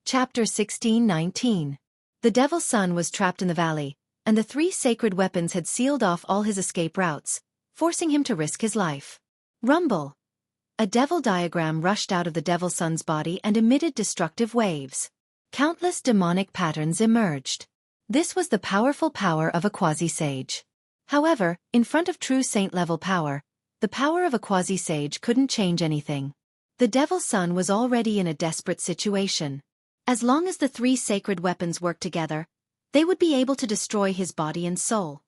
Chapter 16:19. The Devil's Son was trapped in the valley, and the three sacred weapons had sealed off all his escape routes, forcing him to risk his life. Rumble! A devil diagram rushed out of the Devil's Son's body and emitted destructive waves. Countless demonic patterns emerged. This was the powerful power of a quasi-sage. However, in front of true saint-level power, the power of a quasi-sage couldn't change anything. The Devil's Son was already in a desperate situation. As long as the three sacred weapons worked together, they would be able to destroy his body and soul.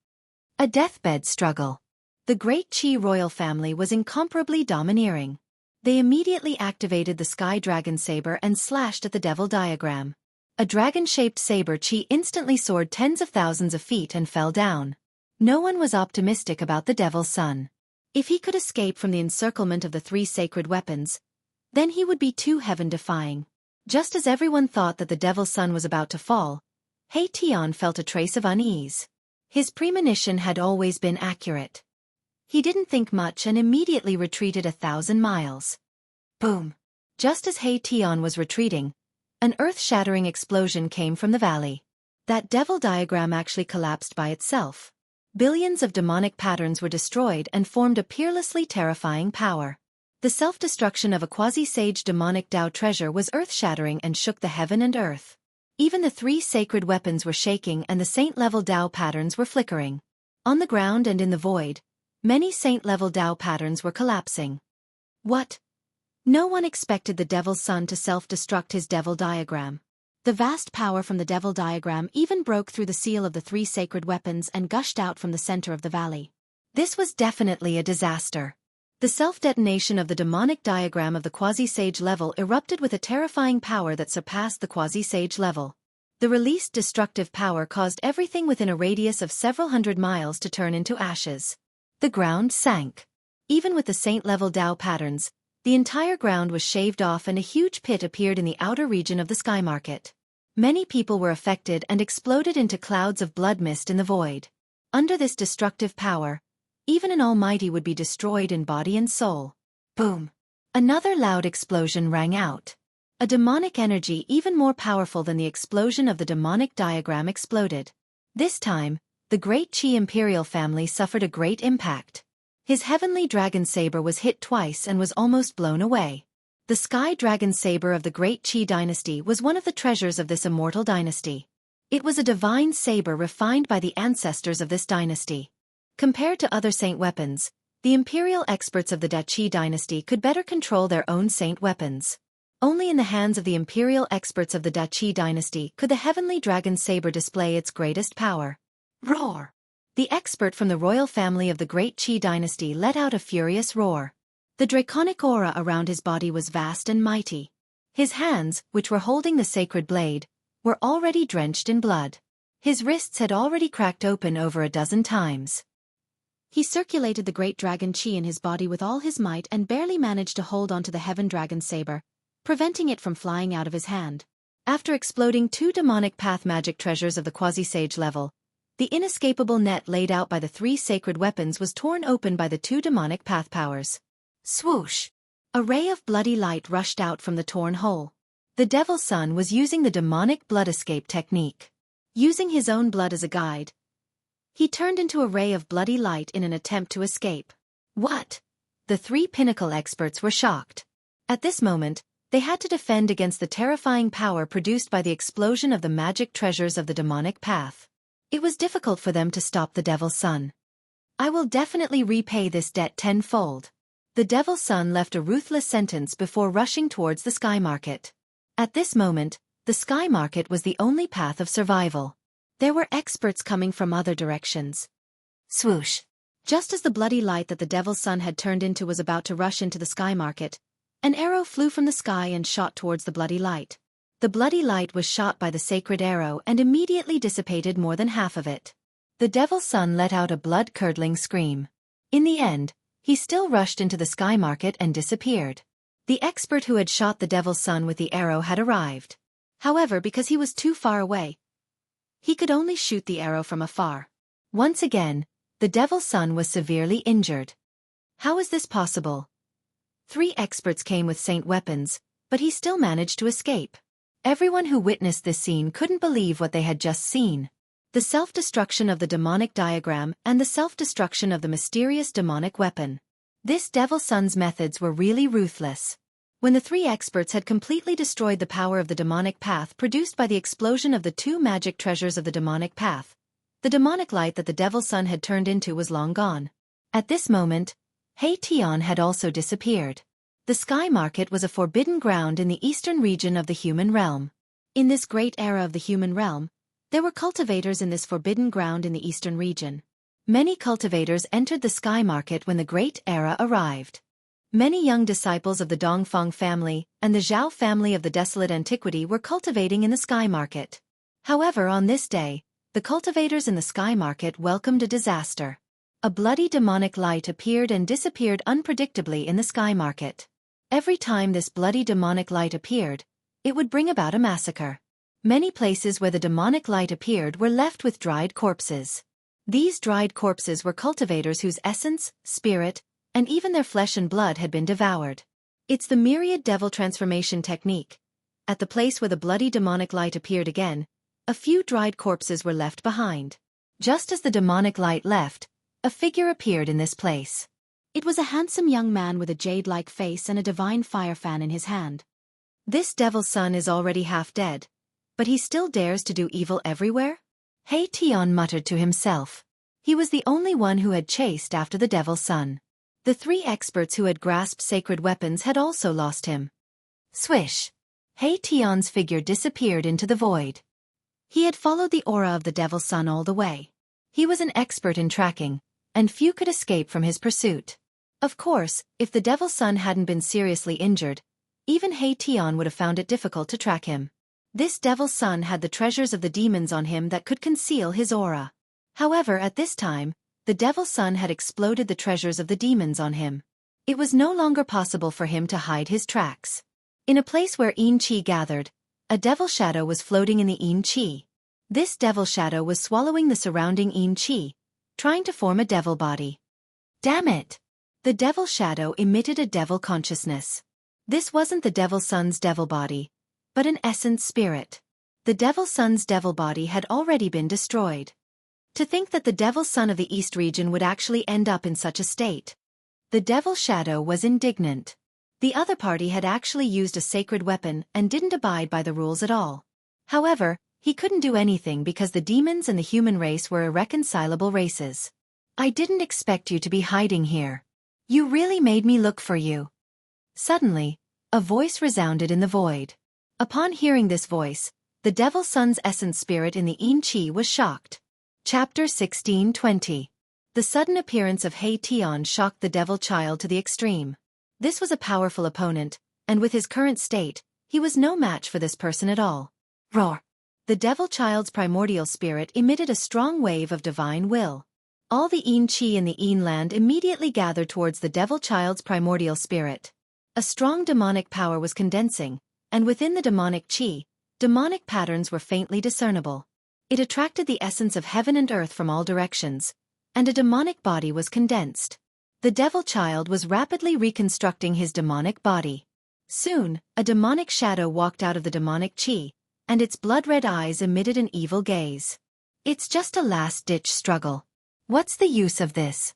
A deathbed struggle. The great Chi royal family was incomparably domineering. They immediately activated the Sky Dragon Saber and slashed at the Devil diagram. A dragon-shaped saber Chi instantly soared tens of thousands of feet and fell down. No one was optimistic about the Devil's Son. If he could escape from the encirclement of the three sacred weapons, then he would be too heaven-defying. Just as everyone thought that the Devil's Son was about to fall, Tion felt a trace of unease. His premonition had always been accurate. He didn't think much and immediately retreated 1,000 miles. Boom! Just as Tion was retreating, an earth-shattering explosion came from the valley. That devil diagram actually collapsed by itself. Billions of demonic patterns were destroyed and formed a peerlessly terrifying power. The self-destruction of a quasi-sage demonic Tao treasure was earth-shattering and shook the heaven and earth. Even the three sacred weapons were shaking and the saint-level Tao patterns were flickering. On the ground and in the void, many saint-level Tao patterns were collapsing. What? No one expected the Devil's Son to self-destruct his devil diagram. The vast power from the devil diagram even broke through the seal of the three sacred weapons and gushed out from the center of the valley. This was definitely a disaster. The self-detonation of the demonic diagram of the quasi-sage level erupted with a terrifying power that surpassed the quasi-sage level. The released destructive power caused everything within a radius of several hundred miles to turn into ashes. The ground sank. Even with the saint-level Tao patterns, the entire ground was shaved off and a huge pit appeared in the outer region of the sky market. Many people were affected and exploded into clouds of blood mist in the void. Under this destructive power, even an almighty would be destroyed in body and soul. Boom! Another loud explosion rang out. A demonic energy even more powerful than the explosion of the demonic diagram exploded. This time, the great Chi imperial family suffered a great impact. His heavenly dragon saber was hit twice and was almost blown away. The Sky Dragon Saber of the great Chi dynasty was one of the treasures of this immortal dynasty. It was a divine saber refined by the ancestors of this dynasty. Compared to other saint weapons, the imperial experts of the Da Chi dynasty could better control their own saint weapons. Only in the hands of the imperial experts of the Da Chi dynasty could the heavenly dragon saber display its greatest power. Roar! The expert from the royal family of the great Chi dynasty let out a furious roar. The draconic aura around his body was vast and mighty. His hands, which were holding the sacred blade, were already drenched in blood. His wrists had already cracked open over a dozen times. He circulated the great dragon Chi in his body with all his might and barely managed to hold onto the heaven dragon saber, preventing it from flying out of his hand. After exploding two demonic path magic treasures of the quasi-sage level, the inescapable net laid out by the three sacred weapons was torn open by the two demonic path powers. Swoosh! A ray of bloody light rushed out from the torn hole. The Devil's Son was using the demonic blood escape technique. Using his own blood as a guide, he turned into a ray of bloody light in an attempt to escape. What? The three pinnacle experts were shocked. At this moment, they had to defend against the terrifying power produced by the explosion of the magic treasures of the demonic path. It was difficult for them to stop the Devil's Son. I will definitely repay this debt tenfold. The Devil's Son left a ruthless sentence before rushing towards the sky market. At this moment, the sky market was the only path of survival. There were experts coming from other directions. Swoosh! Just as the bloody light that the Devil's Son had turned into was about to rush into the sky market, an arrow flew from the sky and shot towards the bloody light. The bloody light was shot by the sacred arrow and immediately dissipated more than half of it. The Devil's Son let out a blood-curdling scream. In the end, he still rushed into the sky market and disappeared. The expert who had shot the Devil's Son with the arrow had arrived. However, because he was too far away, he could only shoot the arrow from afar. Once again, the Devil's Son was severely injured. How is this possible? Three experts came with saint weapons, but he still managed to escape. Everyone who witnessed this scene couldn't believe what they had just seen. The self-destruction of the demonic diagram and the self-destruction of the mysterious demonic weapon. This Devil Son's methods were really ruthless. When the three experts had completely destroyed the power of the demonic path produced by the explosion of the two magic treasures of the demonic path, the demonic light that the Devil Son had turned into was long gone. At this moment, Heition had also disappeared. The Sky Market was a forbidden ground in the eastern region of the human realm. In this great era of the human realm, there were cultivators in this forbidden ground in the eastern region. Many cultivators entered the Sky Market when the great era arrived. Many young disciples of the Dongfang family and the Zhao family of the desolate antiquity were cultivating in the Sky Market. However, on this day, the cultivators in the Sky Market welcomed a disaster. A bloody demonic light appeared and disappeared unpredictably in the Sky Market. Every time this bloody demonic light appeared, it would bring about a massacre. Many places where the demonic light appeared were left with dried corpses. These dried corpses were cultivators whose essence, spirit, and even their flesh and blood had been devoured. It's the myriad devil transformation technique. At the place where the bloody demonic light appeared again, a few dried corpses were left behind. Just as the demonic light left, a figure appeared in this place. It was a handsome young man with a jade-like face and a divine fire fan in his hand. This Devil Son is already half dead, but he still dares to do evil everywhere? Heition muttered to himself. He was the only one who had chased after the Devil Son. The three experts who had grasped sacred weapons had also lost him. Swish! Heition's figure disappeared into the void. He had followed the aura of the Devil Son all the way. He was an expert in tracking, and few could escape from his pursuit. Of course, if the Devil Son hadn't been seriously injured, even Heition would have found it difficult to track him. This Devil Son had the treasures of the demons on him that could conceal his aura. However, at this time, the Devil Son had exploded the treasures of the demons on him. It was no longer possible for him to hide his tracks. In a place where Yin Qi gathered, a devil shadow was floating in the Yin Qi. This devil shadow was swallowing the surrounding Yin Qi, trying to form a devil body. Damn it! The devil shadow emitted a devil consciousness. This wasn't the Devil Son's devil body, but an essence spirit. The Devil Son's devil body had already been destroyed. To think that the Devil Son of the East region would actually end up in such a state. The Devil Shadow was indignant. The other party had actually used a sacred weapon and didn't abide by the rules at all. However, he couldn't do anything because the demons and the human race were irreconcilable races. I didn't expect you to be hiding here. You really made me look for you. Suddenly, a voice resounded in the void. Upon hearing this voice, the Devil Son's essence spirit in the Yin Qi was shocked. Chapter 16:20. The sudden appearance of Heition shocked the Devil Child to the extreme. This was a powerful opponent, and with his current state, he was no match for this person at all. Roar! The Devil Child's primordial spirit emitted a strong wave of divine will. All the Yin Qi in the Yin land immediately gathered towards the Devil Child's primordial spirit. A strong demonic power was condensing, and within the demonic Qi, demonic patterns were faintly discernible. It attracted the essence of heaven and earth from all directions, and a demonic body was condensed. The Devil Child was rapidly reconstructing his demonic body. Soon, a demonic shadow walked out of the demonic Qi, and its blood-red eyes emitted an evil gaze. It's just a last-ditch struggle. What's the use of this?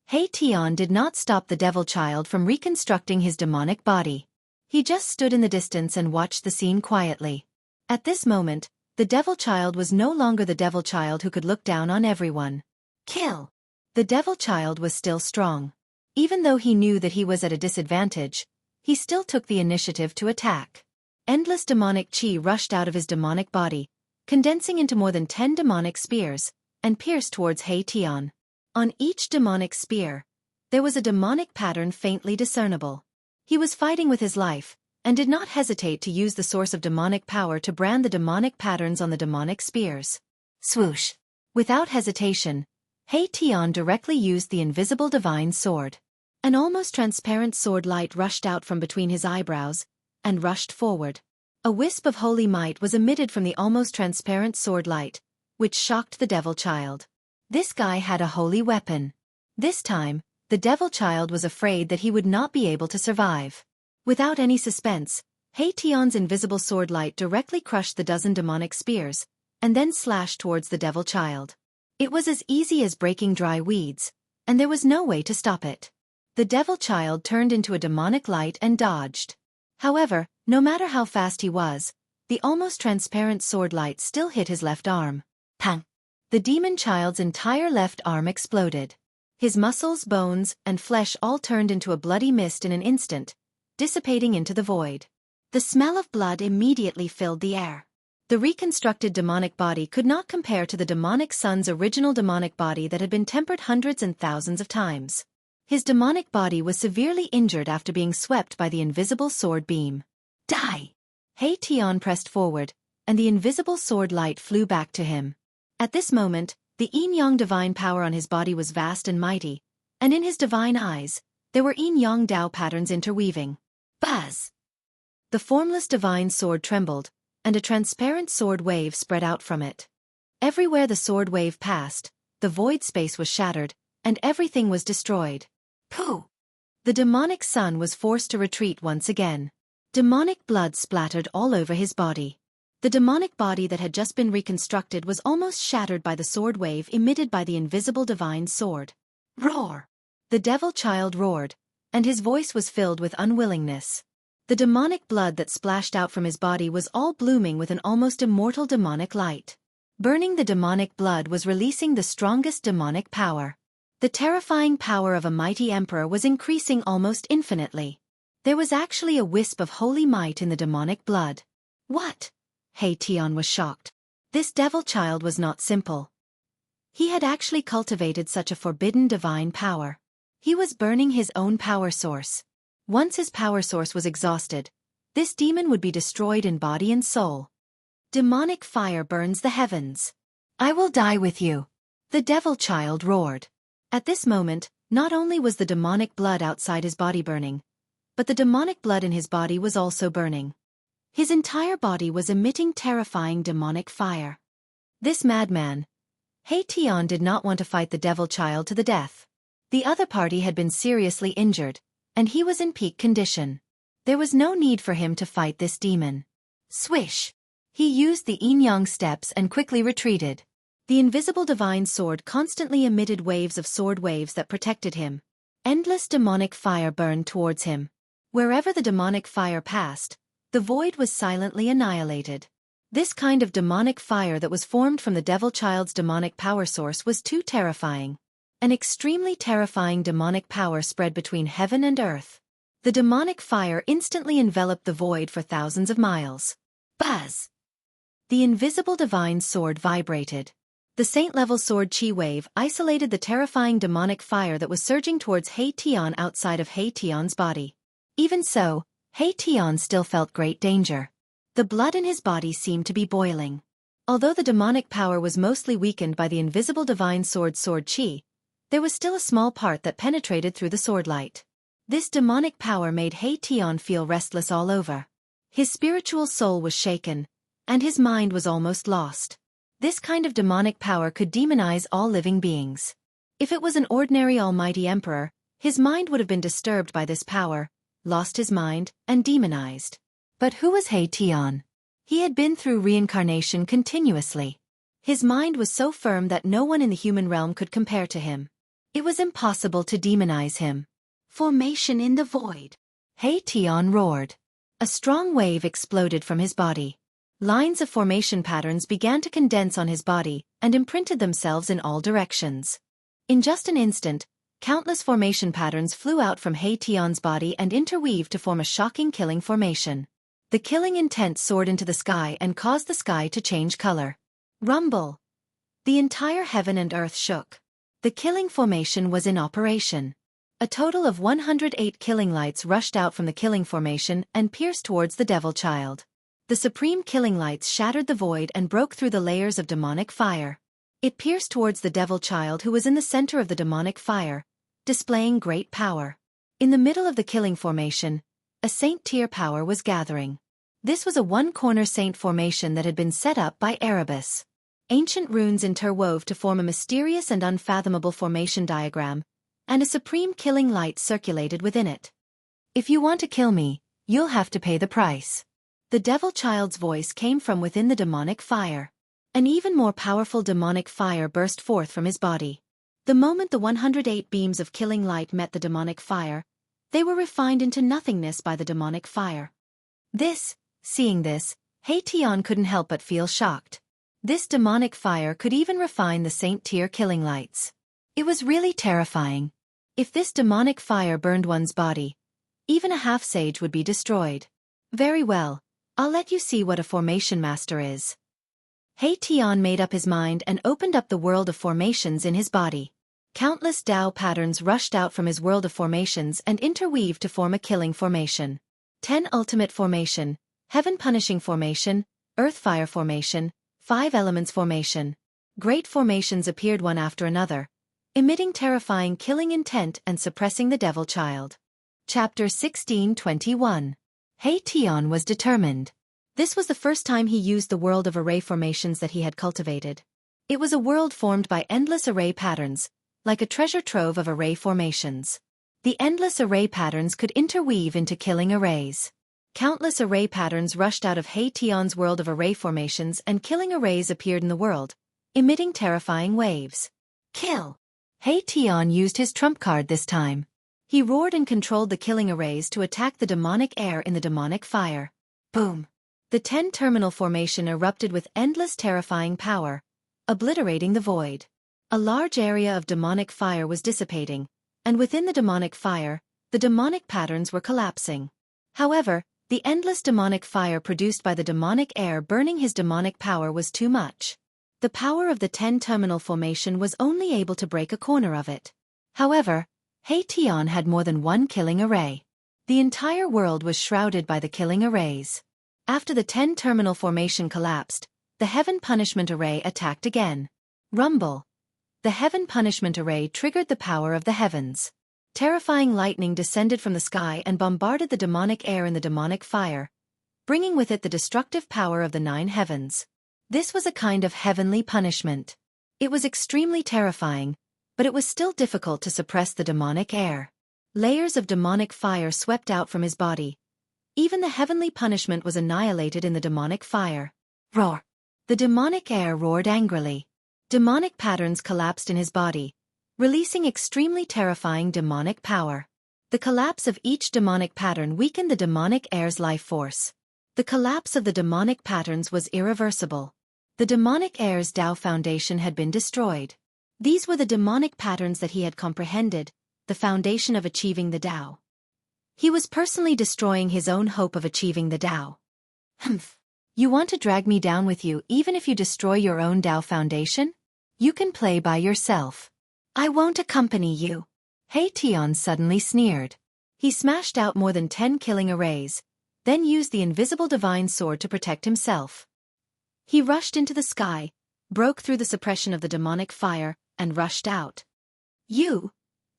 Heition did not stop the Devil Child from reconstructing his demonic body. He just stood in the distance and watched the scene quietly. At this moment, the Devil Child was no longer the Devil Child who could look down on everyone. Kill! The Devil Child was still strong. Even though he knew that he was at a disadvantage, he still took the initiative to attack. Endless demonic Qi rushed out of his demonic body, condensing into more than 10 demonic spears, and pierced towards Heition. On each demonic spear, there was a demonic pattern faintly discernible. He was fighting with his life, and did not hesitate to use the source of demonic power to brand the demonic patterns on the demonic spears. Swoosh! Without hesitation, Heition directly used the invisible divine sword. An almost transparent sword light rushed out from between his eyebrows, and rushed forward. A wisp of holy might was emitted from the almost transparent sword light, which shocked the Devil Child. This guy had a holy weapon. This time, the Devil Child was afraid that he would not be able to survive. Without any suspense, Heition's invisible sword light directly crushed the dozen demonic spears, and then slashed towards the devil child. It was as easy as breaking dry weeds, and there was no way to stop it. The devil child turned into a demonic light and dodged. However, no matter how fast he was, the almost transparent sword light still hit his left arm. Pang! The demon child's entire left arm exploded. His muscles, bones, and flesh all turned into a bloody mist in an instant, dissipating into the void. The smell of blood immediately filled the air. The reconstructed demonic body could not compare to the demonic son's original demonic body that had been tempered hundreds and thousands of times. His demonic body was severely injured after being swept by the invisible sword beam. Die! Heition pressed forward, and the invisible sword light flew back to him. At this moment, the yin-yang divine power on his body was vast and mighty, and in his divine eyes, there were yin-yang Tao patterns interweaving. Buzz! The formless divine sword trembled, and a transparent sword wave spread out from it. Everywhere the sword wave passed, the void space was shattered, and everything was destroyed. Pooh! The demonic son was forced to retreat once again. Demonic blood splattered all over his body. The demonic body that had just been reconstructed was almost shattered by the sword wave emitted by the invisible divine sword. Roar! The devil child roared, and his voice was filled with unwillingness. The demonic blood that splashed out from his body was all blooming with an almost immortal demonic light. Burning the demonic blood was releasing the strongest demonic power. The terrifying power of a mighty emperor was increasing almost infinitely. There was actually a wisp of holy might in the demonic blood. What? Heition was shocked. This devil child was not simple. He had actually cultivated such a forbidden divine power. He was burning his own power source. Once his power source was exhausted, this demon would be destroyed in body and soul. Demonic fire burns the heavens. I will die with you. The devil child roared. At this moment, not only was the demonic blood outside his body burning, but the demonic blood in his body was also burning. His entire body was emitting terrifying demonic fire. This madman, Heition, did not want to fight the devil child to the death. The other party had been seriously injured, and he was in peak condition. There was no need for him to fight this demon. Swish! He used the yin-yang steps and quickly retreated. The invisible divine sword constantly emitted waves of sword waves that protected him. Endless demonic fire burned towards him. Wherever the demonic fire passed, the void was silently annihilated. This kind of demonic fire that was formed from the devil child's demonic power source was too terrifying. An extremely terrifying demonic power spread between heaven and earth. The demonic fire instantly enveloped the void for thousands of miles. Buzz! The invisible divine sword vibrated. The saint-level sword chi wave isolated the terrifying demonic fire that was surging towards Heition outside of Heition's body. Even so, Heition still felt great danger. The blood in his body seemed to be boiling. Although the demonic power was mostly weakened by the invisible divine sword chi, there was still a small part that penetrated through the sword light. This demonic power made Heition feel restless all over. His spiritual soul was shaken, and his mind was almost lost. This kind of demonic power could demonize all living beings. If it was an ordinary almighty emperor, his mind would have been disturbed by this power, lost his mind, and demonized. But who was Heition? He had been through reincarnation continuously. His mind was so firm that no one in the human realm could compare to him. It was impossible to demonize him. Formation in the void. Heition roared. A strong wave exploded from his body. Lines of formation patterns began to condense on his body and imprinted themselves in all directions. In just an instant, countless formation patterns flew out from Heition's body and interweaved to form a shocking killing formation. The killing intent soared into the sky and caused the sky to change color. Rumble! The entire heaven and earth shook. The killing formation was in operation. A total of 108 killing lights rushed out from the killing formation and pierced towards the devil child. The supreme killing lights shattered the void and broke through the layers of demonic fire. It pierced towards the devil child who was in the center of the demonic fire, displaying great power. In the middle of the killing formation, a saint tier power was gathering. This was a one-corner saint formation that had been set up by Erebus. Ancient runes interwove to form a mysterious and unfathomable formation diagram, and a supreme killing light circulated within it. If you want to kill me, you'll have to pay the price. The devil child's voice came from within the demonic fire. An even more powerful demonic fire burst forth from his body. The moment the 108 beams of killing light met the demonic fire, they were refined into nothingness by the demonic fire. Seeing this, Heition couldn't help but feel shocked. This demonic fire could even refine the Saint-tier killing lights. It was really terrifying. If this demonic fire burned one's body, even a half-sage would be destroyed. Very well, I'll let you see what a formation master is. Heition made up his mind and opened up the world of formations in his body. Countless Tao patterns rushed out from his world of formations and interweaved to form a killing formation. 10 Ultimate Formation, Heaven Punishing Formation, Earth Fire Formation, 5 Elements Formation. Great formations appeared one after another, emitting terrifying killing intent and suppressing the devil child. Chapter 1621. Heition was determined. This was the first time he used the world of array formations that he had cultivated. It was a world formed by endless array patterns, like a treasure trove of array formations. The endless array patterns could interweave into killing arrays. Countless array patterns rushed out of Heition's world of array formations and killing arrays appeared in the world, emitting terrifying waves. Kill! Heition used his trump card this time. He roared and controlled the killing arrays to attack the demonic air in the demonic fire. Boom! The 10 terminal formation erupted with endless terrifying power, obliterating the void. A large area of demonic fire was dissipating, and within the demonic fire, the demonic patterns were collapsing. However, the endless demonic fire produced by the demonic air burning his demonic power was too much. The power of the 10 terminal formation was only able to break a corner of it. However, Heition had more than one killing array. The entire world was shrouded by the killing arrays. After the 10 terminal formation collapsed, the Heaven Punishment Array attacked again. Rumble! The Heaven Punishment Array triggered the power of the heavens. Terrifying lightning descended from the sky and bombarded the demonic air in the demonic fire, bringing with it the destructive power of the 9 heavens. This was a kind of heavenly punishment. It was extremely terrifying, but it was still difficult to suppress the demonic air. Layers of demonic fire swept out from his body. Even the heavenly punishment was annihilated in the demonic fire. Roar! The demonic air roared angrily. Demonic patterns collapsed in his body, releasing extremely terrifying demonic power. The collapse of each demonic pattern weakened the demonic air's life force. The collapse of the demonic patterns was irreversible. The demonic air's Tao foundation had been destroyed. These were the demonic patterns that he had comprehended, the foundation of achieving the Tao. He was personally destroying his own hope of achieving the Tao. Humph! You want to drag me down with you even if you destroy your own Tao foundation? You can play by yourself. I won't accompany you. Heition suddenly sneered. He smashed out more than 10 killing arrays, then used the invisible divine sword to protect himself. He rushed into the sky, broke through the suppression of the demonic fire, and rushed out.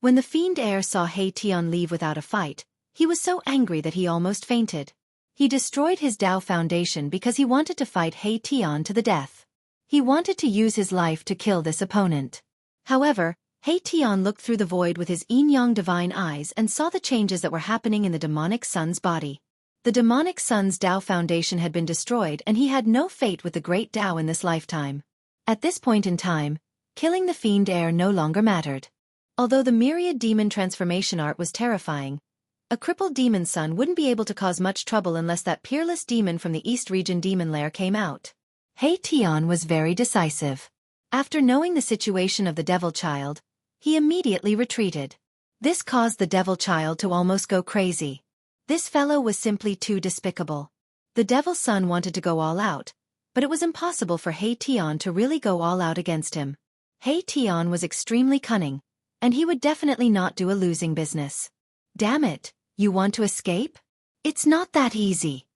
When the fiend air saw Heition leave without a fight, he was so angry that he almost fainted. He destroyed his Tao foundation because he wanted to fight Heition to the death. He wanted to use his life to kill this opponent. However, Heition looked through the void with his yin-yang divine eyes and saw the changes that were happening in the demonic sun's body. The demonic sun's Tao foundation had been destroyed and he had no fate with the great Tao in this lifetime. At this point in time, killing the fiend air no longer mattered. Although the myriad demon transformation art was terrifying, a crippled demon son wouldn't be able to cause much trouble unless that peerless demon from the East Region demon lair came out. Heition was very decisive. After knowing the situation of the devil child, he immediately retreated. This caused the devil child to almost go crazy. This fellow was simply too despicable. The devil's son wanted to go all out, but it was impossible for Heition to really go all out against him. Heition was extremely cunning, and he would definitely not do a losing business. Damn it, you want to escape? It's not that easy.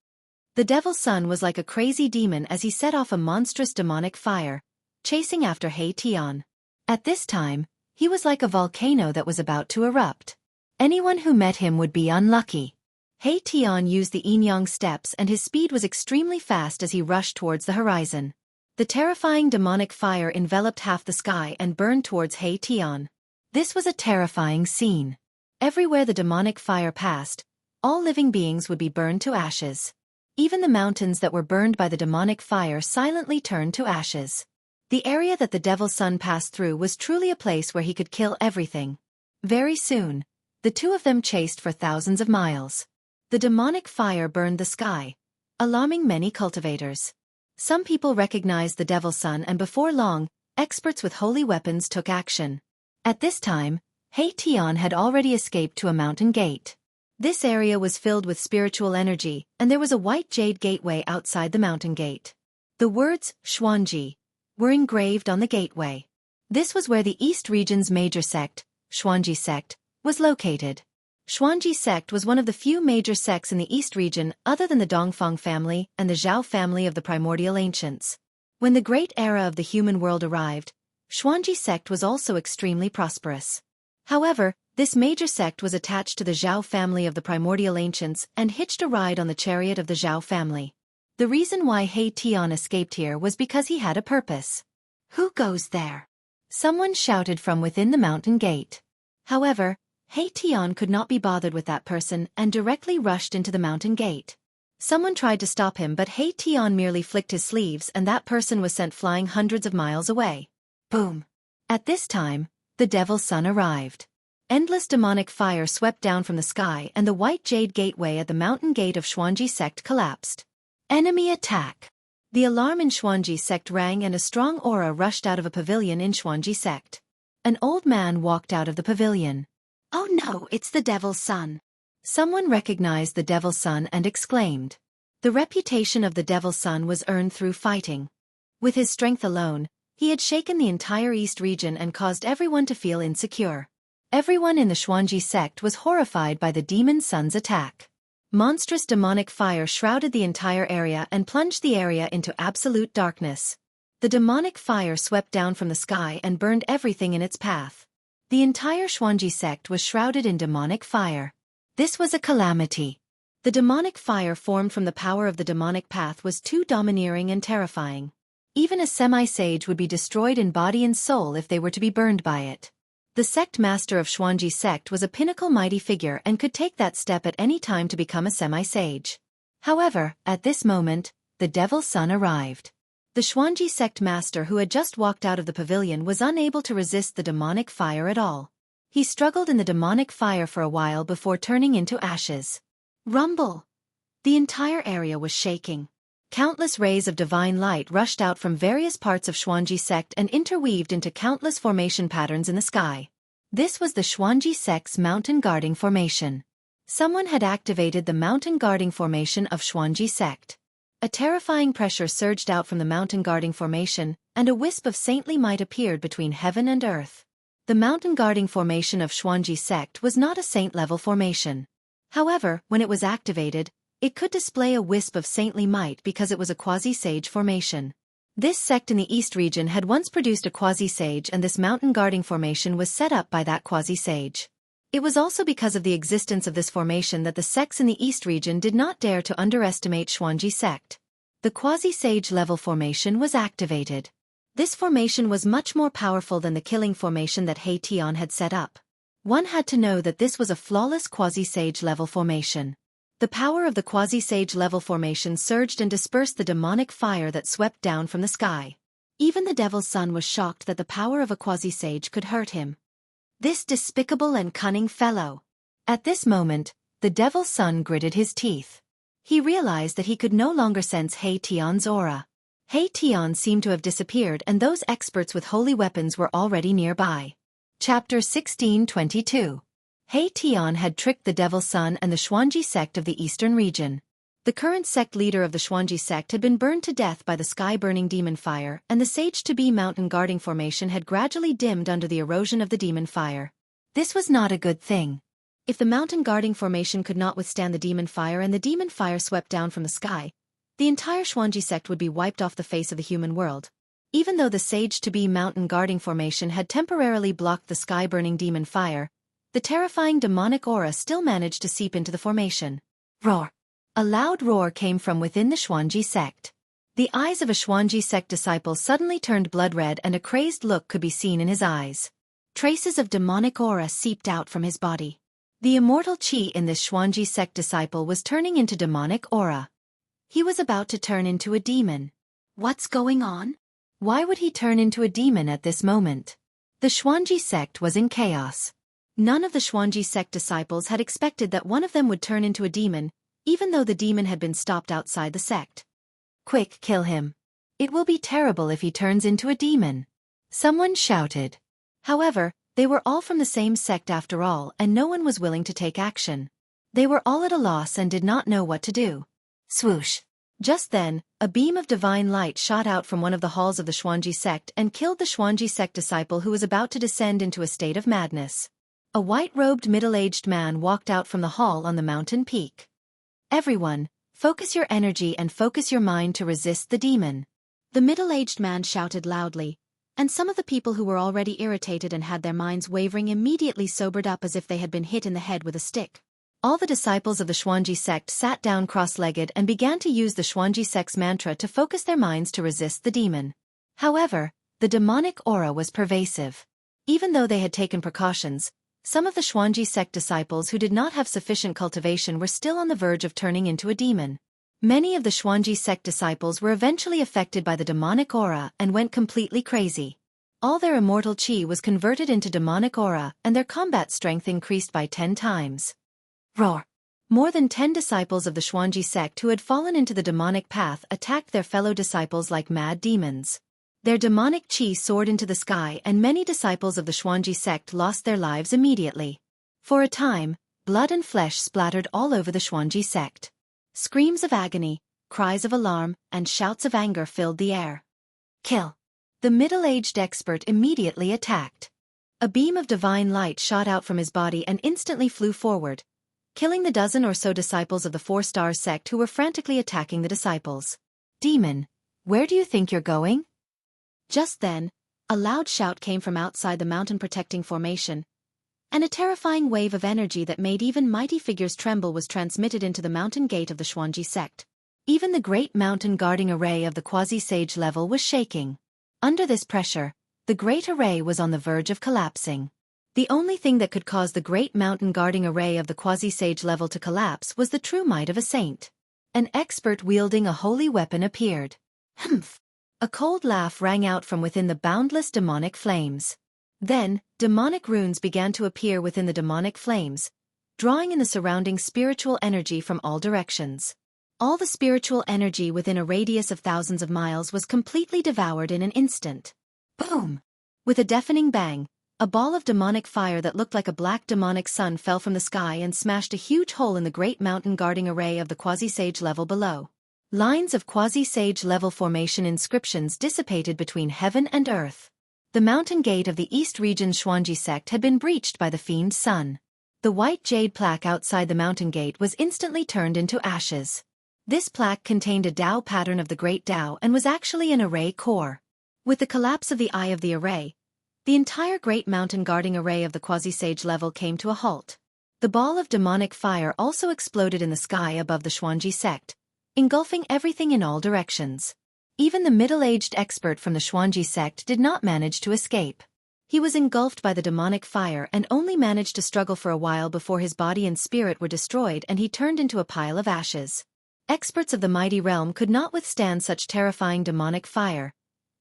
The devil's son was like a crazy demon as he set off a monstrous demonic fire, chasing after Heition. At this time, he was like a volcano that was about to erupt. Anyone who met him would be unlucky. Heition used the yin-yang steps and his speed was extremely fast as he rushed towards the horizon. The terrifying demonic fire enveloped half the sky and burned towards Heition. This was a terrifying scene. Everywhere the demonic fire passed, all living beings would be burned to ashes. Even the mountains that were burned by the demonic fire silently turned to ashes. The area that the devil's son passed through was truly a place where he could kill everything. Very soon, the two of them chased for thousands of miles. The demonic fire burned the sky, alarming many cultivators. Some people recognized the devil's son, and before long, experts with holy weapons took action. At this time, Heartwarming had already escaped to a mountain gate. This area was filled with spiritual energy, and there was a white jade gateway outside the mountain gate. The words, Xuanji, were engraved on the gateway. This was where the East region's major sect, Xuanji sect, was located. Xuanji sect was one of the few major sects in the East region other than the Dongfang family and the Zhao family of the primordial ancients. When the great era of the human world arrived, Xuanji sect was also extremely prosperous. However, this major sect was attached to the Zhao family of the primordial ancients and hitched a ride on the chariot of the Zhao family. The reason why Heartwarming escaped here was because he had a purpose. "Who goes there?" someone shouted from within the mountain gate. However, Heartwarming could not be bothered with that person and directly rushed into the mountain gate. Someone tried to stop him, but Heartwarming merely flicked his sleeves and that person was sent flying hundreds of miles away. Boom! At this time, the devil's son arrived. Endless demonic fire swept down from the sky and the white jade gateway at the mountain gate of Xuanji sect collapsed. Enemy attack! The alarm in Xuanji sect rang and a strong aura rushed out of a pavilion in Xuanji sect. An old man walked out of the pavilion. "Oh no, it's the devil's son." Someone recognized the devil's son and exclaimed. The reputation of the devil's son was earned through fighting. With his strength alone, he had shaken the entire East region and caused everyone to feel insecure. Everyone in the Xuanji sect was horrified by the demon son's attack. Monstrous demonic fire shrouded the entire area and plunged the area into absolute darkness. The demonic fire swept down from the sky and burned everything in its path. The entire Xuanji sect was shrouded in demonic fire. This was a calamity. The demonic fire formed from the power of the demonic path was too domineering and terrifying. Even a semi-sage would be destroyed in body and soul if they were to be burned by it. The sect master of Xuanji sect was a pinnacle mighty figure and could take that step at any time to become a semi-sage. However, at this moment, the devil's son arrived. The Xuanji sect master who had just walked out of the pavilion was unable to resist the demonic fire at all. He struggled in the demonic fire for a while before turning into ashes. Rumble! The entire area was shaking. Countless rays of divine light rushed out from various parts of Xuanji sect and interweaved into countless formation patterns in the sky. This was the Xuanji sect's mountain guarding formation. Someone had activated the mountain guarding formation of Xuanji sect. A terrifying pressure surged out from the mountain guarding formation, and a wisp of saintly might appeared between heaven and earth. The mountain guarding formation of Xuanji sect was not a saint-level formation. However, when it was activated, it could display a wisp of saintly might because it was a quasi-sage formation. This sect in the East region had once produced a quasi-sage, and this mountain guarding formation was set up by that quasi-sage. It was also because of the existence of this formation that the sects in the East region did not dare to underestimate Xuanji sect. The quasi-sage level formation was activated. This formation was much more powerful than the killing formation that Heartwarming had set up. One had to know that this was a flawless quasi-sage level formation. The power of the quasi-sage level formation surged and dispersed the demonic fire that swept down from the sky. Even the devil's son was shocked that the power of a quasi-sage could hurt him. This despicable and cunning fellow. At this moment, the devil's son gritted his teeth. He realized that he could no longer sense Heartwarming's aura. Heartwarming seemed to have disappeared, and those experts with holy weapons were already nearby. Chapter 1622. Heartwarming had tricked the devil's son and the Xuanji sect of the eastern region. The current sect leader of the Xuanji sect had been burned to death by the sky-burning demon fire, and the sage-to-be mountain guarding formation had gradually dimmed under the erosion of the demon fire. This was not a good thing. If the mountain guarding formation could not withstand the demon fire and the demon fire swept down from the sky, the entire Xuanji sect would be wiped off the face of the human world. Even though the sage-to-be mountain guarding formation had temporarily blocked the sky-burning demon fire, the terrifying demonic aura still managed to seep into the formation. Roar! A loud roar came from within the Xuanji sect. The eyes of a Xuanji sect disciple suddenly turned blood red and a crazed look could be seen in his eyes. Traces of demonic aura seeped out from his body. The immortal chi in this Xuanji sect disciple was turning into demonic aura. He was about to turn into a demon. What's going on? Why would he turn into a demon at this moment? The Xuanji sect was in chaos. None of the Xuanji sect disciples had expected that one of them would turn into a demon, even though the demon had been stopped outside the sect. Quick, kill him. It will be terrible if he turns into a demon. Someone shouted. However, they were all from the same sect after all, and no one was willing to take action. They were all at a loss and did not know what to do. Swoosh! Just then, a beam of divine light shot out from one of the halls of the Xuanji sect and killed the Xuanji sect disciple who was about to descend into a state of madness. A white-robed middle-aged man walked out from the hall on the mountain peak. Everyone, focus your energy and focus your mind to resist the demon. The middle-aged man shouted loudly, and some of the people who were already irritated and had their minds wavering immediately sobered up as if they had been hit in the head with a stick. All the disciples of the Xuanji sect sat down cross-legged and began to use the Xuanji sect's mantra to focus their minds to resist the demon. However, the demonic aura was pervasive. Even though they had taken precautions, some of the Xuanji sect disciples who did not have sufficient cultivation were still on the verge of turning into a demon. Many of the Xuanji sect disciples were eventually affected by the demonic aura and went completely crazy. All their immortal chi was converted into demonic aura and their combat strength increased by 10 times. Roar! More than 10 disciples of the Xuanji sect who had fallen into the demonic path attacked their fellow disciples like mad demons. Their demonic chi soared into the sky and many disciples of the Xuanji sect lost their lives immediately. For a time, blood and flesh splattered all over the Xuanji sect. Screams of agony, cries of alarm, and shouts of anger filled the air. Kill! The middle-aged expert immediately attacked. A beam of divine light shot out from his body and instantly flew forward, killing the dozen or so disciples of the Four-Star sect who were frantically attacking the disciples. Demon, where do you think you're going? Just then, a loud shout came from outside the mountain protecting formation, and a terrifying wave of energy that made even mighty figures tremble was transmitted into the mountain gate of the Xuanji sect. Even the great mountain guarding array of the quasi-sage level was shaking. Under this pressure, the great array was on the verge of collapsing. The only thing that could cause the great mountain guarding array of the quasi-sage level to collapse was the true might of a saint. An expert wielding a holy weapon appeared. Humph! A cold laugh rang out from within the boundless demonic flames. Then, demonic runes began to appear within the demonic flames, drawing in the surrounding spiritual energy from all directions. All the spiritual energy within a radius of thousands of miles was completely devoured in an instant. Boom! With a deafening bang, a ball of demonic fire that looked like a black demonic sun fell from the sky and smashed a huge hole in the great mountain guarding array of the quasi-sage level below. Lines of quasi-sage level formation inscriptions dissipated between heaven and earth. The mountain gate of the East Region's Xuanji sect had been breached by the fiend sun. The white jade plaque outside the mountain gate was instantly turned into ashes. This plaque contained a Tao pattern of the Great Tao and was actually an array core. With the collapse of the eye of the array, the entire great mountain guarding array of the quasi-sage level came to a halt. The ball of demonic fire also exploded in the sky above the Xuanji sect, engulfing everything in all directions. Even the middle-aged expert from the Xuanji sect did not manage to escape. He was engulfed by the demonic fire and only managed to struggle for a while before his body and spirit were destroyed and he turned into a pile of ashes. Experts of the mighty realm could not withstand such terrifying demonic fire,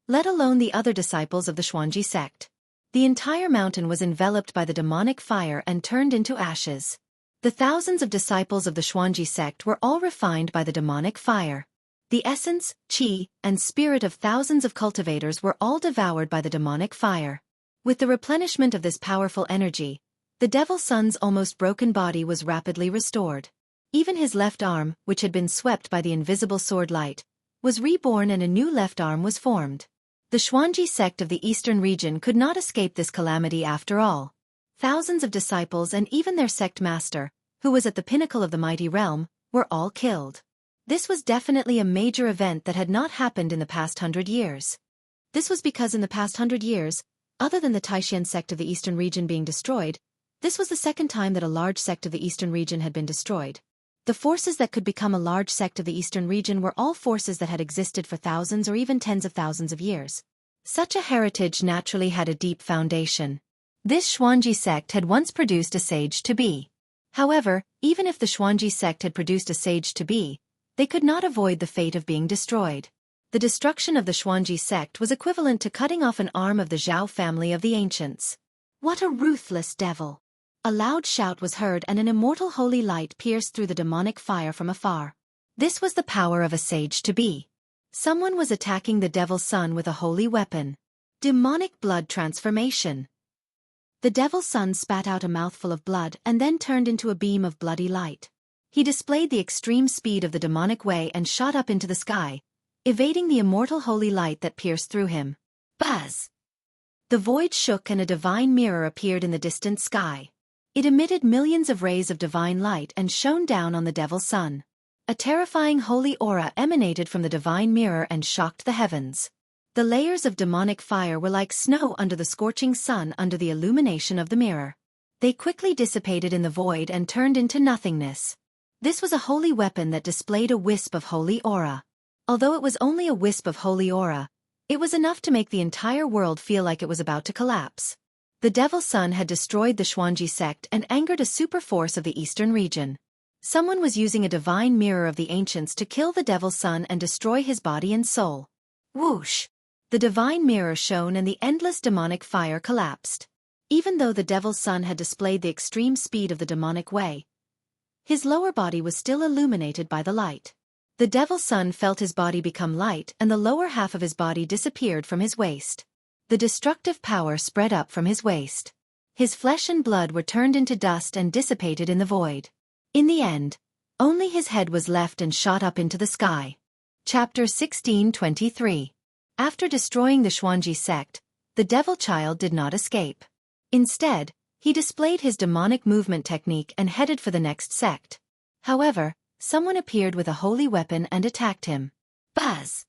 let alone the other disciples of the Xuanji sect. The entire mountain was enveloped by the demonic fire and turned into ashes. The thousands of disciples of the Xuanji sect were all refined by the demonic fire. The essence, chi, and spirit of thousands of cultivators were all devoured by the demonic fire. With the replenishment of this powerful energy, the Devil Sun's almost broken body was rapidly restored. Even his left arm, which had been swept by the invisible sword light, was reborn and a new left arm was formed. The Xuanji sect of the Eastern region could not escape this calamity after all. Thousands of disciples and even their sect master, who was at the pinnacle of the mighty realm, were all killed. This was definitely a major event that had not happened in the past 100 years. This was because in the past 100 years, other than the Taishan sect of the Eastern region being destroyed, this was the second time that a large sect of the Eastern region had been destroyed. The forces that could become a large sect of the Eastern region were all forces that had existed for thousands or even tens of thousands of years. Such a heritage naturally had a deep foundation. This Xuanji sect had once produced a sage to be. However, even if the Xuanji sect had produced a sage to be, they could not avoid the fate of being destroyed. The destruction of the Xuanji sect was equivalent to cutting off an arm of the Zhao family of the ancients. What a ruthless devil! A loud shout was heard and an immortal holy light pierced through the demonic fire from afar. This was the power of a sage-to-be. Someone was attacking the devil's son with a holy weapon. Demonic blood transformation. The devil's son spat out a mouthful of blood and then turned into a beam of bloody light. He displayed the extreme speed of the demonic way and shot up into the sky, evading the immortal holy light that pierced through him. Buzz! The void shook and a divine mirror appeared in the distant sky. It emitted millions of rays of divine light and shone down on the devil's son. A terrifying holy aura emanated from the divine mirror and shocked the heavens. The layers of demonic fire were like snow under the scorching sun under the illumination of the mirror. They quickly dissipated in the void and turned into nothingness. This was a holy weapon that displayed a wisp of holy aura. Although it was only a wisp of holy aura, it was enough to make the entire world feel like it was about to collapse. The devil's son had destroyed the Xuanji sect and angered a super force of the eastern region. Someone was using a divine mirror of the ancients to kill the devil's son and destroy his body and soul. Whoosh! The divine mirror shone and the endless demonic fire collapsed. Even though the devil's son had displayed the extreme speed of the demonic way, his lower body was still illuminated by the light. The devil's son felt his body become light and the lower half of his body disappeared from his waist. The destructive power spread up from his waist. His flesh and blood were turned into dust and dissipated in the void. In the end, only his head was left and shot up into the sky. Chapter 1623. After destroying the Xuanji sect, the devil child did not escape. Instead, he displayed his demonic movement technique and headed for the next sect. However, someone appeared with a holy weapon and attacked him. Buzz!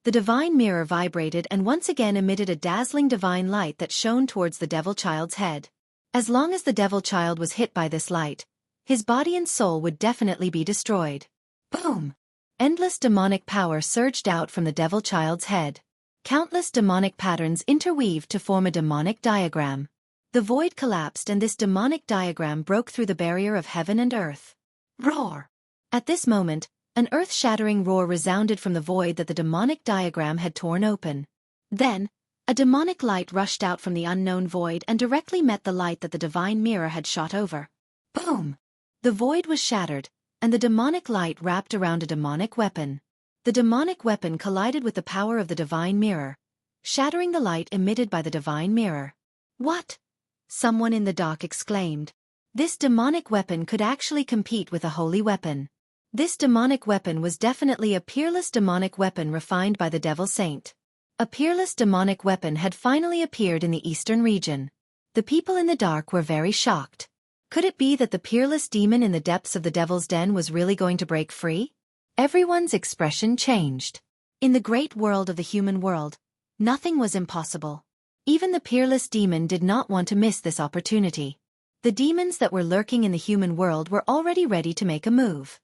The divine mirror vibrated and once again emitted a dazzling divine light that shone towards the devil child's head. As long as the devil child was hit by this light, his body and soul would definitely be destroyed. Boom! Endless demonic power surged out from the devil child's head. Countless demonic patterns interweaved to form a demonic diagram. The void collapsed and this demonic diagram broke through the barrier of heaven and earth. Roar! At this moment, an earth-shattering roar resounded from the void that the demonic diagram had torn open. Then, a demonic light rushed out from the unknown void and directly met the light that the divine mirror had shot over. Boom! The void was shattered, and the demonic light wrapped around a demonic weapon. The demonic weapon collided with the power of the divine mirror, shattering the light emitted by the divine mirror. What? Someone in the dock exclaimed. This demonic weapon could actually compete with a holy weapon. This demonic weapon was definitely a peerless demonic weapon refined by the devil saint. A peerless demonic weapon had finally appeared in the eastern region. The people in the dark were very shocked. Could it be that the peerless demon in the depths of the devil's den was really going to break free? Everyone's expression changed. In the great world of the human world, nothing was impossible. Even the peerless demon did not want to miss this opportunity. The demons that were lurking in the human world were already ready to make a move.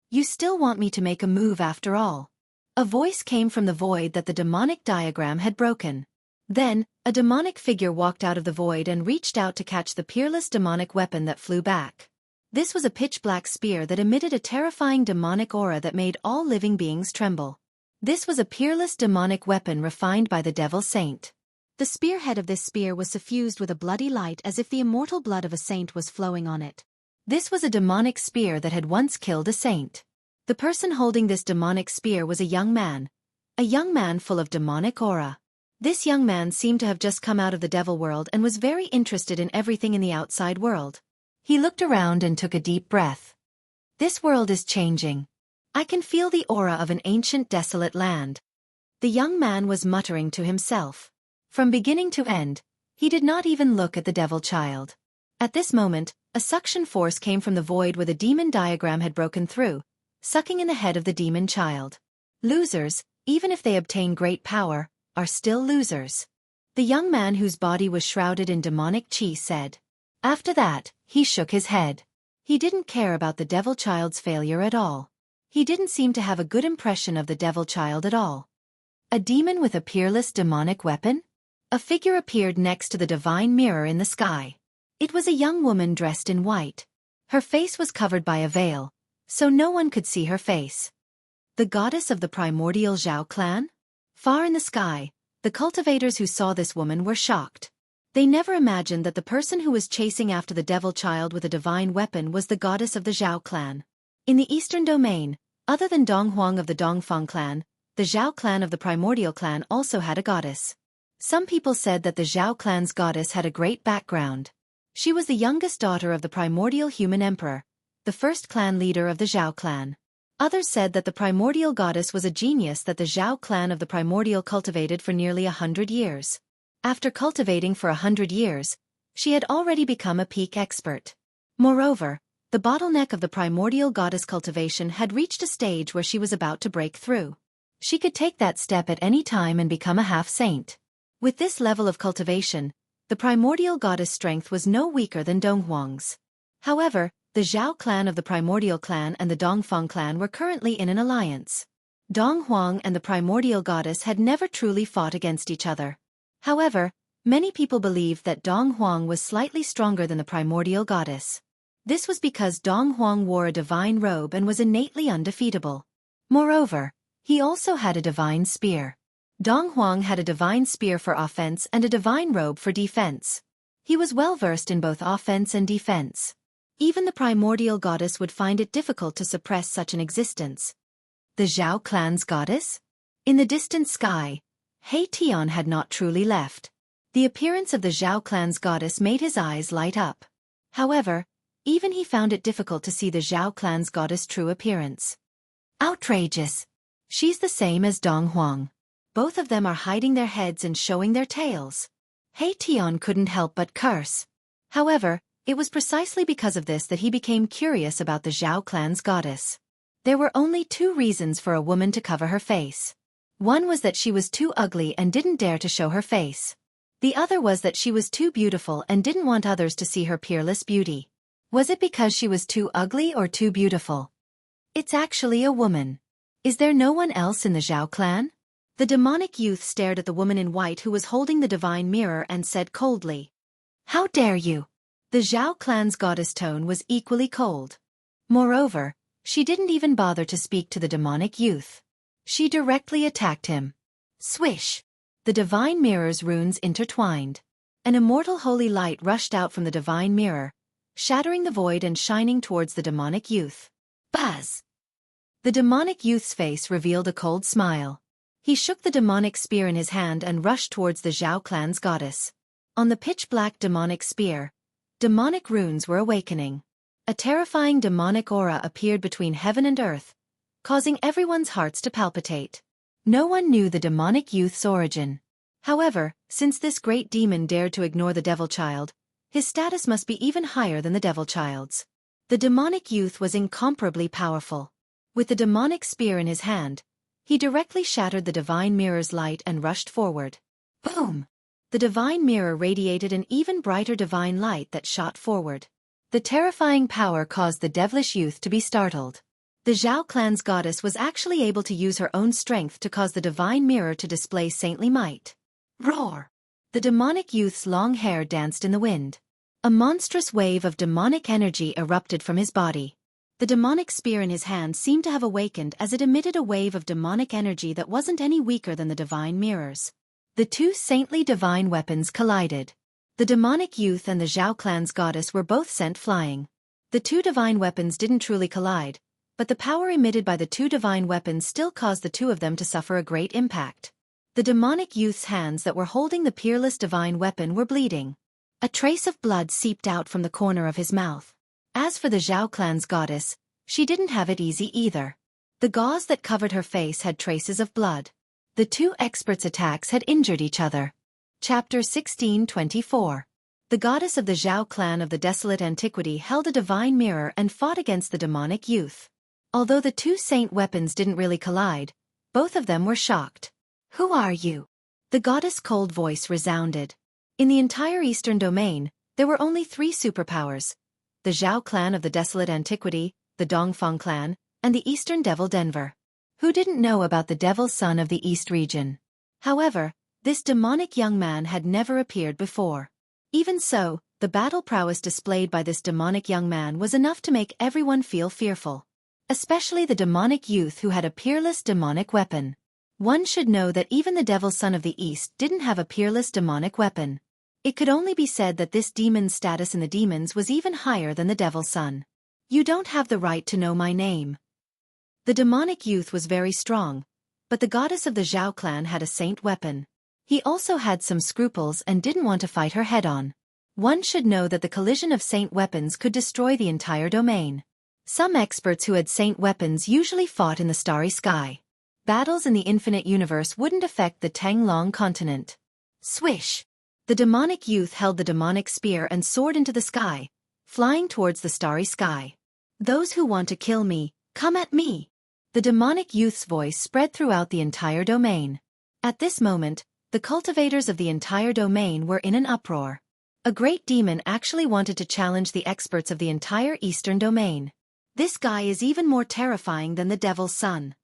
You still want me to make a move after all? A voice came from the void that the demonic diagram had broken. Then, a demonic figure walked out of the void and reached out to catch the peerless demonic weapon that flew back. This was a pitch-black spear that emitted a terrifying demonic aura that made all living beings tremble. This was a peerless demonic weapon refined by the devil saint. The spearhead of this spear was suffused with a bloody light as if the immortal blood of a saint was flowing on it. This was a demonic spear that had once killed a saint. The person holding this demonic spear was a young man full of demonic aura. This young man seemed to have just come out of the devil world and was very interested in everything in the outside world. He looked around and took a deep breath. This world is changing. I can feel the aura of an ancient desolate land. The young man was muttering to himself. From beginning to end, he did not even look at the devil child. At this moment, a suction force came from the void where the demon diagram had broken through, sucking in the head of the demon child. Losers, even if they obtain great power, are still losers. The young man whose body was shrouded in demonic chi said. After that, he shook his head. He didn't care about the devil child's failure at all. He didn't seem to have a good impression of the devil child at all. A demon with a peerless demonic weapon? A figure appeared next to the divine mirror in the sky. It was a young woman dressed in white. Her face was covered by a veil, so no one could see her face. The goddess of the primordial Zhao clan? Far in the sky, the cultivators who saw this woman were shocked. They never imagined that the person who was chasing after the devil child with a divine weapon was the goddess of the Zhao clan. In the eastern domain, other than Dong Huang of the Dongfang clan, the Zhao clan of the primordial clan also had a goddess. Some people said that the Zhao clan's goddess had a great background. She was the youngest daughter of the primordial human emperor, the first clan leader of the Zhao clan. Others said that the primordial goddess was a genius that the Zhao clan of the primordial cultivated for nearly 100 years. After cultivating for 100 years, she had already become a peak expert. Moreover, the bottleneck of the primordial goddess cultivation had reached a stage where she was about to break through. She could take that step at any time and become a half-saint. With this level of cultivation, the primordial goddess' strength was no weaker than Donghuang's. However, the Zhao clan of the primordial clan and the Dongfang clan were currently in an alliance. Donghuang and the primordial goddess had never truly fought against each other. However, many people believed that Donghuang was slightly stronger than the primordial goddess. This was because Donghuang wore a divine robe and was innately undefeatable. Moreover, he also had a divine spear. Donghuang had a divine spear for offense and a divine robe for defense. He was well versed in both offense and defense. Even the primordial goddess would find it difficult to suppress such an existence. The Zhao clan's goddess? In the distant sky, He Tian had not truly left. The appearance of the Zhao clan's goddess made his eyes light up. However, even he found it difficult to see the Zhao clan's goddess' true appearance. Outrageous! She's the same as Donghuang. Both of them are hiding their heads and showing their tails. He Tian couldn't help but curse. However, it was precisely because of this that he became curious about the Zhao clan's goddess. There were only two reasons for a woman to cover her face. One was that she was too ugly and didn't dare to show her face. The other was that she was too beautiful and didn't want others to see her peerless beauty. Was it because she was too ugly or too beautiful? It's actually a woman. Is there no one else in the Zhao clan? The demonic youth stared at the woman in white who was holding the divine mirror and said coldly, "How dare you?" The Zhao clan's goddess tone was equally cold. Moreover, she didn't even bother to speak to the demonic youth. She directly attacked him. Swish! The divine mirror's runes intertwined. An immortal holy light rushed out from the divine mirror, shattering the void and shining towards the demonic youth. Buzz! The demonic youth's face revealed a cold smile. He shook the demonic spear in his hand and rushed towards the Zhao clan's goddess. On the pitch-black demonic spear, demonic runes were awakening. A terrifying demonic aura appeared between heaven and earth, causing everyone's hearts to palpitate. No one knew the demonic youth's origin. However, since this great demon dared to ignore the devil child, his status must be even higher than the devil child's. The demonic youth was incomparably powerful. With the demonic spear in his hand, he directly shattered the divine mirror's light and rushed forward. Boom! The divine mirror radiated an even brighter divine light that shot forward. The terrifying power caused the devilish youth to be startled. The Zhao clan's goddess was actually able to use her own strength to cause the divine mirror to display saintly might. Roar! The demonic youth's long hair danced in the wind. A monstrous wave of demonic energy erupted from his body. The demonic spear in his hand seemed to have awakened as it emitted a wave of demonic energy that wasn't any weaker than the divine mirrors. The two saintly divine weapons collided. The demonic youth and the Zhao clan's goddess were both sent flying. The two divine weapons didn't truly collide, but the power emitted by the two divine weapons still caused the two of them to suffer a great impact. The demonic youth's hands that were holding the peerless divine weapon were bleeding. A trace of blood seeped out from the corner of his mouth. As for the Zhao clan's goddess, she didn't have it easy either. The gauze that covered her face had traces of blood. The two experts' attacks had injured each other. Chapter 1624. The goddess of the Zhao clan of the desolate antiquity held a divine mirror and fought against the demonic youth. Although the two saint weapons didn't really collide, both of them were shocked. "Who are you?" The goddess' cold voice resounded. In the entire eastern domain, there were only 3 superpowers: the Zhao clan of the desolate antiquity, the Dongfang clan, and the eastern devil Denver. Who didn't know about the devil's son of the East region? However, this demonic young man had never appeared before. Even so, the battle prowess displayed by this demonic young man was enough to make everyone feel fearful. especially the demonic youth who had a peerless demonic weapon. One should know that even the Devil's Son of the East didn't have a peerless demonic weapon. It could only be said that this demon's status in the demons was even higher than the Devil's Son. You don't have the right to know my name. The demonic youth was very strong, but the goddess of the Zhao clan had a saint weapon. He also had some scruples and didn't want to fight her head-on. One should know that the collision of saint weapons could destroy the entire domain. Some experts who had saint weapons usually fought in the starry sky. Battles in the infinite universe wouldn't affect the Tanglong continent. Swish! The demonic youth held the demonic spear and soared into the sky, flying towards the starry sky. Those who want to kill me, come at me! The demonic youth's voice spread throughout the entire domain. At this moment, the cultivators of the entire domain were in an uproar. A great demon actually wanted to challenge the experts of the entire eastern domain. This guy is even more terrifying than the Devil's Son.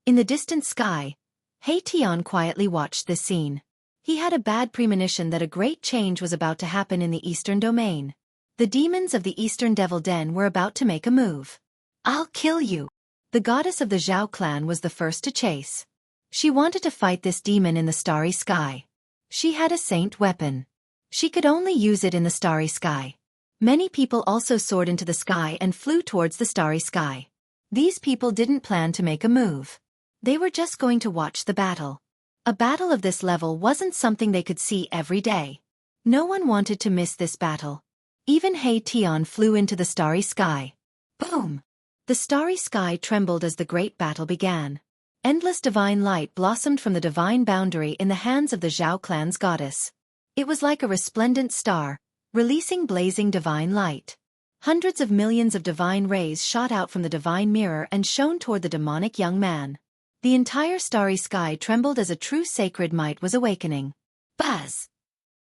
In the distant sky, He Tian quietly watched this scene. He had a bad premonition that a great change was about to happen in the eastern domain. The demons of the eastern devil den were about to make a move. I'll kill you! The goddess of the Zhao clan was the first to chase. She wanted to fight this demon in the starry sky. She had a saint weapon. She could only use it in the starry sky. Many people also soared into the sky and flew towards the starry sky. These people didn't plan to make a move. They were just going to watch the battle. A battle of this level wasn't something they could see every day. No one wanted to miss this battle. Even He Tian flew into the starry sky. Boom! The starry sky trembled as the great battle began. Endless divine light blossomed from the divine boundary in the hands of the Zhao clan's goddess. It was like a resplendent star, releasing blazing divine light. Hundreds of millions of divine rays shot out from the divine mirror and shone toward the demonic young man. The entire starry sky trembled as a true sacred might was awakening. Buzz!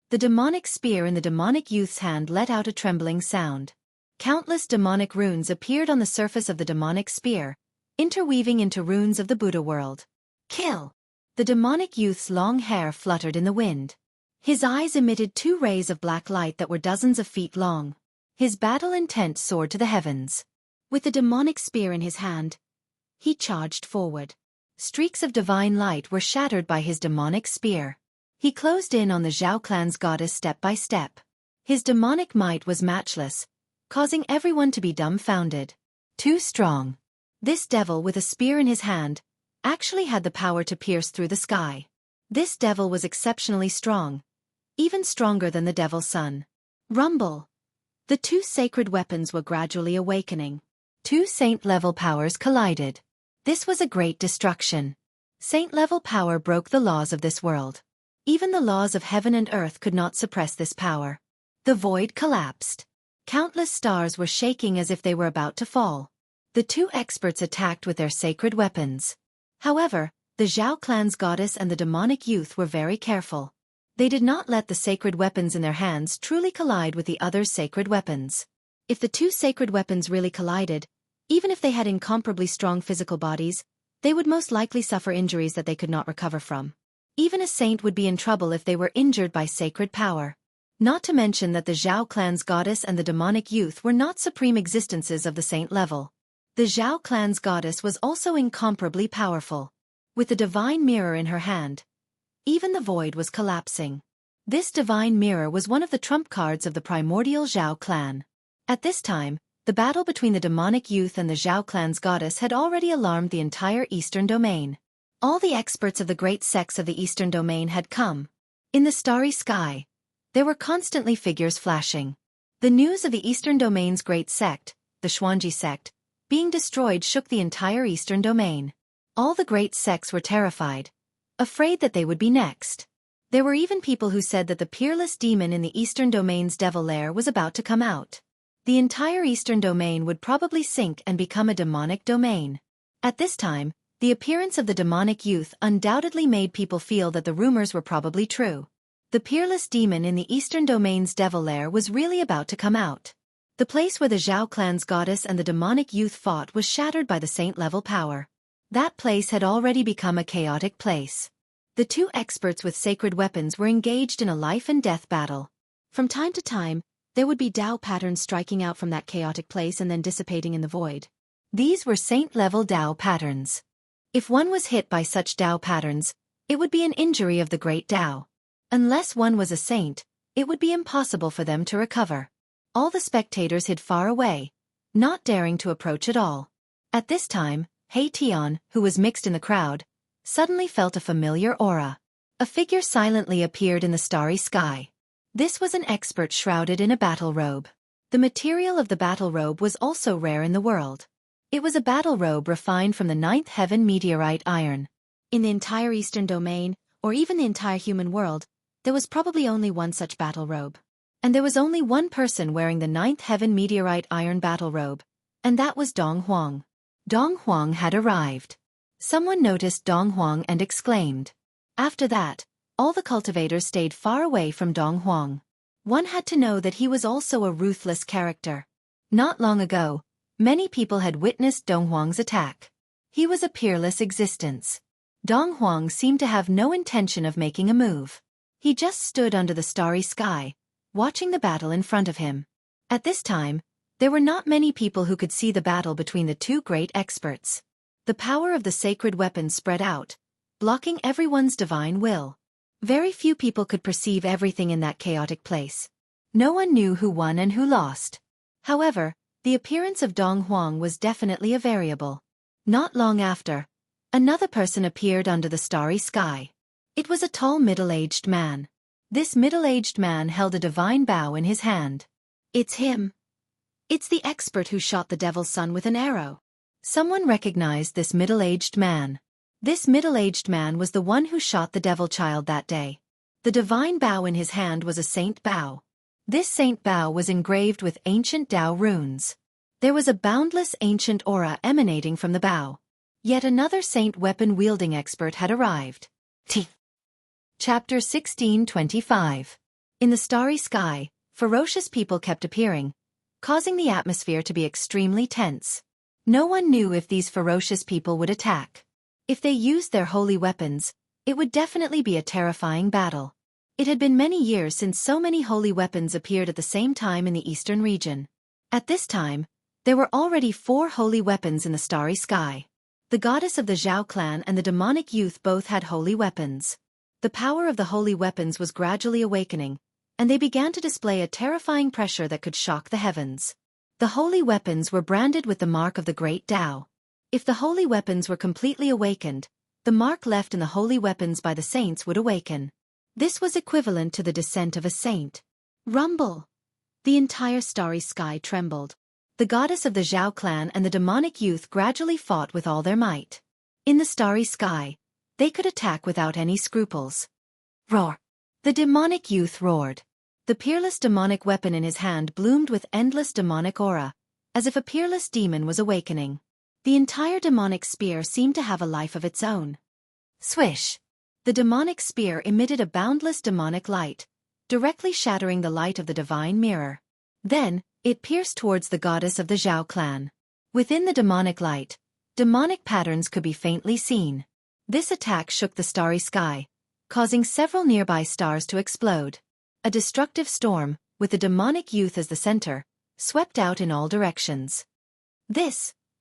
The demonic spear in the demonic youth's hand let out a trembling sound. Countless demonic runes appeared on the surface of the demonic spear, interweaving into runes of the Buddha world. Kill! The demonic youth's long hair fluttered in the wind. His eyes emitted 2 rays of black light that were dozens of feet long. His battle intent soared to the heavens. With the demonic spear in his hand, he charged forward. Streaks of divine light were shattered by his demonic spear. He closed in on the Zhao clan's goddess step by step. His demonic might was matchless, causing everyone to be dumbfounded. Too strong. This devil with a spear in his hand actually had the power to pierce through the sky. This devil was exceptionally strong, even stronger than the Devil's Son. Rumble! The 2 sacred weapons were gradually awakening. 2 saint-level powers collided. This was a great destruction. Saint-level power broke the laws of this world. Even the laws of heaven and earth could not suppress this power. The void collapsed. Countless stars were shaking as if they were about to fall. The 2 experts attacked with their sacred weapons. However, the Zhao clan's goddess and the demonic youth were very careful. They did not let the sacred weapons in their hands truly collide with the other's sacred weapons. If the 2 sacred weapons really collided, even if they had incomparably strong physical bodies, they would most likely suffer injuries that they could not recover from. Even a saint would be in trouble if they were injured by sacred power. Not to mention that the Zhao clan's goddess and the demonic youth were not supreme existences of the saint level. The Zhao clan's goddess was also incomparably powerful. With the divine mirror in her hand, even the void was collapsing. This divine mirror was one of the trump cards of the primordial Zhao clan. At this time, the battle between the demonic youth and the Zhao clan's goddess had already alarmed the entire eastern domain. All the experts of the great sects of the eastern domain had come. In the starry sky, there were constantly figures flashing. The news of the eastern domain's great sect, the Xuanji sect, being destroyed shook the entire eastern domain. All the great sects were terrified, afraid that they would be next. There were even people who said that the peerless demon in the eastern domain's devil lair was about to come out. The entire eastern domain would probably sink and become a demonic domain. At this time, the appearance of the demonic youth undoubtedly made people feel that the rumors were probably true. The peerless demon in the eastern domain's devil lair was really about to come out. The place where the Zhao clan's goddess and the demonic youth fought was shattered by the saint-level power. That place had already become a chaotic place. The 2 experts with sacred weapons were engaged in a life-and-death battle. From time to time, there would be Dao patterns striking out from that chaotic place and then dissipating in the void. These were saint-level Tao patterns. If one was hit by such Tao patterns, it would be an injury of the great Tao. Unless one was a saint, it would be impossible for them to recover. All the spectators hid far away, not daring to approach at all. At this time, Hei Tian, who was mixed in the crowd, suddenly felt a familiar aura. A figure silently appeared in the starry sky. This was an expert shrouded in a battle robe. The material of the battle robe was also rare in the world. It was a battle robe refined from the ninth heaven meteorite iron. In the entire Eastern Domain, or even the entire human world, there was probably only one such battle robe. And there was only one person wearing the ninth heaven meteorite iron battle robe, and that was Dong Huang. Dong Huang had arrived. Someone noticed Dong Huang and exclaimed. After that, all the cultivators stayed far away from Dong Huang. One had to know that he was also a ruthless character. Not long ago, many people had witnessed Dong Huang's attack. He was a peerless existence. Dong Huang seemed to have no intention of making a move. He just stood under the starry sky, watching the battle in front of him. At this time, there were not many people who could see the battle between the two great experts. The power of the sacred weapon spread out, blocking everyone's divine will. Very few people could perceive everything in that chaotic place. No one knew who won and who lost. However, the appearance of Dong Huang was definitely a variable. Not long after, another person appeared under the starry sky. It was a tall middle-aged man. This middle-aged man held a divine bow in his hand. It's him. It's the expert who shot the devil's son with an arrow. Someone recognized this middle-aged man. This middle-aged man was the one who shot the devil child that day. The divine bow in his hand was a saint bow. This saint bow was engraved with ancient Tao runes. There was a boundless ancient aura emanating from the bow. Yet another saint weapon-wielding expert had arrived. Chapter 1625. In the starry sky, ferocious people kept appearing, causing the atmosphere to be extremely tense. No one knew if these ferocious people would attack. If they used their holy weapons, it would definitely be a terrifying battle. It had been many years since so many holy weapons appeared at the same time in the eastern region. At this time, there were already 4 holy weapons in the starry sky. The goddess of the Zhao clan and the demonic youth both had holy weapons. The power of the holy weapons was gradually awakening, and they began to display a terrifying pressure that could shock the heavens. The holy weapons were branded with the mark of the great Tao. If the holy weapons were completely awakened, the mark left in the holy weapons by the saints would awaken. This was equivalent to the descent of a saint. Rumble! The entire starry sky trembled. The goddess of the Zhao clan and the demonic youth gradually fought with all their might. In the starry sky, they could attack without any scruples. Roar! The demonic youth roared. The peerless demonic weapon in his hand bloomed with endless demonic aura, as if a peerless demon was awakening. The entire demonic spear seemed to have a life of its own. Swish! The demonic spear emitted a boundless demonic light, directly shattering the light of the divine mirror. Then, it pierced towards the goddess of the Zhao clan. Within the demonic light, demonic patterns could be faintly seen. This attack shook the starry sky, causing several nearby stars to explode. A destructive storm, with the demonic youth as the center, swept out in all directions.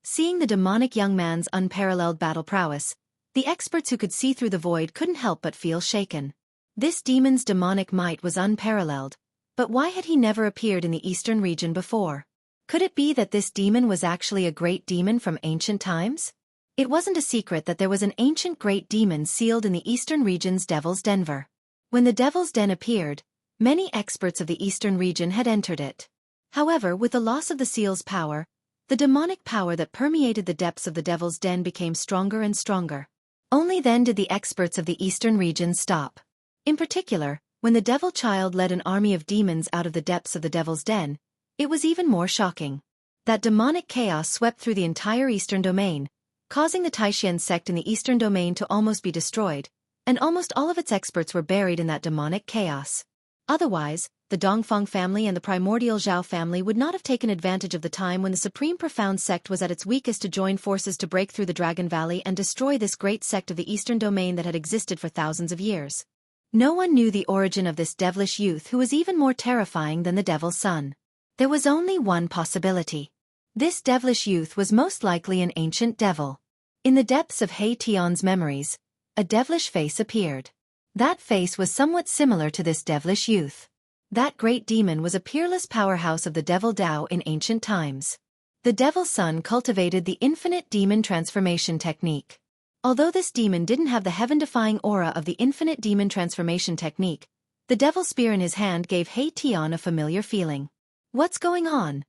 Seeing the demonic young man's unparalleled battle prowess, the experts who could see through the void couldn't help but feel shaken. This demon's demonic might was unparalleled, but why had he never appeared in the eastern region before? Could it be that this demon was actually a great demon from ancient times? It wasn't a secret that there was an ancient great demon sealed in the eastern region's Devil's Denver. When the Devil's Den appeared, many experts of the eastern region had entered it. However, with the loss of the seal's power, the demonic power that permeated the depths of the Devil's Den became stronger and stronger. Only then did the experts of the eastern region stop. In particular, when the Devil Child led an army of demons out of the depths of the Devil's Den, it was even more shocking. That demonic chaos swept through the entire eastern domain, causing the Taishan sect in the eastern domain to almost be destroyed, and almost all of its experts were buried in that demonic chaos. Otherwise, the Dongfang family and the primordial Zhao family would not have taken advantage of the time when the Supreme Profound sect was at its weakest to join forces to break through the Dragon Valley and destroy this great sect of the eastern domain that had existed for thousands of years. No one knew the origin of this devilish youth who was even more terrifying than the Devil's Son. There was only one possibility. This devilish youth was most likely an ancient devil. In the depths of Tion's memories, a devilish face appeared. That face was somewhat similar to this devilish youth. That great demon was a peerless powerhouse of the Devil Tao in ancient times. The Devil's Son cultivated the infinite demon transformation technique. Although this demon didn't have the heaven-defying aura of the infinite demon transformation technique, the Devil's Spear in his hand gave Tion a familiar feeling. What's going on?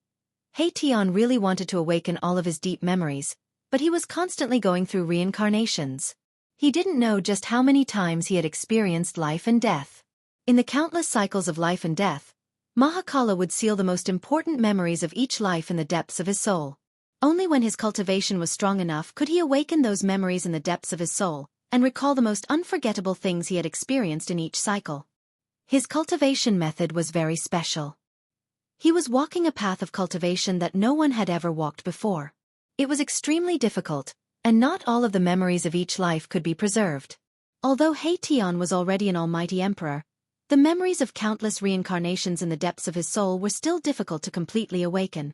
Tion really wanted to awaken all of his deep memories, but he was constantly going through reincarnations. He didn't know just how many times he had experienced life and death. In the countless cycles of life and death, Mahakala would seal the most important memories of each life in the depths of his soul. Only when his cultivation was strong enough could he awaken those memories in the depths of his soul and recall the most unforgettable things he had experienced in each cycle. His cultivation method was very special. He was walking a path of cultivation that no one had ever walked before. It was extremely difficult, and not all of the memories of each life could be preserved. Although Tion was already an almighty emperor, the memories of countless reincarnations in the depths of his soul were still difficult to completely awaken.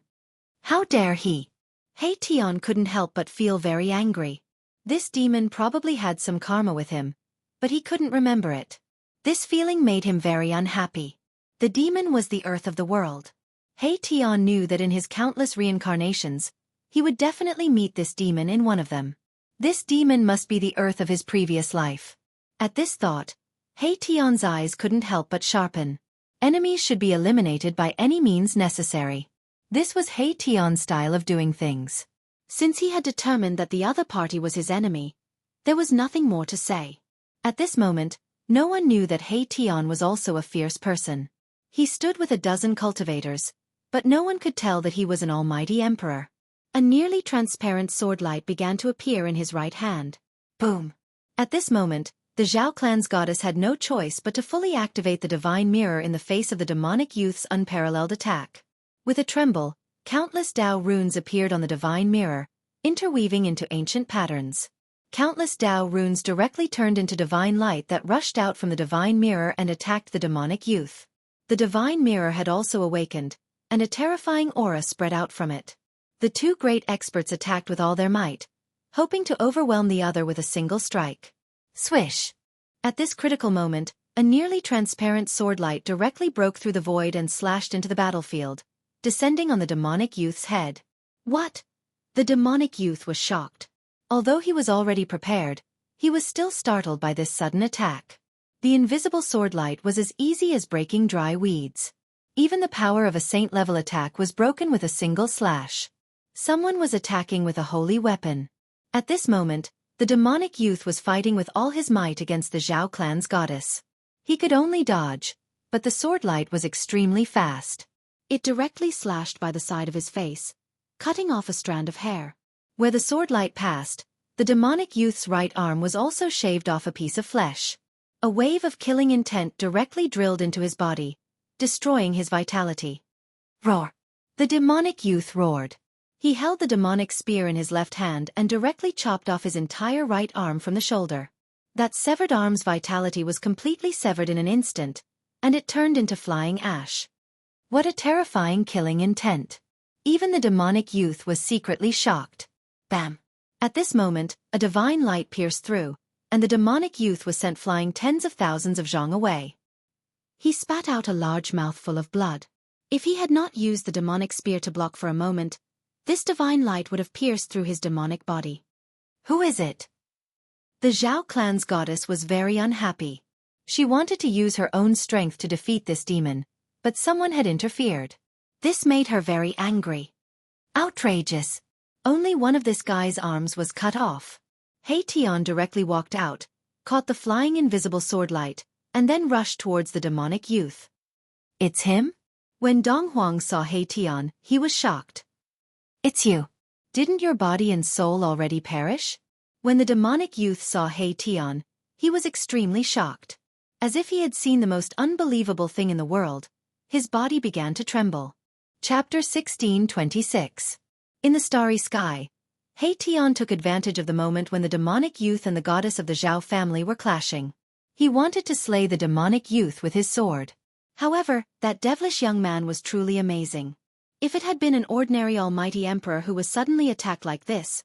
How dare he? Tion couldn't help but feel very angry. This demon probably had some karma with him, but he couldn't remember it. This feeling made him very unhappy. The demon was the earth of the world. Tion knew that in his countless reincarnations, he would definitely meet this demon in one of them. This demon must be the earth of his previous life. At this thought, Tion's eyes couldn't help but sharpen. Enemies should be eliminated by any means necessary. This was Tion's style of doing things. Since he had determined that the other party was his enemy, there was nothing more to say. At this moment, no one knew that Tion was also a fierce person. He stood with a dozen cultivators, but no one could tell that he was an almighty emperor. A nearly transparent sword light began to appear in his right hand. Boom! At this moment, the Zhao clan's goddess had no choice but to fully activate the divine mirror in the face of the demonic youth's unparalleled attack. With a tremble, countless Tao runes appeared on the divine mirror, interweaving into ancient patterns. Countless Tao runes directly turned into divine light that rushed out from the divine mirror and attacked the demonic youth. The divine mirror had also awakened, and a terrifying aura spread out from it. The two great experts attacked with all their might, hoping to overwhelm the other with a single strike. Swish! At this critical moment, a nearly transparent sword light directly broke through the void and slashed into the battlefield, descending on the demonic youth's head. What? The demonic youth was shocked. Although he was already prepared, he was still startled by this sudden attack. The invisible sword light was as easy as breaking dry weeds. Even the power of a saint-level attack was broken with a single slash. Someone was attacking with a holy weapon. At this moment, the demonic youth was fighting with all his might against the Zhao clan's goddess. He could only dodge, but the sword light was extremely fast. It directly slashed by the side of his face, cutting off a strand of hair. Where the sword light passed, the demonic youth's right arm was also shaved off a piece of flesh. A wave of killing intent directly drilled into his body, destroying his vitality. Roar! The demonic youth roared. He held the demonic spear in his left hand and directly chopped off his entire right arm from the shoulder. That severed arm's vitality was completely severed in an instant, and it turned into flying ash. What a terrifying killing intent. Even the demonic youth was secretly shocked. Bam! At this moment, a divine light pierced through, and the demonic youth was sent flying tens of thousands of zhong away. He spat out a large mouthful of blood. If he had not used the demonic spear to block for a moment, this divine light would have pierced through his demonic body. Who is it? The Zhao clan's goddess was very unhappy. She wanted to use her own strength to defeat this demon, but someone had interfered. This made her very angry. Outrageous! Only one of this guy's arms was cut off. Tion directly walked out, caught the flying invisible sword light, and then rushed towards the demonic youth. It's him? When Dong Huang saw Tion, he was shocked. It's you. Didn't your body and soul already perish? When the demonic youth saw Tion, he was extremely shocked. As if he had seen the most unbelievable thing in the world, his body began to tremble. Chapter 16:26. In the starry sky, Tion took advantage of the moment when the demonic youth and the goddess of the Zhao family were clashing. He wanted to slay the demonic youth with his sword. However, that devilish young man was truly amazing. If it had been an ordinary almighty emperor who was suddenly attacked like this,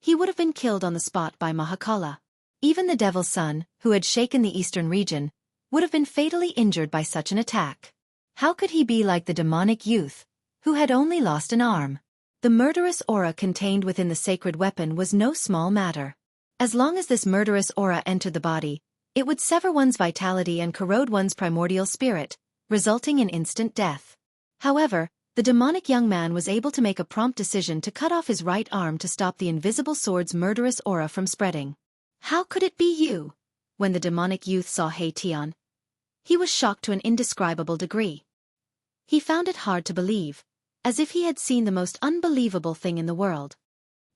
he would have been killed on the spot by Mahakala. Even the Devil's Son, who had shaken the eastern region, would have been fatally injured by such an attack. How could he be like the demonic youth, who had only lost an arm? The murderous aura contained within the sacred weapon was no small matter. As long as this murderous aura entered the body, it would sever one's vitality and corrode one's primordial spirit, resulting in instant death. However, the demonic young man was able to make a prompt decision to cut off his right arm to stop the invisible sword's murderous aura from spreading. How could it be you? When the demonic youth saw Haitian, he was shocked to an indescribable degree. He found it hard to believe, as if he had seen the most unbelievable thing in the world.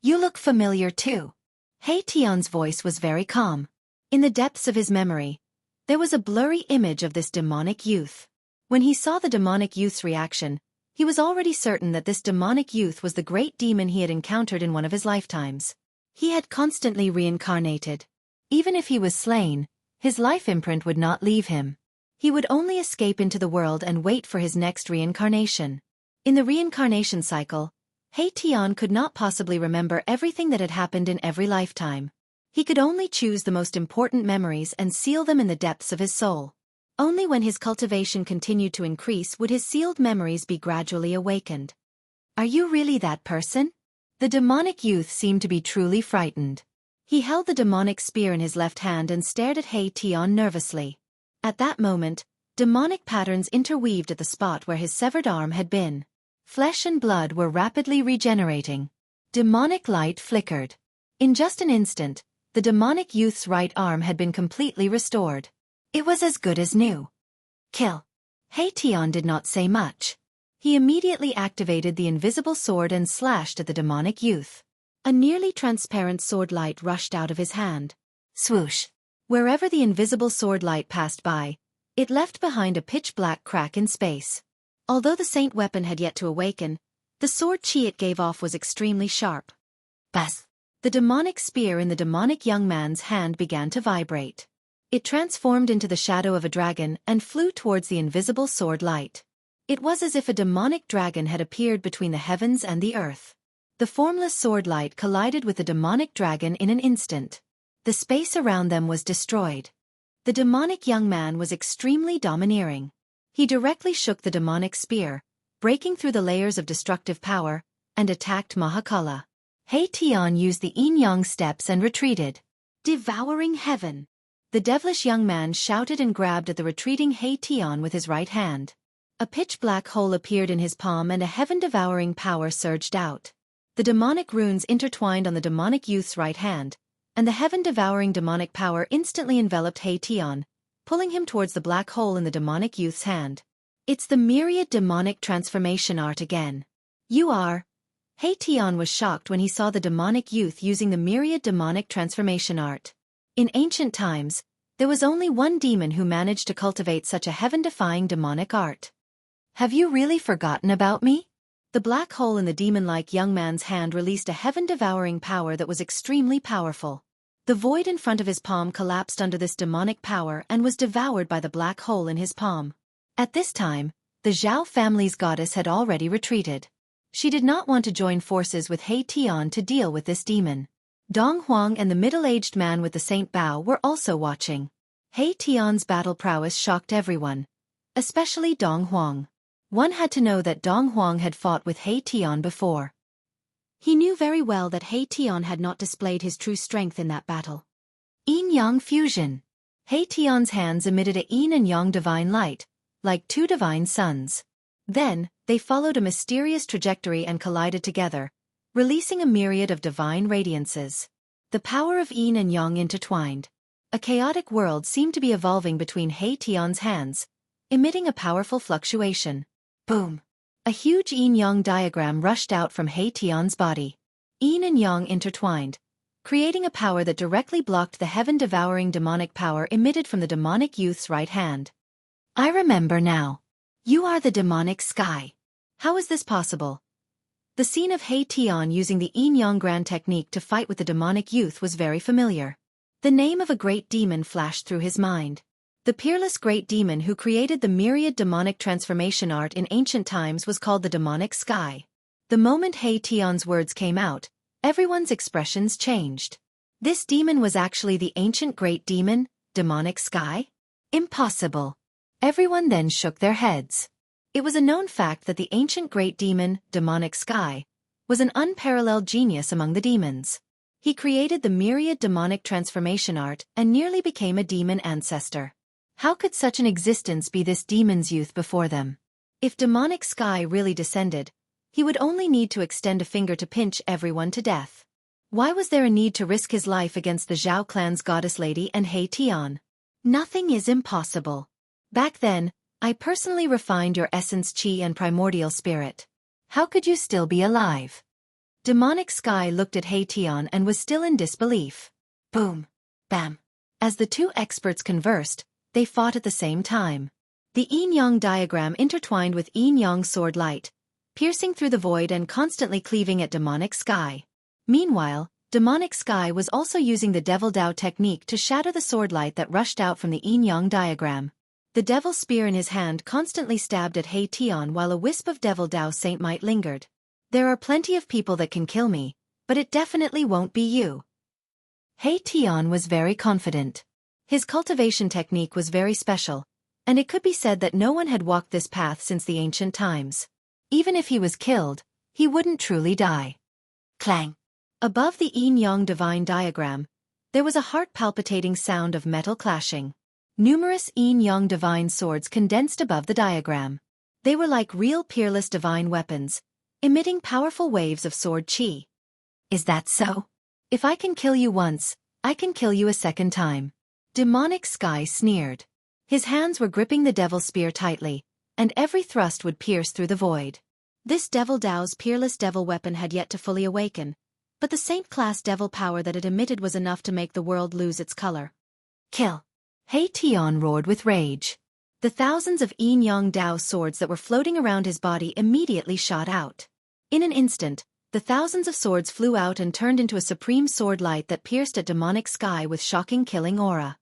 You look familiar too. Haitian's voice was very calm. In the depths of his memory, there was a blurry image of this demonic youth. When he saw the demonic youth's reaction, he was already certain that this demonic youth was the great demon he had encountered in one of his lifetimes. He had constantly reincarnated. Even if he was slain, his life imprint would not leave him. He would only escape into the world and wait for his next reincarnation. In the reincarnation cycle, Haitian could not possibly remember everything that had happened in every lifetime. He could only choose the most important memories and seal them in the depths of his soul. Only when his cultivation continued to increase would his sealed memories be gradually awakened. Are you really that person? The demonic youth seemed to be truly frightened. He held the demonic spear in his left hand and stared at Haitian nervously. At that moment, demonic patterns interweaved at the spot where his severed arm had been. Flesh and blood were rapidly regenerating. Demonic light flickered. In just an instant, the demonic youth's right arm had been completely restored. It was as good as new. Kill. Haitian did not say much. He immediately activated the invisible sword and slashed at the demonic youth. A nearly transparent sword light rushed out of his hand. Swoosh. Wherever the invisible sword light passed by, it left behind a pitch-black crack in space. Although the saint weapon had yet to awaken, the sword chi it gave off was extremely sharp. Buzz! The demonic spear in the demonic young man's hand began to vibrate. It transformed into the shadow of a dragon and flew towards the invisible sword light. It was as if a demonic dragon had appeared between the heavens and the earth. The formless sword light collided with the demonic dragon in an instant. The space around them was destroyed. The demonic young man was extremely domineering. He directly shook the demonic spear, breaking through the layers of destructive power, and attacked Mahakala. Haitian used the yin-yang steps and retreated. Devouring heaven! The devilish young man shouted and grabbed at the retreating Haitian with his right hand. A pitch-black hole appeared in his palm and a heaven-devouring power surged out. The demonic runes intertwined on the demonic youth's right hand, and the heaven-devouring demonic power instantly enveloped Haitian, pulling him towards the black hole in the demonic youth's hand. It's the myriad demonic transformation art again. You are. Haitian was shocked when he saw the demonic youth using the myriad demonic transformation art. In ancient times, there was only one demon who managed to cultivate such a heaven-defying demonic art. Have you really forgotten about me? The black hole in the demon-like young man's hand released a heaven-devouring power that was extremely powerful. The void in front of his palm collapsed under this demonic power and was devoured by the black hole in his palm. At this time, the Zhao family's goddess had already retreated. She did not want to join forces with Haitian to deal with this demon. Dong Huang and the middle-aged man with the Saint Bao were also watching. Haitian's battle prowess shocked everyone, especially Dong Huang. One had to know that Dong Huang had fought with Haitian before. He knew very well that Haitian had not displayed his true strength in that battle. Yin-yang fusion. Haitian's hands emitted a yin and yang divine light, like two divine suns. Then, they followed a mysterious trajectory and collided together, releasing a myriad of divine radiances. The power of yin and yang intertwined. A chaotic world seemed to be evolving between Haitian's hands, emitting a powerful fluctuation. Boom! A huge yin-yang diagram rushed out from Haitian's body. Yin and yang intertwined, creating a power that directly blocked the heaven-devouring demonic power emitted from the demonic youth's right hand. I remember now. You are the demonic sky. How is this possible? The scene of Haitian using the yin-yang grand technique to fight with the demonic youth was very familiar. The name of a great demon flashed through his mind. The peerless great demon who created the myriad demonic transformation art in ancient times was called the demonic sky. The moment Heartwarming's words came out, everyone's expressions changed. This demon was actually the ancient great demon, demonic sky? Impossible. Everyone then shook their heads. It was a known fact that the ancient great demon, demonic sky, was an unparalleled genius among the demons. He created the myriad demonic transformation art and nearly became a demon ancestor. How could such an existence be this demon's youth before them? If demonic sky really descended, he would only need to extend a finger to pinch everyone to death. Why was there a need to risk his life against the Zhao clan's goddess lady and Heartwarming? Nothing is impossible. Back then, I personally refined your essence chi and primordial spirit. How could you still be alive? Demonic sky looked at Heartwarming and was still in disbelief. Boom. Bam. As the two experts conversed, they fought at the same time. The yin-yang diagram intertwined with yin-yang sword light, piercing through the void and constantly cleaving at demonic sky. Meanwhile, demonic sky was also using the devil Dao technique to shatter the sword light that rushed out from the yin-yang diagram. The devil spear in his hand constantly stabbed at Heartwarming while a wisp of devil Dao saint might lingered. There are plenty of people that can kill me, but it definitely won't be you. Heartwarming was very confident. His cultivation technique was very special, and it could be said that no one had walked this path since the ancient times. Even if he was killed, he wouldn't truly die. Clang. Above the yin-yang divine diagram, there was a heart-palpitating sound of metal clashing. Numerous yin-yang divine swords condensed above the diagram. They were like real peerless divine weapons, emitting powerful waves of sword chi. Is that so? If I can kill you once, I can kill you a second time. Demonic sky sneered. His hands were gripping the devil spear tightly, and every thrust would pierce through the void. This devil Dao's peerless devil weapon had yet to fully awaken, but the saint-class devil power that it emitted was enough to make the world lose its color. Kill! Heartwarming roared with rage. The thousands of yin-yang Dao swords that were floating around his body immediately shot out. In an instant, the thousands of swords flew out and turned into a supreme sword light that pierced at demonic sky with shocking killing aura.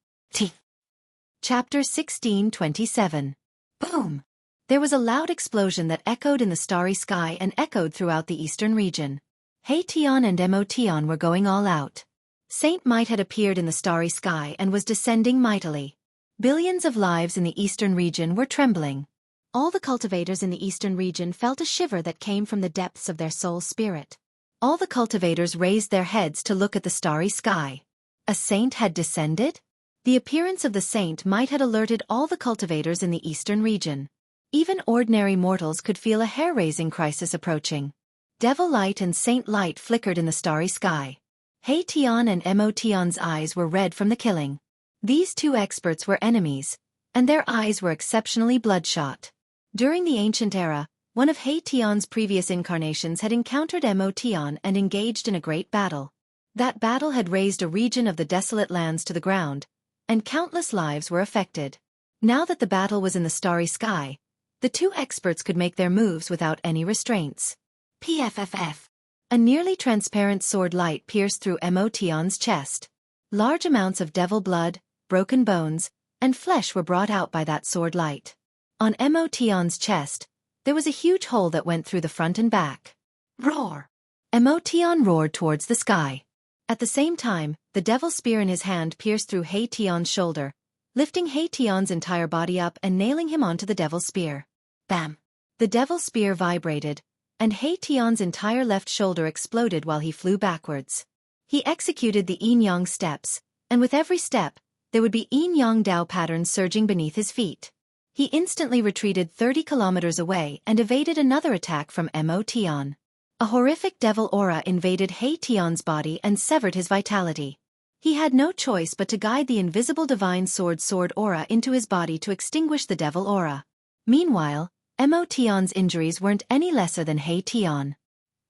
Chapter 1627. Boom! There was a loud explosion that echoed in the starry sky and echoed throughout the eastern region. Heartwarming and Emotion were going all out. Saint Might had appeared in the starry sky and was descending mightily. Billions of lives in the eastern region were trembling. All the cultivators in the eastern region felt a shiver that came from the depths of their soul spirit. All the cultivators raised their heads to look at the starry sky. A saint had descended? The appearance of the saint might had alerted all the cultivators in the eastern region. Even ordinary mortals could feel a hair-raising crisis approaching. Devil light and saint light flickered in the starry sky. Heartwarming and Emotion's eyes were red from the killing. These two experts were enemies, and their eyes were exceptionally bloodshot. During the ancient era, one of Heartwarming's previous incarnations had encountered Emotion and engaged in a great battle. That battle had razed a region of the desolate lands to the ground, and countless lives were affected. Now that the battle was in the starry sky, the two experts could make their moves without any restraints. PFFF. A nearly transparent sword light pierced through Emotion's chest. Large amounts of devil blood, broken bones, and flesh were brought out by that sword light. On Emotion's chest, there was a huge hole that went through the front and back. Roar! Emotion roared towards the sky. At the same time, the devil spear in his hand pierced through Heartwarming's shoulder, lifting Heartwarming's entire body up and nailing him onto the devil spear. Bam! The devil spear vibrated, and Heartwarming's entire left shoulder exploded while he flew backwards. He executed the yin-yang steps, and with every step, there would be yin-yang Dao patterns surging beneath his feet. He instantly retreated 30 kilometers away and evaded another attack from Emotion. A horrific devil aura invaded Heartwarming's body and severed his vitality. He had no choice but to guide the invisible divine sword aura into his body to extinguish the devil aura. Meanwhile, Emotion's injuries weren't any lesser than Heartwarming.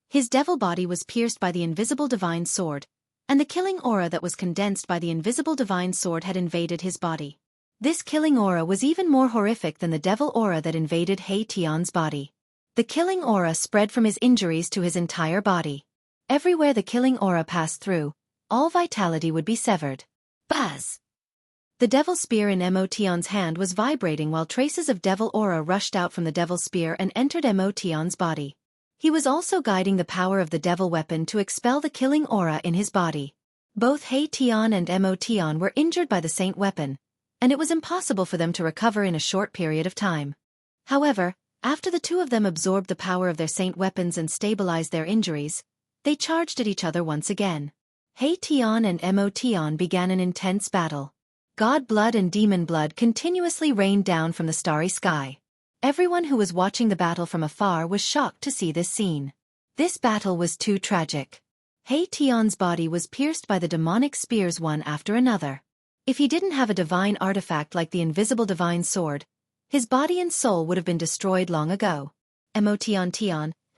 His devil body was pierced by the invisible divine sword, and the killing aura that was condensed by the invisible divine sword had invaded his body. This killing aura was even more horrific than the devil aura that invaded Heartwarming's body. The killing aura spread from his injuries to his entire body. Everywhere the killing aura passed through, all vitality would be severed. Buzz! The devil spear in Emotion's hand was vibrating while traces of devil aura rushed out from the devil spear and entered Emotion's body. He was also guiding the power of the devil weapon to expel the killing aura in his body. Both Hei-Tian and Emotion were injured by the saint weapon, and it was impossible for them to recover in a short period of time. However, after the two of them absorbed the power of their saint weapons and stabilized their injuries, they charged at each other once again. Hei-Tian and Emotion began an intense battle. God blood and demon blood continuously rained down from the starry sky. Everyone who was watching the battle from afar was shocked to see this scene. This battle was too tragic. Hei-Tian's body was pierced by the demonic spears one after another. If he didn't have a divine artifact like the invisible divine sword, his body and soul would have been destroyed long ago. Emotion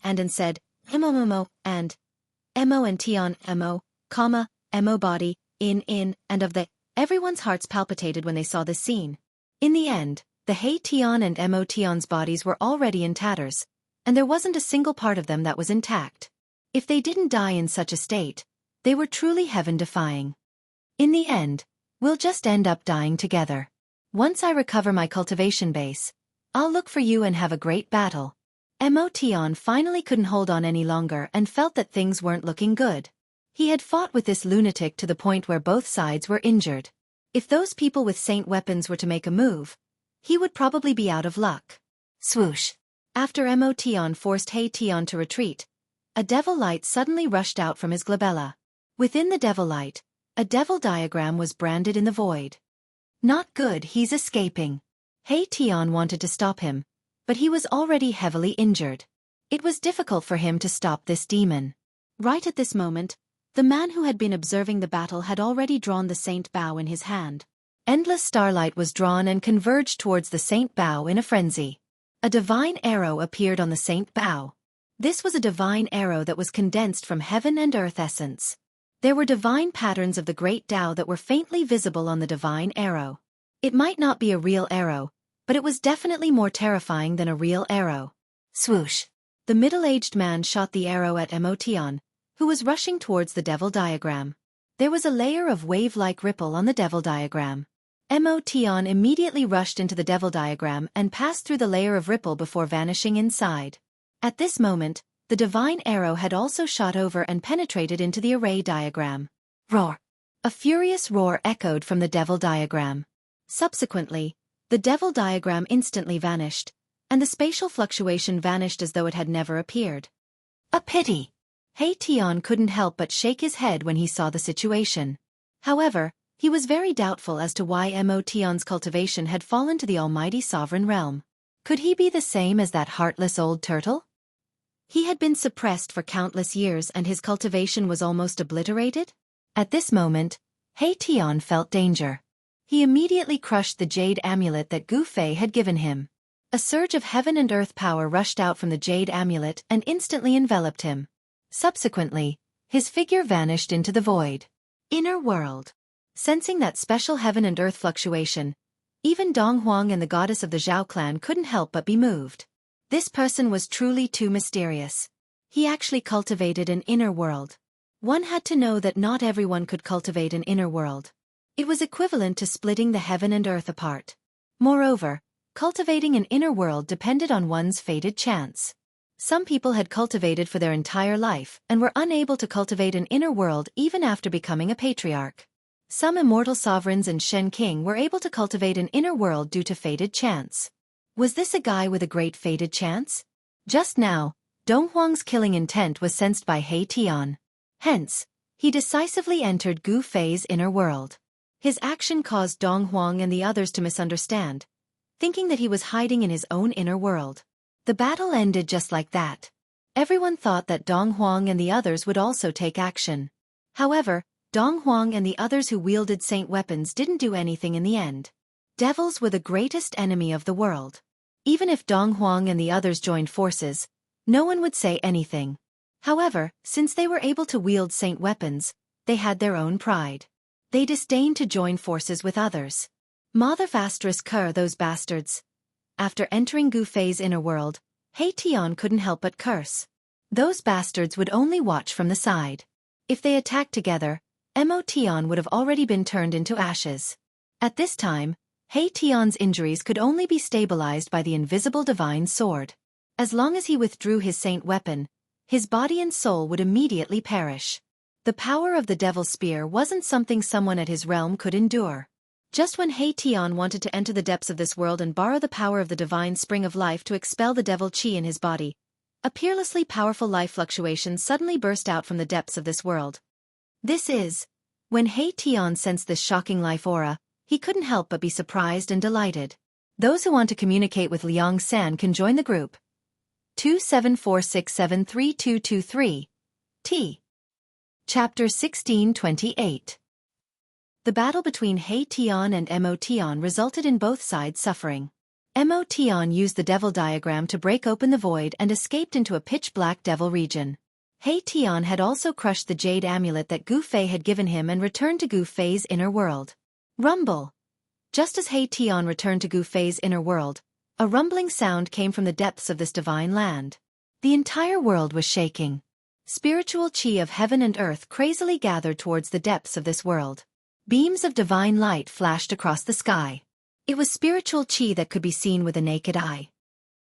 and said, Emo and Emo and Tian Emo, Emo body, in, and of the. Everyone's hearts palpitated when they saw this scene. In the end, the Hei-Tian and Emotion's bodies were already in tatters, and there wasn't a single part of them that was intact. If they didn't die in such a state, they were truly heaven-defying. In the end, we'll just end up dying together. Once I recover my cultivation base, I'll look for you and have a great battle. Emotion finally couldn't hold on any longer and felt that things weren't looking good. He had fought with this lunatic to the point where both sides were injured. If those people with saint weapons were to make a move, he would probably be out of luck. Swoosh! After Emotion forced Hei-Tian to retreat, a devil light suddenly rushed out from his glabella. Within the devil light, a devil diagram was branded in the void. Not good, he's escaping. Hei-Tian wanted to stop him, but he was already heavily injured. It was difficult for him to stop this demon. Right at this moment, the man who had been observing the battle had already drawn the saint bow in his hand. Endless starlight was drawn and converged towards the saint bow in a frenzy. A divine arrow appeared on the saint bow. This was a divine arrow that was condensed from heaven and earth essence. There were divine patterns of the great Tao that were faintly visible on the divine arrow. It might not be a real arrow, but it was definitely more terrifying than a real arrow. Swoosh! The middle-aged man shot the arrow at Emotion, who was rushing towards the devil diagram. There was a layer of wave-like ripple on the devil diagram. Emotion immediately rushed into the devil diagram and passed through the layer of ripple before vanishing inside. At this moment, the divine arrow had also shot over and penetrated into the array diagram. Roar! A furious roar echoed from the devil diagram. Subsequently, the devil diagram instantly vanished, and the spatial fluctuation vanished as though it had never appeared. A pity! Hei-Tian couldn't help but shake his head when he saw the situation. However, he was very doubtful as to why Emotion's cultivation had fallen to the almighty sovereign realm. Could he be the same as that heartless old turtle? He had been suppressed for countless years and his cultivation was almost obliterated? At this moment, Hei-Tian felt danger. He immediately crushed the jade amulet that Gu Fei had given him. A surge of heaven and earth power rushed out from the jade amulet and instantly enveloped him. Subsequently, his figure vanished into the void. Inner world. Sensing that special heaven and earth fluctuation, even Dong Huang and the goddess of the Zhao clan couldn't help but be moved. This person was truly too mysterious. He actually cultivated an inner world. One had to know that not everyone could cultivate an inner world. It was equivalent to splitting the heaven and earth apart. Moreover, cultivating an inner world depended on one's fated chance. Some people had cultivated for their entire life and were unable to cultivate an inner world even after becoming a patriarch. Some immortal sovereigns and Shen King were able to cultivate an inner world due to fated chance. Was this a guy with a great fated chance? Just now, Dong Huang's killing intent was sensed by Hei-Tian. Hence, he decisively entered Gu Fei's inner world. His action caused Dong Huang and the others to misunderstand, thinking that he was hiding in his own inner world. The battle ended just like that. Everyone thought that Dong Huang and the others would also take action. However, Dong Huang and the others who wielded saint weapons didn't do anything in the end. Devils were the greatest enemy of the world. Even if Dong Huang and the others joined forces, no one would say anything. However, since they were able to wield saint weapons, they had their own pride. They disdained to join forces with others. Motherfastris those bastards. After entering Gu Fei's inner world, Hei-Tian couldn't help but curse. Those bastards would only watch from the side. If they attacked together, Emotion would have already been turned into ashes. At this time, He Tian's injuries could only be stabilized by the invisible divine sword. As long as he withdrew his saint weapon, his body and soul would immediately perish. The power of the devil's spear wasn't something someone at his realm could endure. Just when He Tian wanted to enter the depths of this world and borrow the power of the divine spring of life to expel the devil chi in his body, a peerlessly powerful life fluctuation suddenly burst out from the depths of this world. When He Tian sensed this shocking life aura, he couldn't help but be surprised and delighted. Those who want to communicate with Liang San can join the group. 2746732223. T. Chapter 1628. The battle between He Tian and Mo Tian resulted in both sides suffering. Mo Tian used the devil diagram to break open the void and escaped into a pitch-black devil region. He Tian had also crushed the jade amulet that Gu Fei had given him and returned to Gu Fei's inner world. Rumble. Just as He Tian returned to Gu Fei's inner world, a rumbling sound came from the depths of this divine land. The entire world was shaking. Spiritual chi of heaven and earth crazily gathered towards the depths of this world. Beams of divine light flashed across the sky. It was spiritual chi that could be seen with the naked eye.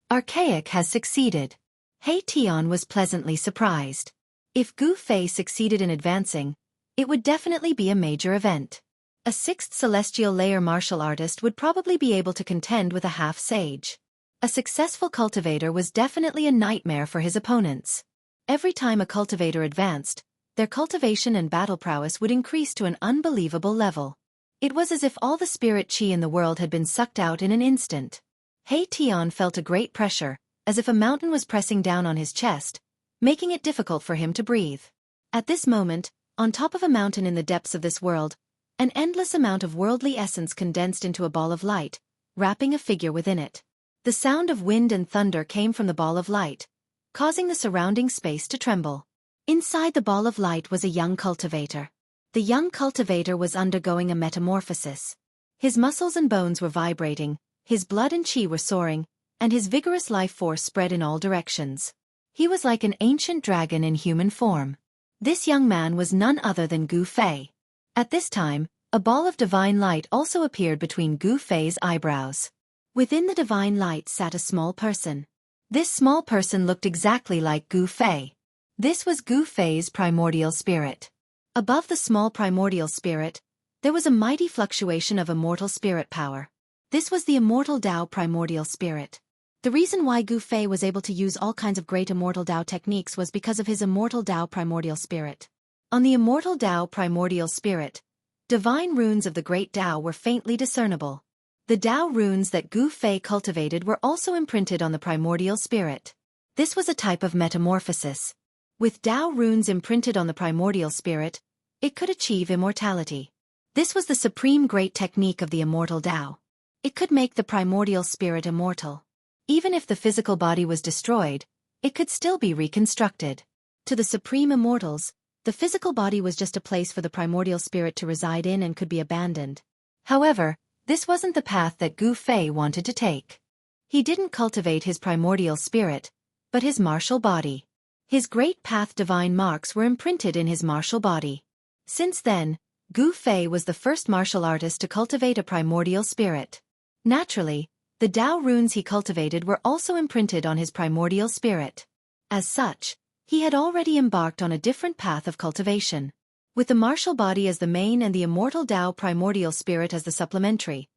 Archaic has succeeded. He Tian was pleasantly surprised. If Gu Fei succeeded in advancing, it would definitely be a major event. A sixth celestial layer martial artist would probably be able to contend with a half-sage. A successful cultivator was definitely a nightmare for his opponents. Every time a cultivator advanced, their cultivation and battle prowess would increase to an unbelievable level. It was as if all the spirit chi in the world had been sucked out in an instant. He Tian felt a great pressure, as if a mountain was pressing down on his chest, making it difficult for him to breathe. At this moment, on top of a mountain in the depths of this world, an endless amount of worldly essence condensed into a ball of light, wrapping a figure within it. The sound of wind and thunder came from the ball of light, causing the surrounding space to tremble. Inside the ball of light was a young cultivator. The young cultivator was undergoing a metamorphosis. His muscles and bones were vibrating, his blood and chi were soaring, and his vigorous life force spread in all directions. He was like an ancient dragon in human form. This young man was none other than Gu Fei. At this time, a ball of divine light also appeared between Gu Fei's eyebrows. Within the divine light sat a small person. This small person looked exactly like Gu Fei. This was Gu Fei's primordial spirit. Above the small primordial spirit, there was a mighty fluctuation of immortal spirit power. This was the immortal Tao primordial spirit. The reason why Gu Fei was able to use all kinds of great immortal Tao techniques was because of his immortal Tao primordial spirit. On the immortal Tao primordial spirit, divine runes of the great Tao were faintly discernible. The Tao runes that Gu Fei cultivated were also imprinted on the primordial spirit. This was a type of metamorphosis. With Tao runes imprinted on the primordial spirit, it could achieve immortality. This was the supreme great technique of the immortal Tao. It could make the primordial spirit immortal. Even if the physical body was destroyed, it could still be reconstructed. To the supreme immortals, the physical body was just a place for the primordial spirit to reside in and could be abandoned. However, this wasn't the path that Gu Fei wanted to take. He didn't cultivate his primordial spirit, but his martial body. His great path divine marks were imprinted in his martial body. Since then, Gu Fei was the first martial artist to cultivate a primordial spirit. Naturally, the Tao runes he cultivated were also imprinted on his primordial spirit. As such, he had already embarked on a different path of cultivation. With the martial body as the main and the immortal Tao primordial spirit as the supplementary,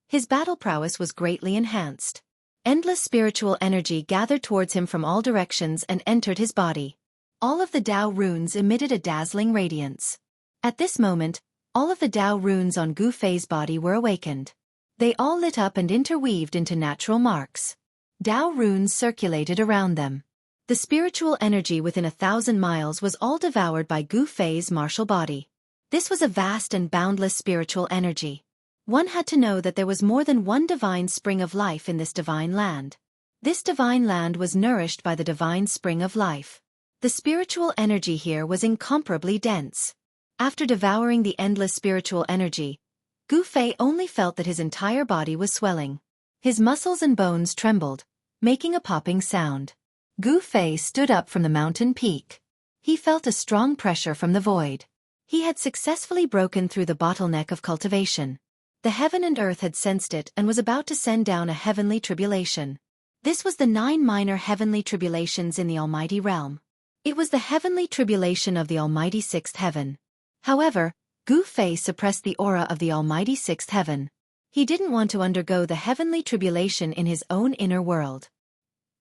his battle prowess was greatly enhanced. Endless spiritual energy gathered towards him from all directions and entered his body. All of the Tao runes emitted a dazzling radiance. At this moment, all of the Tao runes on Gu Fei's body were awakened. They all lit up and interweaved into natural marks. Tao runes circulated around them. The spiritual energy within 1,000 miles was all devoured by Gu Fei's martial body. This was a vast and boundless spiritual energy. One had to know that there was more than one divine spring of life in this divine land. This divine land was nourished by the divine spring of life. The spiritual energy here was incomparably dense. After devouring the endless spiritual energy, Gu Fei only felt that his entire body was swelling. His muscles and bones trembled, making a popping sound. Gu Fei stood up from the mountain peak. He felt a strong pressure from the void. He had successfully broken through the bottleneck of cultivation. The heaven and earth had sensed it and was about to send down a heavenly tribulation. This was the 9 minor heavenly tribulations in the almighty realm. It was the heavenly tribulation of the almighty 6th heaven. However, Gu Fei suppressed the aura of the almighty 6th heaven. He didn't want to undergo the heavenly tribulation in his own inner world.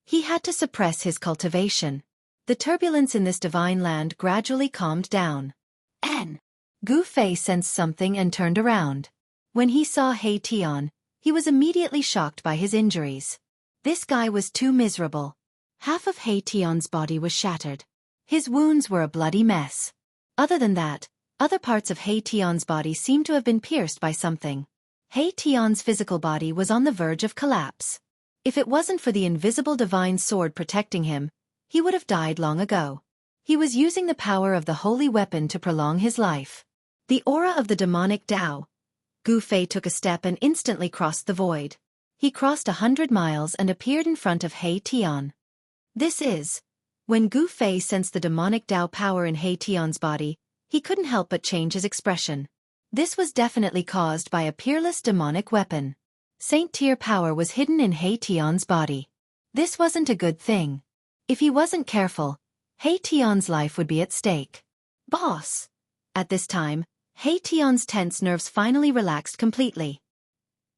He had to suppress his cultivation. The turbulence in this divine land gradually calmed down. Gu Fei sensed something and turned around. When he saw He Tian, he was immediately shocked by his injuries. This guy was too miserable. Half of He Tian's body was shattered. His wounds were a bloody mess. Other than that, other parts of He Tian's body seemed to have been pierced by something. He Tian's physical body was on the verge of collapse. If it wasn't for the invisible divine sword protecting him, he would have died long ago. He was using the power of the holy weapon to prolong his life. The aura of the demonic Tao. Gu Fei took a step and instantly crossed the void. He crossed 100 miles and appeared in front of He Tian. When Gu Fei sensed the demonic Tao power in He Tian's body, he couldn't help but change his expression. This was definitely caused by a peerless demonic weapon. Saint Tier power was hidden in He Tian's body. This wasn't a good thing. If he wasn't careful, He Tian's life would be at stake. Boss! At this time, He Tian's tense nerves finally relaxed completely.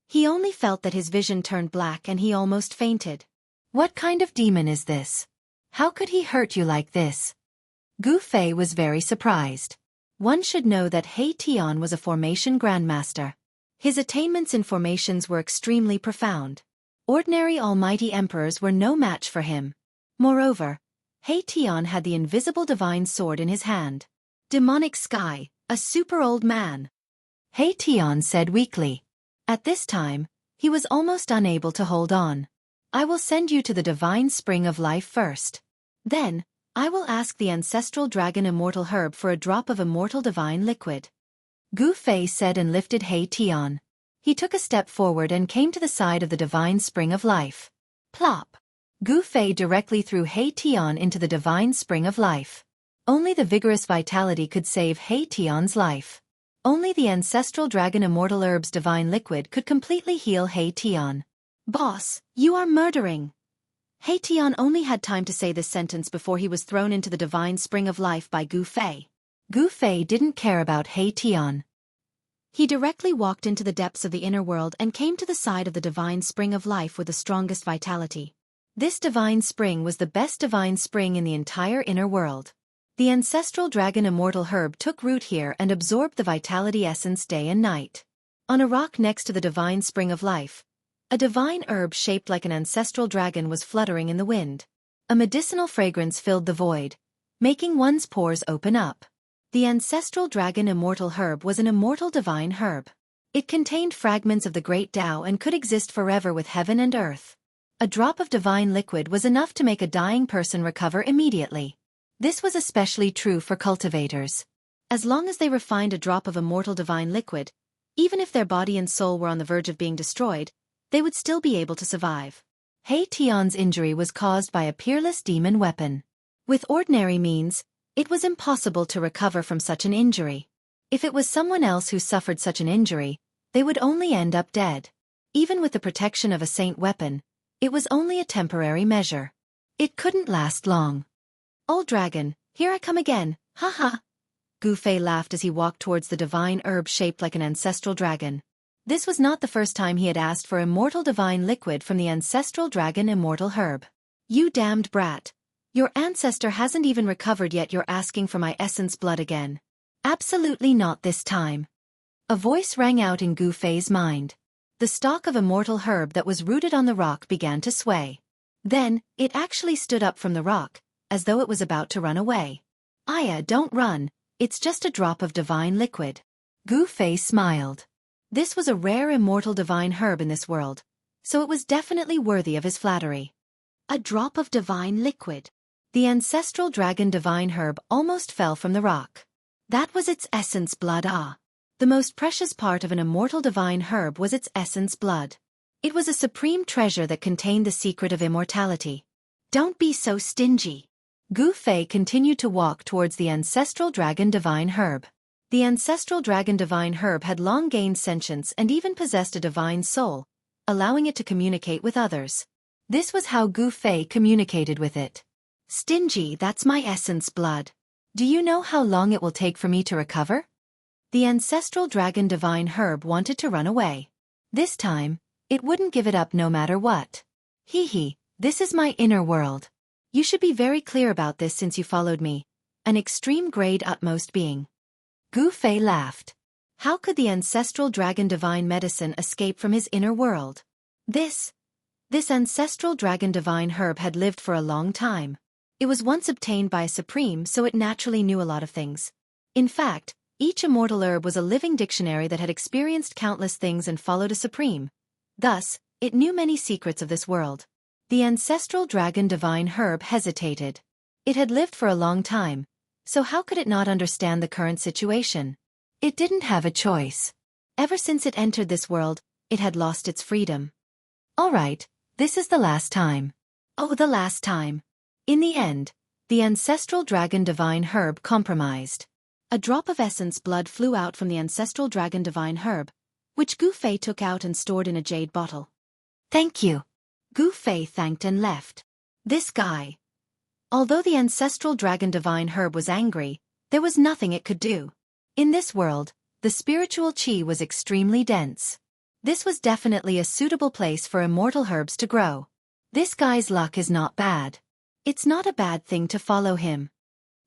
He only felt that his vision turned black and he almost fainted. What kind of demon is this? How could he hurt you like this? Gu Fei was very surprised. One should know that He Tian was a formation grandmaster. His attainments in formations were extremely profound. Ordinary almighty emperors were no match for him. Moreover, He Tian had the invisible divine sword in his hand. Demonic sky, a super old man. He Tian said weakly. At this time, he was almost unable to hold on. I will send you to the divine spring of life first. Then, I will ask the ancestral dragon immortal herb for a drop of immortal divine liquid. Gu Fei said and lifted He Tian. He took a step forward and came to the side of the divine spring of life. Plop! Gu Fei directly threw He Tian into the divine spring of life. Only the vigorous vitality could save He Tian's life. Only the ancestral dragon immortal herb's divine liquid could completely heal He Tian. Boss, you are murdering! He Tian only had time to say this sentence before he was thrown into the divine spring of life by Gu Fei. Gu Fei didn't care about He Tian. He directly walked into the depths of the inner world and came to the side of the divine spring of life with the strongest vitality. This divine spring was the best divine spring in the entire inner world. The ancestral dragon immortal herb took root here and absorbed the vitality essence day and night. On a rock next to the divine spring of life, a divine herb shaped like an ancestral dragon was fluttering in the wind. A medicinal fragrance filled the void, making one's pores open up. The ancestral dragon immortal herb was an immortal divine herb. It contained fragments of the great Tao and could exist forever with heaven and earth. A drop of divine liquid was enough to make a dying person recover immediately. This was especially true for cultivators. As long as they refined a drop of immortal divine liquid, even if their body and soul were on the verge of being destroyed, they would still be able to survive. He Tian's injury was caused by a peerless demon weapon. With ordinary means, it was impossible to recover from such an injury. If it was someone else who suffered such an injury, they would only end up dead. Even with the protection of a saint weapon, it was only a temporary measure. It couldn't last long. Old dragon, here I come again, haha. Gu Fei laughed as he walked towards the divine herb shaped like an ancestral dragon. This was not the first time he had asked for immortal divine liquid from the ancestral dragon immortal herb. You damned brat. Your ancestor hasn't even recovered yet, you're asking for my essence blood again. Absolutely not this time. A voice rang out in Gu Fei's mind. The stalk of immortal herb that was rooted on the rock began to sway. Then, it actually stood up from the rock, as though it was about to run away. Aya, don't run, it's just a drop of divine liquid. Gu Fei smiled. This was a rare immortal divine herb in this world, so it was definitely worthy of his flattery. A drop of divine liquid. The ancestral dragon divine herb almost fell from the rock. That was its essence blood. The most precious part of an immortal divine herb was its essence blood. It was a supreme treasure that contained the secret of immortality. Don't be so stingy. Gu Fei continued to walk towards the ancestral dragon divine herb. The ancestral dragon divine herb had long gained sentience and even possessed a divine soul, allowing it to communicate with others. This was how Gu Fei communicated with it. Stingy, that's my essence blood. Do you know how long it will take for me to recover? The ancestral dragon divine herb wanted to run away. This time, it wouldn't give it up no matter what. Hee, this is my inner world. You should be very clear about this since you followed me. An extreme grade utmost being. Gu Fei laughed. How could the ancestral dragon divine medicine escape from his inner world? This ancestral dragon divine herb had lived for a long time. It was once obtained by a supreme, so it naturally knew a lot of things. In fact, each immortal herb was a living dictionary that had experienced countless things and followed a supreme. Thus, it knew many secrets of this world. The ancestral dragon divine herb hesitated. It had lived for a long time, so how could it not understand the current situation? It didn't have a choice. Ever since it entered this world, it had lost its freedom. All right, this is the last time. Oh, the last time. In the end, the ancestral dragon divine herb compromised. A drop of essence blood flew out from the ancestral dragon divine herb, which Gu Fei took out and stored in a jade bottle. Thank you. Gu Fei thanked and left. This guy. Although the ancestral dragon divine herb was angry, there was nothing it could do. In this world, the spiritual qi was extremely dense. This was definitely a suitable place for immortal herbs to grow. This guy's luck is not bad. It's not a bad thing to follow him.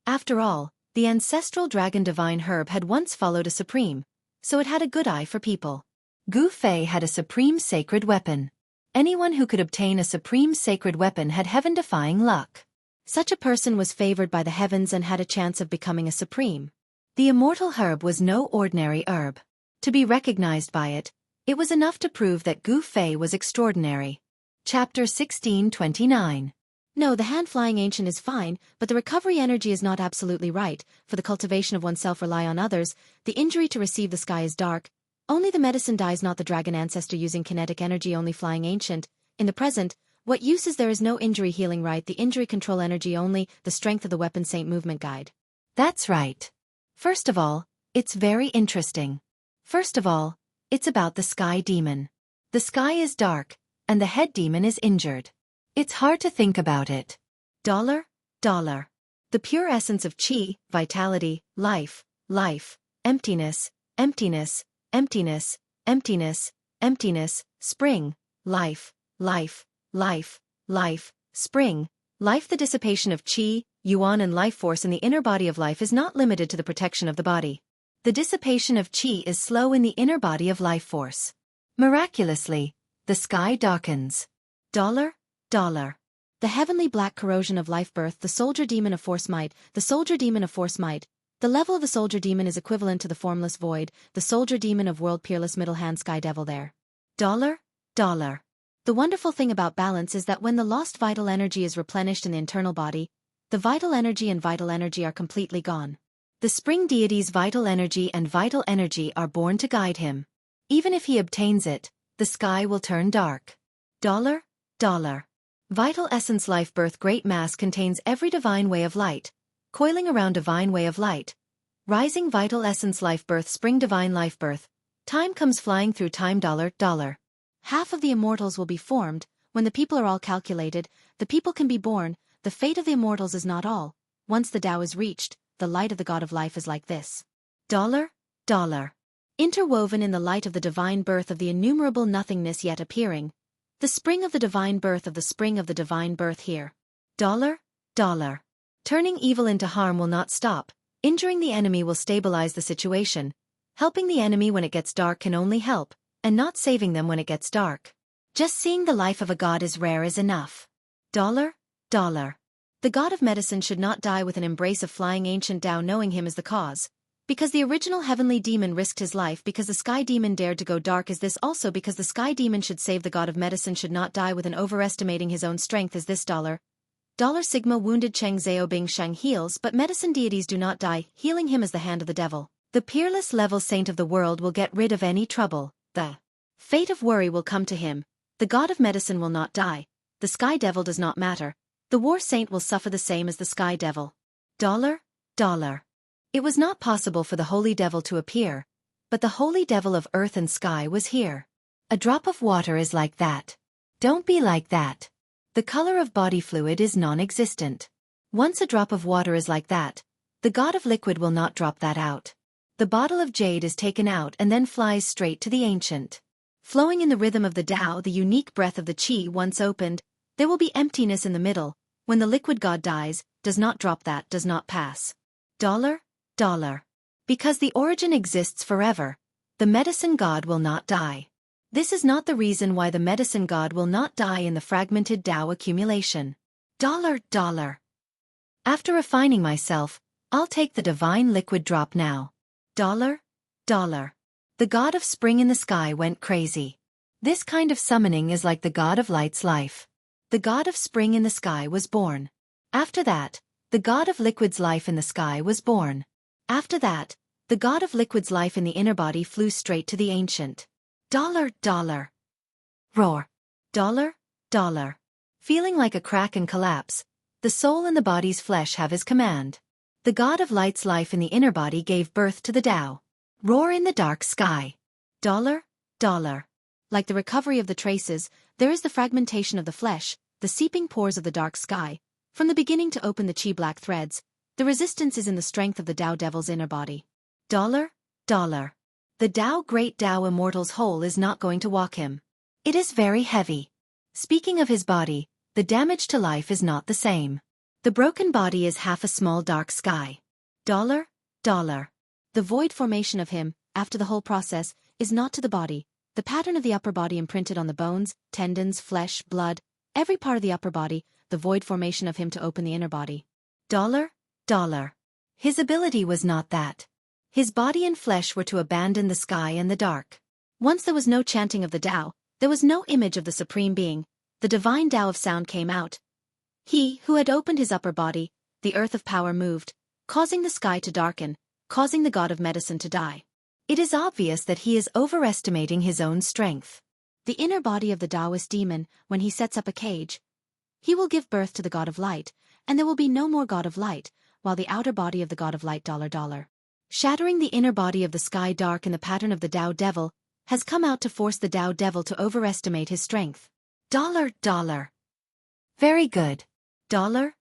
After all, the ancestral dragon divine herb had once followed a supreme, so it had a good eye for people. Gu Fei had a supreme sacred weapon. Anyone who could obtain a supreme sacred weapon had heaven-defying luck. Such a person was favored by the heavens and had a chance of becoming a supreme. The immortal herb was no ordinary herb. To be recognized by it, it was enough to prove that Gu Fei was extraordinary. Chapter 1629. No, the hand-flying ancient is fine, but the recovery energy is not absolutely right. For the cultivation of oneself rely on others. The injury to receive the sky is dark. Only the medicine dies, not the dragon ancestor using kinetic energy, only flying ancient. In the present, what use is there is no injury healing right, the injury control energy only, the strength of the weapon saint movement guide. That's right. First of all, it's very interesting. First of all, it's about the sky demon. The sky is dark, and the head demon is injured. It's hard to think about it. Dollar. The pure essence of qi, vitality, life, emptiness, spring, life, spring, life. The dissipation of qi, yuan and life force in the inner body of life is not limited to the protection of the body. The dissipation of qi is slow in the inner body of life force. Miraculously, the sky darkens. Dollar. The heavenly black corrosion of life birth, the soldier demon of force might, the soldier demon of force might. The level of the soldier demon is equivalent to the formless void, the soldier demon of world peerless middle hand sky devil there. Dollar. The wonderful thing about balance is that when the lost vital energy is replenished in the internal body, the vital energy and vital energy are completely gone. The spring deity's vital energy and vital energy are born to guide him. Even if he obtains it, the sky will turn dark. Dollar. Vital essence life birth great mass contains every divine way of light, coiling around divine way of light. Rising vital essence life birth spring divine life birth. Time comes flying through time. Dollar. Half of the immortals will be formed. When the people are all calculated, the people can be born. The fate of the immortals is not all. Once the Tao is reached, the light of the God of life is like this. Dollar. Interwoven in the light of the divine birth of the innumerable nothingness yet appearing. The spring of the divine birth of the spring of the divine birth here. Dollar. Turning evil into harm will not stop. Injuring the enemy will stabilize the situation. Helping the enemy when it gets dark can only help, and not saving them when it gets dark. Just seeing the life of a god is rare is enough. Dollar. The god of medicine should not die with an embrace of flying ancient Tao knowing him as the cause. Because the original heavenly demon risked his life because the sky demon dared to go dark is this also because the sky demon should save the god of medicine should not die with an overestimating his own strength is this dollar. Sigma wounded Cheng Xiaobing Shang heals but medicine deities do not die, healing him as the hand of the devil. The peerless level saint of the world will get rid of any trouble. The fate of worry will come to him. The god of medicine will not die. The sky devil does not matter. The war saint will suffer the same as the sky devil. Dollar. It was not possible for the holy devil to appear, but the holy devil of earth and sky was here. A drop of water is like that. Don't be like that. The color of body fluid is non-existent. Once a drop of water is like that, the god of liquid will not drop that out. The bottle of jade is taken out and then flies straight to the ancient. Flowing in the rhythm of the Tao, the unique breath of the Qi once opened, there will be emptiness in the middle. When the liquid god dies, does not drop that, does not pass. Dollar. Because the origin exists forever, the medicine god will not die. This is not the reason why the medicine god will not die in the fragmented Tao accumulation. Dollar. After refining myself, I'll take the divine liquid drop now. Dollar. The god of spring in the sky went crazy. This kind of summoning is like the god of light's life. The god of spring in the sky was born. After that, the god of liquid's life in the sky was born. After that, the god of liquid's life in the inner body flew straight to the ancient. Dollar. Roar. Dollar. Feeling like a crack and collapse, the soul and the body's flesh have his command. The god of light's life in the inner body gave birth to the Tao. Roar in the dark sky. Dollar. Like the recovery of the traces, there is the fragmentation of the flesh, the seeping pores of the dark sky. From the beginning to open the Qi black threads, the resistance is in the strength of the Tao devil's inner body. Dollar. The Tao great Tao immortal's whole is not going to walk him. It is very heavy. Speaking of his body, the damage to life is not the same. The broken body is half a small dark sky. Dollar. The void formation of him, after the whole process, is not to the body. The pattern of the upper body imprinted on the bones, tendons, flesh, blood, every part of the upper body, the void formation of him to open the inner body. Dollar. His ability was not that. His body and flesh were to abandon the sky and the dark. Once there was no chanting of the Tao, there was no image of the Supreme Being. The divine Tao of sound came out. He who had opened his upper body, the earth of power moved, causing the sky to darken, causing the god of medicine to die. It is obvious that he is overestimating his own strength. The inner body of the Taoist demon, when he sets up a cage, he will give birth to the god of light, and there will be no more god of light, while the outer body of the god of light dollar. Shattering the inner body of the sky dark in the pattern of the Tao devil, has come out to force the Tao devil to overestimate his strength. Dollar. Very good. Dollar.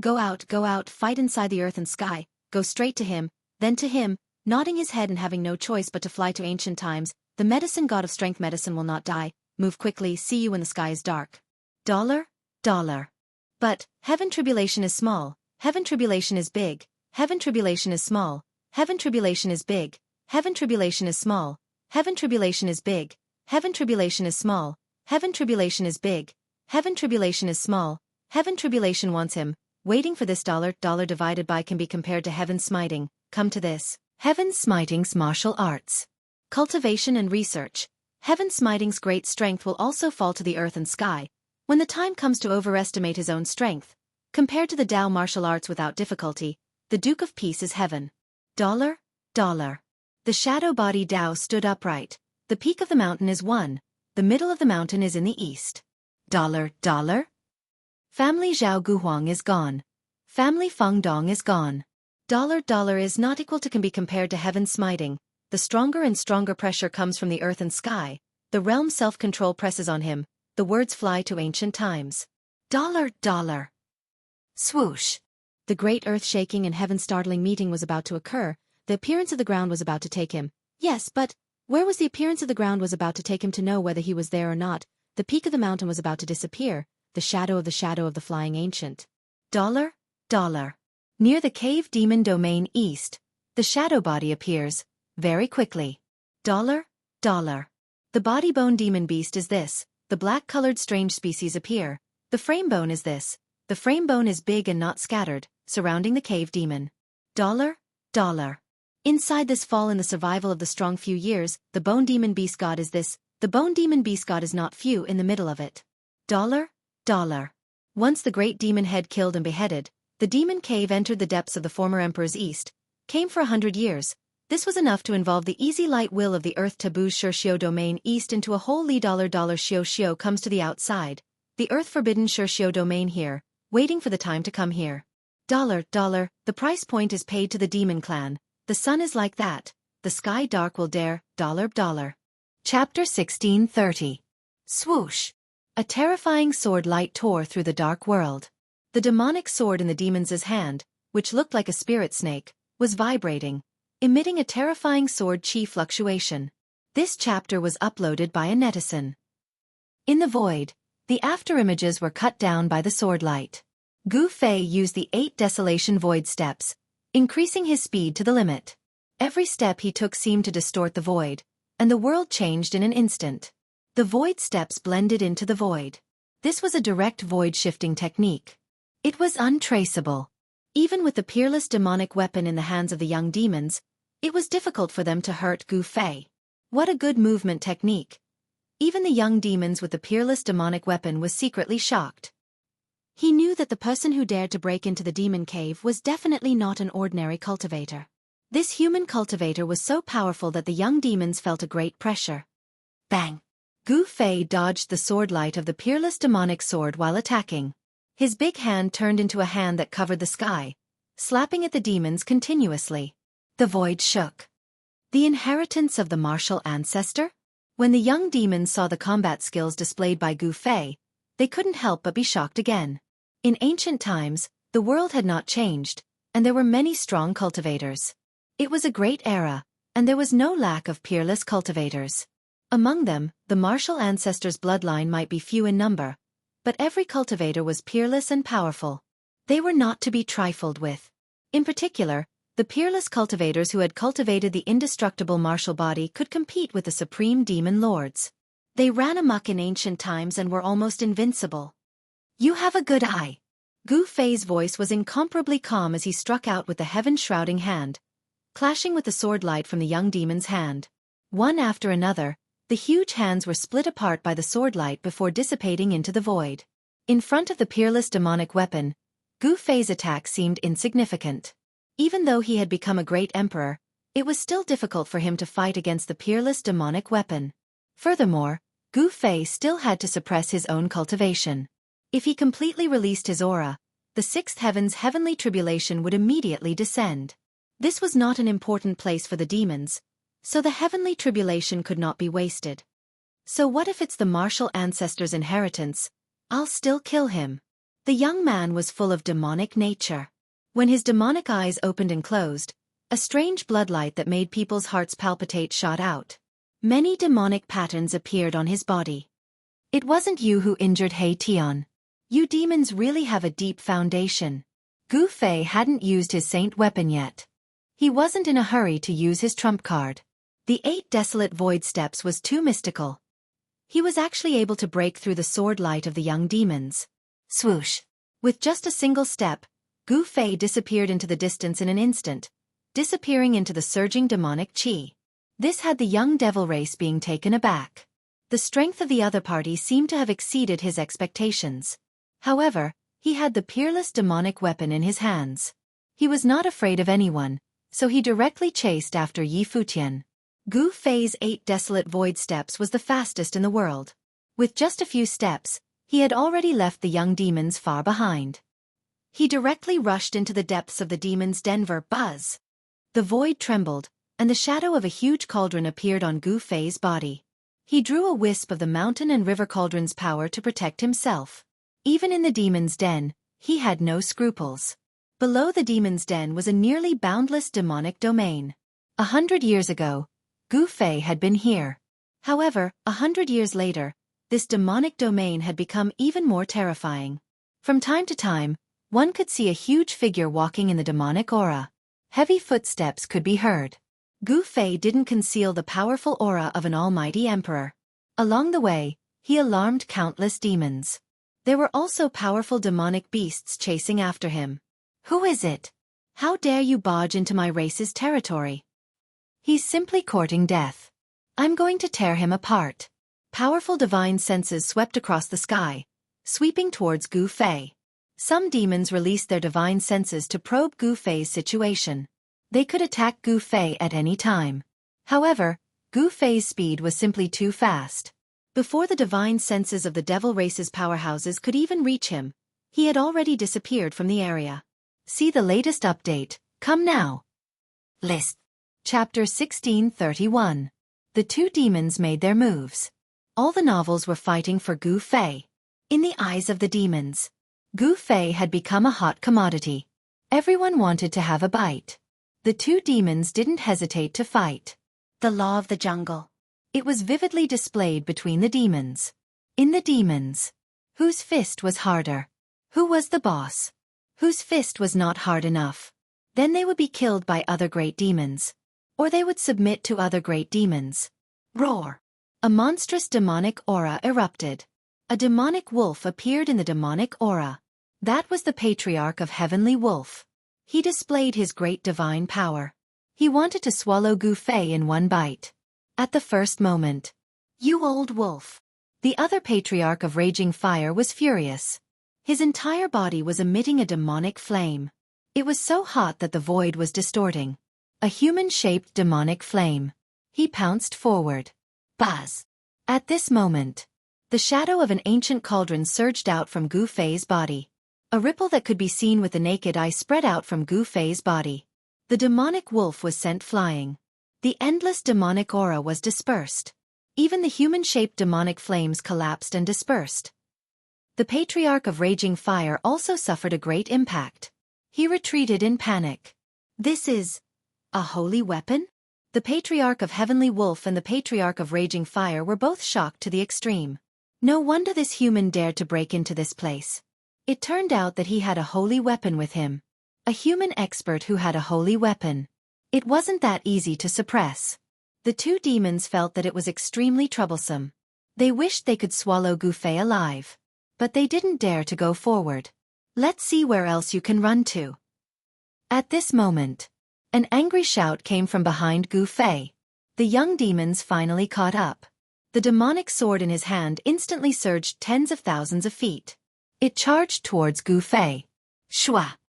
Go out, fight inside the earth and sky, go straight to him, then to him, nodding his head and having no choice but to fly to ancient times. The medicine god of strength medicine will not die. Move quickly, see you when the sky is dark. Dollar. But, heaven tribulation is small, heaven tribulation is big, heaven tribulation is small, heaven tribulation is big, heaven tribulation is small, heaven tribulation is big, heaven tribulation is small, heaven tribulation is big, heaven tribulation is small, heaven tribulation wants him, waiting for this dollar divided by can be compared to heaven smiting, come to this, heaven smiting's martial arts. Cultivation and research. Heaven smiting's great strength will also fall to the earth and sky, when the time comes to overestimate his own strength. Compared to the Tao martial arts without difficulty, the Duke of Peace is heaven. Dollar. The shadow body Tao stood upright. The peak of the mountain is one. The middle of the mountain is in the east. Dollar. Family Zhao Guhuang is gone. Family Feng Dong is gone. Dollar is not equal to can be compared to heaven smiting. The stronger and stronger pressure comes from the earth and sky. The realm self-control presses on him. The words fly to ancient times. Dollar. Swoosh. The great earth-shaking and heaven-startling meeting was about to occur. The appearance of the ground was about to take him. Yes, but where was the appearance of the ground was about to take him to know whether he was there or not. The peak of the mountain was about to disappear. The shadow of the flying ancient. Dollar. Near the cave demon domain east, the shadow body appears. Very quickly. Dollar. The body bone demon beast is this. The black-colored strange species appear. The frame bone is this. The frame bone is big and not scattered, surrounding the cave demon. Dollar. Inside this fall in the survival of the strong few years, the bone demon beast god is this. The bone demon beast god is not few in the middle of it. Dollar. Once the great demon head killed and beheaded, the demon cave entered the depths of the former emperor's east. Came for 100 years. This was enough to involve the easy light will of the earth taboos Shirshio domain east into a whole Li dollar Shio comes to the outside. The earth forbidden Shirshio domain here, waiting for the time to come here. Dollar, the price point is paid to the demon clan. The sun is like that, the sky dark will dare, dollar. Chapter 1630. Swoosh. A terrifying sword light tore through the dark world. The demonic sword in the demon's hand, which looked like a spirit snake, was vibrating, emitting a terrifying sword chi fluctuation. This chapter was uploaded by a netizen. In the void, the afterimages were cut down by the sword light. Gu Fei used the 8 desolation void steps, increasing his speed to the limit. Every step he took seemed to distort the void, and the world changed in an instant. The void steps blended into the void. This was a direct void shifting technique. It was untraceable. Even with the peerless demonic weapon in the hands of the young demons, it was difficult for them to hurt Gu Fei. What a good movement technique. Even the young demons with the peerless demonic weapon was secretly shocked. He knew that the person who dared to break into the demon cave was definitely not an ordinary cultivator. This human cultivator was so powerful that the young demons felt a great pressure. Bang! Gu Fei dodged the sword light of the peerless demonic sword while attacking. His big hand turned into a hand that covered the sky, slapping at the demons continuously. The void shook. The inheritance of the martial ancestor? When the young demons saw the combat skills displayed by Gu Fei, they couldn't help but be shocked again. In ancient times, the world had not changed, and there were many strong cultivators. It was a great era, and there was no lack of peerless cultivators. Among them, the martial ancestors' bloodline might be few in number, but every cultivator was peerless and powerful. They were not to be trifled with. In particular, the peerless cultivators who had cultivated the indestructible martial body could compete with the supreme demon lords. They ran amok in ancient times and were almost invincible. You have a good eye. Gu Fei's voice was incomparably calm as he struck out with the heaven-shrouding hand, clashing with the sword light from the young demon's hand. One after another, the huge hands were split apart by the sword light before dissipating into the void. In front of the peerless demonic weapon, Gu Fei's attack seemed insignificant. Even though he had become a great emperor, it was still difficult for him to fight against the peerless demonic weapon. Furthermore, Gu Fei still had to suppress his own cultivation. If he completely released his aura, the sixth heaven's heavenly tribulation would immediately descend. This was not an important place for the demons, so the heavenly tribulation could not be wasted. So what if it's the martial ancestor's inheritance? I'll still kill him. The young man was full of demonic nature. When his demonic eyes opened and closed, a strange bloodlight that made people's hearts palpitate shot out. Many demonic patterns appeared on his body. It wasn't you who injured He Tian. You demons really have a deep foundation. Gu Fei hadn't used his saint weapon yet. He wasn't in a hurry to use his trump card. The 8 desolate void steps was too mystical. He was actually able to break through the sword light of the young demons. Swoosh! With just a single step, Gu Fei disappeared into the distance in an instant, disappearing into the surging demonic qi. This had the young devil race being taken aback. The strength of the other party seemed to have exceeded his expectations. However, he had the peerless demonic weapon in his hands. He was not afraid of anyone, so he directly chased after Yi Futian. Gu Fei's 8 desolate void steps was the fastest in the world. With just a few steps, he had already left the young demons far behind. He directly rushed into the depths of the demon's Denver buzz. The void trembled, and the shadow of a huge cauldron appeared on Gu Fei's body. He drew a wisp of the mountain and river cauldron's power to protect himself. Even in the demon's den, he had no scruples. Below the demon's den was a nearly boundless demonic domain. 100 years ago, Gu Fei had been here. However, 100 years later, this demonic domain had become even more terrifying. From time to time, one could see a huge figure walking in the demonic aura. Heavy footsteps could be heard. Gu Fei didn't conceal the powerful aura of an almighty emperor. Along the way, he alarmed countless demons. There were also powerful demonic beasts chasing after him. Who is it? How dare you barge into my race's territory? He's simply courting death. I'm going to tear him apart. Powerful divine senses swept across the sky, sweeping towards Gu Fei. Some demons released their divine senses to probe Gu Fei's situation. They could attack Gu Fei at any time. However, Gu Fei's speed was simply too fast. Before the divine senses of the devil race's powerhouses could even reach him, he had already disappeared from the area. See the latest update, come now. List. Chapter 1631. The two demons made their moves. All the novels were fighting for Gu Fei. In the eyes of the demons, Gu Fei had become a hot commodity. Everyone wanted to have a bite. The two demons didn't hesitate to fight. The law of the jungle. It was vividly displayed between the demons. In the demons, whose fist was harder? Who was the boss? Whose fist was not hard enough? Then they would be killed by other great demons. Or they would submit to other great demons. Roar! A monstrous demonic aura erupted. A demonic wolf appeared in the demonic aura. That was the patriarch of Heavenly Wolf. He displayed his great divine power. He wanted to swallow Gu Fei in one bite. At the first moment. You old wolf! The other patriarch of Raging Fire was furious. His entire body was emitting a demonic flame. It was so hot that the void was distorting. A human-shaped demonic flame. He pounced forward. Buzz! At this moment, the shadow of an ancient cauldron surged out from Gu Fei's body. A ripple that could be seen with the naked eye spread out from Gu Fei's body. The demonic wolf was sent flying. The endless demonic aura was dispersed. Even the human-shaped demonic flames collapsed and dispersed. The patriarch of Raging Fire also suffered a great impact. He retreated in panic. This is a holy weapon? The patriarch of Heavenly Wolf and the patriarch of Raging Fire were both shocked to the extreme. No wonder this human dared to break into this place. It turned out that he had a holy weapon with him. A human expert who had a holy weapon. It wasn't that easy to suppress. The two demons felt that it was extremely troublesome. They wished they could swallow Gu Fei alive. But they didn't dare to go forward. Let's see where else you can run to. At this moment, an angry shout came from behind Gu Fei. The young demons finally caught up. The demonic sword in his hand instantly surged tens of thousands of feet. It charged towards Gu Fei. Shua!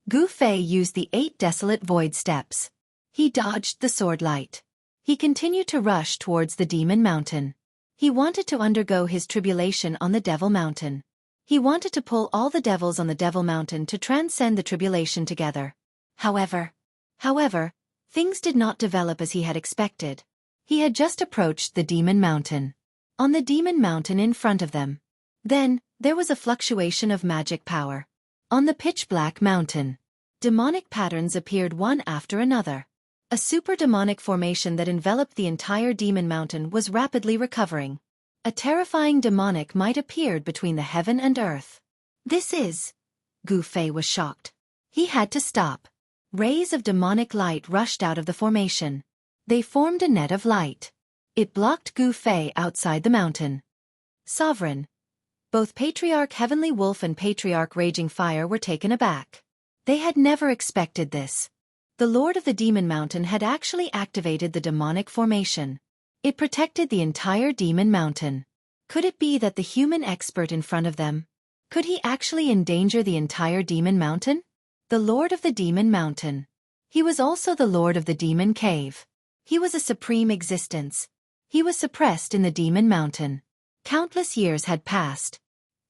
Gu Fei used the 8 desolate void steps. He dodged the sword light. He continued to rush towards the demon mountain. He wanted to undergo his tribulation on the Devil Mountain. He wanted to pull all the devils on the Devil Mountain to transcend the tribulation together. However, things did not develop as he had expected. He had just approached the Demon Mountain. On the Demon Mountain in front of them. Then, there was a fluctuation of magic power. On the pitch-black mountain, demonic patterns appeared one after another. A super-demonic formation that enveloped the entire Demon Mountain was rapidly recovering. A terrifying demonic might appeared between the heaven and earth. This is... Gu Fei was shocked. He had to stop. Rays of demonic light rushed out of the formation. They formed a net of light. It blocked Gu Fei outside the mountain. Sovereign. Both Patriarch Heavenly Wolf and Patriarch Raging Fire were taken aback. They had never expected this. The Lord of the Demon Mountain had actually activated the demonic formation. It protected the entire Demon Mountain. Could it be that the human expert in front of them? Could he actually endanger the entire Demon Mountain? The Lord of the Demon Mountain. He was also the Lord of the Demon Cave. He was a supreme existence. He was suppressed in the Demon Mountain. Countless years had passed.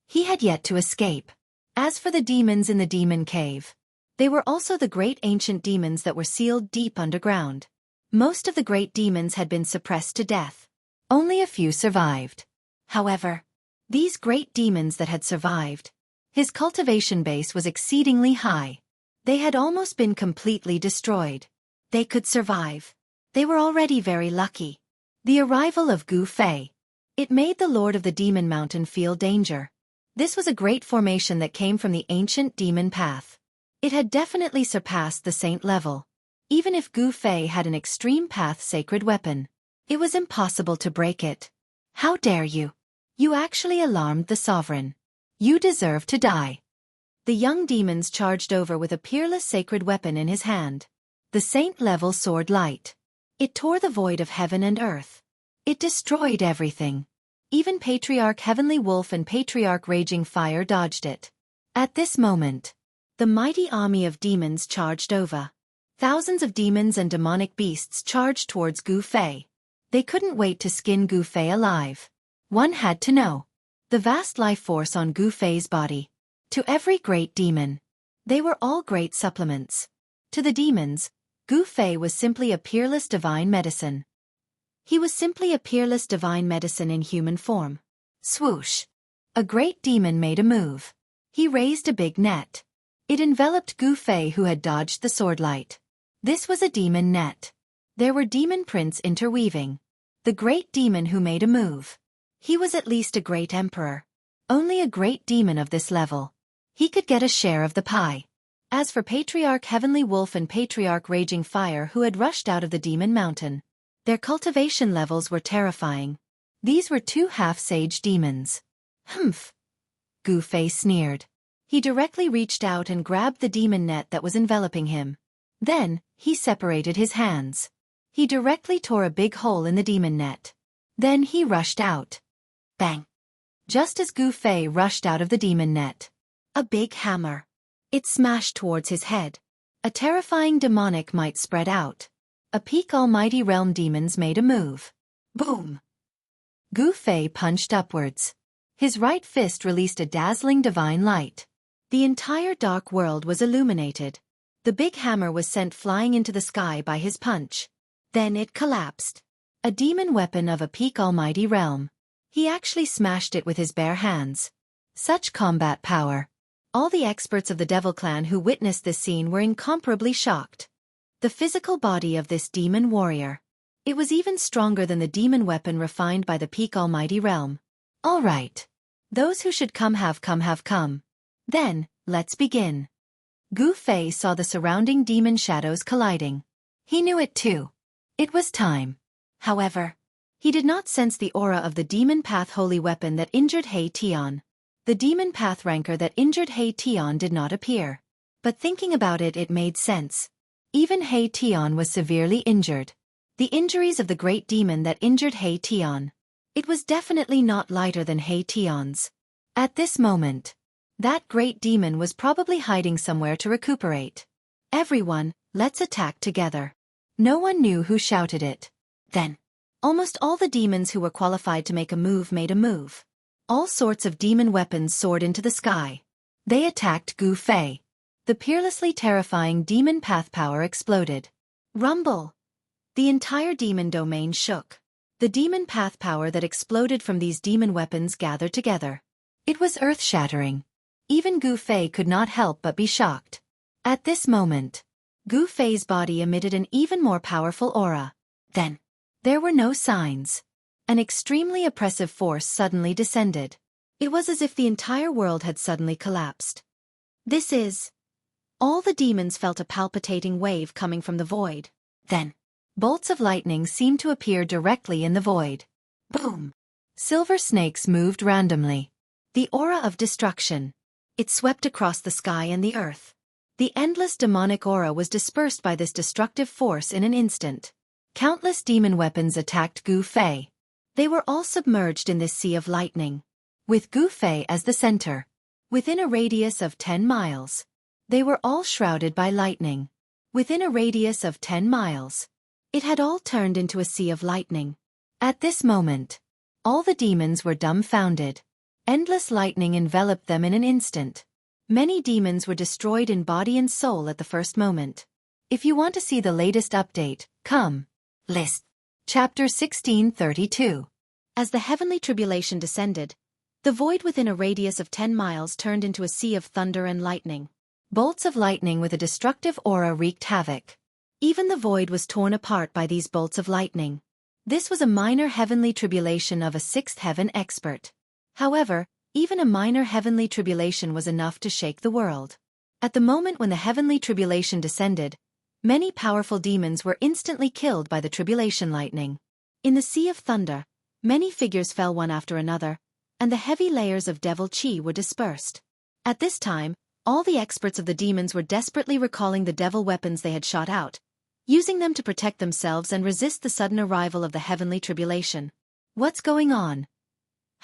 He had yet to escape. As for the demons in the Demon Cave, they were also the great ancient demons that were sealed deep underground. Most of the great demons had been suppressed to death. Only a few survived. However, these great demons that had survived, his cultivation base was exceedingly high. They had almost been completely destroyed. They could survive. They were already very lucky. The arrival of Gu Fei. It made the Lord of the Demon Mountain feel danger. This was a great formation that came from the ancient demon path. It had definitely surpassed the saint level. Even if Gu Fei had an extreme path sacred weapon, it was impossible to break it. How dare you? You actually alarmed the sovereign. You deserve to die. The young demons charged over with a peerless sacred weapon in his hand. The saint-level sword light. It tore the void of heaven and earth. It destroyed everything. Even Patriarch Heavenly Wolf and Patriarch Raging Fire dodged it. At this moment, the mighty army of demons charged over. Thousands of demons and demonic beasts charged towards Gu Fei. They couldn't wait to skin Gu Fei alive. One had to know the vast life force on Gu Fei's body. To every great demon, They were all great supplements. To the demons, Gu Fei was simply a peerless divine medicine. He was simply a peerless divine medicine in human form. Swoosh! A great demon made a move. He raised a big net. It enveloped Gu Fei, who had dodged the swordlight. This was a demon net. There were demon prints interweaving. The great demon who made a move. He was at least a great emperor. Only a great demon of this level. He could get a share of the pie. As for Patriarch Heavenly Wolf and Patriarch Raging Fire, who had rushed out of the demon mountain, their cultivation levels were terrifying. These were two half-sage demons. Humph! Gu Fei sneered. He directly reached out and grabbed the demon net that was enveloping him. Then, he separated his hands. He directly tore a big hole in the demon net. Then he rushed out. Bang! Just as Gu Fei rushed out of the demon net, a big hammer. It smashed towards his head. A terrifying demonic might spread out. A peak almighty realm demons made a move. Boom! Gu Fei punched upwards. His right fist released a dazzling divine light. The entire dark world was illuminated. The big hammer was sent flying into the sky by his punch. Then it collapsed. A demon weapon of a peak almighty realm. He actually smashed it with his bare hands. Such combat power. All the experts of the Devil Clan who witnessed this scene were incomparably shocked. The physical body of this demon warrior. It was even stronger than the demon weapon refined by the peak almighty realm. All right. Those who should come have come have come. Then, let's begin. Gu Fei saw the surrounding demon shadows colliding. He knew it too. It was time. However, he did not sense the aura of the demon path holy weapon that injured Hei Tian. The demon path rancor that injured Hei Tian did not appear. But thinking about it, it made sense. Even Hei Tian was severely injured. The injuries of the great demon that injured Hei Tian. It was definitely not lighter than Hei Tian's. At this moment, that great demon was probably hiding somewhere to recuperate. Everyone, let's attack together. No one knew who shouted it. Then, almost all the demons who were qualified to make a move made a move. All sorts of demon weapons soared into the sky. They attacked Gu Fei. The peerlessly terrifying demon path power exploded. Rumble! The entire demon domain shook. The demon path power that exploded from these demon weapons gathered together. It was earth-shattering. Even Gu Fei could not help but be shocked. At this moment, Gu Fei's body emitted an even more powerful aura. Then, there were no signs. An extremely oppressive force suddenly descended. It was as if the entire world had suddenly collapsed. This is... All the demons felt a palpitating wave coming from the void. Then, bolts of lightning seemed to appear directly in the void. Boom! Silver snakes moved randomly. The aura of destruction. It swept across the sky and the earth. The endless demonic aura was dispersed by this destructive force in an instant. Countless demon weapons attacked Gu Fei. They were all submerged in this sea of lightning. With Gu Fei as the center. Within a radius of 10 miles. They were all shrouded by lightning. Within a radius of 10 miles. It had all turned into a sea of lightning. At this moment, all the demons were dumbfounded. Endless lightning enveloped them in an instant. Many demons were destroyed in body and soul at the first moment. If you want to see the latest update, come. List. Chapter 1632. As the heavenly tribulation descended, the void within a radius of 10 miles turned into a sea of thunder and lightning. Bolts of lightning with a destructive aura wreaked havoc. Even the void was torn apart by these bolts of lightning. This was a minor heavenly tribulation of a sixth heaven expert. However, even a minor heavenly tribulation was enough to shake the world. At the moment when the heavenly tribulation descended, many powerful demons were instantly killed by the tribulation lightning. In the sea of thunder, many figures fell one after another, and the heavy layers of devil chi were dispersed. At this time, all the experts of the demons were desperately recalling the devil weapons they had shot out, using them to protect themselves and resist the sudden arrival of the heavenly tribulation. What's going on?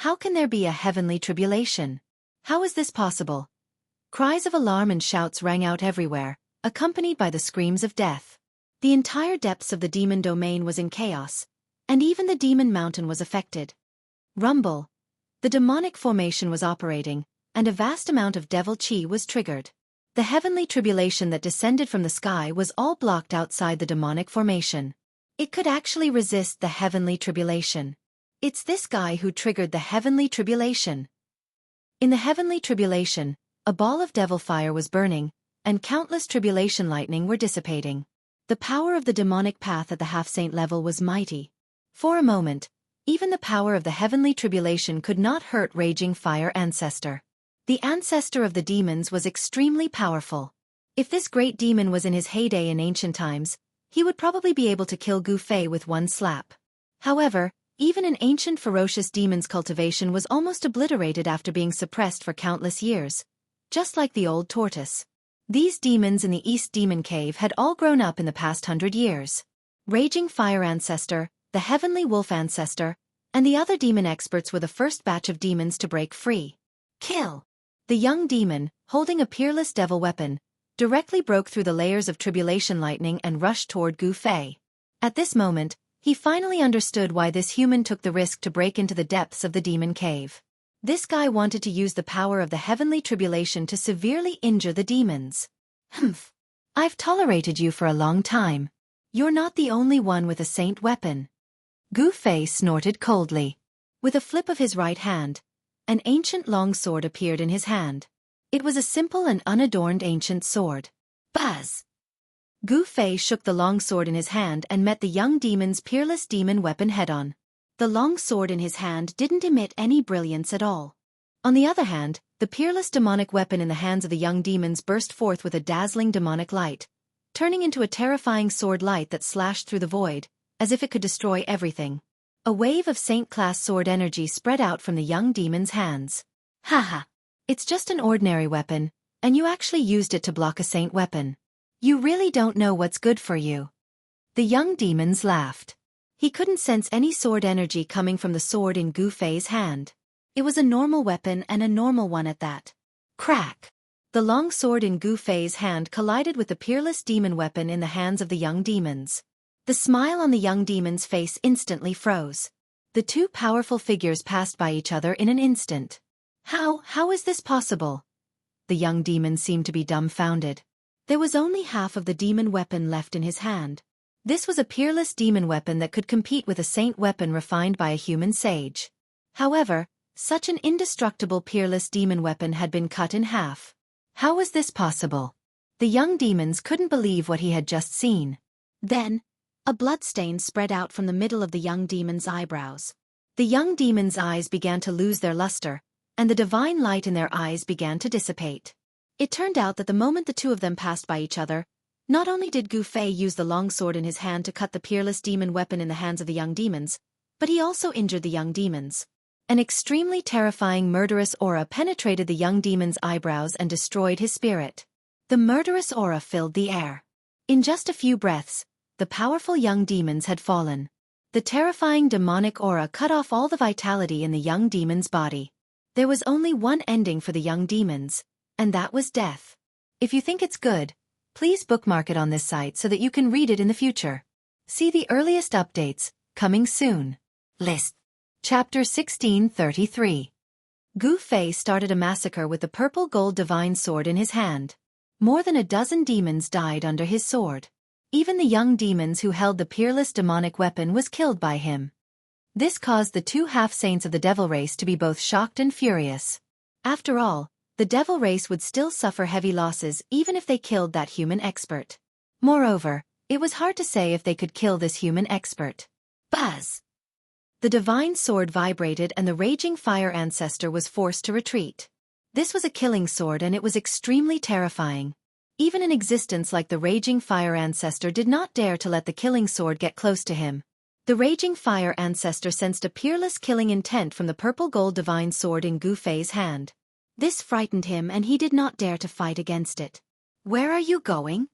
How can there be a heavenly tribulation? How is this possible? Cries of alarm and shouts rang out everywhere, accompanied by the screams of death. The entire depths of the demon domain was in chaos, and even the demon mountain was affected. Rumble. The demonic formation was operating, and a vast amount of devil chi was triggered. The heavenly tribulation that descended from the sky was all blocked outside the demonic formation. It could actually resist the heavenly tribulation. It's this guy who triggered the heavenly tribulation. In the heavenly tribulation, a ball of devil fire was burning, and countless tribulation lightning were dissipating. The power of the demonic path at the half-saint level was mighty. For a moment, even the power of the heavenly tribulation could not hurt raging fire ancestor. The ancestor of the demons was extremely powerful. If this great demon was in his heyday in ancient times, he would probably be able to kill Gu Fei with one slap. However, even an ancient ferocious demon's cultivation was almost obliterated after being suppressed for countless years, just like the old tortoise. These demons in the East Demon Cave had all grown up in the past 100 years. Raging Fire Ancestor, the Heavenly Wolf Ancestor, and the other demon experts were the first batch of demons to break free. Kill! The young demon, holding a peerless devil weapon, directly broke through the layers of tribulation lightning and rushed toward Gu Fei. At this moment, he finally understood why this human took the risk to break into the depths of the demon cave. This guy wanted to use the power of the heavenly tribulation to severely injure the demons. Humph. I've tolerated you for a long time. You're not the only one with a saint weapon. Gu Fei snorted coldly. With a flip of his right hand, an ancient long sword appeared in his hand. It was a simple and unadorned ancient sword. Buzz! Gu Fei shook the long sword in his hand and met the young demon's peerless demon weapon head-on. The long sword in his hand didn't emit any brilliance at all. On the other hand, the peerless demonic weapon in the hands of the young demons burst forth with a dazzling demonic light, turning into a terrifying sword light that slashed through the void, as if it could destroy everything. A wave of saint-class sword energy spread out from the young demon's hands. Haha. It's just an ordinary weapon, and you actually used it to block a saint weapon. You really don't know what's good for you. The young demons laughed. He couldn't sense any sword energy coming from the sword in Gu Fei's hand. It was a normal weapon and a normal one at that. Crack! The long sword in Gu Fei's hand collided with the peerless demon weapon in the hands of the young demons. The smile on the young demon's face instantly froze. The two powerful figures passed by each other in an instant. How is this possible? The young demon seemed to be dumbfounded. There was only half of the demon weapon left in his hand. This was a peerless demon weapon that could compete with a saint weapon refined by a human sage. However, such an indestructible peerless demon weapon had been cut in half. How was this possible? The young demons couldn't believe what he had just seen. Then, a bloodstain spread out from the middle of the young demon's eyebrows. The young demon's eyes began to lose their luster, and the divine light in their eyes began to dissipate. It turned out that the moment the two of them passed by each other, not only did Gu Fei use the long sword in his hand to cut the peerless demon weapon in the hands of the young demons, but he also injured the young demons. An extremely terrifying murderous aura penetrated the young demon's eyebrows and destroyed his spirit. The murderous aura filled the air. In just a few breaths, the powerful young demons had fallen. The terrifying demonic aura cut off all the vitality in the young demon's body. There was only one ending for the young demons, and that was death. If you think it's good, please bookmark it on this site so that you can read it in the future. See the earliest updates, coming soon. List. Chapter 1633. Gu Fei started a massacre with the purple gold divine sword in his hand. More than a dozen demons died under his sword. Even the young demons who held the peerless demonic weapon was killed by him. This caused the two half-saints of the devil race to be both shocked and furious. After all, the devil race would still suffer heavy losses even if they killed that human expert. Moreover, it was hard to say if they could kill this human expert. Buzz! The divine sword vibrated and the raging fire ancestor was forced to retreat. This was a killing sword and it was extremely terrifying. Even an existence like the raging fire ancestor did not dare to let the killing sword get close to him. The raging fire ancestor sensed a peerless killing intent from the purple gold divine sword in Gu Fei's hand. This frightened him and he did not dare to fight against it. Where are you going?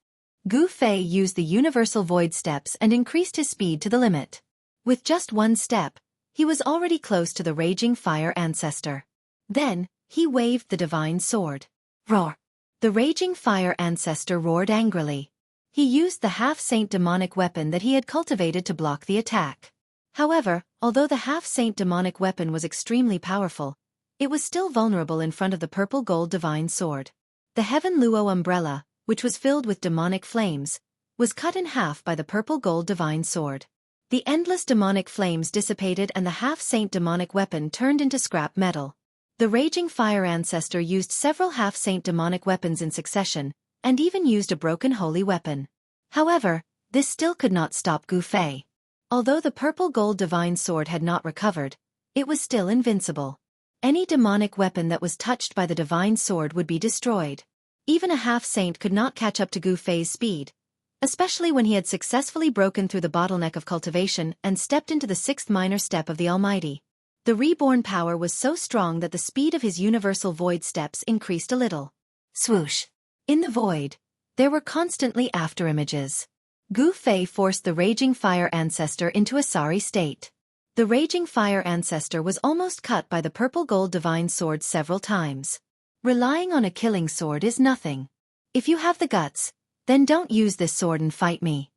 Gu Fei used the universal void steps and increased his speed to the limit. With just one step, he was already close to the raging fire ancestor. Then, he waved the divine sword. Roar! The raging fire ancestor roared angrily. He used the half-saint demonic weapon that he had cultivated to block the attack. However, although the half-saint demonic weapon was extremely powerful, it was still vulnerable in front of the purple gold divine sword. The Heaven Luo umbrella, which was filled with demonic flames, was cut in half by the purple gold divine sword. The endless demonic flames dissipated and the half-saint demonic weapon turned into scrap metal. The raging fire ancestor used several half-saint demonic weapons in succession, and even used a broken holy weapon. However, this still could not stop Gu Fei. Although the purple gold divine sword had not recovered, it was still invincible. Any demonic weapon that was touched by the divine sword would be destroyed. Even a half-saint could not catch up to Gu Fei's speed, especially when he had successfully broken through the bottleneck of cultivation and stepped into the sixth minor step of the Almighty. The reborn power was so strong that the speed of his universal void steps increased a little. Swoosh! In the void, there were constantly afterimages. Gu Fei forced the raging fire ancestor into a sorry state. The raging fire ancestor was almost cut by the purple gold divine sword several times. Relying on a killing sword is nothing. If you have the guts, then don't use this sword and fight me.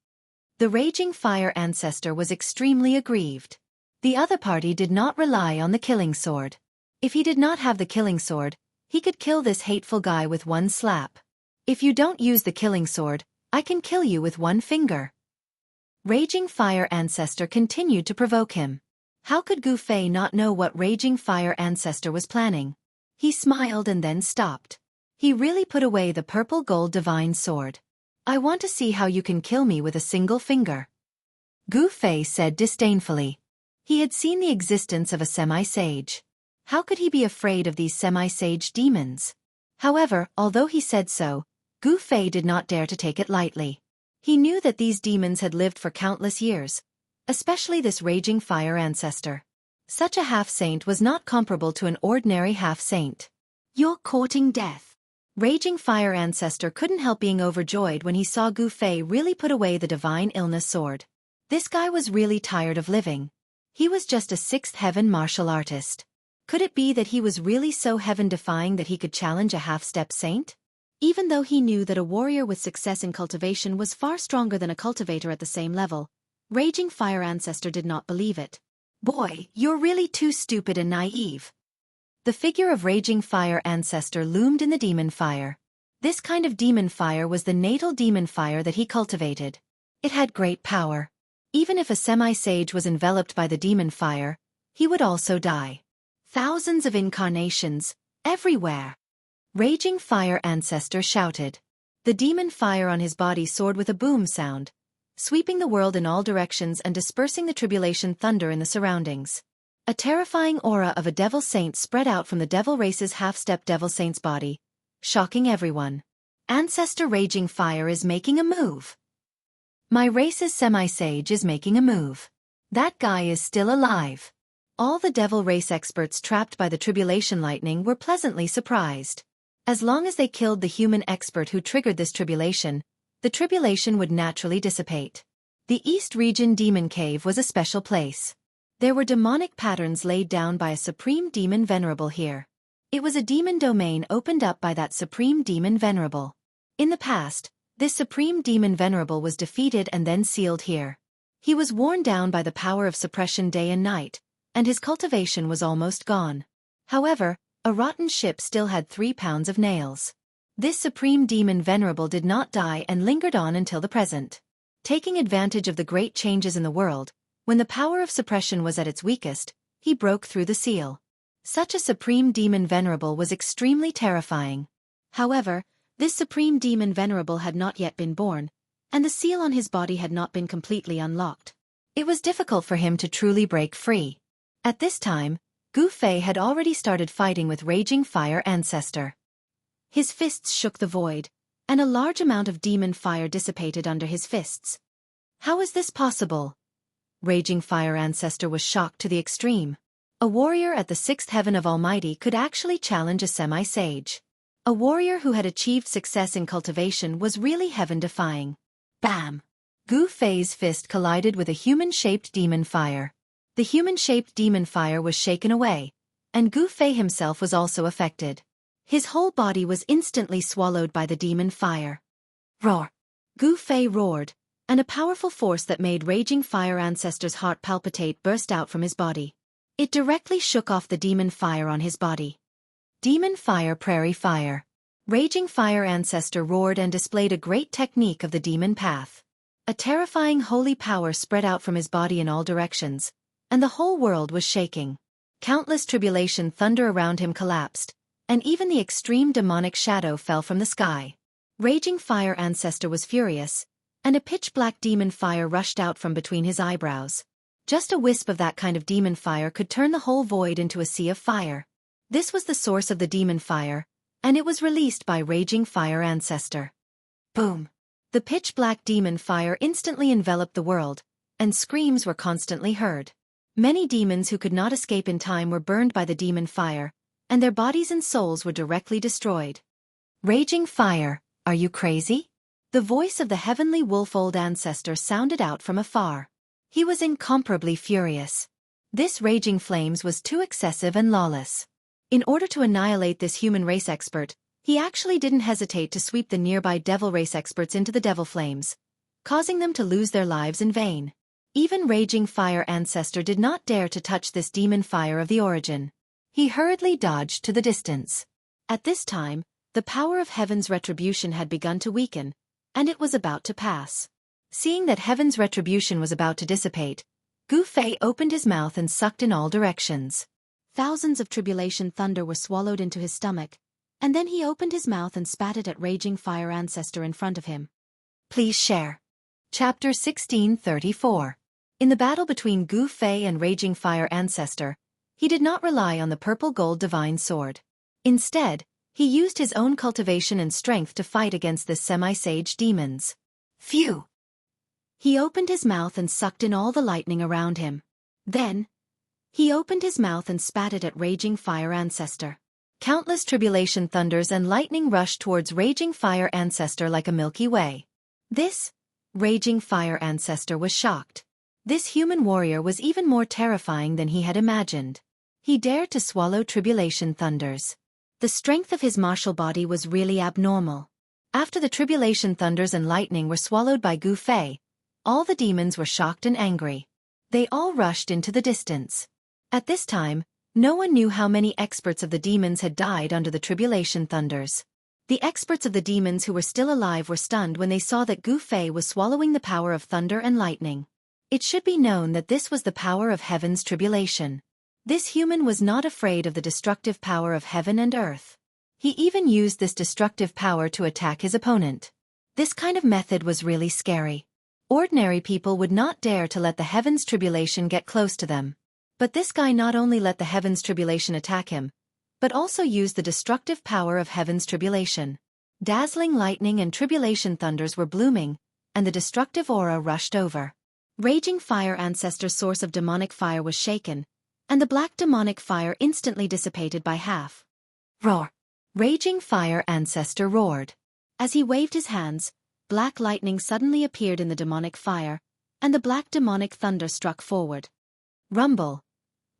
The raging fire ancestor was extremely aggrieved. The other party did not rely on the killing sword. If he did not have the killing sword, he could kill this hateful guy with one slap. If you don't use the killing sword, I can kill you with one finger. Raging fire ancestor continued to provoke him. How could Gu Fei not know what raging fire ancestor was planning? He smiled and then stopped. He really put away the purple gold divine sword. I want to see how you can kill me with a single finger. Gu Fei said disdainfully. He had seen the existence of a semi-sage. How could he be afraid of these semi-sage demons? However, although he said so, Gu Fei did not dare to take it lightly. He knew that these demons had lived for countless years, especially this raging fire ancestor. Such a half-saint was not comparable to an ordinary half-saint. You're courting death. Raging fire ancestor couldn't help being overjoyed when he saw Gu Fei really put away the divine illness sword. This guy was really tired of living. He was just a sixth heaven martial artist. Could it be that he was really so heaven-defying that he could challenge a half-step saint? Even though he knew that a warrior with success in cultivation was far stronger than a cultivator at the same level, Raging Fire Ancestor did not believe it. Boy, you're really too stupid and naive. The figure of Raging Fire Ancestor loomed in the demon fire. This kind of demon fire was the natal demon fire that he cultivated. It had great power. Even if a semi-sage was enveloped by the demon fire, he would also die. Thousands of incarnations, everywhere. Raging Fire Ancestor shouted. The demon fire on his body soared with a boom sound, sweeping the world in all directions and dispersing the tribulation thunder in the surroundings. A terrifying aura of a devil saint spread out from the devil race's half-step devil saint's body, shocking everyone. Ancestor Raging Fire is making a move. My race's semi-sage is making a move. That guy is still alive. All the devil race experts trapped by the tribulation lightning were pleasantly surprised. As long as they killed the human expert who triggered this tribulation, the tribulation would naturally dissipate. The East Region Demon Cave was a special place. There were demonic patterns laid down by a supreme demon venerable here. It was a demon domain opened up by that supreme demon venerable. In the past, this supreme demon venerable was defeated and then sealed here. He was worn down by the power of suppression day and night, and his cultivation was almost gone. However, a rotten ship still had 3 pounds of nails. This supreme demon venerable did not die and lingered on until the present. Taking advantage of the great changes in the world, when the power of suppression was at its weakest, he broke through the seal. Such a supreme demon venerable was extremely terrifying. However, this supreme demon venerable had not yet been born, and the seal on his body had not been completely unlocked. It was difficult for him to truly break free. At this time, Gu Fei had already started fighting with Raging Fire Ancestor. His fists shook the void, and a large amount of demon fire dissipated under his fists. How is this possible? Raging Fire Ancestor was shocked to the extreme. A warrior at the sixth heaven of Almighty could actually challenge a semi-sage. A warrior who had achieved success in cultivation was really heaven-defying. Bam! Gu Fei's fist collided with a human-shaped demon fire. The human-shaped demon fire was shaken away, and Gu Fei himself was also affected. His whole body was instantly swallowed by the demon fire. Roar! Gu Fei roared, and a powerful force that made Raging Fire Ancestor's heart palpitate burst out from his body. It directly shook off the demon fire on his body. Demon Fire Prairie Fire. Raging Fire Ancestor roared and displayed a great technique of the demon path. A terrifying holy power spread out from his body in all directions, and the whole world was shaking. Countless tribulation thunder around him collapsed, and even the extreme demonic shadow fell from the sky. Raging Fire Ancestor was furious, and a pitch-black demon fire rushed out from between his eyebrows. Just a wisp of that kind of demon fire could turn the whole void into a sea of fire. This was the source of the demon fire, and it was released by Raging Fire Ancestor. Boom! The pitch-black demon fire instantly enveloped the world, and screams were constantly heard. Many demons who could not escape in time were burned by the demon fire, and their bodies and souls were directly destroyed. Raging Fire, are you crazy? The voice of the heavenly wolf-old ancestor sounded out from afar. He was incomparably furious. This raging flames was too excessive and lawless. In order to annihilate this human race expert, he actually didn't hesitate to sweep the nearby devil race experts into the devil flames, causing them to lose their lives in vain. Even Raging Fire Ancestor did not dare to touch this demon fire of the origin. He hurriedly dodged to the distance. At this time, the power of heaven's retribution had begun to weaken, and it was about to pass. Seeing that heaven's retribution was about to dissipate, Gu Fei opened his mouth and sucked in all directions. Thousands of tribulation thunder were swallowed into his stomach, and then he opened his mouth and spat it at Raging Fire Ancestor in front of him. Please share. Chapter 1634. In the battle between Gu Fei and Raging Fire Ancestor, he did not rely on the purple gold divine sword. Instead, he used his own cultivation and strength to fight against the semi-sage demons. Phew! He opened his mouth and sucked in all the lightning around him. Then, he opened his mouth and spat it at Raging Fire Ancestor. Countless tribulation thunders and lightning rushed towards Raging Fire Ancestor like a Milky Way. This Raging Fire Ancestor was shocked. This human warrior was even more terrifying than he had imagined. He dared to swallow tribulation thunders. The strength of his martial body was really abnormal. After the tribulation thunders and lightning were swallowed by Gu Fei, all the demons were shocked and angry. They all rushed into the distance. At this time, no one knew how many experts of the demons had died under the tribulation thunders. The experts of the demons who were still alive were stunned when they saw that Gu Fei was swallowing the power of thunder and lightning. It should be known that this was the power of heaven's tribulation. This human was not afraid of the destructive power of heaven and earth. He even used this destructive power to attack his opponent. This kind of method was really scary. Ordinary people would not dare to let the heaven's tribulation get close to them. But this guy not only let the heaven's tribulation attack him, but also used the destructive power of heaven's tribulation. Dazzling lightning and tribulation thunders were blooming, and the destructive aura rushed over. Raging Fire Ancestor's source of demonic fire was shaken, and the black demonic fire instantly dissipated by half. Roar! Raging Fire Ancestor roared. As he waved his hands, black lightning suddenly appeared in the demonic fire, and the black demonic thunder struck forward. Rumble!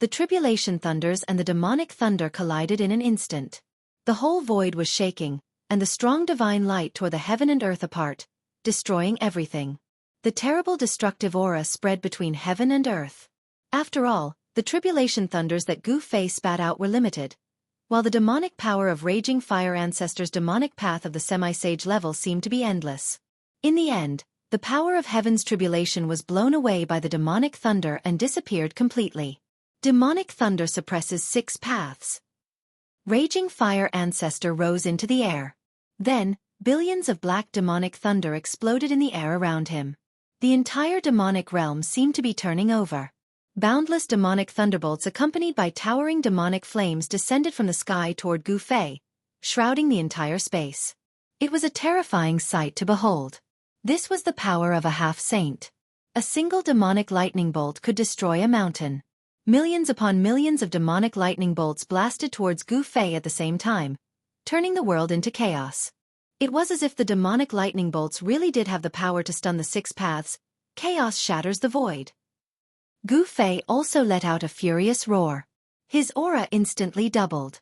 The tribulation thunders and the demonic thunder collided in an instant. The whole void was shaking, and the strong divine light tore the heaven and earth apart, destroying everything. The terrible destructive aura spread between heaven and earth. After all, the tribulation thunders that Gu Fei spat out were limited, while the demonic power of Raging Fire Ancestor's demonic path of the semi-sage level seemed to be endless. In the end, the power of heaven's tribulation was blown away by the demonic thunder and disappeared completely. Demonic thunder suppresses 6 paths. Raging Fire Ancestor rose into the air. Then, billions of black demonic thunder exploded in the air around him. The entire demonic realm seemed to be turning over. Boundless demonic thunderbolts accompanied by towering demonic flames descended from the sky toward Gu Fei, shrouding the entire space. It was a terrifying sight to behold. This was the power of a half-saint. A single demonic lightning bolt could destroy a mountain. Millions upon millions of demonic lightning bolts blasted towards Gu Fei at the same time, turning the world into chaos. It was as if the demonic lightning bolts really did have the power to stun the 6 paths. Chaos shatters the void. Gu Fei also let out a furious roar. His aura instantly doubled.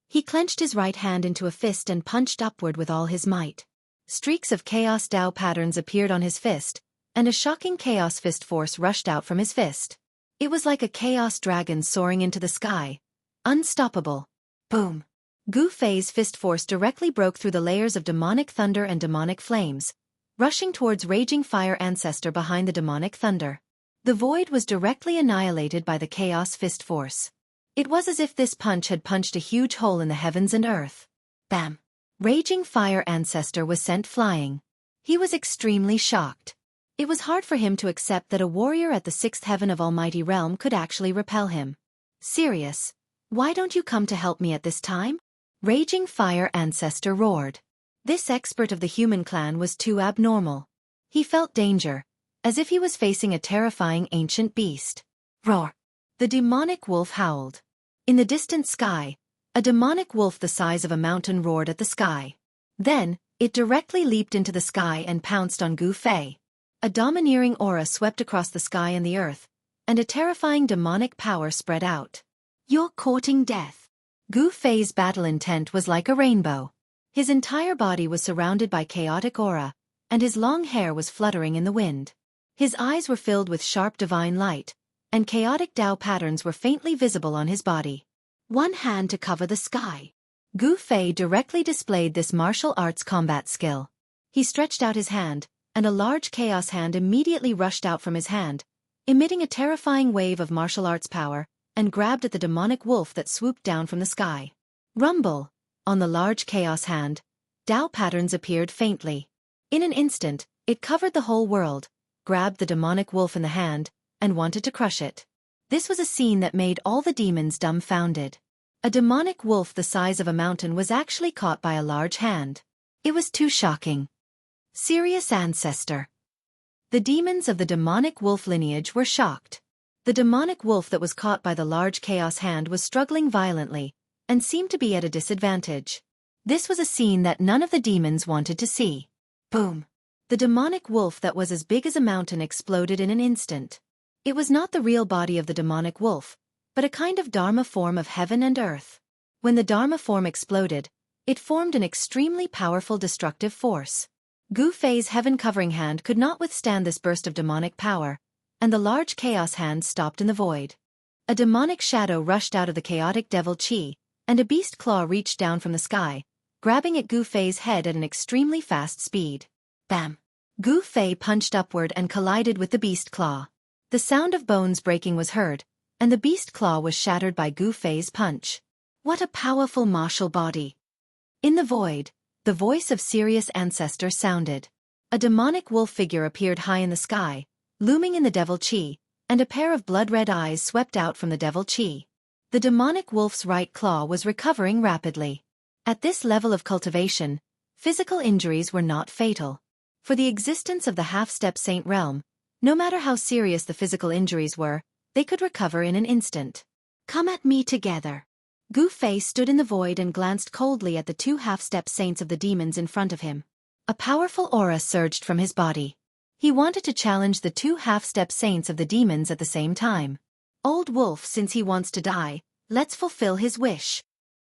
He clenched his right hand into a fist and punched upward with all his might. Streaks of chaos Dao patterns appeared on his fist, and a shocking chaos fist force rushed out from his fist. It was like a chaos dragon soaring into the sky. Unstoppable. Boom! Gu Fei's fist force directly broke through the layers of demonic thunder and demonic flames, rushing towards Raging Fire Ancestor behind the demonic thunder. The void was directly annihilated by the chaos fist force. It was as if this punch had punched a huge hole in the heavens and earth. Bam! Raging Fire Ancestor was sent flying. He was extremely shocked. It was hard for him to accept that a warrior at the sixth heaven of Almighty Realm could actually repel him. Sirius, why don't you come to help me at this time? Raging Fire Ancestor roared. This expert of the human clan was too abnormal. He felt danger, as if he was facing a terrifying ancient beast. Roar! The demonic wolf howled. In the distant sky, a demonic wolf the size of a mountain roared at the sky. Then, it directly leaped into the sky and pounced on Gu Fei. A domineering aura swept across the sky and the earth, and a terrifying demonic power spread out. You're courting death. Gu Fei's battle intent was like a rainbow. His entire body was surrounded by chaotic aura, and his long hair was fluttering in the wind. His eyes were filled with sharp divine light, and chaotic Tao patterns were faintly visible on his body. One hand to cover the sky. Gu Fei directly displayed this martial arts combat skill. He stretched out his hand, and a large chaos hand immediately rushed out from his hand, emitting a terrifying wave of martial arts power, and grabbed at the demonic wolf that swooped down from the sky. Rumble! On the large chaos hand, Tao patterns appeared faintly. In an instant, it covered the whole world, grabbed the demonic wolf in the hand, and wanted to crush it. This was a scene that made all the demons dumbfounded. A demonic wolf the size of a mountain was actually caught by a large hand. It was too shocking. Sirius Ancestor. The demons of the demonic wolf lineage were shocked. The demonic wolf that was caught by the large chaos hand was struggling violently, and seemed to be at a disadvantage. This was a scene that none of the demons wanted to see. Boom! The demonic wolf that was as big as a mountain exploded in an instant. It was not the real body of the demonic wolf, but a kind of Dharma form of heaven and earth. When the Dharma form exploded, it formed an extremely powerful destructive force. Gu Fei's heaven-covering hand could not withstand this burst of demonic power, and the large chaos hand stopped in the void. A demonic shadow rushed out of the chaotic devil chi, and a beast claw reached down from the sky, grabbing at Gu Fei's head at an extremely fast speed. Bam! Gu Fei punched upward and collided with the beast claw. The sound of bones breaking was heard, and the beast claw was shattered by Gu Fei's punch. What a powerful martial body! In the void, the voice of Sirius Ancestor sounded. A demonic wolf figure appeared high in the sky, looming in the devil chi, and a pair of blood-red eyes swept out from the devil chi. The demonic wolf's right claw was recovering rapidly. At this level of cultivation, physical injuries were not fatal. For the existence of the half-step saint realm, no matter how serious the physical injuries were, they could recover in an instant. Come at me together. Gu Fei stood in the void and glanced coldly at the two half-step saints of the demons in front of him. A powerful aura surged from his body. He wanted to challenge the two half-step saints of the demons at the same time. Old wolf, since he wants to die, let's fulfill his wish.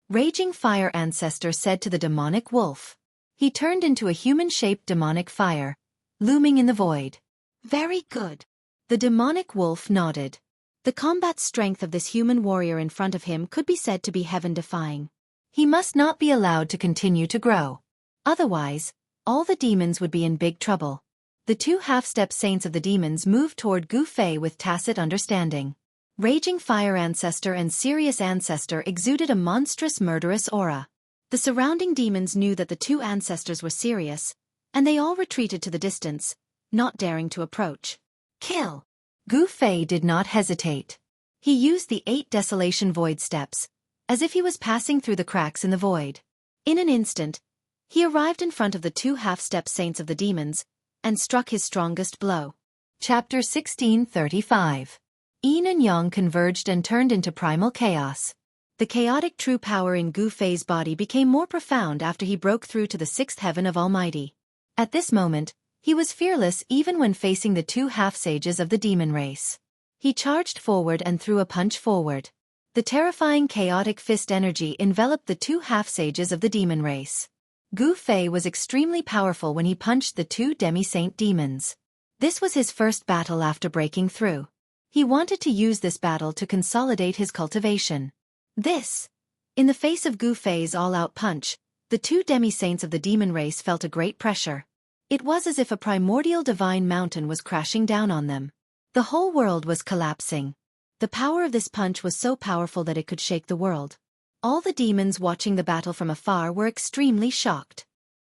Raging Fire Ancestor said to the demonic wolf. He turned into a human-shaped demonic fire, looming in the void. Very good. The demonic wolf nodded. The combat strength of this human warrior in front of him could be said to be heaven-defying. He must not be allowed to continue to grow. Otherwise, all the demons would be in big trouble. The two half-step saints of the demons moved toward Gu Fei with tacit understanding. Raging Fire Ancestor and Sirius Ancestor exuded a monstrous murderous aura. The surrounding demons knew that the two ancestors were serious, and they all retreated to the distance, not daring to approach. Kill! Gu Fei did not hesitate. He used the 8 Desolation Void steps, as if he was passing through the cracks in the void. In an instant, he arrived in front of the two half-step saints of the demons, and struck his strongest blow. Chapter 1635. Yin and Yang converged and turned into primal chaos. The chaotic true power in Gu Fei's body became more profound after he broke through to the 6th heaven of Almighty. At this moment, he was fearless even when facing the two half-sages of the demon race. He charged forward and threw a punch forward. The terrifying chaotic fist energy enveloped the two half-sages of the demon race. Gu Fei was extremely powerful when he punched the two demi-saint demons. This was his first battle after breaking through. He wanted to use this battle to consolidate his cultivation. This In the face of Gu Fei's all-out punch, the two demi-saints of the demon race felt a great pressure. It was as if a primordial divine mountain was crashing down on them. The whole world was collapsing. The power of this punch was so powerful that it could shake the world. All the demons watching the battle from afar were extremely shocked.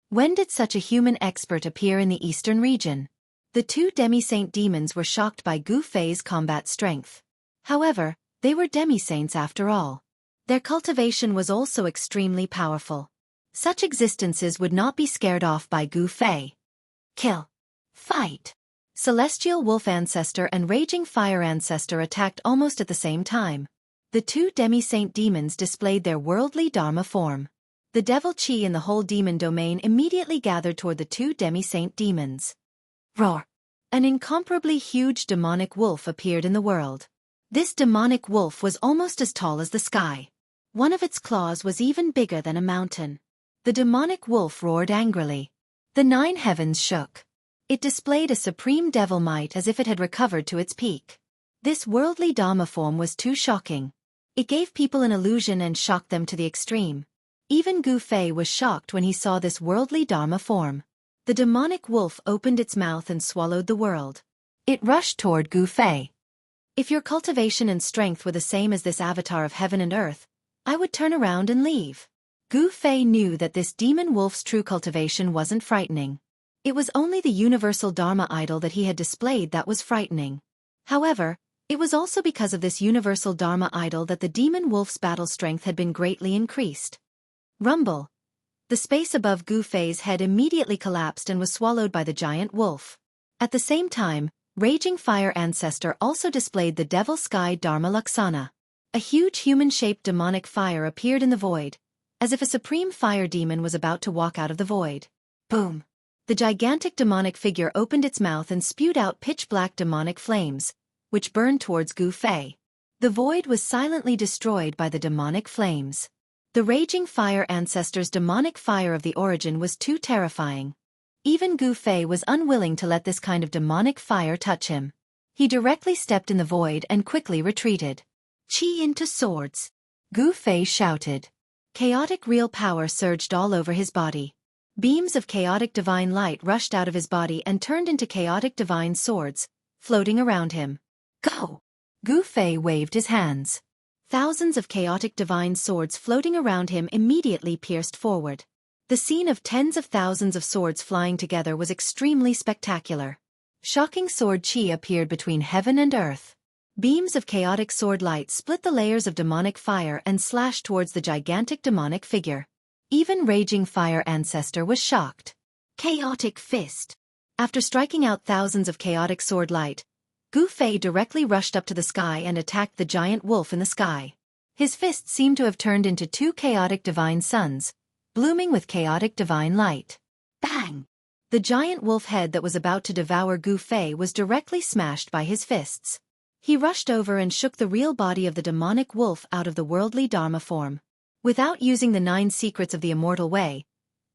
When did such a human expert appear in the eastern region? The two demi-saint demons were shocked by Gu Fei's combat strength. However, they were demi-saints after all. Their cultivation was also extremely powerful. Such existences would not be scared off by Gu Fei. Kill. Fight. Celestial Wolf Ancestor and Raging Fire Ancestor attacked almost at the same time. The two demi-saint demons displayed their worldly Dharma form. The devil chi in the whole demon domain immediately gathered toward the two demi-saint demons. Roar! An incomparably huge demonic wolf appeared in the world. This demonic wolf was almost as tall as the sky. One of its claws was even bigger than a mountain. The demonic wolf roared angrily. The 9 heavens shook. It displayed a supreme devil might as if it had recovered to its peak. This worldly Dharma form was too shocking. It gave people an illusion and shocked them to the extreme. Even Gu Fei was shocked when he saw this worldly Dharma form. The demonic wolf opened its mouth and swallowed the world. It rushed toward Gu Fei. If your cultivation and strength were the same as this avatar of heaven and earth, I would turn around and leave. Gu Fei knew that this demon wolf's true cultivation wasn't frightening. It was only the universal Dharma idol that he had displayed that was frightening. However, it was also because of this universal Dharma idol that the demon wolf's battle strength had been greatly increased. Rumble. The space above Gu Fei's head immediately collapsed and was swallowed by the giant wolf. At the same time, Raging Fire Ancestor also displayed the Devil Sky Dharma Laksana. A huge human-shaped demonic fire appeared in the void, as if a supreme fire demon was about to walk out of the void. Boom! The gigantic demonic figure opened its mouth and spewed out pitch-black demonic flames, which burned towards Gu Fei. The void was silently destroyed by the demonic flames. The Raging Fire Ancestor's demonic fire of the origin was too terrifying. Even Gu Fei was unwilling to let this kind of demonic fire touch him. He directly stepped in the void and quickly retreated. Chi into swords! Gu Fei shouted. Chaotic real power surged all over his body. Beams of chaotic divine light rushed out of his body and turned into chaotic divine swords, floating around him. Go! Gu Fei waved his hands. Thousands of chaotic divine swords floating around him immediately pierced forward. The scene of tens of thousands of swords flying together was extremely spectacular. Shocking sword chi appeared between heaven and earth. Beams of chaotic sword light split the layers of demonic fire and slashed towards the gigantic demonic figure. Even Raging Fire Ancestor was shocked. Chaotic Fist. After striking out thousands of chaotic sword light, Gu Fei directly rushed up to the sky and attacked the giant wolf in the sky. His fists seemed to have turned into 2 chaotic divine suns, blooming with chaotic divine light. Bang! The giant wolf head that was about to devour Gu Fei was directly smashed by his fists. He rushed over and shook the real body of the demonic wolf out of the worldly Dharma form. Without using the 9 secrets of the immortal way,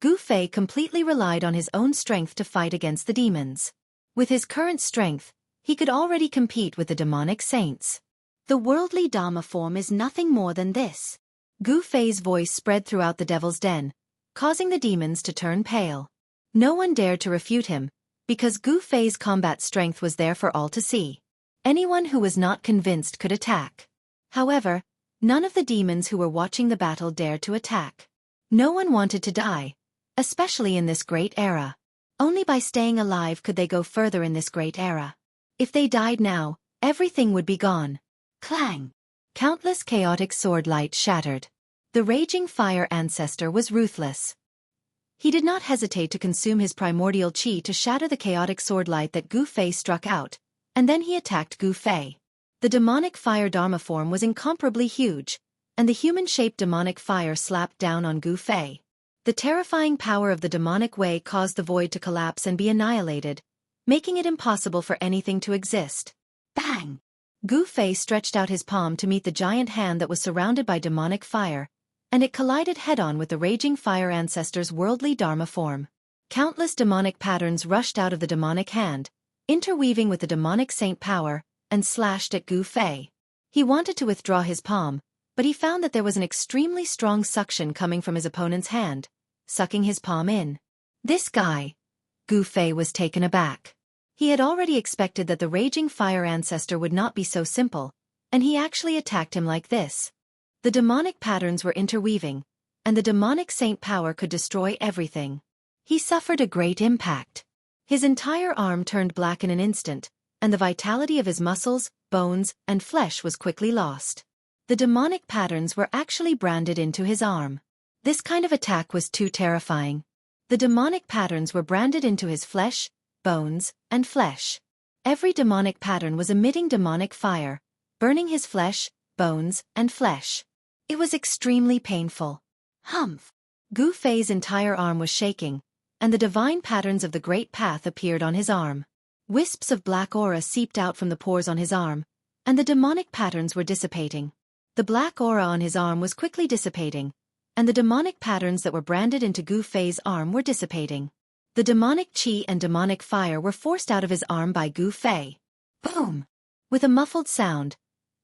Gu Fei completely relied on his own strength to fight against the demons. With his current strength, he could already compete with the demonic saints. The worldly Dharma form is nothing more than this. Gu Fei's voice spread throughout the devil's den, causing the demons to turn pale. No one dared to refute him, because Gu Fei's combat strength was there for all to see. Anyone who was not convinced could attack. However, none of the demons who were watching the battle dared to attack. No one wanted to die, especially in this great era. Only by staying alive could they go further in this great era. If they died now, everything would be gone. Clang! Countless chaotic sword light shattered. The Raging Fire Ancestor was ruthless. He did not hesitate to consume his primordial chi to shatter the chaotic sword light that Gu Fei struck out, and then he attacked Gu Fei. The demonic fire Dharma form was incomparably huge, and the human-shaped demonic fire slapped down on Gu Fei. The terrifying power of the demonic way caused the void to collapse and be annihilated, making it impossible for anything to exist. Bang! Gu Fei stretched out his palm to meet the giant hand that was surrounded by demonic fire, and it collided head-on with the Raging Fire Ancestor's worldly Dharma form. Countless demonic patterns rushed out of the demonic hand, interweaving with the demonic saint power, and slashed at Gu Fei. He wanted to withdraw his palm, but he found that there was an extremely strong suction coming from his opponent's hand, sucking his palm in. This guy, Gu Fei was taken aback. He had already expected that the raging fire ancestor would not be so simple, and he actually attacked him like this. The demonic patterns were interweaving, and the demonic saint power could destroy everything. He suffered a great impact. His entire arm turned black in an instant, and the vitality of his muscles, bones, and flesh was quickly lost. The demonic patterns were actually branded into his arm. This kind of attack was too terrifying. The demonic patterns were branded into his flesh, bones, and flesh. Every demonic pattern was emitting demonic fire, burning his flesh, bones, and flesh. It was extremely painful. Humph! Gu Fei's entire arm was shaking, and the divine patterns of the Great Path appeared on his arm. Wisps of black aura seeped out from the pores on his arm, and the demonic patterns were dissipating. The black aura on his arm was quickly dissipating, and the demonic patterns that were branded into Gu Fei's arm were dissipating. The demonic qi and demonic fire were forced out of his arm by Gu Fei. Boom! With a muffled sound,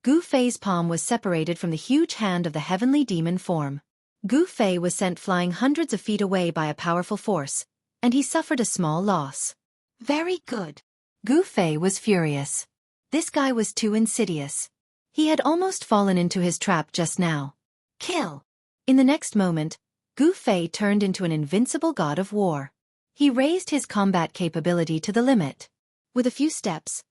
Gu Fei's palm was separated from the huge hand of the heavenly demon form. Gu Fei was sent flying hundreds of feet away by a powerful force, and he suffered a small loss. Very good. Gu Fei was furious. This guy was too insidious. He had almost fallen into his trap just now. Kill! In the next moment, Gu Fei turned into an invincible god of war. He raised his combat capability to the limit. With a few steps,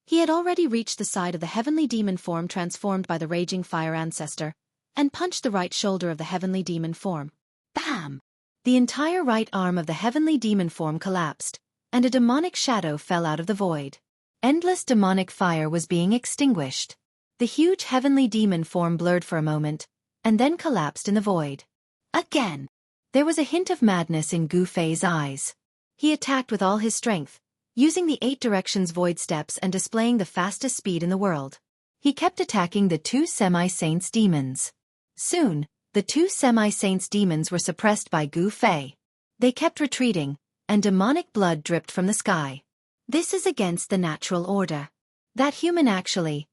he had already reached the side of the heavenly demon form transformed by the raging fire ancestor, and punched the right shoulder of the heavenly demon form. Bam! The entire right arm of the heavenly demon form collapsed, and a demonic shadow fell out of the void. Endless demonic fire was being extinguished. The huge heavenly demon form blurred for a moment, and then collapsed in the void. Again! There was a hint of madness in Gu Fei's eyes. He attacked with all his strength, using the 8 directions void steps and displaying the fastest speed in the world. He kept attacking the 2 semi-saints demons. Soon, the 2 semi-saints demons were suppressed by Gu Fei. They kept retreating, and demonic blood dripped from the sky. This is against the natural order. That human actually.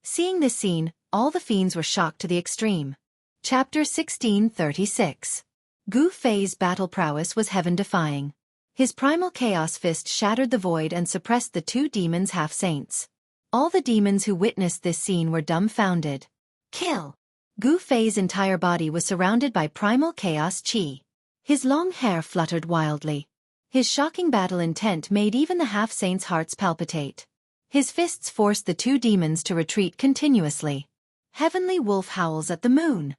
Seeing this scene, all the fiends were shocked to the extreme. Chapter 1636. Gu Fei's battle prowess was heaven-defying. His primal chaos fist shattered the void and suppressed the 2 demons half-saints. All the demons who witnessed this scene were dumbfounded. Kill! Gu Fei's entire body was surrounded by primal chaos qi. His long hair fluttered wildly. His shocking battle intent made even the half-saints' hearts palpitate. His fists forced the 2 demons to retreat continuously. Heavenly Wolf howls at the moon.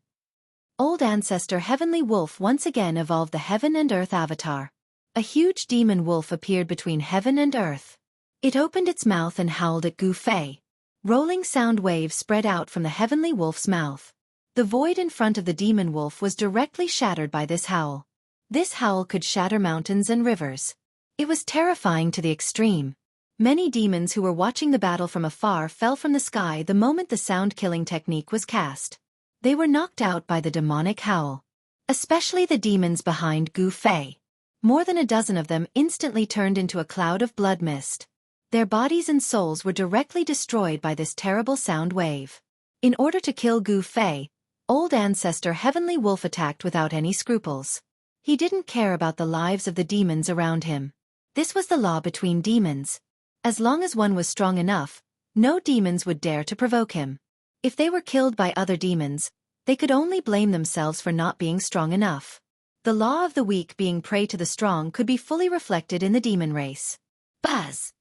Old ancestor Heavenly Wolf once again evolved the Heaven and Earth avatar. A huge demon wolf appeared between heaven and earth. It opened its mouth and howled at Gu Fei. Rolling sound waves spread out from the Heavenly Wolf's mouth. The void in front of the demon wolf was directly shattered by this howl. This howl could shatter mountains and rivers. It was terrifying to the extreme. Many demons who were watching the battle from afar fell from the sky the moment the sound-killing technique was cast. They were knocked out by the demonic howl. Especially the demons behind Gu Fei. More than a dozen of them instantly turned into a cloud of blood mist. Their bodies and souls were directly destroyed by this terrible sound wave. In order to kill Gu Fei, old ancestor Heavenly Wolf attacked without any scruples. He didn't care about the lives of the demons around him. This was the law between demons. As long as one was strong enough, no demons would dare to provoke him. If they were killed by other demons, they could only blame themselves for not being strong enough. The law of the weak being prey to the strong could be fully reflected in the demon race. Buzz!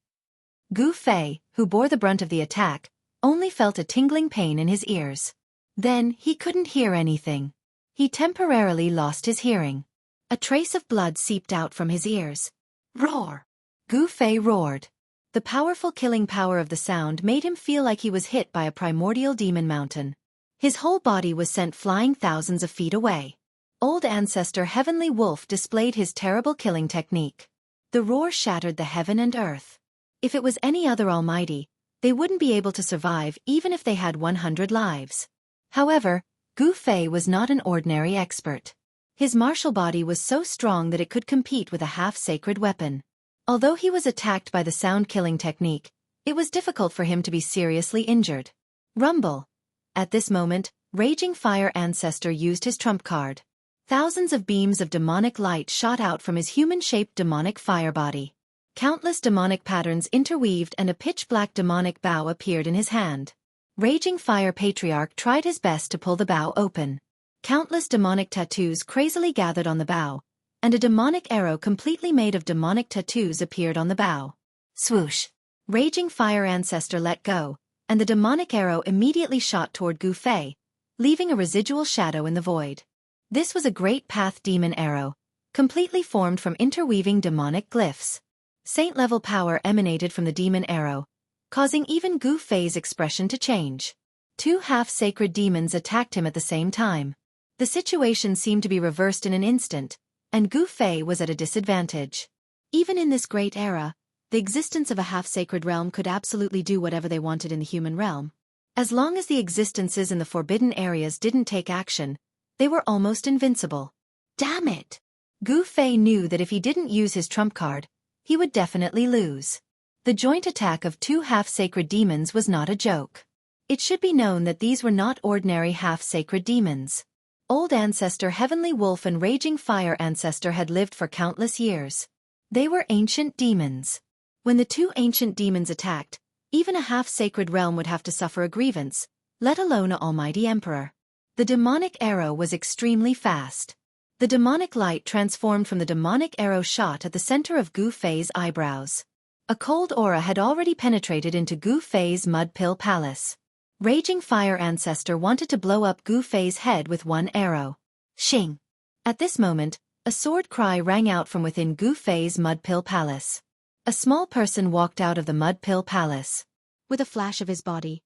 Gu Fei, who bore the brunt of the attack, only felt a tingling pain in his ears. Then, he couldn't hear anything. He temporarily lost his hearing. A trace of blood seeped out from his ears. Roar! Gu Fei roared. The powerful killing power of the sound made him feel like he was hit by a primordial demon mountain. His whole body was sent flying thousands of feet away. Old ancestor Heavenly Wolf displayed his terrible killing technique. The roar shattered the heaven and earth. If it was any other almighty, they wouldn't be able to survive even if they had 100 lives. However, Gu Fei was not an ordinary expert. His martial body was so strong that it could compete with a half-sacred weapon. Although he was attacked by the sound-killing technique, it was difficult for him to be seriously injured. Rumble! At this moment, Raging Fire Ancestor used his trump card. Thousands of beams of demonic light shot out from his human-shaped demonic fire body. Countless demonic patterns interweaved and a pitch-black demonic bow appeared in his hand. Raging Fire Patriarch tried his best to pull the bow open. Countless demonic tattoos crazily gathered on the bow, and a demonic arrow completely made of demonic tattoos appeared on the bow. Swoosh! Raging Fire Ancestor let go, and the demonic arrow immediately shot toward Gu Fei, leaving a residual shadow in the void. This was a Great Path Demon arrow, completely formed from interweaving demonic glyphs. Saint-level power emanated from the demon arrow, causing even Gu Fei's expression to change. Two half-sacred demons attacked him at the same time. The situation seemed to be reversed in an instant, and Gu Fei was at a disadvantage. Even in this great era, the existence of a half-sacred realm could absolutely do whatever they wanted in the human realm. As long as the existences in the forbidden areas didn't take action, they were almost invincible. Damn it! Gu Fei knew that if he didn't use his trump card, he would definitely lose. The joint attack of two half-sacred demons was not a joke. It should be known that these were not ordinary half-sacred demons. Old Ancestor Heavenly Wolf and Raging Fire Ancestor had lived for countless years. They were ancient demons. When the two ancient demons attacked, even a half-sacred realm would have to suffer a grievance, let alone an almighty emperor. The demonic arrow was extremely fast. The demonic light transformed from the demonic arrow shot at the center of Gu Fei's eyebrows. A cold aura had already penetrated into Gu Fei's Mud Pill Palace. Raging Fire Ancestor wanted to blow up Gu Fei's head with one arrow. Shing! At this moment, a sword cry rang out from within Gu Fei's Mud Pill Palace. A small person walked out of the Mud Pill Palace. With a flash of his body,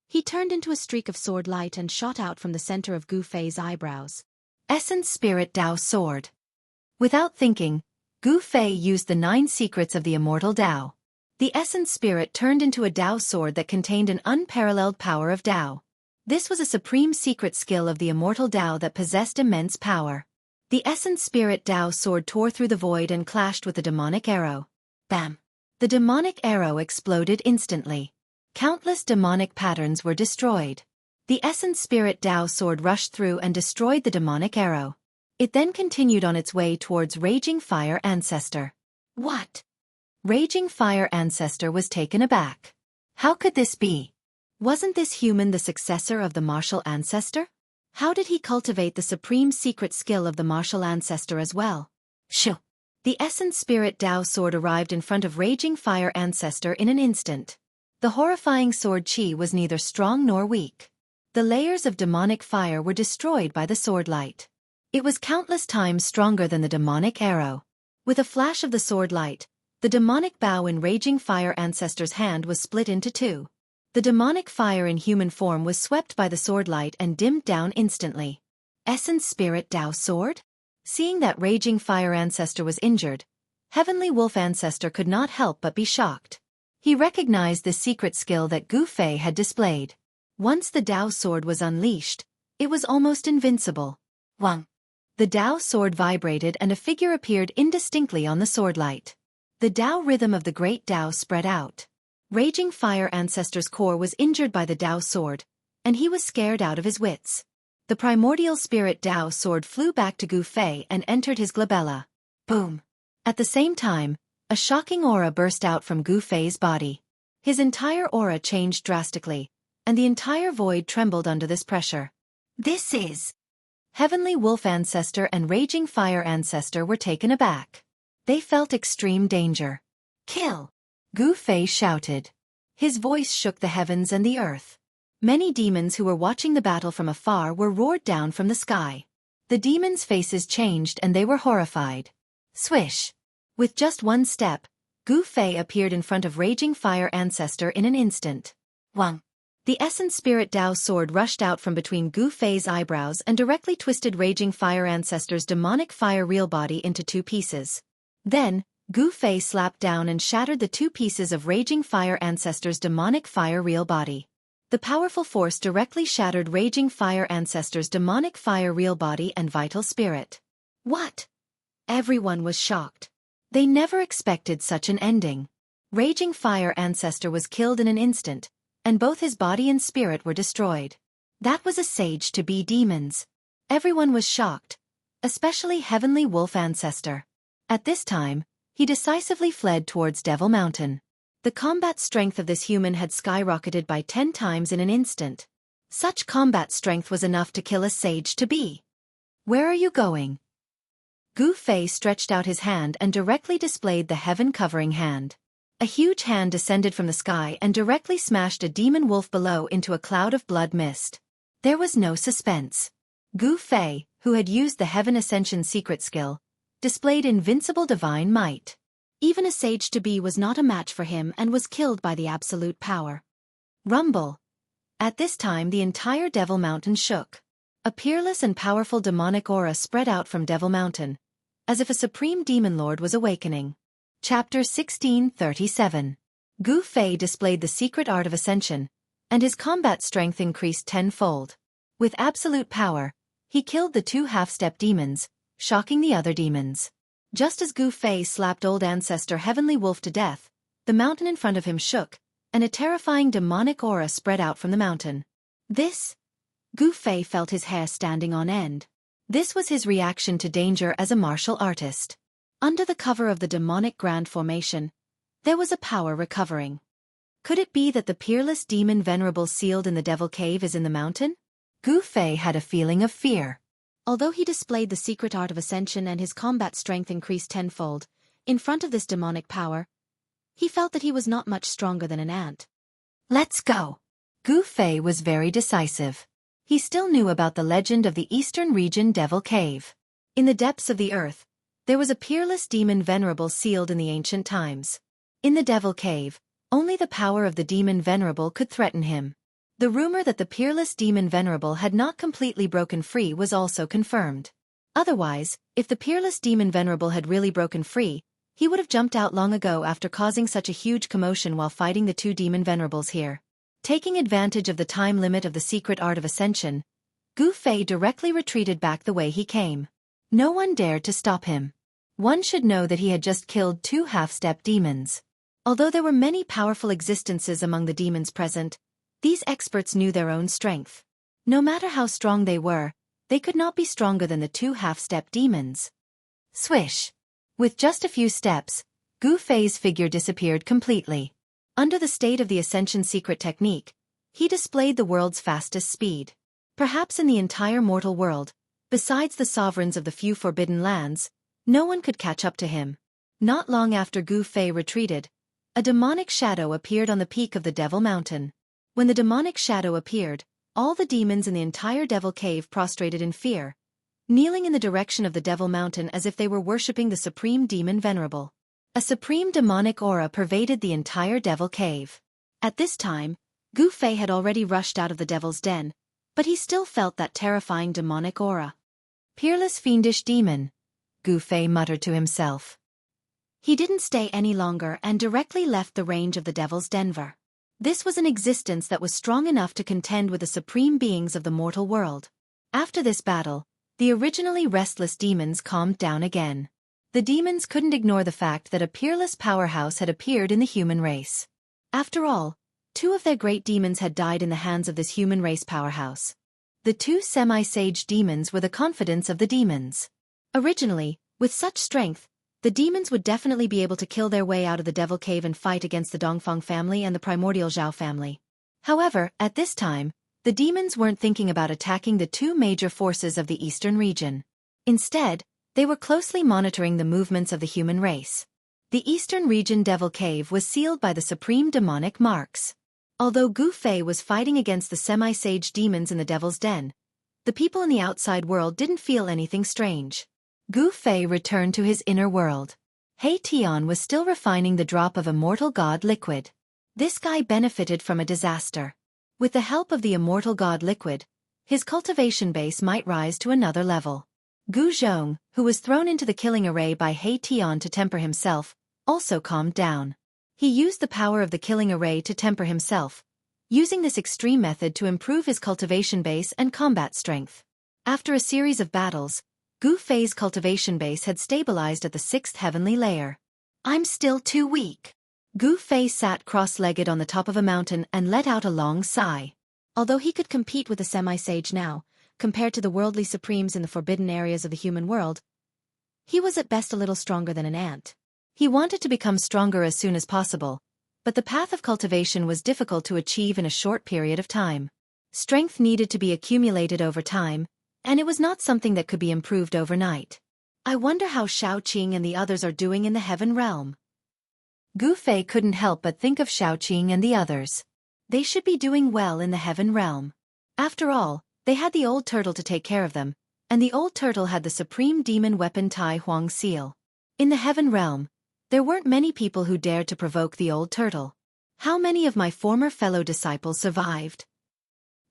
he turned into a streak of sword light and shot out from the center of Gu Fei's eyebrows. Essence Spirit Dao Sword. Without thinking, Gu Fei used the 9 secrets of the immortal Dao. The Essence Spirit turned into a Dao sword that contained an unparalleled power of Dao. This was a supreme secret skill of the immortal Dao that possessed immense power. The Essence Spirit Dao sword tore through the void and clashed with the demonic arrow. Bam! The demonic arrow exploded instantly. Countless demonic patterns were destroyed. The Essence Spirit Dao sword rushed through and destroyed the demonic arrow. It then continued on its way towards Raging Fire Ancestor. What? Raging Fire Ancestor was taken aback. How could this be? Wasn't this human the successor of the martial ancestor? How did he cultivate the supreme secret skill of the martial ancestor as well? Shoo! The Essence Spirit Dao sword arrived in front of Raging Fire Ancestor in an instant. The horrifying sword chi was neither strong nor weak. The layers of demonic fire were destroyed by the sword light. It was countless times stronger than the demonic arrow. With a flash of the sword light, the demonic bow in Raging Fire Ancestor's hand was split into two. The demonic fire in human form was swept by the sword light and dimmed down instantly. Essence Spirit Dao Sword? Seeing that Raging Fire Ancestor was injured, Heavenly Wolf Ancestor could not help but be shocked. He recognized the secret skill that Gu Fei had displayed. Once the Dao sword was unleashed, it was almost invincible. Wang! The Dao sword vibrated and a figure appeared indistinctly on the sword light. The Dao rhythm of the great Dao spread out. Raging Fire Ancestor's core was injured by the Dao sword, and he was scared out of his wits. The primordial spirit Dao sword flew back to Gu Fei and entered his glabella. Boom! At the same time, a shocking aura burst out from Gu Fei's body. His entire aura changed drastically, and the entire void trembled under this pressure. This is... Heavenly Wolf Ancestor and Raging Fire Ancestor were taken aback. They felt extreme danger. Kill! Gu Fei shouted. His voice shook the heavens and the earth. Many demons who were watching the battle from afar were roared down from the sky. The demons' faces changed and they were horrified. Swish! With just one step, Gu Fei appeared in front of Raging Fire Ancestor in an instant. Wang! The Essence Spirit Dao sword rushed out from between Gu Fei's eyebrows and directly twisted Raging Fire Ancestor's demonic fire real body into two pieces. Then, Gu Fei slapped down and shattered the two pieces of Raging Fire Ancestor's demonic fire real body. The powerful force directly shattered Raging Fire Ancestor's demonic fire real body and vital spirit. What? Everyone was shocked. They never expected such an ending. Raging Fire Ancestor was killed in an instant, and both his body and spirit were destroyed. That was a sage-to-be demons. Everyone was shocked, especially Heavenly Wolf Ancestor. At this time, he decisively fled towards Devil Mountain. The combat strength of this human had skyrocketed by 10 times in an instant. Such combat strength was enough to kill a sage-to-be. Where are you going? Gu Fei stretched out his hand and directly displayed the heaven-covering hand. A huge hand descended from the sky and directly smashed a demon wolf below into a cloud of blood mist. There was no suspense. Gu Fei, who had used the Heaven Ascension secret skill, displayed invincible divine might. Even a sage-to-be was not a match for him and was killed by the absolute power. Rumble. At this time the entire Devil Mountain shook. A peerless and powerful demonic aura spread out from Devil Mountain, as if a supreme demon lord was awakening. Chapter 1637. Gu Fei displayed the secret art of ascension, and his combat strength increased tenfold. With absolute power, he killed the 2 half-step demons, shocking the other demons. Just as Gu Fei slapped Old Ancestor Heavenly Wolf to death, the mountain in front of him shook, and a terrifying demonic aura spread out from the mountain. Gu Fei felt his hair standing on end. This was his reaction to danger as a martial artist. Under the cover of the demonic grand formation, there was a power recovering. Could it be that the peerless demon venerable sealed in the Devil Cave is in the mountain? Gu Fei had a feeling of fear. Although he displayed the secret art of ascension and his combat strength increased tenfold, in front of this demonic power, he felt that he was not much stronger than an ant. Let's go! Gu Fei was very decisive. He still knew about the legend of the Eastern Region Devil Cave. In the depths of the earth, there was a peerless demon venerable sealed in the ancient times. In the Devil Cave, only the power of the demon venerable could threaten him. The rumor that the peerless demon venerable had not completely broken free was also confirmed. Otherwise, if the peerless demon venerable had really broken free, he would have jumped out long ago after causing such a huge commotion while fighting the 2 demon venerables here. Taking advantage of the time limit of the secret art of ascension, Gu Fei directly retreated back the way he came. No one dared to stop him. One should know that he had just killed 2 half-step demons. Although there were many powerful existences among the demons present, these experts knew their own strength. No matter how strong they were, they could not be stronger than the 2 half-step demons. Swish! With just a few steps, Gu Fei's figure disappeared completely. Under the state of the Ascension secret technique, he displayed the world's fastest speed. Perhaps in the entire mortal world, besides the sovereigns of the few forbidden lands, no one could catch up to him. Not long after Gu Fei retreated, a demonic shadow appeared on the peak of the Devil Mountain. When the demonic shadow appeared, all the demons in the entire Devil Cave prostrated in fear, kneeling in the direction of the Devil Mountain as if they were worshipping the supreme demon venerable. A supreme demonic aura pervaded the entire Devil Cave. At this time, Gu Fei had already rushed out of the Devil's Den, but he still felt that terrifying demonic aura. Peerless fiendish demon, Gu Fei muttered to himself. He didn't stay any longer and directly left the range of the Devil's Denver. This was an existence that was strong enough to contend with the supreme beings of the mortal world. After this battle, the originally restless demons calmed down again. The demons couldn't ignore the fact that a peerless powerhouse had appeared in the human race. After all, 2 of their great demons had died in the hands of this human race powerhouse. The 2 semi-sage demons were the confidants of the demons. Originally, with such strength, the demons would definitely be able to kill their way out of the Devil Cave and fight against the Dongfang family and the primordial Zhao family. However, at this time, the demons weren't thinking about attacking the 2 major forces of the Eastern region. Instead, they were closely monitoring the movements of the human race. The Eastern region Devil Cave was sealed by the supreme demonic marks. Although Gu Fei was fighting against the semi-sage demons in the Devil's Den, the people in the outside world didn't feel anything strange. Gu Fei returned to his inner world. He Tian was still refining the drop of immortal god liquid. This guy benefited from a disaster. With the help of the immortal god liquid, his cultivation base might rise to another level. Gu Zhong, who was thrown into the killing array by He Tian to temper himself, also calmed down. He used the power of the killing array to temper himself, using this extreme method to improve his cultivation base and combat strength. After a series of battles, Gu Fei's cultivation base had stabilized at the 6th heavenly layer. I'm still too weak. Gu Fei sat cross-legged on the top of a mountain and let out a long sigh. Although he could compete with a semi-sage now, compared to the worldly supremes in the forbidden areas of the human world, he was at best a little stronger than an ant. He wanted to become stronger as soon as possible, but the path of cultivation was difficult to achieve in a short period of time. Strength needed to be accumulated over time, and it was not something that could be improved overnight. I wonder how Xiaoqing and the others are doing in the heaven realm. Gu Fei couldn't help but think of Xiaoqing and the others. They should be doing well in the heaven realm. After all, they had the old turtle to take care of them, and the old turtle had the supreme demon weapon Tai Huang seal. In the heaven realm, there weren't many people who dared to provoke the old turtle. How many of my former fellow disciples survived?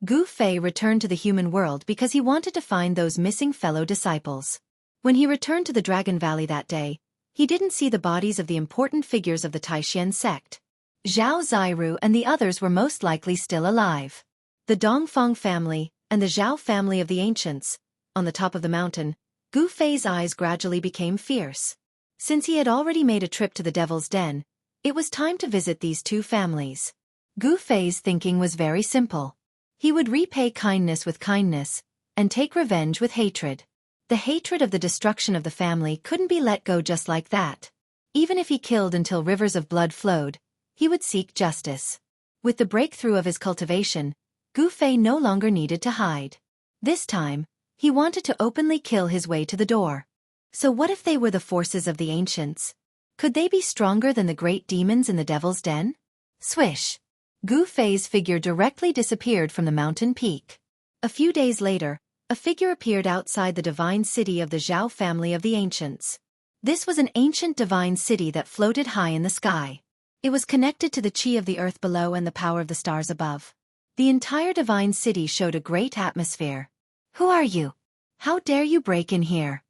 Gu Fei returned to the human world because he wanted to find those missing fellow disciples. When he returned to the Dragon Valley that day, he didn't see the bodies of the important figures of the Taishan sect. Zhao Ziru and the others were most likely still alive. The Dongfang family, and the Zhao family of the ancients. On the top of the mountain, Gu Fei's eyes gradually became fierce. Since he had already made a trip to the Devil's Den, it was time to visit these two families. Gu Fei's thinking was very simple. He would repay kindness with kindness, and take revenge with hatred. The hatred of the destruction of the family couldn't be let go just like that. Even if he killed until rivers of blood flowed, he would seek justice. With the breakthrough of his cultivation, Gu Fei no longer needed to hide. This time, he wanted to openly kill his way to the door. So what if they were the forces of the ancients? Could they be stronger than the great demons in the Devil's Den? Swish! Gu Fei's figure directly disappeared from the mountain peak. A few days later, a figure appeared outside the divine city of the Zhao family of the ancients. This was an ancient divine city that floated high in the sky. It was connected to the chi of the earth below and the power of the stars above. The entire divine city showed a great atmosphere. Who are you? How dare you break in here?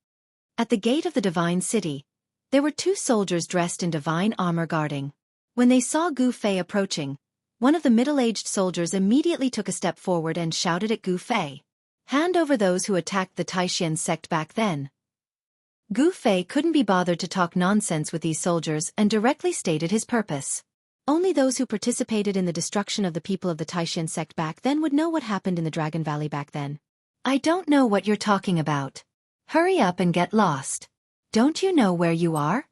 At the gate of the divine city, there were two soldiers dressed in divine armor guarding. When they saw Gu Fei approaching, one of the middle-aged soldiers immediately took a step forward and shouted at Gu Fei. Hand over those who attacked the Taishan sect back then. Gu Fei couldn't be bothered to talk nonsense with these soldiers and directly stated his purpose. Only those who participated in the destruction of the people of the Taishan sect back then would know what happened in the Dragon Valley back then. I don't know what you're talking about. Hurry up and get lost. Don't you know where you are?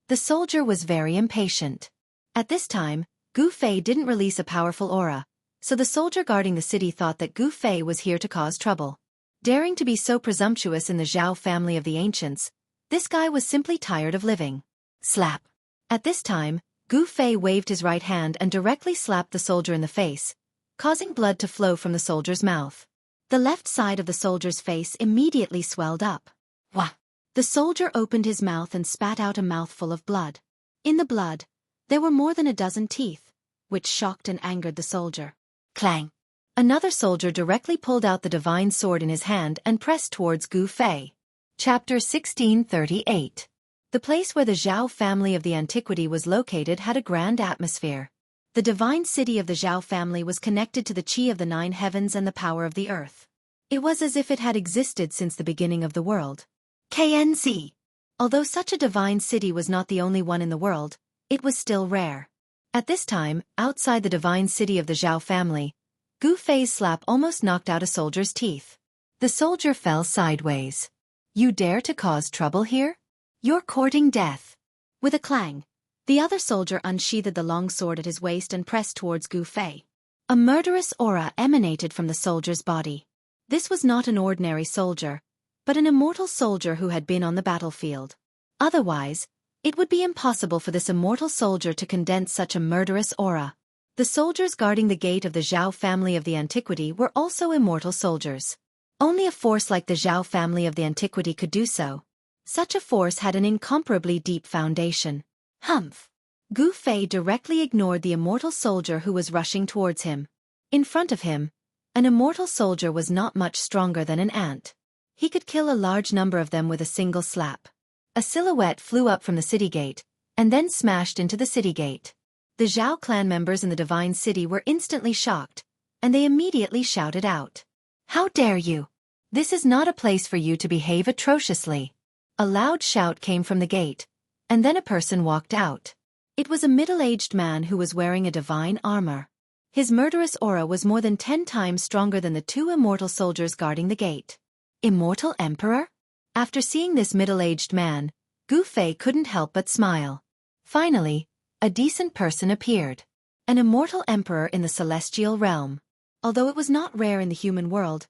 The soldier was very impatient. At this time, Gu Fei didn't release a powerful aura, so the soldier guarding the city thought that Gu Fei was here to cause trouble. Daring to be so presumptuous in the Zhao family of the ancients, this guy was simply tired of living. Slap. At this time, Gu Fei waved his right hand and directly slapped the soldier in the face, causing blood to flow from the soldier's mouth. The left side of the soldier's face immediately swelled up. Wah! The soldier opened his mouth and spat out a mouthful of blood. In the blood, there were more than a dozen teeth, which shocked and angered the soldier. Clang! Another soldier directly pulled out the divine sword in his hand and pressed towards Gu Fei. Chapter 1638. The place where the Zhao family of the antiquity was located had a grand atmosphere. The divine city of the Zhao family was connected to the chi of the nine heavens and the power of the earth. It was as if it had existed since the beginning of the world. KNZ. Although such a divine city was not the only one in the world, it was still rare. At this time, outside the divine city of the Zhao family, Gu Fei's slap almost knocked out a soldier's teeth. The soldier fell sideways. You dare to cause trouble here? You're courting death. With a clang, the other soldier unsheathed the long sword at his waist and pressed towards Gu Fei. A murderous aura emanated from the soldier's body. This was not an ordinary soldier, but an immortal soldier who had been on the battlefield. Otherwise, it would be impossible for this immortal soldier to condense such a murderous aura. The soldiers guarding the gate of the Zhao family of the antiquity were also immortal soldiers. Only a force like the Zhao family of the antiquity could do so. Such a force had an incomparably deep foundation. Humph! Gu Fei directly ignored the immortal soldier who was rushing towards him. In front of him, an immortal soldier was not much stronger than an ant. He could kill a large number of them with a single slap. A silhouette flew up from the city gate, and then smashed into the city gate. The Zhao clan members in the divine city were instantly shocked, and they immediately shouted out. How dare you! This is not a place for you to behave atrociously. A loud shout came from the gate, and then a person walked out. It was a middle-aged man who was wearing a divine armor. His murderous aura was more than 10 times stronger than the 2 immortal soldiers guarding the gate. Immortal Emperor? After seeing this middle-aged man, Gu Fei couldn't help but smile. Finally, a decent person appeared. An immortal emperor in the celestial realm. Although it was not rare in the human world,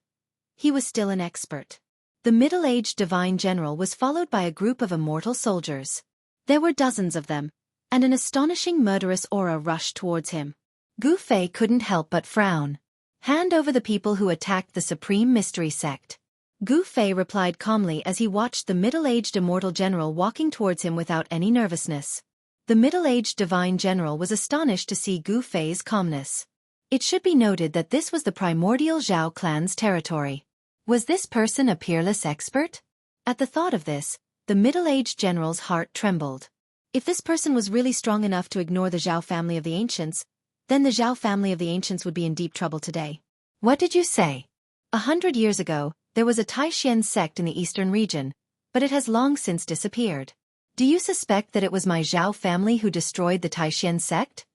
he was still an expert. The middle-aged divine general was followed by a group of immortal soldiers. There were dozens of them, and an astonishing murderous aura rushed towards him. Gu Fei couldn't help but frown. Hand over the people who attacked the Supreme Mystery Sect. Gu Fei replied calmly as he watched the middle-aged immortal general walking towards him without any nervousness. The middle-aged divine general was astonished to see Gu Fei's calmness. It should be noted that this was the primordial Zhao clan's territory. Was this person a peerless expert? At the thought of this, the middle-aged general's heart trembled. If this person was really strong enough to ignore the Zhao family of the ancients, then the Zhao family of the ancients would be in deep trouble today. What did you say? 100 years ago, there was a Taishan sect in the eastern region, but it has long since disappeared. Do you suspect that it was my Zhao family who destroyed the Taishan sect?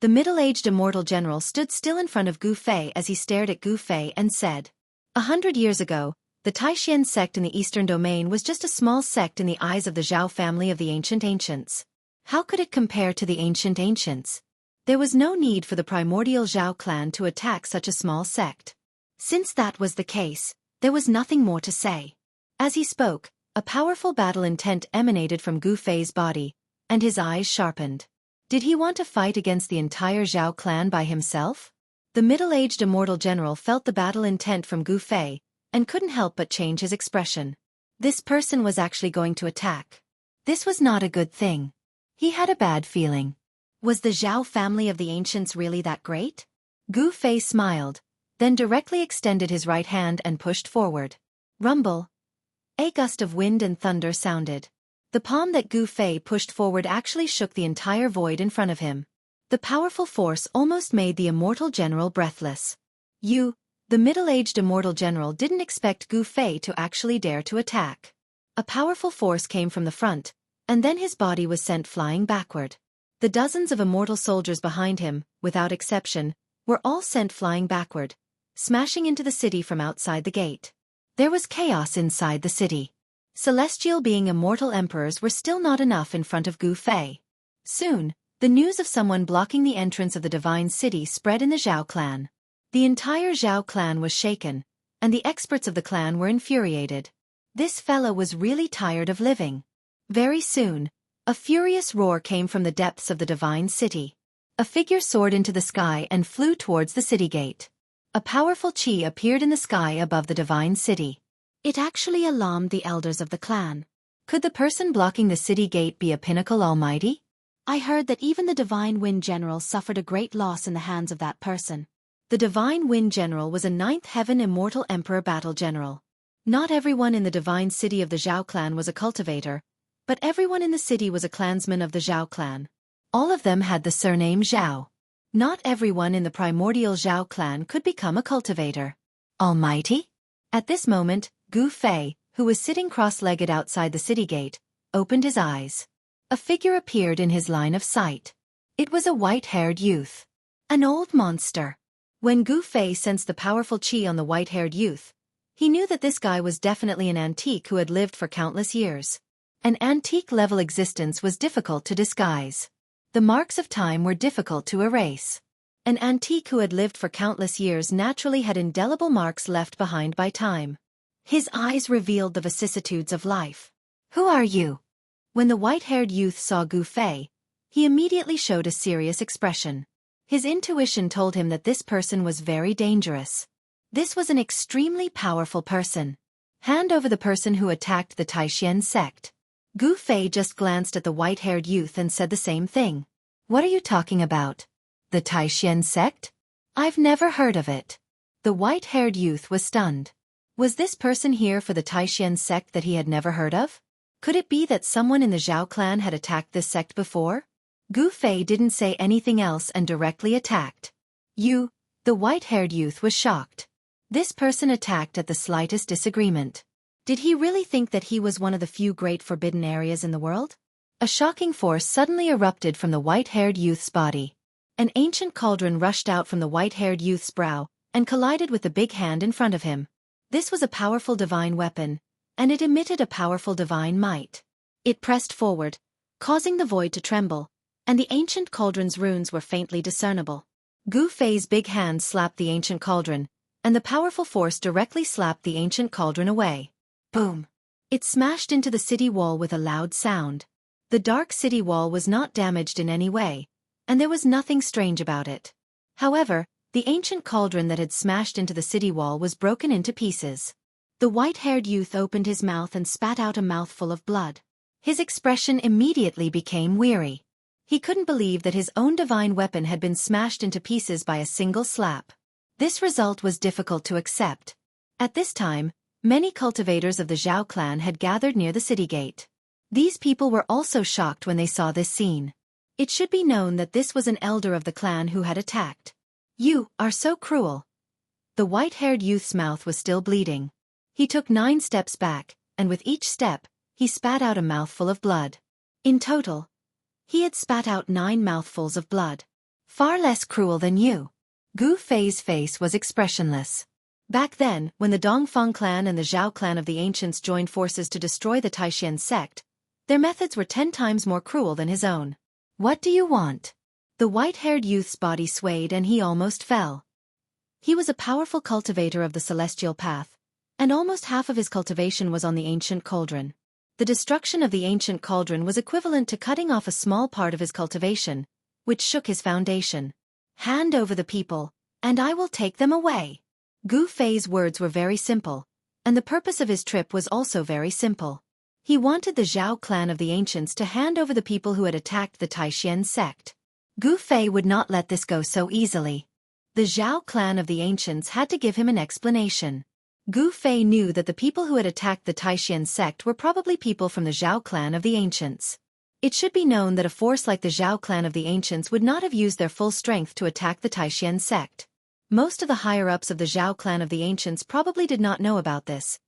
The middle-aged immortal general stood still in front of Gu Fei as he stared at Gu Fei and said, 100 years ago, the Taishan sect in the eastern domain was just a small sect in the eyes of the Zhao family of the ancient ancients. How could it compare to the ancient ancients? There was no need for the primordial Zhao clan to attack such a small sect. Since that was the case, there was nothing more to say. As he spoke, a powerful battle intent emanated from Gu Fei's body, and his eyes sharpened. Did he want to fight against the entire Zhao clan by himself? The middle-aged immortal general felt the battle intent from Gu Fei, and couldn't help but change his expression. This person was actually going to attack. This was not a good thing. He had a bad feeling. Was the Zhao family of the ancients really that great? Gu Fei smiled, then directly extended his right hand and pushed forward. Rumble. A gust of wind and thunder sounded. The palm that Gu Fei pushed forward actually shook the entire void in front of him. The powerful force almost made the immortal general breathless. The middle-aged immortal general didn't expect Gu Fei to actually dare to attack. A powerful force came from the front, and then his body was sent flying backward. The dozens of immortal soldiers behind him, without exception, were all sent flying backward, smashing into the city from outside the gate. There was chaos inside the city. Celestial being immortal emperors were still not enough in front of Gu Fei. Soon, the news of someone blocking the entrance of the divine city spread in the Zhao clan. The entire Zhao clan was shaken, and the experts of the clan were infuriated. This fellow was really tired of living. Very soon, a furious roar came from the depths of the divine city. A figure soared into the sky and flew towards the city gate. A powerful chi appeared in the sky above the divine city. It actually alarmed the elders of the clan. Could the person blocking the city gate be a pinnacle almighty? I heard that even the Divine Wind General suffered a great loss in the hands of that person. The Divine Wind General was a 9th Heaven Immortal Emperor Battle General. Not everyone in the divine city of the Zhao clan was a cultivator, but everyone in the city was a clansman of the Zhao clan. All of them had the surname Zhao. Not everyone in the primordial Zhao clan could become a cultivator. Almighty? At this moment, Gu Fei, who was sitting cross-legged outside the city gate, opened his eyes. A figure appeared in his line of sight. It was a white-haired youth. An old monster. When Gu Fei sensed the powerful chi on the white-haired youth, he knew that this guy was definitely an antique who had lived for countless years. An antique-level existence was difficult to disguise. The marks of time were difficult to erase. An antique who had lived for countless years naturally had indelible marks left behind by time. His eyes revealed the vicissitudes of life. Who are you? When the white-haired youth saw Gu Fei, he immediately showed a serious expression. His intuition told him that this person was very dangerous. This was an extremely powerful person. Hand over the person who attacked the Taishan sect. Gu Fei just glanced at the white-haired youth and said the same thing. What are you talking about? The Taishan sect? I've never heard of it. The white-haired youth was stunned. Was this person here for the Taishan sect that he had never heard of? Could it be that someone in the Zhao clan had attacked this sect before? Gu Fei didn't say anything else and directly attacked. The white-haired youth was shocked. This person attacked at the slightest disagreement. Did he really think that he was one of the few great forbidden areas in the world? A shocking force suddenly erupted from the white-haired youth's body. An ancient cauldron rushed out from the white-haired youth's brow and collided with the big hand in front of him. This was a powerful divine weapon, and it emitted a powerful divine might. It pressed forward, causing the void to tremble, and the ancient cauldron's runes were faintly discernible. Gu Fei's big hand slapped the ancient cauldron, and the powerful force directly slapped the ancient cauldron away. Boom! It smashed into the city wall with a loud sound. The dark city wall was not damaged in any way, and there was nothing strange about it. However, the ancient cauldron that had smashed into the city wall was broken into pieces. The white-haired youth opened his mouth and spat out a mouthful of blood. His expression immediately became weary. He couldn't believe that his own divine weapon had been smashed into pieces by a single slap. This result was difficult to accept. At this time, many cultivators of the Zhao clan had gathered near the city gate. These people were also shocked when they saw this scene. It should be known that this was an elder of the clan who had attacked. "You are so cruel." The white-haired youth's mouth was still bleeding. He took 9 steps back, and with each step, he spat out a mouthful of blood. In total, he had spat out 9 mouthfuls of blood. "Far less cruel than you." Gu Fei's face was expressionless. Back then, when the Dongfang clan and the Zhao clan of the ancients joined forces to destroy the Taishan sect, their methods were 10 times more cruel than his own. "What do you want?" The white-haired youth's body swayed and he almost fell. He was a powerful cultivator of the celestial path, and almost half of his cultivation was on the ancient cauldron. The destruction of the ancient cauldron was equivalent to cutting off a small part of his cultivation, which shook his foundation. "Hand over the people, and I will take them away." Gu Fei's words were very simple, and the purpose of his trip was also very simple. He wanted the Zhao clan of the ancients to hand over the people who had attacked the Taishan sect. Gu Fei would not let this go so easily. The Zhao clan of the ancients had to give him an explanation. Gu Fei knew that the people who had attacked the Taishan sect were probably people from the Zhao clan of the ancients. It should be known that a force like the Zhao clan of the ancients would not have used their full strength to attack the Taishan sect. Most of the higher-ups of the Zhao clan of the ancients probably did not know about this,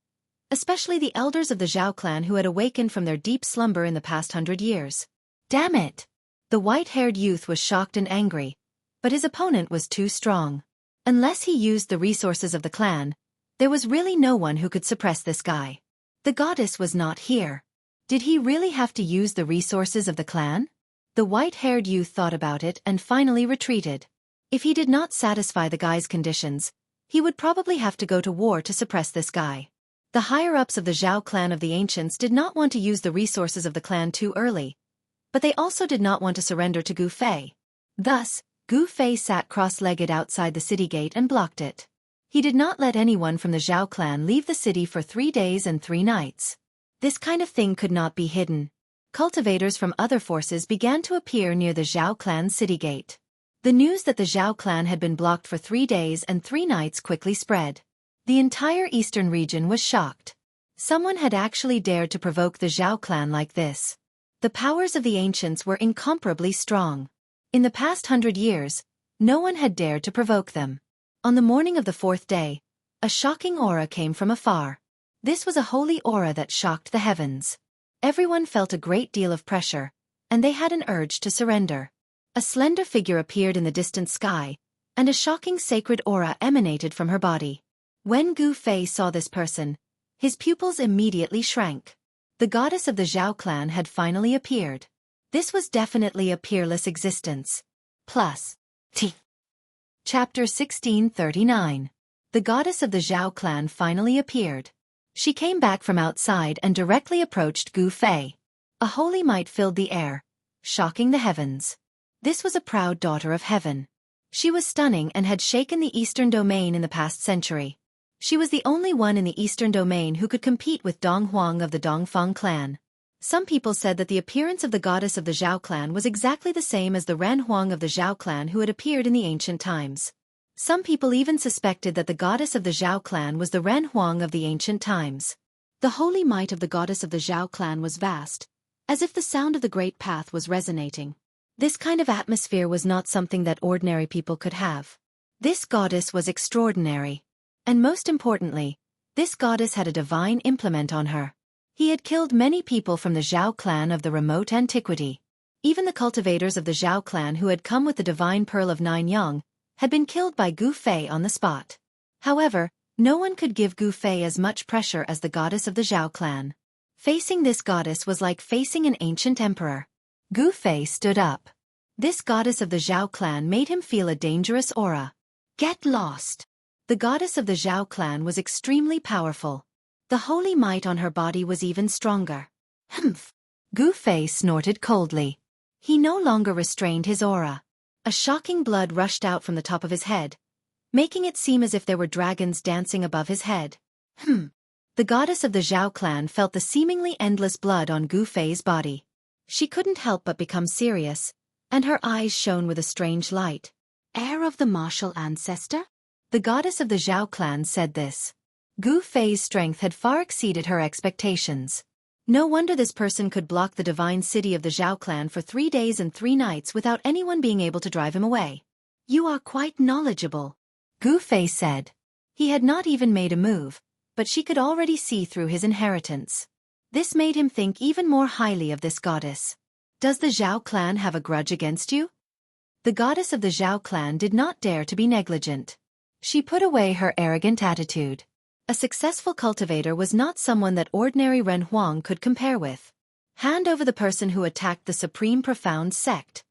especially the elders of the Zhao clan who had awakened from their deep slumber in the past 100 years. Damn it! The white-haired youth was shocked and angry, but his opponent was too strong. Unless he used the resources of the clan, there was really no one who could suppress this guy. The goddess was not here. Did he really have to use the resources of the clan? The white-haired youth thought about it and finally retreated. If he did not satisfy the guy's conditions, he would probably have to go to war to suppress this guy. The higher-ups of the Zhao clan of the ancients did not want to use the resources of the clan too early, but they also did not want to surrender to Gu Fei. Thus, Gu Fei sat cross-legged outside the city gate and blocked it. He did not let anyone from the Zhao clan leave the city for 3 days and 3 nights. This kind of thing could not be hidden. Cultivators from other forces began to appear near the Zhao clan city gate. The news that the Zhao clan had been blocked for 3 days and 3 nights quickly spread. The entire eastern region was shocked. Someone had actually dared to provoke the Zhao clan like this. The powers of the ancients were incomparably strong. In the past 100 years, no one had dared to provoke them. On the morning of the 4th day, a shocking aura came from afar. This was a holy aura that shocked the heavens. Everyone felt a great deal of pressure, and they had an urge to surrender. A slender figure appeared in the distant sky, and a shocking sacred aura emanated from her body. When Gu Fei saw this person, his pupils immediately shrank. The goddess of the Zhao clan had finally appeared. This was definitely a peerless existence. Plus. Chapter 1639. The goddess of the Zhao clan finally appeared. She came back from outside and directly approached Gu Fei. A holy might filled the air, shocking the heavens. This was a proud daughter of heaven. She was stunning and had shaken the Eastern Domain in the past century. She was the only one in the Eastern Domain who could compete with Dong Huang of the Dongfang clan. Some people said that the appearance of the goddess of the Zhao clan was exactly the same as the Ran Huang of the Zhao clan who had appeared in the ancient times. Some people even suspected that the goddess of the Zhao clan was the Ran Huang of the ancient times. The holy might of the goddess of the Zhao clan was vast, as if the sound of the great path was resonating. This kind of atmosphere was not something that ordinary people could have. This goddess was extraordinary. And most importantly, this goddess had a divine implement on her. He had killed many people from the Zhao clan of the remote antiquity. Even the cultivators of the Zhao clan who had come with the divine pearl of 9 young had been killed by Gu Fei on the spot. However, no one could give Gu Fei as much pressure as the goddess of the Zhao clan. Facing this goddess was like facing an ancient emperor. Gu Fei stood up. This goddess of the Zhao clan made him feel a dangerous aura. Get lost! The goddess of the Zhao clan was extremely powerful. The holy might on her body was even stronger. Humph! Gu Fei snorted coldly. He no longer restrained his aura. A shocking blood rushed out from the top of his head, making it seem as if there were dragons dancing above his head. The goddess of the Zhao clan felt the seemingly endless blood on Gu Fei's body. She couldn't help but become serious, and her eyes shone with a strange light. Heir of the martial ancestor? The goddess of the Zhao clan said this. Gu Fei's strength had far exceeded her expectations. No wonder this person could block the divine city of the Zhao clan for 3 days and 3 nights without anyone being able to drive him away. You are quite knowledgeable, Gu Fei said. He had not even made a move, but she could already see through his inheritance. This made him think even more highly of this goddess. Does the Zhao clan have a grudge against you? The goddess of the Zhao clan did not dare to be negligent. She put away her arrogant attitude. A successful cultivator was not someone that ordinary Ren Huang could compare with. Hand over the person who attacked the Supreme Profound Sect.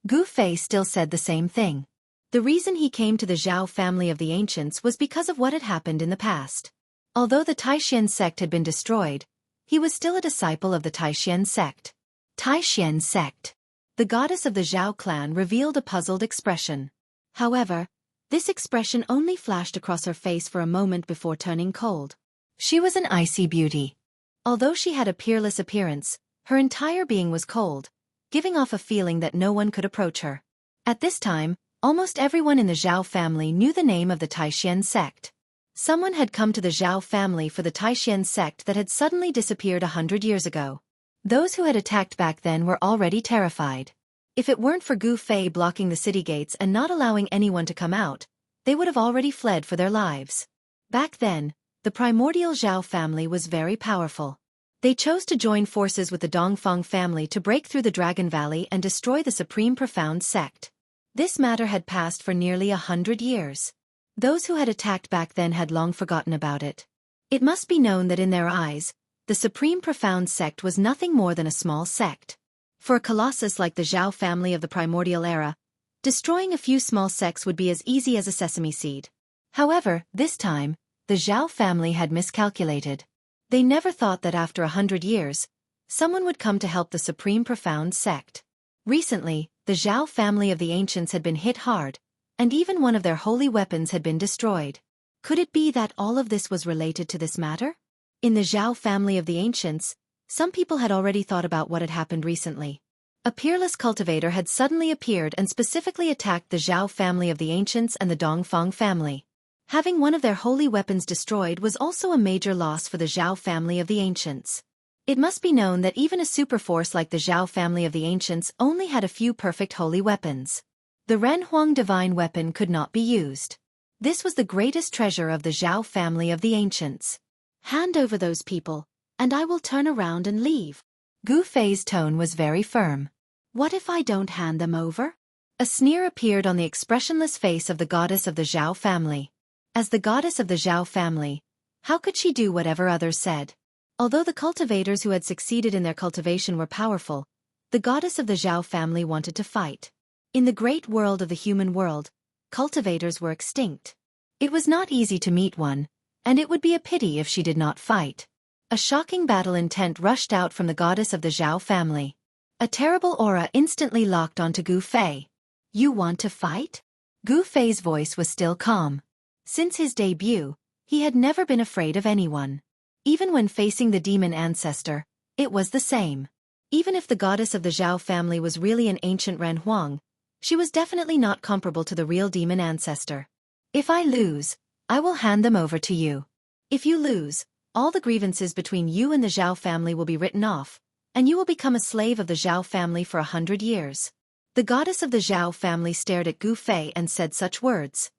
Gu Fei still said the same thing. The reason he came to the Zhao family of the ancients was because of what had happened in the past. Although the Taishan sect had been destroyed, he was still a disciple of the Taishan sect. Taishan sect. The goddess of the Zhao clan revealed a puzzled expression. However, this expression only flashed across her face for a moment before turning cold. She was an icy beauty. Although she had a peerless appearance, her entire being was cold, giving off a feeling that no one could approach her. At this time, almost everyone in the Zhao family knew the name of the Taishan sect. Someone had come to the Zhao family for the Taishan sect that had suddenly disappeared 100 years ago. Those who had attacked back then were already terrified. If it weren't for Gu Fei blocking the city gates and not allowing anyone to come out, they would have already fled for their lives. Back then, the primordial Zhao family was very powerful. They chose to join forces with the Dongfang family to break through the Dragon Valley and destroy the Supreme Profound Sect. This matter had passed for nearly 100 years. Those who had attacked back then had long forgotten about it. It must be known that in their eyes, the Supreme Profound Sect was nothing more than a small sect. For a colossus like the Zhao family of the primordial era, destroying a few small sects would be as easy as a sesame seed. However, this time, the Zhao family had miscalculated. They never thought that after 100 years, someone would come to help the Supreme Profound Sect. Recently, the Zhao family of the ancients had been hit hard, and even one of their holy weapons had been destroyed. Could it be that all of this was related to this matter? In the Zhao family of the ancients, some people had already thought about what had happened recently. A peerless cultivator had suddenly appeared and specifically attacked the Zhao family of the ancients and the Dongfang family. Having one of their holy weapons destroyed was also a major loss for the Zhao family of the ancients. It must be known that even a superforce like the Zhao family of the ancients only had a few perfect holy weapons. The Ren Huang divine weapon could not be used. This was the greatest treasure of the Zhao family of the ancients. Hand over those people, and I will turn around and leave. Gu Fei's tone was very firm. What if I don't hand them over? A sneer appeared on the expressionless face of the goddess of the Zhao family. As the goddess of the Zhao family, how could she do whatever others said? Although the cultivators who had succeeded in their cultivation were powerful, the goddess of the Zhao family wanted to fight. In the great world of the human world, cultivators were extinct. It was not easy to meet one, and it would be a pity if she did not fight. A shocking battle intent rushed out from the goddess of the Zhao family. A terrible aura instantly locked onto Gu Fei. You want to fight? Gu Fei's voice was still calm. Since his debut, he had never been afraid of anyone. Even when facing the demon ancestor, it was the same. Even if the goddess of the Zhao family was really an ancient Ren Huang, she was definitely not comparable to the real demon ancestor. If I lose, I will hand them over to you. If you lose, all the grievances between you and the Zhao family will be written off, and you will become a slave of the Zhao family for 100 years. The goddess of the Zhao family stared at Gu Fei and said such words.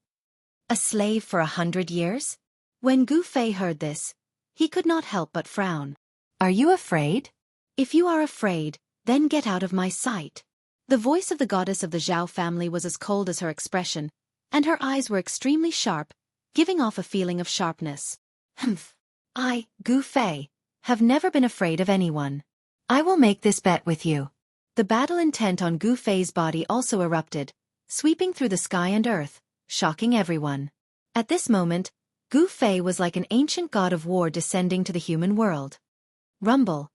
A slave for 100 years? When Gu Fei heard this, he could not help but frown. Are you afraid? If you are afraid, Then get out of my sight. The voice of the goddess of the Zhao family was as cold as her expression, and her eyes were extremely sharp, giving off a feeling of sharpness. Humph. I, Gu Fei, have never been afraid of anyone. I will make this bet with you. The battle intent on Gu Fei's body also erupted, sweeping through the sky and earth, shocking everyone. At this moment, Gu Fei was like an ancient god of war descending to the human world. Rumble.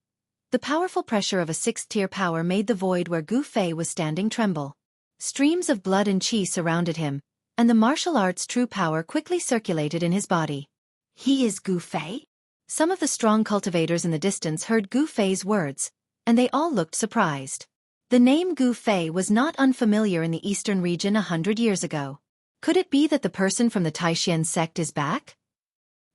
The powerful pressure of a sixth-tier power made the void where Gu Fei was standing tremble. Streams of blood and qi surrounded him, and the martial arts' true power quickly circulated in his body. He is Gu Fei? Some of the strong cultivators in the distance heard Gu Fei's words, and they all looked surprised. The name Gu Fei was not unfamiliar in the eastern region 100 years ago. Could it be that the person from the Taishan sect is back?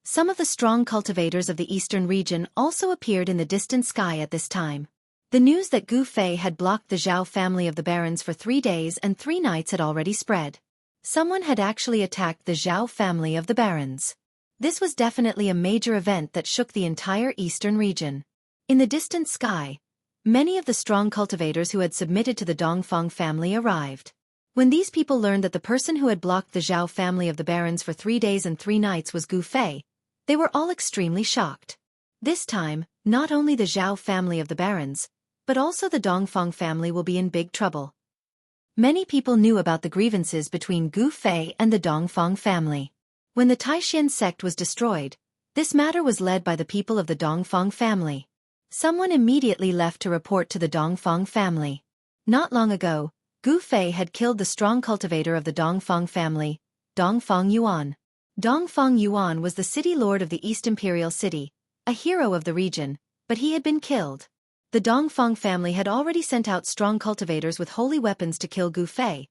Some of the strong cultivators of the eastern region also appeared in the distant sky at this time. The news that Gu Fei had blocked the Zhao family of the barons for 3 days and 3 nights had already spread. Someone had actually attacked the Zhao family of the barons. This was definitely a major event that shook the entire eastern region. In the distant sky, many of the strong cultivators who had submitted to the Dongfang family arrived. When these people learned that the person who had blocked the Zhao family of the barons for 3 days and 3 nights was Gu Fei, they were all extremely shocked. This time, not only the Zhao family of the barons, but also the Dongfang family will be in big trouble. Many people knew about the grievances between Gu Fei and the Dongfang family. When the Taishan sect was destroyed, this matter was led by the people of the Dongfang family. Someone immediately left to report to the Dongfang family. Not long ago, Gu Fei had killed the strong cultivator of the Dongfang family, Dongfang Yuan. Dongfang Yuan was the city lord of the East Imperial City, a hero of the region, but he had been killed. The Dongfang family had already sent out strong cultivators with holy weapons to kill Gu Fei,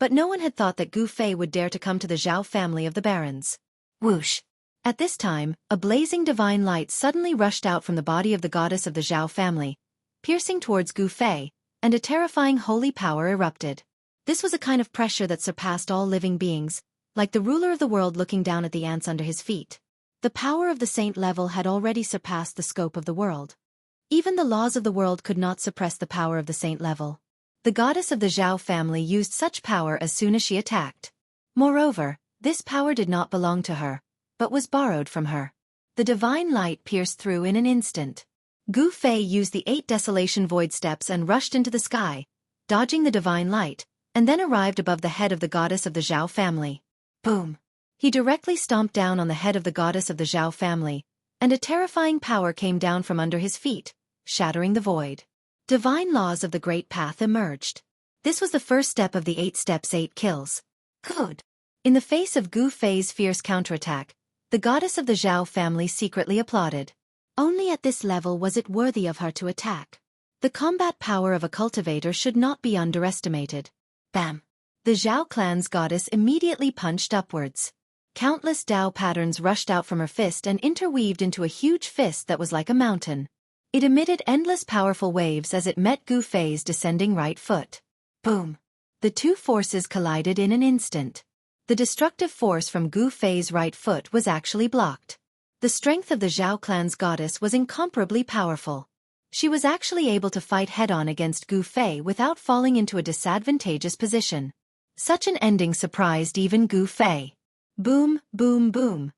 but no one had thought that Gu Fei would dare to come to the Zhao family of the barons. Whoosh! At this time, a blazing divine light suddenly rushed out from the body of the goddess of the Zhao family, piercing towards Gu Fei, and a terrifying holy power erupted. This was a kind of pressure that surpassed all living beings, like the ruler of the world looking down at the ants under his feet. The power of the saint level had already surpassed the scope of the world. Even the laws of the world could not suppress the power of the saint level. The goddess of the Zhao family used such power as soon as she attacked. Moreover, this power did not belong to her, but was borrowed from her. The divine light pierced through in an instant. Gu Fei used the 8 desolation void steps and rushed into the sky, dodging the divine light, and then arrived above the head of the goddess of the Zhao family. Boom! He directly stomped down on the head of the goddess of the Zhao family, and a terrifying power came down from under his feet, shattering the void. Divine laws of the Great Path emerged. This was the first step of the 8 steps 8 kills. Good. In the face of Gu Fei's fierce counterattack, the goddess of the Zhao family secretly applauded. Only at this level was it worthy of her to attack. The combat power of a cultivator should not be underestimated. Bam! The Zhao clan's goddess immediately punched upwards. Countless Dao patterns rushed out from her fist and interweaved into a huge fist that was like a mountain. It emitted endless powerful waves as it met Gu Fei's descending right foot. Boom! The two forces collided in an instant. The destructive force from Gu Fei's right foot was actually blocked. The strength of the Zhao clan's goddess was incomparably powerful. She was actually able to fight head-on against Gu Fei without falling into a disadvantageous position. Such an ending surprised even Gu Fei. Boom, boom, boom.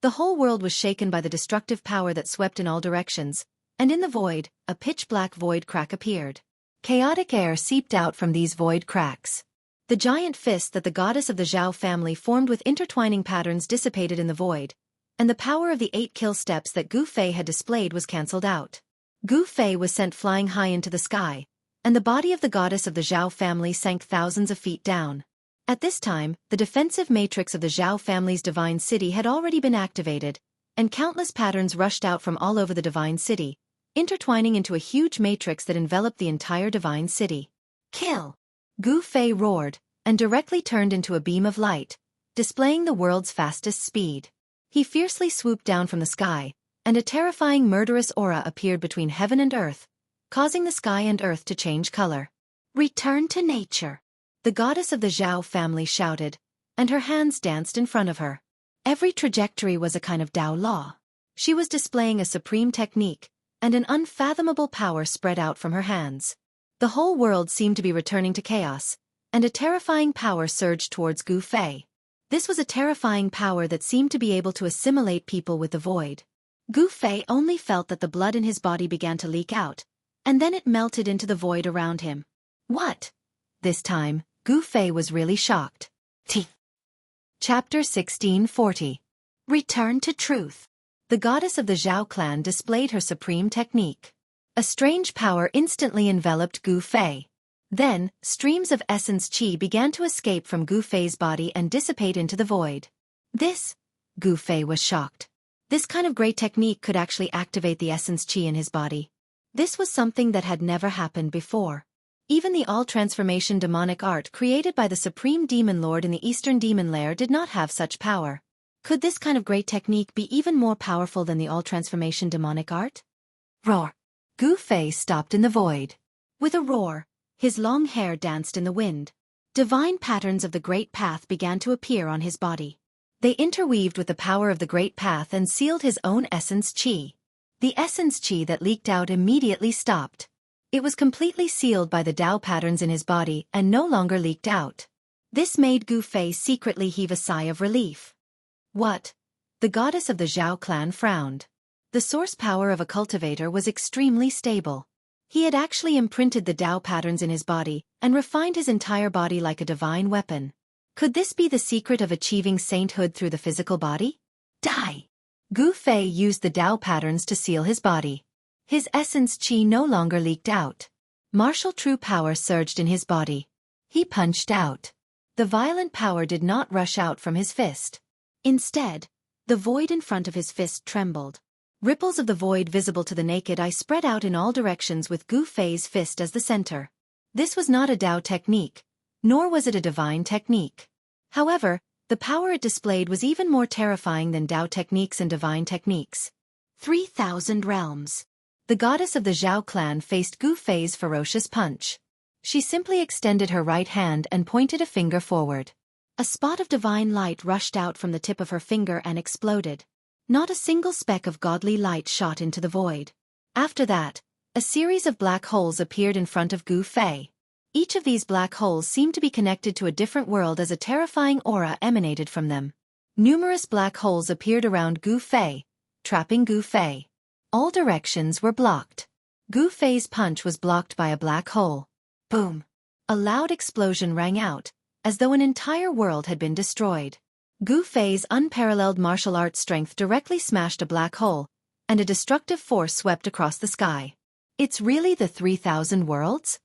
The whole world was shaken by the destructive power that swept in all directions, and in the void, a pitch-black void crack appeared. Chaotic air seeped out from these void cracks. The giant fist that the goddess of the Zhao family formed with intertwining patterns dissipated in the void, and the power of the 8 kill steps that Gu Fei had displayed was cancelled out. Gu Fei was sent flying high into the sky, and the body of the goddess of the Zhao family sank thousands of feet down. At this time, the defensive matrix of the Zhao family's divine city had already been activated, and countless patterns rushed out from all over the divine city, intertwining into a huge matrix that enveloped the entire divine city. Kill! Gu Fei roared, and directly turned into a beam of light, displaying the world's fastest speed. He fiercely swooped down from the sky, and a terrifying murderous aura appeared between heaven and earth, causing the sky and earth to change color. Return to nature! The goddess of the Zhao family shouted, and her hands danced in front of her. Every trajectory was a kind of Tao law. She was displaying a supreme technique, and an unfathomable power spread out from her hands. The whole world seemed to be returning to chaos, and a terrifying power surged towards Gu Fei. This was a terrifying power that seemed to be able to assimilate people with the void. Gu Fei only felt that the blood in his body began to leak out, and then it melted into the void around him. What? This time, Gu Fei was really shocked. Chapter 1640. Return to Truth. The goddess of the Zhao clan displayed her supreme technique. A strange power instantly enveloped Gu Fei. Then, streams of essence qi began to escape from Gu Fei's body and dissipate into the void. Gu Fei was shocked. This kind of great technique could actually activate the essence qi in his body. This was something that had never happened before. Even the all-transformation demonic art created by the Supreme Demon Lord in the Eastern Demon Lair did not have such power. Could this kind of great technique be even more powerful than the all-transformation demonic art? Roar! Gu Fei stopped in the void. With a roar, his long hair danced in the wind. Divine patterns of the Great Path began to appear on his body. They interweaved with the power of the Great Path and sealed his own essence qi. The essence qi that leaked out immediately stopped. It was completely sealed by the Tao patterns in his body and no longer leaked out. This made Gu Fei secretly heave a sigh of relief. What? The goddess of the Zhao clan frowned. The source power of a cultivator was extremely stable. He had actually imprinted the Tao patterns in his body and refined his entire body like a divine weapon. Could this be the secret of achieving sainthood through the physical body? Die! Gu Fei used the Tao patterns to seal his body. His essence qi no longer leaked out. Martial true power surged in his body. He punched out. The violent power did not rush out from his fist. Instead, the void in front of his fist trembled. Ripples of the void visible to the naked eye spread out in all directions with Gu Fei's fist as the center. This was not a Tao technique, nor was it a divine technique. However, the power it displayed was even more terrifying than Tao techniques and divine techniques. 3,000 realms. The goddess of the Zhao clan faced Gu Fei's ferocious punch. She simply extended her right hand and pointed a finger forward. A spot of divine light rushed out from the tip of her finger and exploded. Not a single speck of godly light shot into the void. After that, a series of black holes appeared in front of Gu Fei. Each of these black holes seemed to be connected to a different world as a terrifying aura emanated from them. Numerous black holes appeared around Gu Fei, trapping Gu Fei. All directions were blocked. Gu Fei's punch was blocked by a black hole. Boom! A loud explosion rang out, as though an entire world had been destroyed. Gu Fei's unparalleled martial arts strength directly smashed a black hole, and a destructive force swept across the sky. It's really the 3,000 worlds?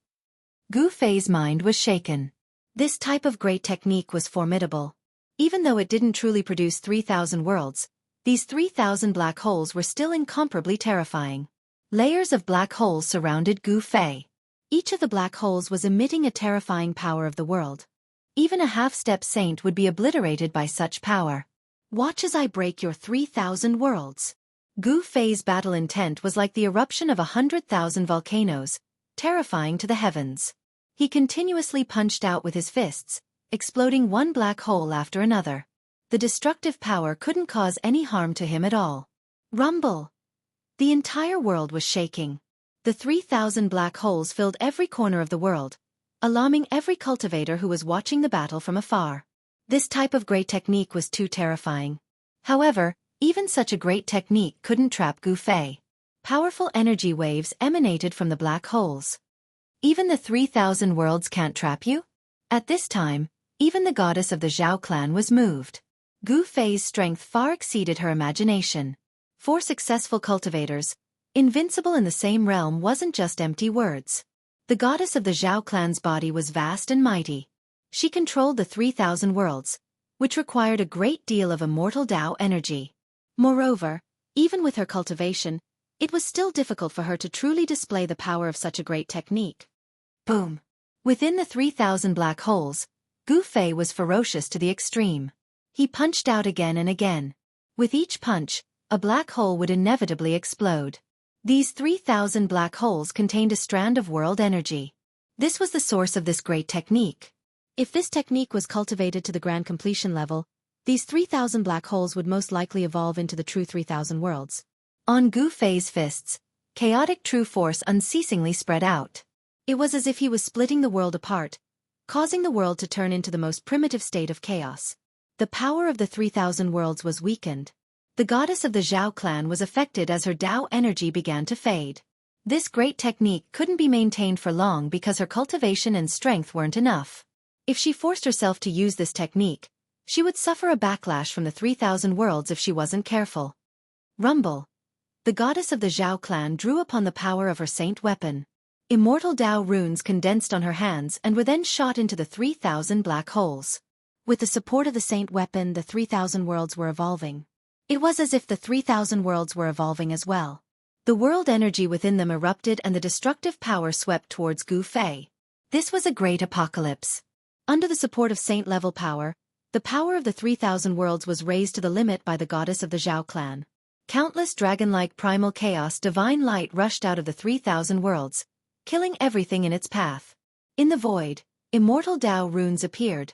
Gu Fei's mind was shaken. This type of great technique was formidable. Even though it didn't truly produce 3,000 worlds, these 3,000 black holes were still incomparably terrifying. Layers of black holes surrounded Gu Fei. Each of the black holes was emitting a terrifying power of the world. Even a half-step saint would be obliterated by such power. Watch as I break your 3,000 worlds. Gu Fei's battle intent was like the eruption of 100,000 volcanoes, terrifying to the heavens. He continuously punched out with his fists, exploding one black hole after another. The destructive power couldn't cause any harm to him at all. Rumble! The entire world was shaking. The 3,000 black holes filled every corner of the world, alarming every cultivator who was watching the battle from afar. This type of great technique was too terrifying. However, even such a great technique couldn't trap Gu Fei. Powerful energy waves emanated from the black holes. Even the 3,000 worlds can't trap you? At this time, even the goddess of the Zhao clan was moved. Gu Fei's strength far exceeded her imagination. 4 successful cultivators, invincible in the same realm, wasn't just empty words. The goddess of the Zhao clan's body was vast and mighty. She controlled the 3,000 worlds, which required a great deal of immortal Tao energy. Moreover, even with her cultivation, it was still difficult for her to truly display the power of such a great technique. Boom! Within the 3,000 black holes, Gu Fei was ferocious to the extreme. He punched out again and again. With each punch, a black hole would inevitably explode. These 3,000 black holes contained a strand of world energy. This was the source of this great technique. If this technique was cultivated to the grand completion level, these 3,000 black holes would most likely evolve into the true 3,000 worlds. On Gu Fei's fists, chaotic true force unceasingly spread out. It was as if he was splitting the world apart, causing the world to turn into the most primitive state of chaos. The power of the 3,000 worlds was weakened. The goddess of the Zhao clan was affected as her Tao energy began to fade. This great technique couldn't be maintained for long because her cultivation and strength weren't enough. If she forced herself to use this technique, she would suffer a backlash from the 3,000 worlds if she wasn't careful. Rumble. The goddess of the Zhao clan drew upon the power of her saint weapon. Immortal Tao runes condensed on her hands and were then shot into the 3,000 black holes. With the support of the saint weapon, the 3,000 worlds were evolving. It was as if the 3,000 worlds were evolving as well. The world energy within them erupted and the destructive power swept towards Gu Fei. This was a great apocalypse. Under the support of saint-level power, the power of the 3,000 worlds was raised to the limit by the goddess of the Zhao clan. Countless dragon-like primal chaos divine light rushed out of the 3,000 worlds, killing everything in its path. In the void, immortal Tao runes appeared,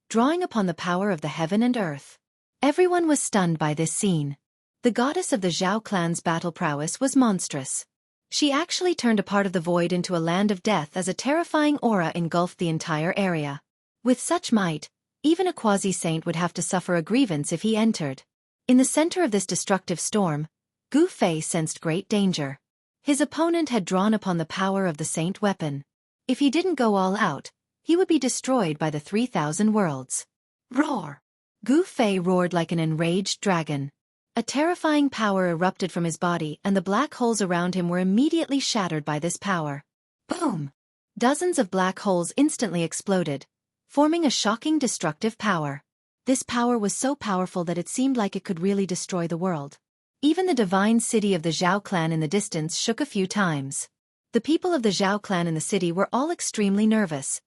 drawing upon the power of the heaven and earth. Everyone was stunned by this scene. The goddess of the Zhao clan's battle prowess was monstrous. She actually turned a part of the void into a land of death as a terrifying aura engulfed the entire area. With such might, even a quasi-saint would have to suffer a grievance if he entered. In the center of this destructive storm, Gu Fei sensed great danger. His opponent had drawn upon the power of the saint weapon. If he didn't go all out, he would be destroyed by the 3,000 worlds. Roar! Gu Fei roared like an enraged dragon. A terrifying power erupted from his body and the black holes around him were immediately shattered by this power. Boom! Dozens of black holes instantly exploded, forming a shocking destructive power. This power was so powerful that it seemed like it could really destroy the world. Even the divine city of the Zhao clan in the distance shook a few times. The people of the Zhao clan in the city were all extremely nervous,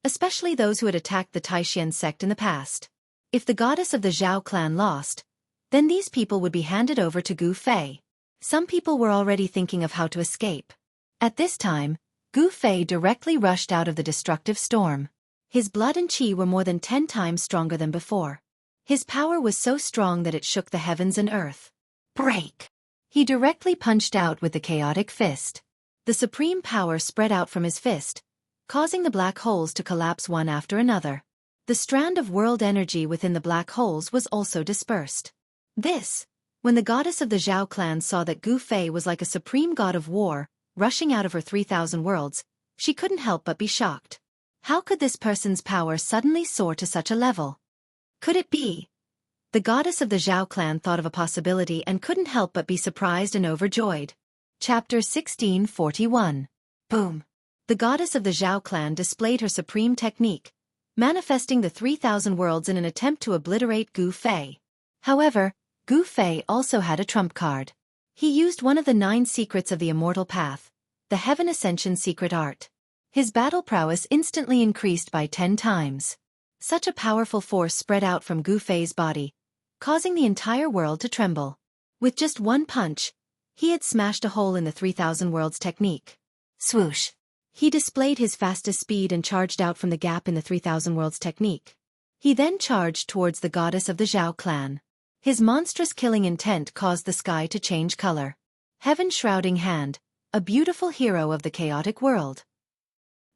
especially those who had attacked the Taishan sect in the past. If the goddess of the Zhao clan lost, then these people would be handed over to Gu Fei. Some people were already thinking of how to escape. At this time, Gu Fei directly rushed out of the destructive storm. His blood and qi were more than 10 times stronger than before. His power was so strong that it shook the heavens and earth. Break! He directly punched out with the chaotic fist. The supreme power spread out from his fist, causing the black holes to collapse one after another. The strand of world energy within the black holes was also dispersed. When the goddess of the Zhao clan saw that Gu Fei was like a supreme god of war, rushing out of her 3,000 worlds, she couldn't help but be shocked. How could this person's power suddenly soar to such a level? Could it be? The goddess of the Zhao clan thought of a possibility and couldn't help but be surprised and overjoyed. Chapter 1641. Boom! The goddess of the Zhao clan displayed her supreme technique, manifesting the 3,000 worlds in an attempt to obliterate Gu Fei. However, Gu Fei also had a trump card. He used one of the 9 secrets of the immortal path, the Heaven Ascension secret art. His battle prowess instantly increased by 10 times. Such a powerful force spread out from Gu Fei's body, causing the entire world to tremble. With just one punch, he had smashed a hole in the 3,000 worlds technique. Swoosh! He displayed his fastest speed and charged out from the gap in the 3,000 worlds technique. He then charged towards the goddess of the Zhao clan. His monstrous killing intent caused the sky to change color. Heaven shrouding hand, a beautiful hero of the chaotic world.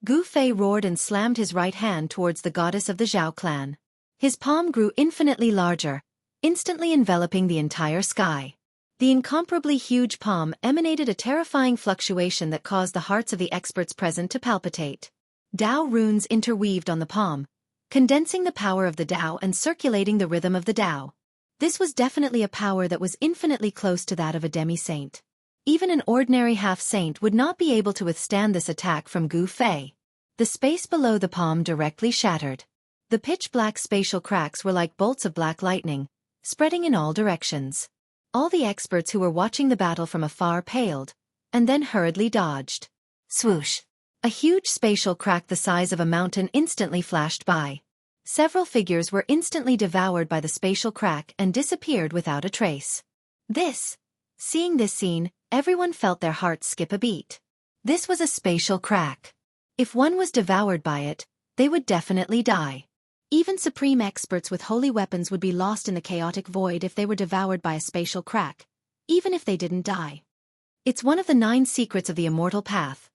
Gu Fei roared and slammed his right hand towards the goddess of the Zhao clan. His palm grew infinitely larger, instantly enveloping the entire sky. The incomparably huge palm emanated a terrifying fluctuation that caused the hearts of the experts present to palpitate. Tao runes interweaved on the palm, condensing the power of the Tao and circulating the rhythm of the Tao. This was definitely a power that was infinitely close to that of a demi-saint. Even an ordinary half-saint would not be able to withstand this attack from Gu Fei. The space below the palm directly shattered. The pitch-black spatial cracks were like bolts of black lightning, spreading in all directions. All the experts who were watching the battle from afar paled, and then hurriedly dodged. Swoosh! A huge spatial crack the size of a mountain instantly flashed by. Several figures were instantly devoured by the spatial crack and disappeared without a trace. Seeing this scene, everyone felt their hearts skip a beat. This was a spatial crack. If one was devoured by it, they would definitely die. Even supreme experts with holy weapons would be lost in the chaotic void if they were devoured by a spatial crack, even if they didn't die. It's one of the 9 secrets of the immortal path.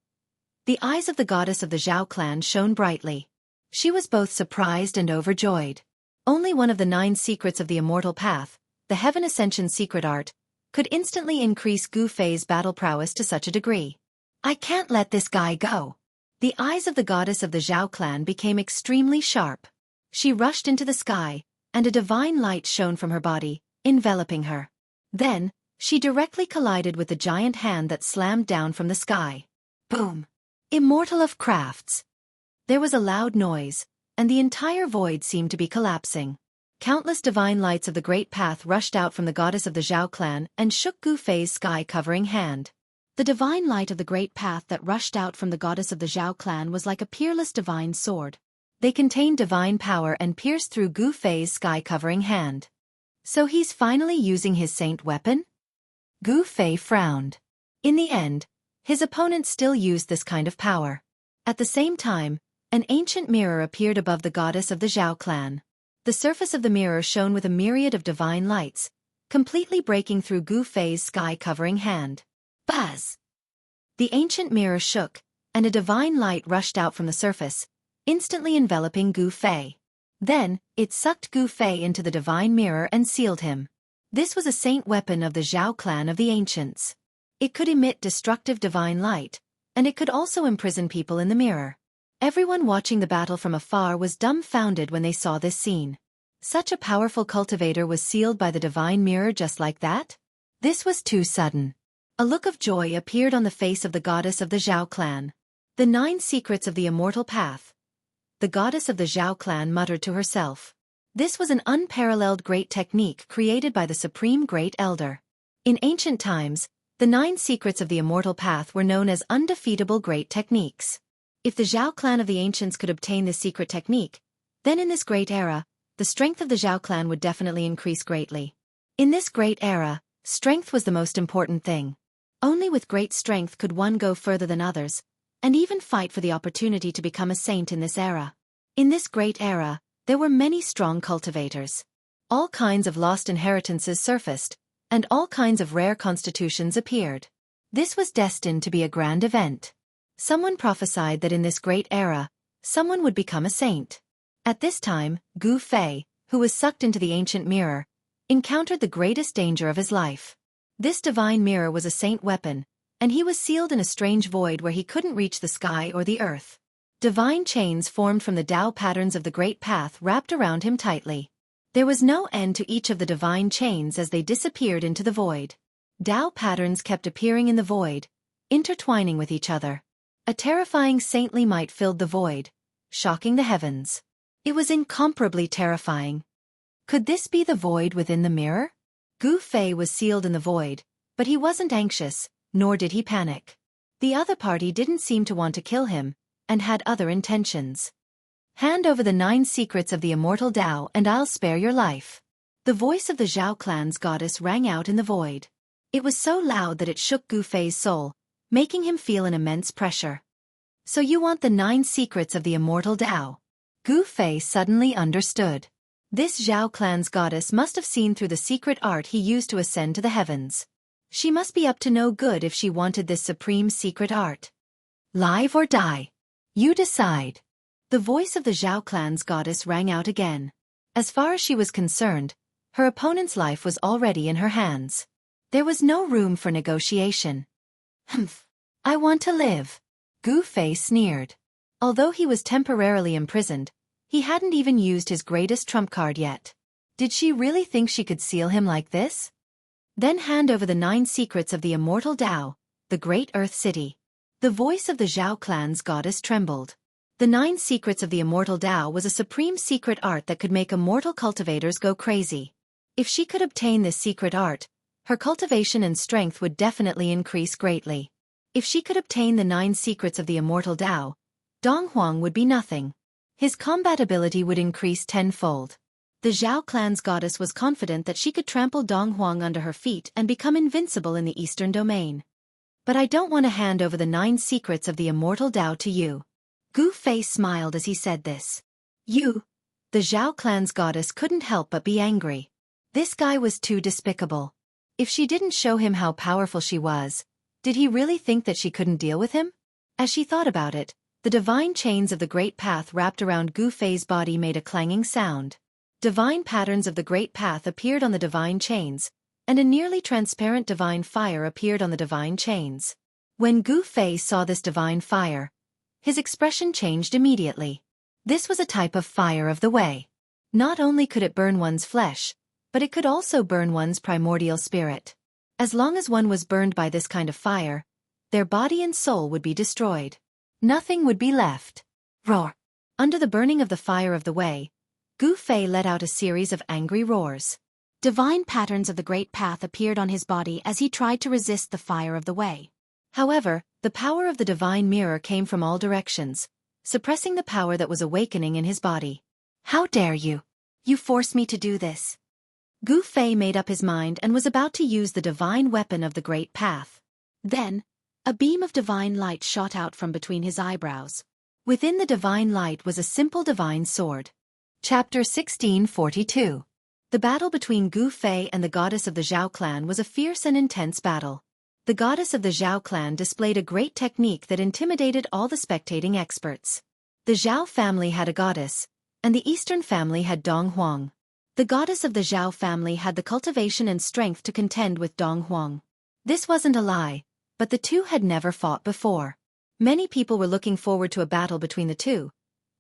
The eyes of the goddess of the Zhao clan shone brightly. She was both surprised and overjoyed. Only one of the 9 secrets of the immortal path, the Heaven Ascension secret art, could instantly increase Gu Fei's battle prowess to such a degree. I can't let this guy go. The eyes of the goddess of the Zhao clan became extremely sharp. She rushed into the sky, and a divine light shone from her body, enveloping her. Then, she directly collided with the giant hand that slammed down from the sky. Boom! Immortal of crafts! There was a loud noise, and the entire void seemed to be collapsing. Countless divine lights of the great path rushed out from the goddess of the Zhao clan and shook Gu Fei's sky-covering hand. The divine light of the great path that rushed out from the goddess of the Zhao clan was like a peerless divine sword. They contained divine power and pierced through Gu Fei's sky-covering hand. So he's finally using his saint weapon? Gu Fei frowned. In the end, his opponent still used this kind of power. At the same time, an ancient mirror appeared above the goddess of the Zhao clan. The surface of the mirror shone with a myriad of divine lights, completely breaking through Gu Fei's sky-covering hand. Buzz! The ancient mirror shook, and a divine light rushed out from the surface, instantly enveloping Gu Fei. Then, it sucked Gu Fei into the divine mirror and sealed him. This was a saint weapon of the Zhao clan of the ancients. It could emit destructive divine light, and it could also imprison people in the mirror. Everyone watching the battle from afar was dumbfounded when they saw this scene. Such a powerful cultivator was sealed by the divine mirror just like that? This was too sudden. A look of joy appeared on the face of the goddess of the Zhao clan. The 9 secrets of the immortal path. The goddess of the Zhao clan muttered to herself. This was an unparalleled great technique created by the Supreme Great Elder. In ancient times, the 9 secrets of the immortal path were known as undefeatable great techniques. If the Zhao clan of the ancients could obtain this secret technique, then in this great era, the strength of the Zhao clan would definitely increase greatly. In this great era, strength was the most important thing. Only with great strength could one go further than others, and even fight for the opportunity to become a saint in this era. In this great era, there were many strong cultivators. All kinds of lost inheritances surfaced, and all kinds of rare constitutions appeared. This was destined to be a grand event. Someone prophesied that in this great era, someone would become a saint. At this time, Gu Fei, who was sucked into the ancient mirror, encountered the greatest danger of his life. This divine mirror was a saint weapon, and he was sealed in a strange void where he couldn't reach the sky or the earth. Divine chains formed from the Tao patterns of the great path wrapped around him tightly. There was no end to each of the divine chains as they disappeared into the void. Tao patterns kept appearing in the void, intertwining with each other. A terrifying saintly might filled the void, shocking the heavens. It was incomparably terrifying. Could this be the void within the mirror? Gu Fei was sealed in the void, but he wasn't anxious, nor did he panic. The other party didn't seem to want to kill him, and had other intentions. Hand over the 9 secrets of the immortal Tao and I'll spare your life. The voice of the Zhao clan's goddess rang out in the void. It was so loud that it shook Gu Fei's soul, making him feel an immense pressure. So you want the 9 secrets of the immortal Tao? Gu Fei suddenly understood. This Zhao clan's goddess must have seen through the secret art he used to ascend to the heavens. She must be up to no good if she wanted this supreme secret art. Live or die? You decide. The voice of the Zhao clan's goddess rang out again. As far as she was concerned, her opponent's life was already in her hands. There was no room for negotiation. Humph. I want to live. Gu Fei sneered. Although he was temporarily imprisoned, he hadn't even used his greatest trump card yet. Did she really think she could seal him like this? Then hand over the 9 secrets of the immortal Tao, the great Earth City. The voice of the Zhao clan's goddess trembled. The 9 secrets of the immortal Tao was a supreme secret art that could make immortal cultivators go crazy. If she could obtain this secret art, her cultivation and strength would definitely increase greatly. If she could obtain the 9 secrets of the immortal Tao, Dong Huang would be nothing. His combat ability would increase tenfold. The Zhao clan's goddess was confident that she could trample Dong Huang under her feet and become invincible in the Eastern Domain. But I don't want to hand over the 9 secrets of the immortal Tao to you. Gu Fei smiled as he said this. You? The Zhao clan's goddess couldn't help but be angry. This guy was too despicable. If she didn't show him how powerful she was, Did he really think that she couldn't deal with him? As she thought about it, the divine chains of the great path wrapped around Gu Fei's body made a clanging sound. Divine patterns of the great path appeared on the divine chains, and a nearly transparent divine fire appeared on the divine chains. When Gu Fei saw this divine fire, his expression changed immediately. This was a type of fire of the way. Not only could it burn one's flesh, but it could also burn one's primordial spirit. As long as one was burned by this kind of fire, their body and soul would be destroyed. Nothing would be left. Roar! Under the burning of the fire of the way, Gu Fei let out a series of angry roars. Divine patterns of the great path appeared on his body as he tried to resist the fire of the way. However, the power of the divine mirror came from all directions, suppressing the power that was awakening in his body. How dare you! You force me to do this. Gu Fei made up his mind and was about to use the divine weapon of the great path. Then, a beam of divine light shot out from between his eyebrows. Within the divine light was a simple divine sword. Chapter 1642. The battle between Gu Fei and the goddess of the Zhao clan was a fierce and intense battle. The goddess of the Zhao clan displayed a great technique that intimidated all the spectating experts. The Zhao family had a goddess, and the Eastern family had Dong Huang. The goddess of the Zhao family had the cultivation and strength to contend with Dong Huang. This wasn't a lie, but the two had never fought before. Many people were looking forward to a battle between the two,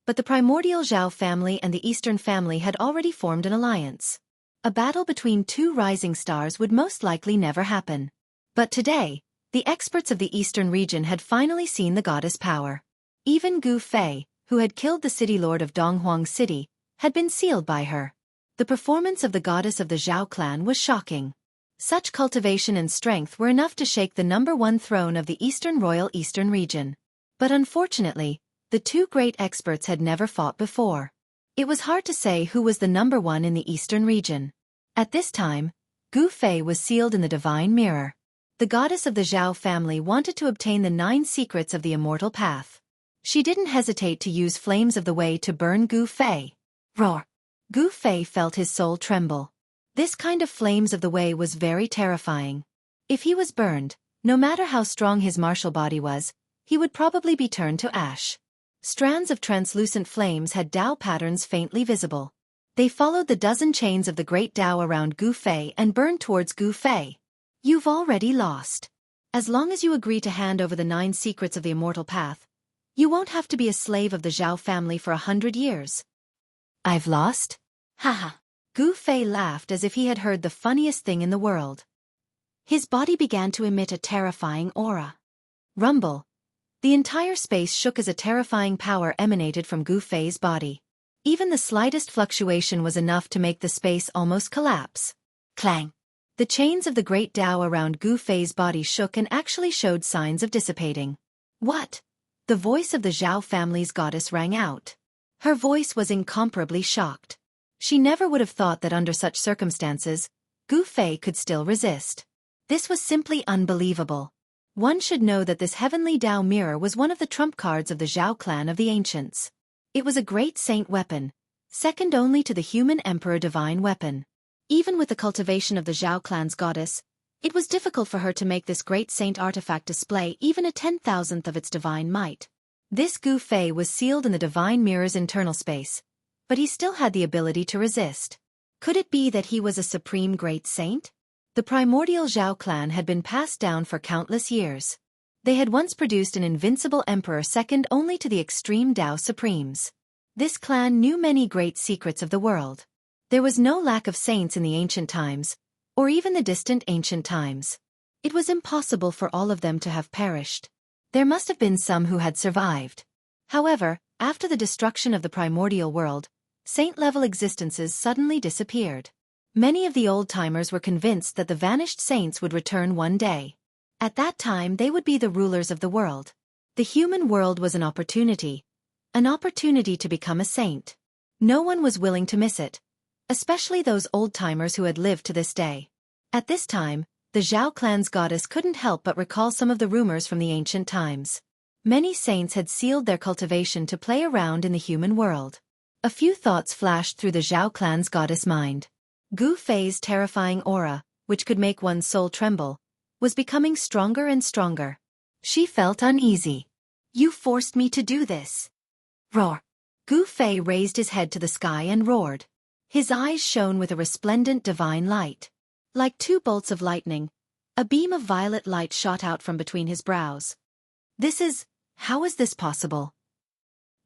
but the primordial Zhao family and the Eastern family had already formed an alliance. A battle between two rising stars would most likely never happen. But today, the experts of the Eastern region had finally seen the goddess' power. Even Gu Fei, who had killed the city lord of Donghuang City, had been sealed by her. The performance of the goddess of the Zhao clan was shocking. Such cultivation and strength were enough to shake the #1 throne of the Eastern Royal Eastern region. But unfortunately, the two great experts had never fought before. It was hard to say who was the #1 in the Eastern region. At this time, Gu Fei was sealed in the divine mirror. The goddess of the Zhao family wanted to obtain the 9 secrets of the immortal path. She didn't hesitate to use flames of the way to burn Gu Fei. Roar! Gu Fei felt his soul tremble. This kind of flames of the way was very terrifying. If he was burned, no matter how strong his martial body was, he would probably be turned to ash. Strands of translucent flames had Tao patterns faintly visible. They followed the dozen chains of the great Tao around Gu Fei and burned towards Gu Fei. You've already lost. As long as you agree to hand over the 9 secrets of the immortal path, you won't have to be a slave of the Zhao family for 100 years. I've lost? Haha. Gu Fei laughed as if he had heard the funniest thing in the world. His body began to emit a terrifying aura. Rumble. The entire space shook as a terrifying power emanated from Gu Fei's body. Even the slightest fluctuation was enough to make the space almost collapse. Clang. The chains of the great Tao around Gu Fei's body shook and actually showed signs of dissipating. What? The voice of the Zhao family's goddess rang out. Her voice was incomparably shocked. She never would have thought that under such circumstances, Gu Fei could still resist. This was simply unbelievable. One should know that this heavenly Tao mirror was one of the trump cards of the Zhao clan of the ancients. It was a great saint weapon, second only to the human emperor divine weapon. Even with the cultivation of the Zhao clan's goddess, it was difficult for her to make this great saint artifact display even a 10,000th of its divine might. This Gu Fei was sealed in the divine mirror's internal space, but he still had the ability to resist. Could it be that he was a supreme great saint? The primordial Zhao clan had been passed down for countless years. They had once produced an invincible emperor second only to the extreme Tao supremes. This clan knew many great secrets of the world. There was no lack of saints in the ancient times, or even the distant ancient times. It was impossible for all of them to have perished. There must have been some who had survived. However, after the destruction of the primordial world, saint-level existences suddenly disappeared. Many of the old-timers were convinced that the vanished saints would return one day. At that time they would be the rulers of the world. The human world was an opportunity to become a saint. No one was willing to miss it, especially those old-timers who had lived to this day. At this time, the Zhao clan's goddess couldn't help but recall some of the rumors from the ancient times. Many saints had sealed their cultivation to play around in the human world. A few thoughts flashed through the Zhao clan's goddess mind. Gu Fei's terrifying aura, which could make one's soul tremble, was becoming stronger and stronger. She felt uneasy. "You forced me to do this." Roar. Gu Fei raised his head to the sky and roared. His eyes shone with a resplendent divine light. Like two bolts of lightning, a beam of violet light shot out from between his brows. How is this possible?"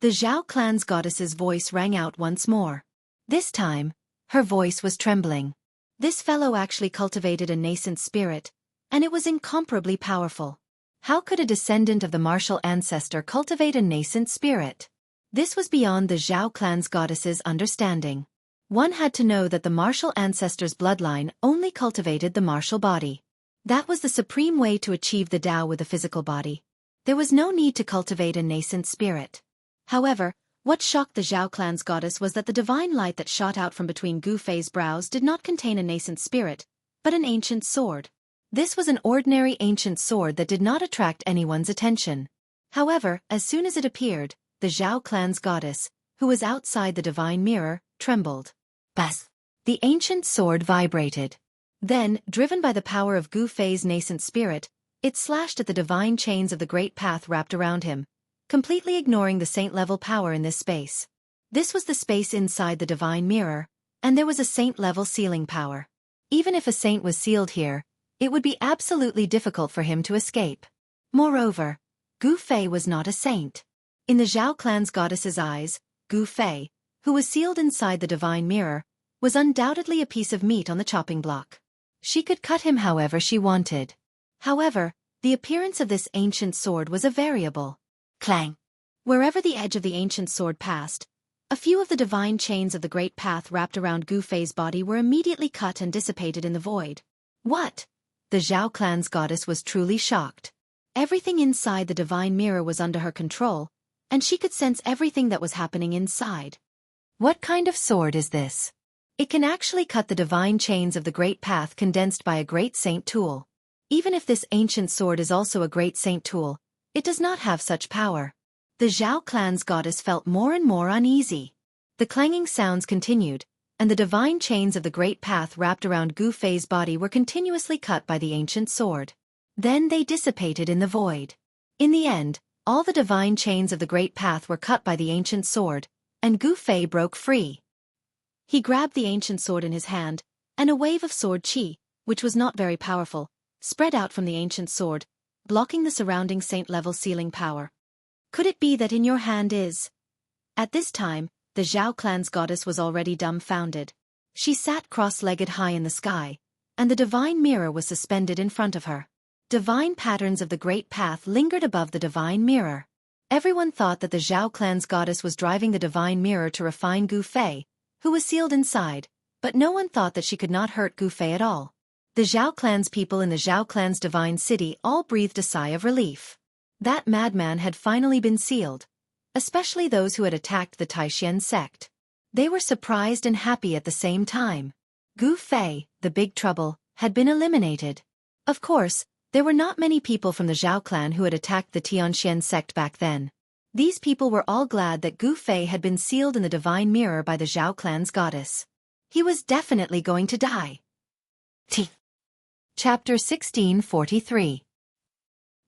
The Zhao clan's goddess's voice rang out once more. This time, her voice was trembling. This fellow actually cultivated a nascent spirit, and it was incomparably powerful. How could a descendant of the martial ancestor cultivate a nascent spirit? This was beyond the Zhao clan's goddess's understanding. One had to know that the martial ancestor's bloodline only cultivated the martial body. That was the supreme way to achieve the Tao with the physical body. There was no need to cultivate a nascent spirit. However, what shocked the Zhao clan's goddess was that the divine light that shot out from between Gu Fei's brows did not contain a nascent spirit, but an ancient sword. This was an ordinary ancient sword that did not attract anyone's attention. However, as soon as it appeared, the Zhao clan's goddess, who was outside the divine mirror, trembled. Bas! The ancient sword vibrated. Then, driven by the power of Gu Fei's nascent spirit, it slashed at the divine chains of the great path wrapped around him, completely ignoring the saint-level power in this space. This was the space inside the divine mirror, and there was a saint-level sealing power. Even if a saint was sealed here, it would be absolutely difficult for him to escape. Moreover, Gu Fei was not a saint. In the Zhao clan's goddess's eyes, Gu Fei, who was sealed inside the divine mirror, was undoubtedly a piece of meat on the chopping block. She could cut him however she wanted. However, the appearance of this ancient sword was a variable. Clang! Wherever the edge of the ancient sword passed, a few of the divine chains of the great path wrapped around Gu Fei's body were immediately cut and dissipated in the void. What? The Zhao clan's goddess was truly shocked. Everything inside the divine mirror was under her control, and she could sense everything that was happening inside. What kind of sword is this? It can actually cut the divine chains of the great path condensed by a great saint tool. Even if this ancient sword is also a great saint tool, it does not have such power. The Zhao clan's goddess felt more and more uneasy. The clanging sounds continued, and the divine chains of the great path wrapped around Gu Fei's body were continuously cut by the ancient sword. Then they dissipated in the void. In the end, all the divine chains of the great path were cut by the ancient sword, and Gu Fei broke free. He grabbed the ancient sword in his hand, and a wave of sword qi, which was not very powerful, spread out from the ancient sword, blocking the surrounding saint-level sealing power. Could it be that in your hand is? At this time, the Zhao clan's goddess was already dumbfounded. She sat cross-legged high in the sky, and the divine mirror was suspended in front of her. Divine patterns of the great path lingered above the divine mirror. Everyone thought that the Zhao clan's goddess was driving the divine mirror to refine Gu Fei, who was sealed inside, but no one thought that she could not hurt Gu Fei at all. The Zhao clan's people in the Zhao clan's divine city all breathed a sigh of relief. That madman had finally been sealed, especially those who had attacked the Taishan sect. They were surprised and happy at the same time. Gu Fei, the big trouble, had been eliminated. Of course, there were not many people from the Zhao clan who had attacked the Tianxian sect back then. These people were all glad that Gu Fei had been sealed in the divine mirror by the Zhao clan's goddess. He was definitely going to die. Chapter 1643.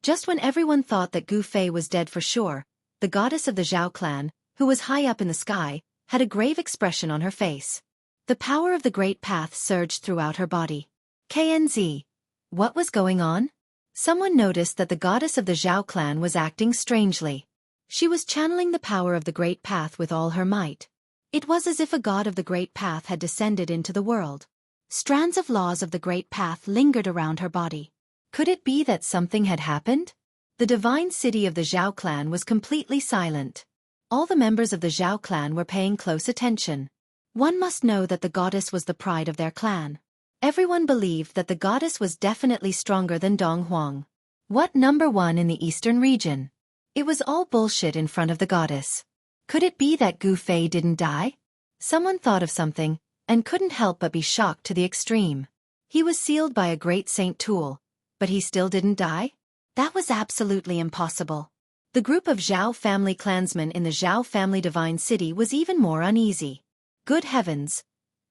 Just when everyone thought that Gu Fei was dead for sure, the goddess of the Zhao clan, who was high up in the sky, had a grave expression on her face. The power of the great path surged throughout her body. KNZ. What was going on? Someone noticed that the goddess of the Zhao clan was acting strangely. She was channeling the power of the great path with all her might. It was as if a god of the great path had descended into the world. Strands of laws of the great path lingered around her body. Could it be that something had happened? The divine city of the Zhao clan was completely silent. All the members of the Zhao clan were paying close attention. One must know that the goddess was the pride of their clan. Everyone believed that the goddess was definitely stronger than Dong Huang. What number one in the eastern region? It was all bullshit in front of the goddess. Could it be that Gu Fei didn't die? Someone thought of something, and couldn't help but be shocked to the extreme. He was sealed by a great saint tool, but he still didn't die? That was absolutely impossible. The group of Zhao family clansmen in the Zhao family divine city was even more uneasy. Good heavens!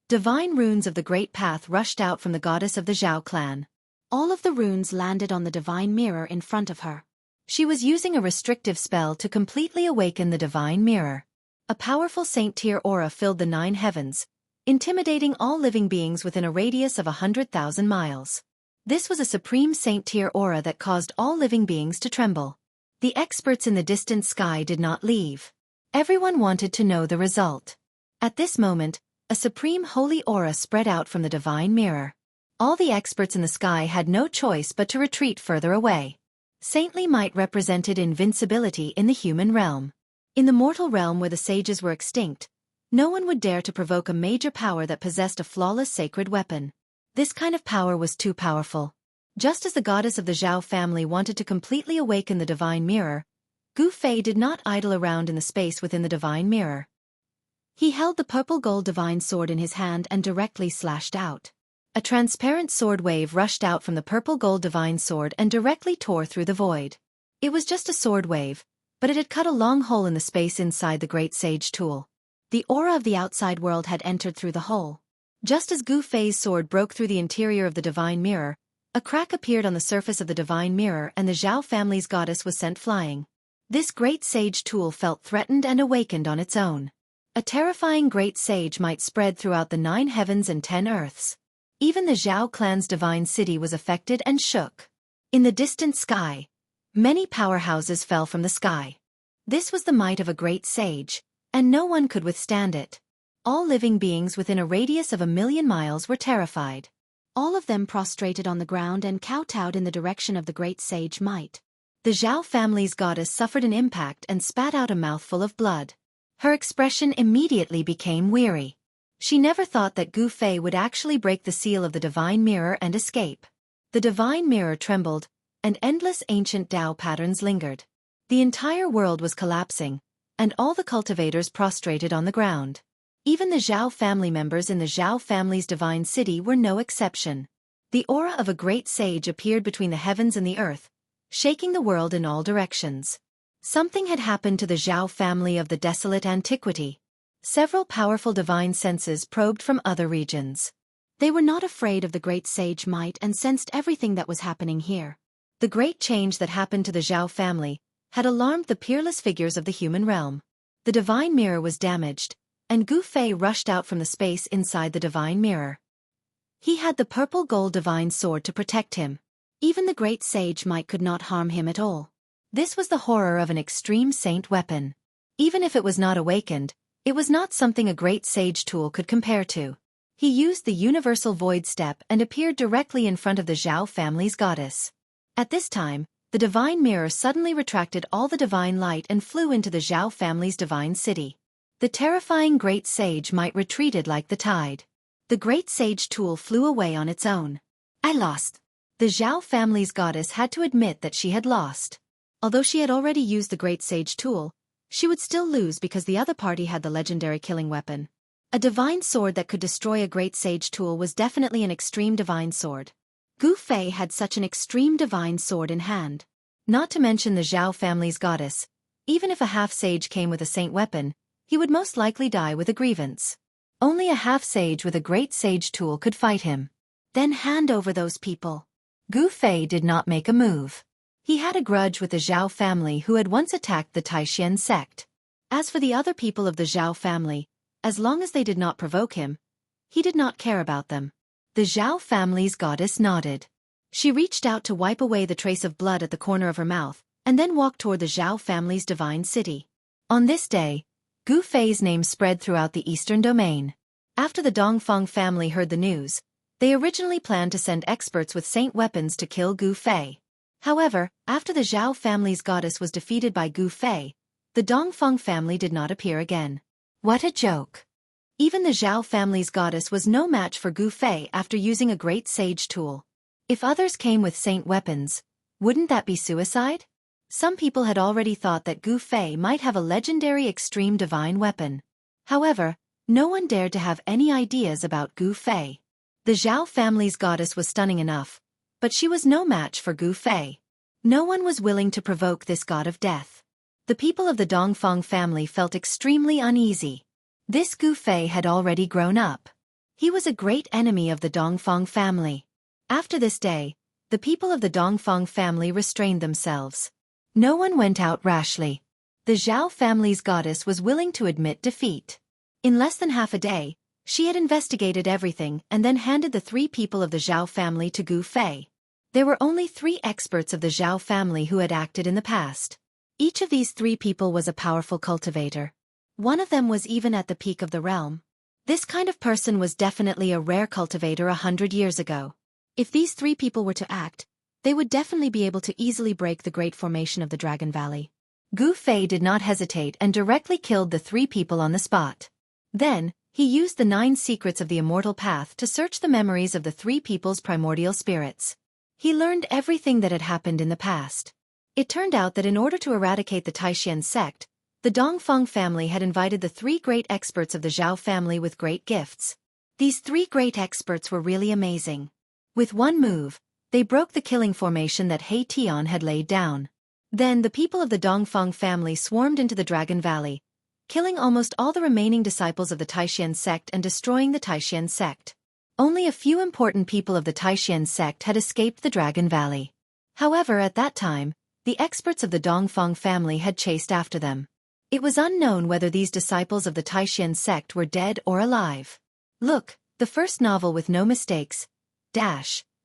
Divine runes of the great path rushed out from the goddess of the Zhao clan. All of the runes landed on the divine mirror in front of her. She was using a restrictive spell to completely awaken the divine mirror. A powerful saint tier aura filled the 9 heavens, intimidating all living beings within a radius of 100,000 miles. This was a supreme saint tier aura that caused all living beings to tremble. The experts in the distant sky did not leave. Everyone wanted to know the result. At this moment, a supreme holy aura spread out from the divine mirror. All the experts in the sky had no choice but to retreat further away. Saintly might represented invincibility in the human realm. In the mortal realm where the sages were extinct, no one would dare to provoke a major power that possessed a flawless sacred weapon. This kind of power was too powerful. Just as the goddess of the Zhao family wanted to completely awaken the divine mirror, Gu Fei did not idle around in the space within the divine mirror. He held the purple gold divine sword in his hand and directly slashed out. A transparent sword wave rushed out from the purple gold divine sword and directly tore through the void. It was just a sword wave, but it had cut a long hole in the space inside the great sage tool. The aura of the outside world had entered through the hole. Just as Gu Fei's sword broke through the interior of the divine mirror, a crack appeared on the surface of the divine mirror and the Zhao family's goddess was sent flying. This great sage tool felt threatened and awakened on its own. A terrifying great sage might spread throughout the 9 heavens and 10 earths. Even the Zhao clan's divine city was affected and shook. In the distant sky, many powerhouses fell from the sky. This was the might of a great sage, and no one could withstand it. All living beings within a radius of 1,000,000 miles were terrified. All of them prostrated on the ground and kowtowed in the direction of the great sage might. The Zhao family's goddess suffered an impact and spat out a mouthful of blood. Her expression immediately became weary. She never thought that Gu Fei would actually break the seal of the divine mirror and escape. The divine mirror trembled, and endless ancient Tao patterns lingered. The entire world was collapsing, and all the cultivators prostrated on the ground. Even the Zhao family members in the Zhao family's divine city were no exception. The aura of a great sage appeared between the heavens and the earth, shaking the world in all directions. Something had happened to the Zhao family of the desolate antiquity. Several powerful divine senses probed from other regions. They were not afraid of the great sage might and sensed everything that was happening here. The great change that happened to the Zhao family had alarmed the peerless figures of the human realm. The divine mirror was damaged, and Gu Fei rushed out from the space inside the divine mirror. He had the purple gold divine sword to protect him. Even the great sage might could not harm him at all. This was the horror of an extreme saint weapon. Even if it was not awakened, it was not something a great sage tool could compare to. He used the universal void step and appeared directly in front of the Zhao family's goddess. At this time, the divine mirror suddenly retracted all the divine light and flew into the Zhao family's divine city. The terrifying great sage might retreated like the tide. The great sage tool flew away on its own. I lost. The Zhao family's goddess had to admit that she had lost. Although she had already used the great sage tool, she would still lose because the other party had the legendary killing weapon. A divine sword that could destroy a great sage tool was definitely an extreme divine sword. Gu Fei had such an extreme divine sword in hand. Not to mention the Zhao family's goddess. Even if a half-sage came with a saint weapon, he would most likely die with a grievance. Only a half-sage with a great sage tool could fight him. Then hand over those people. Gu Fei did not make a move. He had a grudge with the Zhao family who had once attacked the Taishan sect. As for the other people of the Zhao family, as long as they did not provoke him, he did not care about them. The Zhao family's goddess nodded. She reached out to wipe away the trace of blood at the corner of her mouth, and then walked toward the Zhao family's divine city. On this day, Gu Fei's name spread throughout the eastern domain. After the Dongfeng family heard the news, they originally planned to send experts with saint weapons to kill Gu Fei. However, after the Zhao family's goddess was defeated by Gu Fei, the Dongfeng family did not appear again. What a joke! Even the Zhao family's goddess was no match for Gu Fei after using a great sage tool. If others came with saint weapons, wouldn't that be suicide? Some people had already thought that Gu Fei might have a legendary extreme divine weapon. However, no one dared to have any ideas about Gu Fei. The Zhao family's goddess was stunning enough, but she was no match for Gu Fei. No one was willing to provoke this god of death. The people of the Dongfeng family felt extremely uneasy. This Gu Fei had already grown up. He was a great enemy of the Dongfeng family. After this day, the people of the Dongfang family restrained themselves. No one went out rashly. The Zhao family's goddess was willing to admit defeat. In less than half a day, she had investigated everything and then handed the 3 people of the Zhao family to Gu Fei. There were only 3 experts of the Zhao family who had acted in the past. Each of these 3 people was a powerful cultivator. One of them was even at the peak of the realm. This kind of person was definitely a rare cultivator 100 years ago. If these 3 people were to act, they would definitely be able to easily break the great formation of the Dragon Valley. Gu Fei did not hesitate and directly killed the 3 people on the spot. Then, he used the 9 secrets of the immortal path to search the memories of the 3 people's primordial spirits. He learned everything that had happened in the past. It turned out that in order to eradicate the Taishan sect, the Dongfang family had invited the 3 great experts of the Zhao family with great gifts. These 3 great experts were really amazing. With one move, they broke the killing formation that He Tian had laid down. Then the people of the Dongfang family swarmed into the Dragon Valley, killing almost all the remaining disciples of the Taishan sect and destroying the Taishan sect. Only a few important people of the Taishan sect had escaped the Dragon Valley. However, at that time, the experts of the Dongfang family had chased after them. It was unknown whether these disciples of the Taishan sect were dead or alive. Look, the first novel with no mistakes.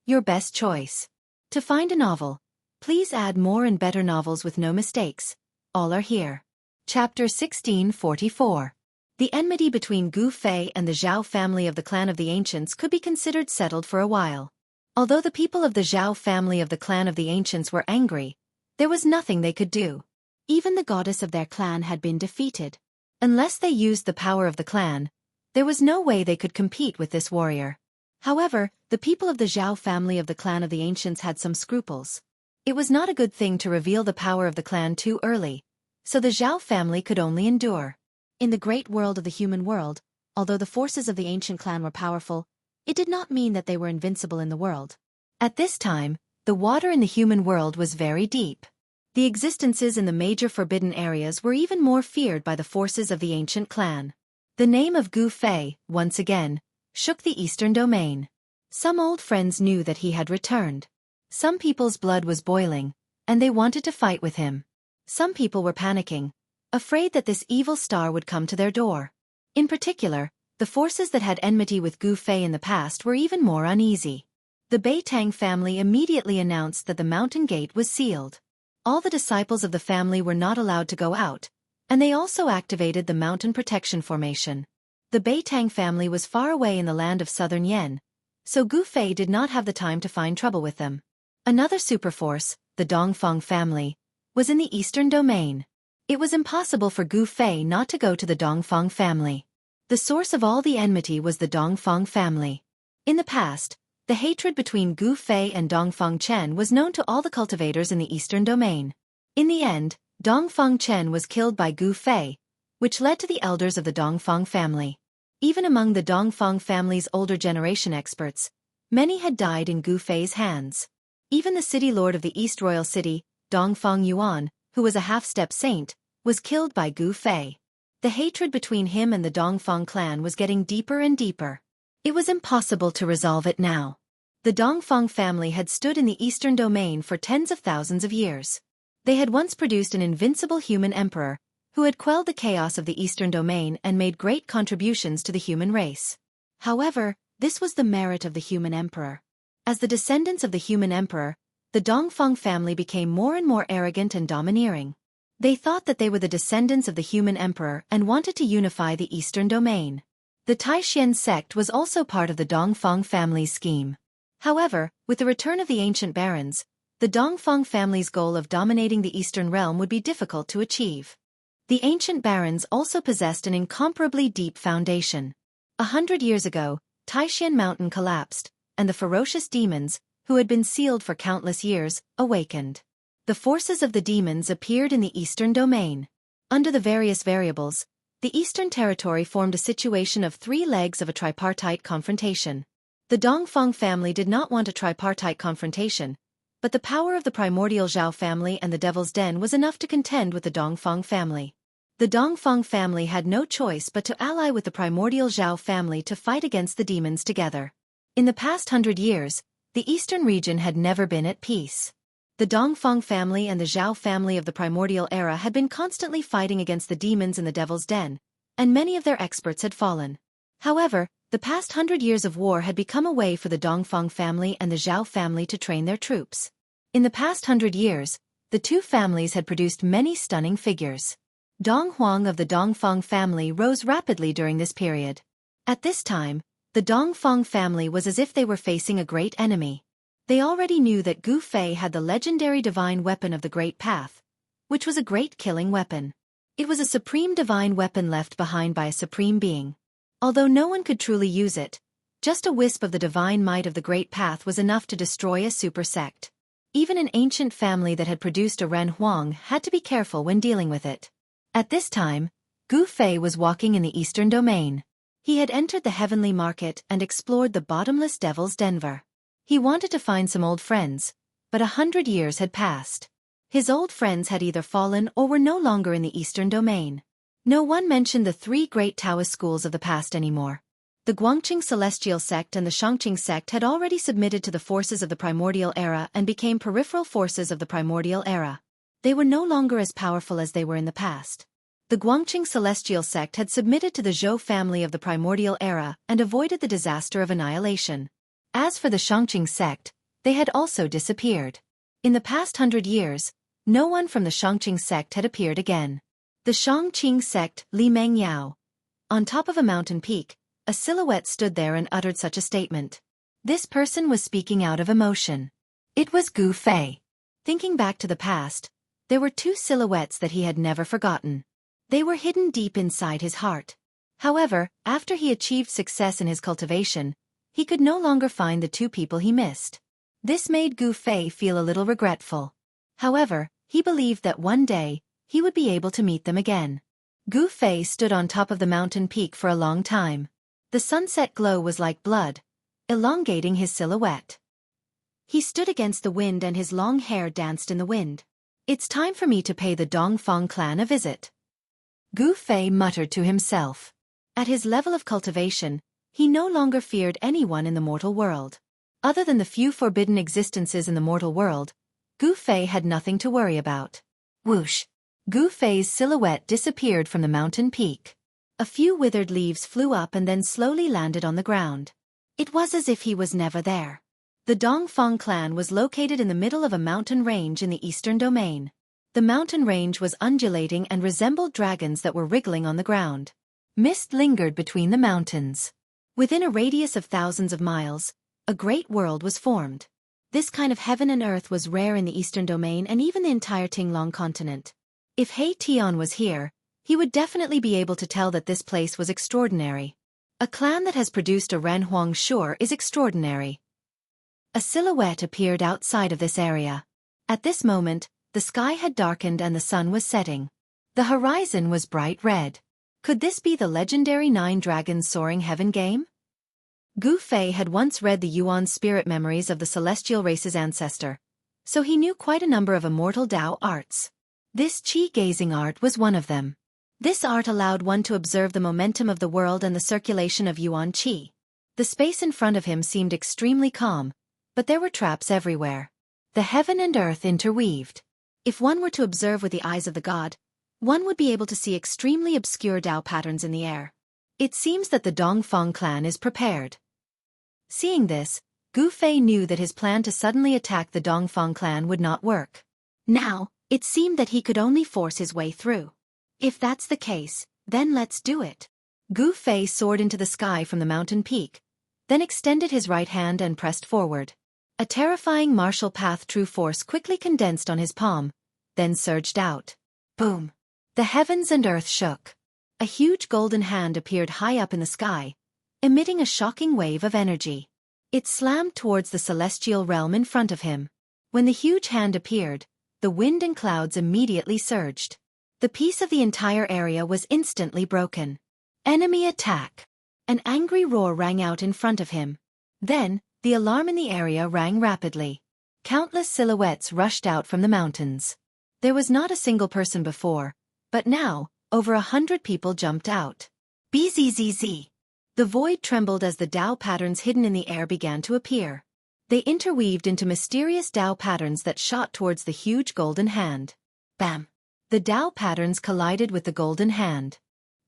Your best choice. To find a novel, please add more and better novels with no mistakes. All are here. Chapter 1644. The enmity between Gu Fei and the Zhao family of the clan of the Ancients could be considered settled for a while. Although the people of the Zhao family of the clan of the Ancients were angry, there was nothing they could do. Even the goddess of their clan had been defeated. Unless they used the power of the clan, there was no way they could compete with this warrior. However, the people of the Zhao family of the clan of the Ancients had some scruples. It was not a good thing to reveal the power of the clan too early, so the Zhao family could only endure. In the great world of the human world, although the forces of the ancient clan were powerful, it did not mean that they were invincible in the world. At this time, the water in the human world was very deep. The existences in the major forbidden areas were even more feared by the forces of the ancient clan. The name of Gu Fei, once again, shook the eastern domain. Some old friends knew that he had returned. Some people's blood was boiling, and they wanted to fight with him. Some people were panicking, afraid that this evil star would come to their door. In particular, the forces that had enmity with Gu Fei in the past were even more uneasy. The Beitang family immediately announced that the mountain gate was sealed. All the disciples of the family were not allowed to go out, and they also activated the mountain protection formation. The Beitang family was far away in the land of southern Yen, so Gu Fei did not have the time to find trouble with them. Another superforce, the Dongfang family, was in the eastern domain. It was impossible for Gu Fei not to go to the Dongfang family. The source of all the enmity was the Dongfang family. In the past, the hatred between Gu Fei and Dongfang Chen was known to all the cultivators in the eastern domain. In the end, Dongfang Chen was killed by Gu Fei, which led to the elders of the Dongfang family. Even among the Dongfang family's older generation experts, many had died in Gu Fei's hands. Even the city lord of the East Royal City, Dongfang Yuan, who was a half-step saint, was killed by Gu Fei. The hatred between him and the Dongfang clan was getting deeper and deeper. It was impossible to resolve it now. The Dongfang family had stood in the eastern domain for tens of thousands of years. They had once produced an invincible human emperor, who had quelled the chaos of the eastern domain and made great contributions to the human race. However, this was the merit of the human emperor. As the descendants of the human emperor, the Dongfang family became more and more arrogant and domineering. They thought that they were the descendants of the human emperor and wanted to unify the eastern domain. The Taishan sect was also part of the Dongfang family's scheme. However, with the return of the ancient barons, the Dongfang family's goal of dominating the eastern realm would be difficult to achieve. The ancient barons also possessed an incomparably deep foundation. 100 years ago, Taishan Mountain collapsed, and the ferocious demons, who had been sealed for countless years, awakened. The forces of the demons appeared in the eastern domain. Under the various variables, the eastern territory formed a situation of 3 legs of a tripartite confrontation. The Dongfang family did not want a tripartite confrontation, but the power of the primordial Zhao family and the Devil's Den was enough to contend with the Dongfang family. The Dongfang family had no choice but to ally with the primordial Zhao family to fight against the demons together. In the past 100 years, The eastern region had never been at peace. The Dongfang family and the Zhao family of the primordial era had been constantly fighting against the demons in the Devil's Den, and many of their experts had fallen. However, the past 100 years of war had become a way for the Dongfang family and the Zhao family to train their troops. In the past 100 years, the two families had produced many stunning figures. Dong Huang of the Dongfang family rose rapidly during this period. At this time, the Dongfang family was as if they were facing a great enemy. They already knew that Gu Fei had the legendary divine weapon of the Great Path, which was a great killing weapon. It was a supreme divine weapon left behind by a supreme being. Although no one could truly use it, just a wisp of the divine might of the Great Path was enough to destroy a super sect. Even an ancient family that had produced a Ren Huang had to be careful when dealing with it. At this time, Gu Fei was walking in the eastern domain. He had entered the heavenly market and explored the bottomless Devil's Denver. He wanted to find some old friends, but 100 years had passed. His old friends had either fallen or were no longer in the eastern domain. No one mentioned the three great Taoist schools of the past anymore. The Guangqing Celestial Sect and the Shangqing Sect had already submitted to the forces of the primordial era and became peripheral forces of the primordial era. They were no longer as powerful as they were in the past. The Guangqing Celestial Sect had submitted to the Zhou family of the primordial era and avoided the disaster of annihilation. As for the Shangqing Sect, they had also disappeared. In the past 100 years, no one from the Shangqing Sect had appeared again. The Shangqing Sect, Li Mengyao. On top of a mountain peak, a silhouette stood there and uttered such a statement. This person was speaking out of emotion. It was Gu Fei. Thinking back to the past, there were two silhouettes that he had never forgotten. They were hidden deep inside his heart. However, after he achieved success in his cultivation, he could no longer find the two people he missed. This made Gu Fei feel a little regretful. However, he believed that one day, he would be able to meet them again. Gu Fei stood on top of the mountain peak for a long time. The sunset glow was like blood, elongating his silhouette. He stood against the wind and his long hair danced in the wind. It's time for me to pay the Dongfang clan a visit. Gu Fei muttered to himself. At his level of cultivation, he no longer feared anyone in the mortal world. Other than the few forbidden existences in the mortal world, Gu Fei had nothing to worry about. Whoosh! Gu Fei's silhouette disappeared from the mountain peak. A few withered leaves flew up and then slowly landed on the ground. It was as if he was never there. The Dongfang clan was located in the middle of a mountain range in the eastern domain. The mountain range was undulating and resembled dragons that were wriggling on the ground. Mist lingered between the mountains. Within a radius of thousands of miles, a great world was formed. This kind of heaven and earth was rare in the eastern domain and even the entire Tinglong continent. If He Tian was here, he would definitely be able to tell that this place was extraordinary. A clan that has produced a Ren Huang sure is extraordinary. A silhouette appeared outside of this area. At this moment, the sky had darkened and the sun was setting. The horizon was bright red. Could this be the legendary 9 Dragons Soaring Heaven game? Gu Fei had once read the Yuan spirit memories of the celestial race's ancestor, so he knew quite a number of immortal Dao arts. This qi-gazing art was one of them. This art allowed one to observe the momentum of the world and the circulation of Yuan qi. The space in front of him seemed extremely calm, but there were traps everywhere. The heaven and earth interweaved. If one were to observe with the eyes of the god, one would be able to see extremely obscure Dao patterns in the air. It seems that the Dongfang clan is prepared. Seeing this, Gu Fei knew that his plan to suddenly attack the Dongfang clan would not work. Now, it seemed that he could only force his way through. If that's the case, then let's do it. Gu Fei soared into the sky from the mountain peak, then extended his right hand and pressed forward. A terrifying martial path true force quickly condensed on his palm, then surged out. Boom! The heavens and earth shook. A huge golden hand appeared high up in the sky, emitting a shocking wave of energy. It slammed towards the celestial realm in front of him. When the huge hand appeared, the wind and clouds immediately surged. The peace of the entire area was instantly broken. Enemy attack! An angry roar rang out in front of him. Then, the alarm in the area rang rapidly. Countless silhouettes rushed out from the mountains. There was not a single person before, but now, over 100 people jumped out. Bzzz. The void trembled as the Dao patterns hidden in the air began to appear. They interweaved into mysterious Tao patterns that shot towards the huge golden hand. Bam! The Tao patterns collided with the golden hand.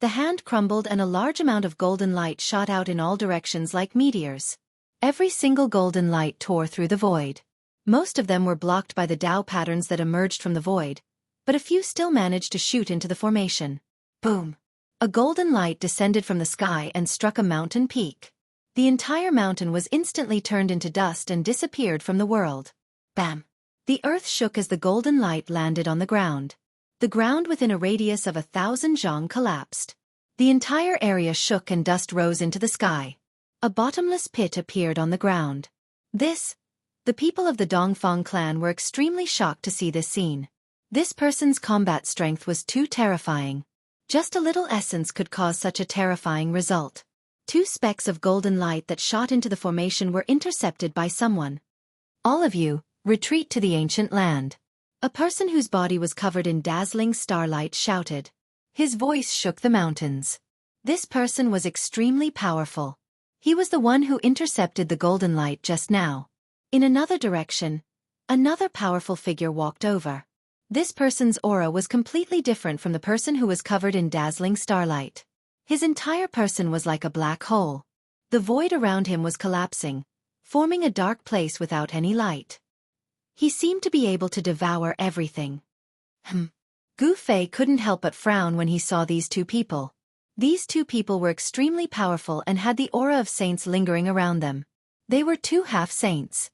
The hand crumbled and a large amount of golden light shot out in all directions like meteors. Every single golden light tore through the void. Most of them were blocked by the Tao patterns that emerged from the void, but a few still managed to shoot into the formation. Boom! A golden light descended from the sky and struck a mountain peak. The entire mountain was instantly turned into dust and disappeared from the world. Bam! The earth shook as the golden light landed on the ground. The ground within a radius of 1,000 zhang collapsed. The entire area shook and dust rose into the sky. A bottomless pit appeared on the ground. The people of the Dongfang clan were extremely shocked to see this scene. This person's combat strength was too terrifying. Just a little essence could cause such a terrifying result. 2 specks of golden light that shot into the formation were intercepted by someone. All of you, retreat to the ancient land. A person whose body was covered in dazzling starlight shouted. His voice shook the mountains. This person was extremely powerful. He was the one who intercepted the golden light just now. In another direction, another powerful figure walked over. This person's aura was completely different from the person who was covered in dazzling starlight. His entire person was like a black hole. The void around him was collapsing, forming a dark place without any light. He seemed to be able to devour everything. Gu Fei couldn't help but frown when he saw these 2 people. These 2 people were extremely powerful and had the aura of saints lingering around them. They were 2 half-saints.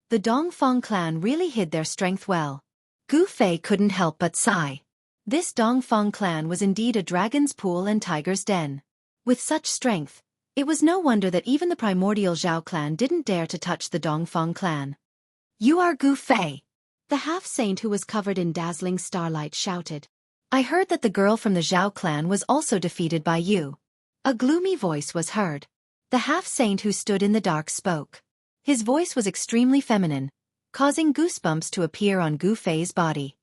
The Dongfang clan really hid their strength well. Gu Fei couldn't help but sigh. This Dongfang clan was indeed a dragon's pool and tiger's den. With such strength, it was no wonder that even the primordial Zhao clan didn't dare to touch the Dongfang clan. You are Gu Fei. The half-saint who was covered in dazzling starlight shouted. I heard that the girl from the Zhao clan was also defeated by you. A gloomy voice was heard. The half-saint who stood in the dark spoke. His voice was extremely feminine, causing goosebumps to appear on Gu Fei's body.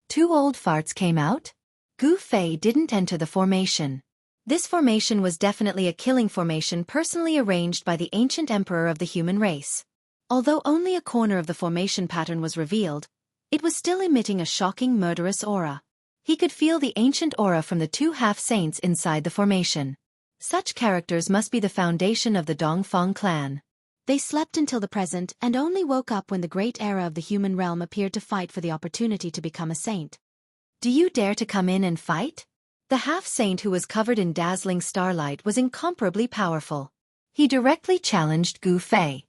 2 old farts came out? Gu Fei didn't enter the formation. This formation was definitely a killing formation personally arranged by the ancient emperor of the human race. Although only a corner of the formation pattern was revealed, it was still emitting a shocking murderous aura. He could feel the ancient aura from the 2 half-saints inside the formation. Such characters must be the foundation of the Dongfang clan. They slept until the present and only woke up when the great era of the human realm appeared to fight for the opportunity to become a saint. Do you dare to come in and fight? The half-saint who was covered in dazzling starlight was incomparably powerful. He directly challenged Gu Fei.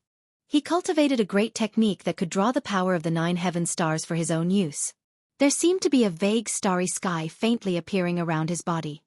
He cultivated a great technique that could draw the power of the 9 heaven stars for his own use. There seemed to be a vague starry sky faintly appearing around his body.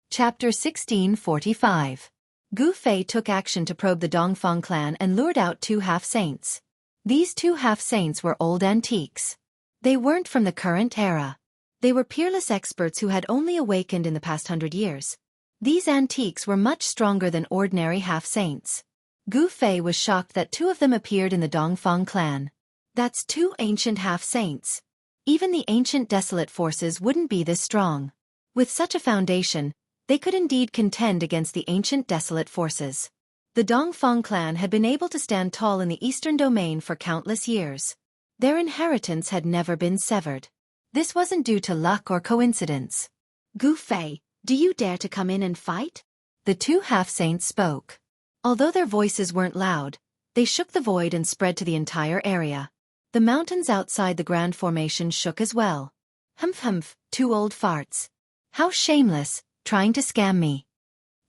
Chapter 1645. Gu Fei took action to probe the Dongfang clan and lured out 2 half-saints. These 2 half-saints were old antiques. They weren't from the current era. They were peerless experts who had only awakened in the past 100 years. These antiques were much stronger than ordinary half-saints. Gu Fei was shocked that 2 of them appeared in the Dongfang clan. That's 2 ancient half-saints. Even the ancient desolate forces wouldn't be this strong. With such a foundation, they could indeed contend against the ancient desolate forces. The Dongfang clan had been able to stand tall in the eastern domain for countless years. Their inheritance had never been severed. This wasn't due to luck or coincidence. Gu Fei, do you dare to come in and fight? The 2 half-saints spoke. Although their voices weren't loud, they shook the void and spread to the entire area. The mountains outside the Grand Formation shook as well. Humph, 2 old farts. How shameless, trying to scam me.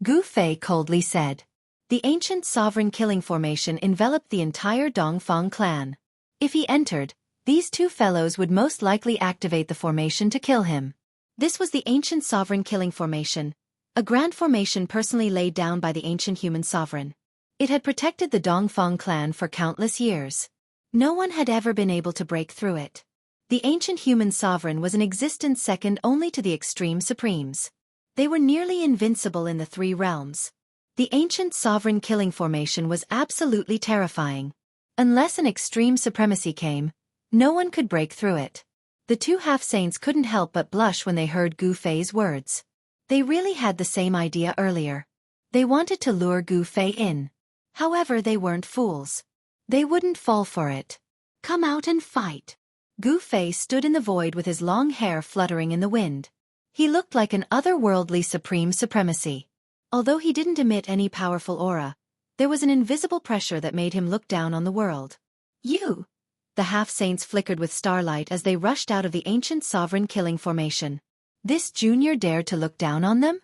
Gu Fei coldly said. The ancient sovereign killing formation enveloped the entire Dongfang clan. If he entered, these 2 fellows would most likely activate the formation to kill him. This was the ancient sovereign killing formation, a grand formation personally laid down by the ancient human sovereign. It had protected the Dongfang clan for countless years. No one had ever been able to break through it. The ancient human sovereign was in existence second only to the extreme supremes. They were nearly invincible in the 3 realms. The ancient sovereign killing formation was absolutely terrifying. Unless an extreme supremacy came, no one could break through it. The 2 half-saints couldn't help but blush when they heard Gu Fei's words. They really had the same idea earlier. They wanted to lure Gu Fei in. However, they weren't fools. They wouldn't fall for it. Come out and fight. Gu Fei stood in the void with his long hair fluttering in the wind. He looked like an otherworldly supreme supremacy. Although he didn't emit any powerful aura, there was an invisible pressure that made him look down on the world. You! The half-saints flickered with starlight as they rushed out of the ancient sovereign killing formation. This junior dared to look down on them?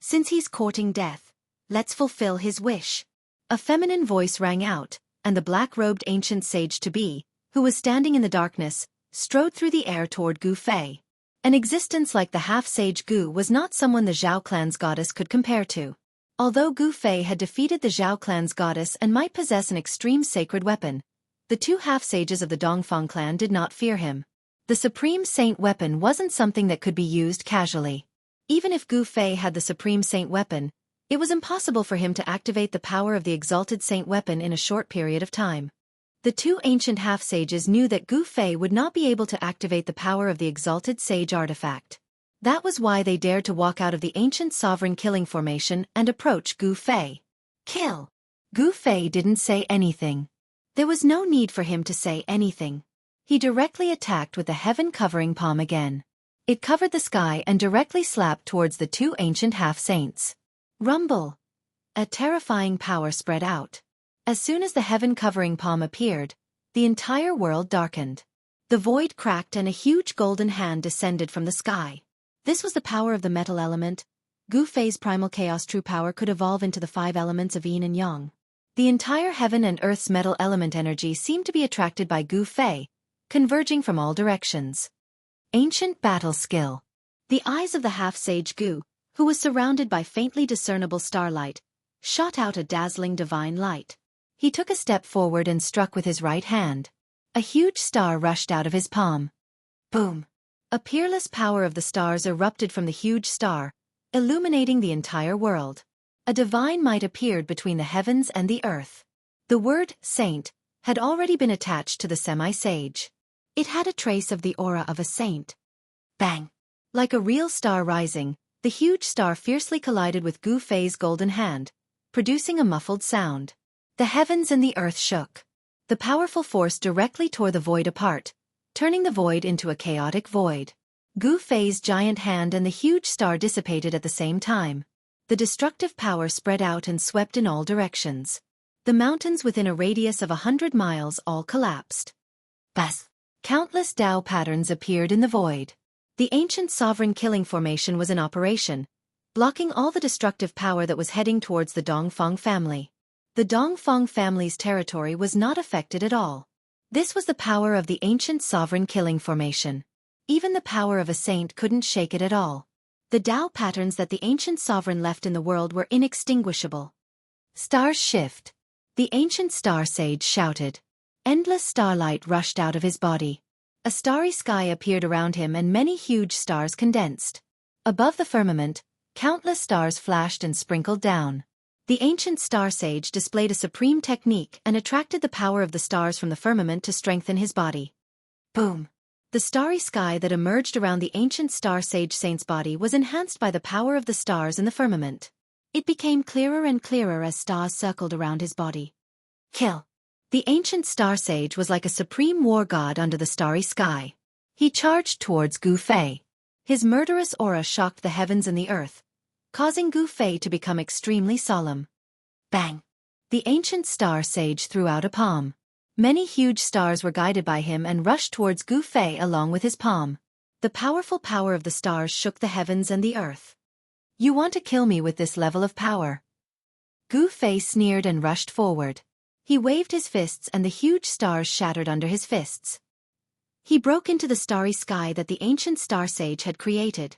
Since he's courting death, let's fulfill his wish. A feminine voice rang out, and the black-robed ancient sage-to-be, who was standing in the darkness, strode through the air toward Gu Fei. An existence like the half-sage Gu was not someone the Zhao clan's goddess could compare to. Although Gu Fei had defeated the Zhao clan's goddess and might possess an extreme sacred weapon, the two half-sages of the Dongfang clan did not fear him. The supreme saint weapon wasn't something that could be used casually. Even if Gu Fei had the supreme saint weapon, it was impossible for him to activate the power of the exalted saint weapon in a short period of time. The two ancient half-sages knew that Gu Fei would not be able to activate the power of the exalted sage artifact. That was why they dared to walk out of the ancient sovereign killing formation and approach Gu Fei. Kill! Gu Fei didn't say anything. There was no need for him to say anything. He directly attacked with the heaven-covering palm again. It covered the sky and directly slapped towards the two ancient half-saints. Rumble! A terrifying power spread out. As soon as the heaven-covering palm appeared, the entire world darkened. The void cracked and a huge golden hand descended from the sky. This was the power of the metal element. Gu Fei's primal chaos true power could evolve into the 5 elements of yin and yang. The entire heaven and earth's metal element energy seemed to be attracted by Gu Fei, converging from all directions. Ancient battle skill. The eyes of the half-sage Gu, who was surrounded by faintly discernible starlight, shot out a dazzling divine light. He took a step forward and struck with his right hand. A huge star rushed out of his palm. Boom! A peerless power of the stars erupted from the huge star, illuminating the entire world. A divine might appeared between the heavens and the earth. The word, saint, had already been attached to the semi-sage. It had a trace of the aura of a saint. Bang! Like a real star rising, the huge star fiercely collided with Gu Fei's golden hand, producing a muffled sound. The heavens and the earth shook. The powerful force directly tore the void apart, turning the void into a chaotic void. Gu Fei's giant hand and the huge star dissipated at the same time. The destructive power spread out and swept in all directions. The mountains within a radius of 100 miles all collapsed. Bas! Countless Dao patterns appeared in the void. The ancient sovereign killing formation was in operation, blocking all the destructive power that was heading towards the Dongfang family. The Dongfang family's territory was not affected at all. This was the power of the ancient sovereign killing formation. Even the power of a saint couldn't shake it at all. The Dao patterns that the ancient sovereign left in the world were inextinguishable. Stars shift. The ancient star sage shouted. Endless starlight rushed out of his body. A starry sky appeared around him and many huge stars condensed. Above the firmament, countless stars flashed and sprinkled down. The ancient star sage displayed a supreme technique and attracted the power of the stars from the firmament to strengthen his body. Boom! The starry sky that emerged around the ancient star sage saint's body was enhanced by the power of the stars in the firmament. It became clearer and clearer as stars circled around his body. Kill! The ancient star sage was like a supreme war god under the starry sky. He charged towards Gu Fei. His murderous aura shocked the heavens and the earth, causing Gu Fei to become extremely solemn. Bang! The ancient star sage threw out a palm. Many huge stars were guided by him and rushed towards Gu Fei along with his palm. The powerful power of the stars shook the heavens and the earth. You want to kill me with this level of power? Gu Fei sneered and rushed forward. He waved his fists and the huge stars shattered under his fists. He broke into the starry sky that the ancient star sage had created.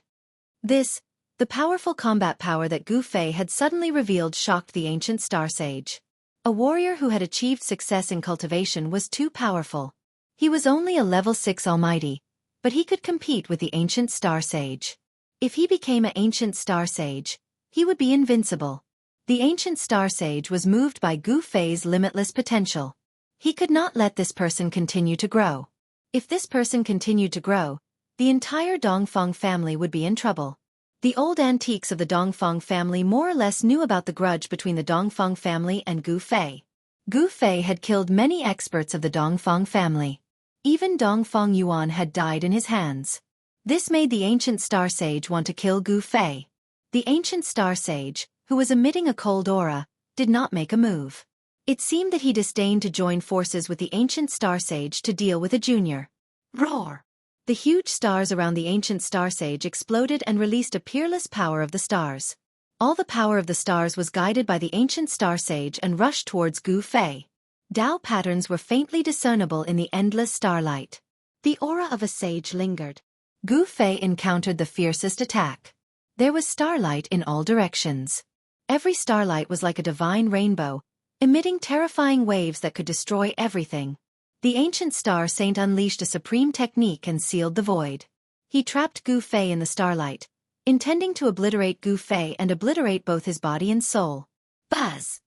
This, the powerful combat power that Gu Fei had suddenly revealed, shocked the ancient star sage. A warrior who had achieved success in cultivation was too powerful. He was only a level 6 almighty, but he could compete with the ancient star sage. If he became an ancient star sage, he would be invincible. The ancient star sage was moved by Gu Fei's limitless potential. He could not let this person continue to grow. If this person continued to grow, the entire Dongfang family would be in trouble. The old antiques of the Dongfang family more or less knew about the grudge between the Dongfang family and Gu Fei. Gu Fei had killed many experts of the Dongfang family. Even Dongfang Yuan had died in his hands. This made the ancient Star Sage want to kill Gu Fei. The ancient Star Sage, who was emitting a cold aura, did not make a move. It seemed that he disdained to join forces with the ancient Star Sage to deal with a junior. Roar! The huge stars around the ancient Star Sage exploded and released a peerless power of the stars. All the power of the stars was guided by the ancient Star Sage and rushed towards Gu Fei. Tao patterns were faintly discernible in the endless starlight. The aura of a sage lingered. Gu Fei encountered the fiercest attack. There was starlight in all directions. Every starlight was like a divine rainbow, emitting terrifying waves that could destroy everything. The ancient Star Saint unleashed a supreme technique and sealed the void. He trapped Gu Fei in the starlight, intending to obliterate Gu Fei and obliterate both his body and soul. Buzz!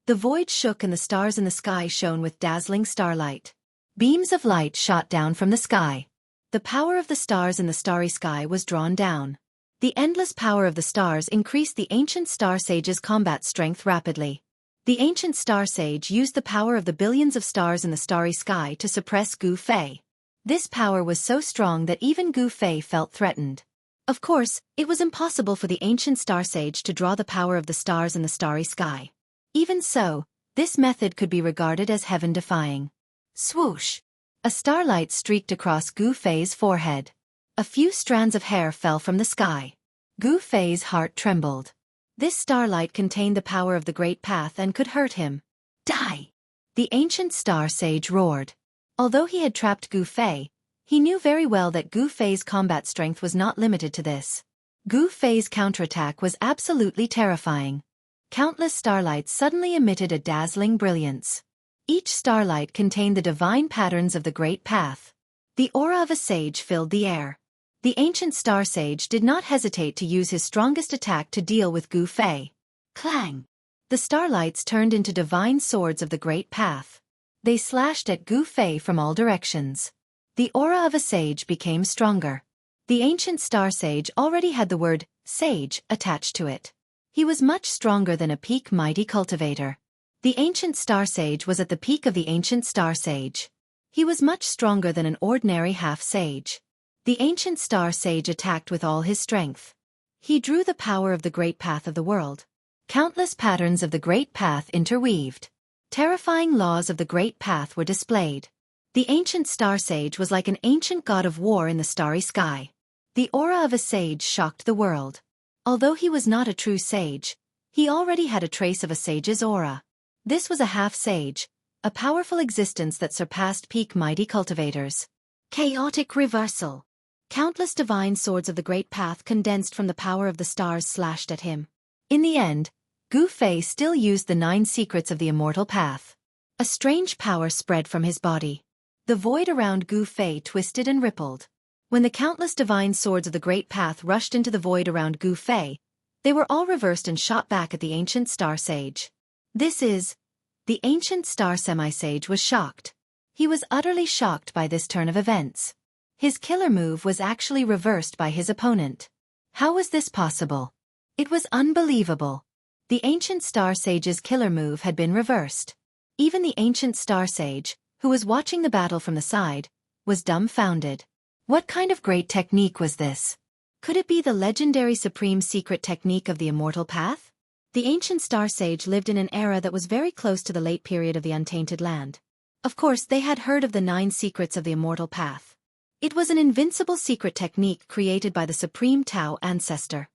The void shook and the stars in the sky shone with dazzling starlight. Beams of light shot down from the sky. The power of the stars in the starry sky was drawn down. The endless power of the stars increased the ancient Star Sage's combat strength rapidly. The ancient Star Sage used the power of the billions of stars in the starry sky to suppress Gu Fei. This power was so strong that even Gu Fei felt threatened. Of course, it was impossible for the ancient Star Sage to draw the power of the stars in the starry sky. Even so, this method could be regarded as heaven-defying. Swoosh! A starlight streaked across Gu Fei's forehead. A few strands of hair fell from the sky. Gu Fei's heart trembled. This starlight contained the power of the Great Path and could hurt him. Die! The ancient Star Sage roared. Although he had trapped Gu Fei, he knew very well that Gu Fei's combat strength was not limited to this. Gu Fei's counterattack was absolutely terrifying. Countless starlights suddenly emitted a dazzling brilliance. Each starlight contained the divine patterns of the Great Path. The aura of a sage filled the air. The ancient Star Sage did not hesitate to use his strongest attack to deal with Gu Fei. Clang! The starlights turned into divine swords of the Great Path. They slashed at Gu Fei from all directions. The aura of a sage became stronger. The ancient Star Sage already had the word sage attached to it. He was much stronger than a peak mighty cultivator. The ancient Star Sage was at the peak of the ancient Star Sage. He was much stronger than an ordinary half-sage. The ancient Star Sage attacked with all his strength. He drew the power of the Great Path of the world. Countless patterns of the Great Path interweaved. Terrifying laws of the Great Path were displayed. The ancient Star Sage was like an ancient god of war in the starry sky. The aura of a sage shocked the world. Although he was not a true sage, he already had a trace of a sage's aura. This was a half-sage, a powerful existence that surpassed peak mighty cultivators. Chaotic reversal. Countless divine swords of the Great Path condensed from the power of the stars slashed at him. In the end, Gu Fei still used the 9 secrets of the immortal path. A strange power spread from his body. The void around Gu Fei twisted and rippled. When the countless divine swords of the Great Path rushed into the void around Gu Fei, they were all reversed and shot back at the ancient Star Sage. The ancient Star Semi-Sage was shocked. He was utterly shocked by this turn of events. His killer move was actually reversed by his opponent. How was this possible? It was unbelievable. The ancient Star Sage's killer move had been reversed. Even the ancient Star Sage, who was watching the battle from the side, was dumbfounded. What kind of great technique was this? Could it be the legendary supreme secret technique of the immortal path? The ancient Star Sage lived in an era that was very close to the late period of the Untainted Land. Of course, they had heard of the 9 secrets of the immortal path. It was an invincible secret technique created by the supreme Tao ancestor.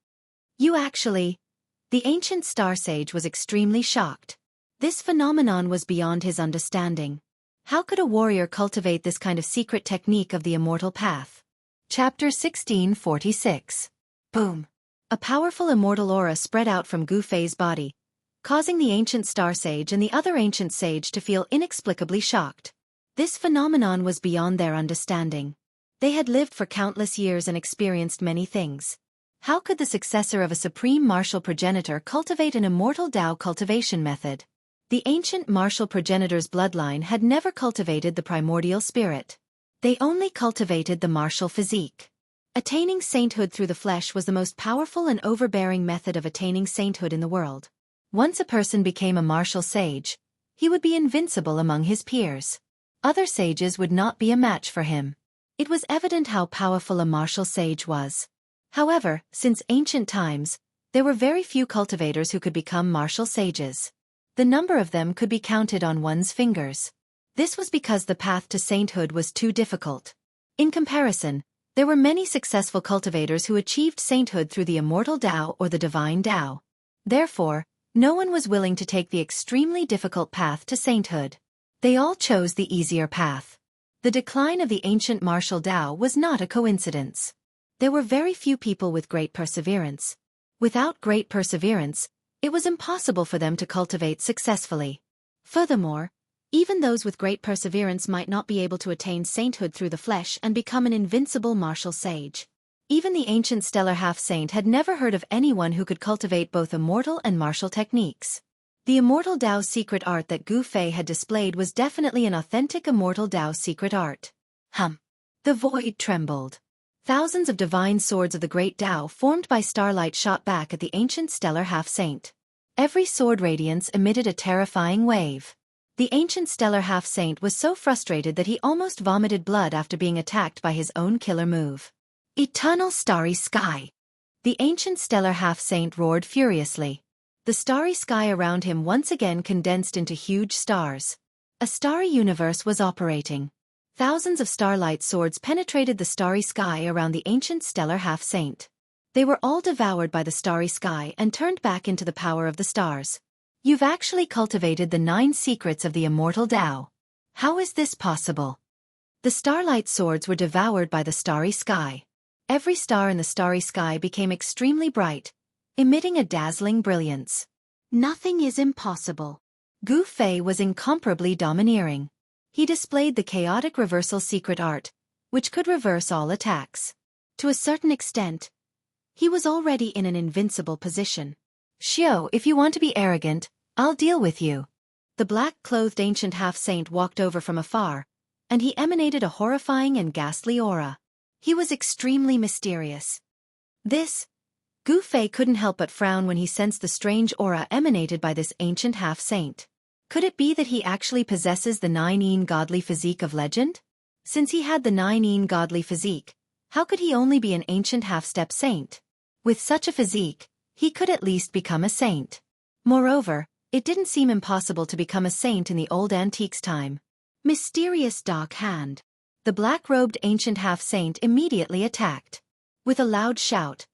The ancient Star Sage was extremely shocked. This phenomenon was beyond his understanding. How could a warrior cultivate this kind of secret technique of the immortal path? Chapter 1646. Boom! A powerful immortal aura spread out from Gu Fei's body, causing the ancient Star Sage and the other ancient sage to feel inexplicably shocked. This phenomenon was beyond their understanding. They had lived for countless years and experienced many things. How could the successor of a supreme martial progenitor cultivate an immortal Tao cultivation method? The ancient martial progenitor's bloodline had never cultivated the primordial spirit. They only cultivated the martial physique. Attaining sainthood through the flesh was the most powerful and overbearing method of attaining sainthood in the world. Once a person became a martial sage, he would be invincible among his peers. Other sages would not be a match for him. It was evident how powerful a martial sage was. However, since ancient times, there were very few cultivators who could become martial sages. The number of them could be counted on one's fingers. This was because the path to sainthood was too difficult. In comparison, there were many successful cultivators who achieved sainthood through the immortal Tao or the divine Tao. Therefore, no one was willing to take the extremely difficult path to sainthood. They all chose the easier path. The decline of the ancient martial Tao was not a coincidence. There were very few people with great perseverance. Without great perseverance, it was impossible for them to cultivate successfully. Furthermore, even those with great perseverance might not be able to attain sainthood through the flesh and become an invincible martial sage. Even the ancient stellar half-saint had never heard of anyone who could cultivate both immortal and martial techniques. The immortal Tao secret art that Gu Fei had displayed was definitely an authentic immortal Tao secret art. The void trembled. Thousands of divine swords of the great Tao formed by starlight shot back at the ancient stellar half-saint. Every sword radiance emitted a terrifying wave. The ancient stellar half-saint was so frustrated that he almost vomited blood after being attacked by his own killer move. Eternal starry sky! The ancient stellar half-saint roared furiously. The starry sky around him once again condensed into huge stars. A starry universe was operating. Thousands of starlight swords penetrated the starry sky around the ancient stellar half-saint. They were all devoured by the starry sky and turned back into the power of the stars. You've actually cultivated the 9 secrets of the immortal Tao. How is this possible? The starlight swords were devoured by the starry sky. Every star in the starry sky became extremely bright, emitting a dazzling brilliance. Nothing is impossible. Gu Fei was incomparably domineering. He displayed the chaotic reversal secret art, which could reverse all attacks. To a certain extent, he was already in an invincible position. Xiao, if you want to be arrogant, I'll deal with you. The black-clothed ancient half-saint walked over from afar, and he emanated a horrifying and ghastly aura. He was extremely mysterious. Gu Fei couldn't help but frown when he sensed the strange aura emanated by this ancient half-saint. Could it be that he actually possesses the 9 godly physique of legend? Since he had the 9 godly physique, how could he only be an ancient half-step saint? With such a physique, he could at least become a saint. Moreover, it didn't seem impossible to become a saint in the old antiques time. Mysterious dark hand. The black-robed ancient half-saint immediately attacked. With a loud shout,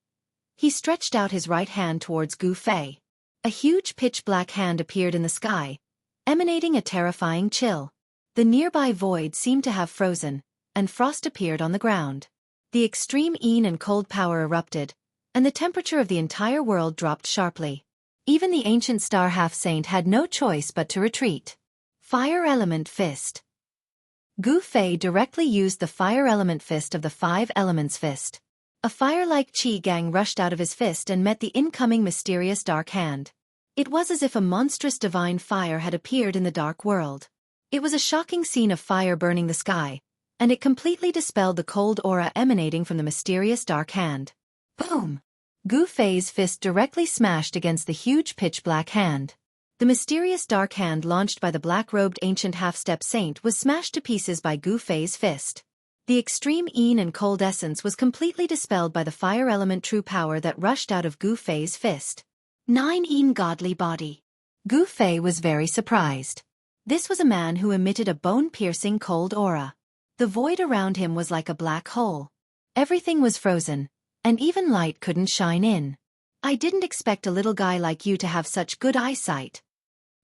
he stretched out his right hand towards Gu Fei. A huge pitch-black hand appeared in the sky, emanating a terrifying chill. The nearby void seemed to have frozen, and frost appeared on the ground. The extreme Yin and cold power erupted, and the temperature of the entire world dropped sharply. Even the ancient star half-saint had no choice but to retreat. Fire Element Fist. Gu Fei directly used the Fire Element Fist of the 5 Elements Fist. A fire-like qi gang rushed out of his fist and met the incoming mysterious dark hand. It was as if a monstrous divine fire had appeared in the dark world. It was a shocking scene of fire burning the sky, and it completely dispelled the cold aura emanating from the mysterious dark hand. Boom! Gu Fei's fist directly smashed against the huge pitch-black hand. The mysterious dark hand launched by the black-robed ancient half-step saint was smashed to pieces by Gu Fei's fist. The extreme Yin and cold essence was completely dispelled by the fire element true power that rushed out of Gu Fei's fist. 9 godly body. Gu Fei was very surprised. This was a man who emitted a bone-piercing cold aura. The void around him was like a black hole. Everything was frozen, and even light couldn't shine in. I didn't expect a little guy like you to have such good eyesight.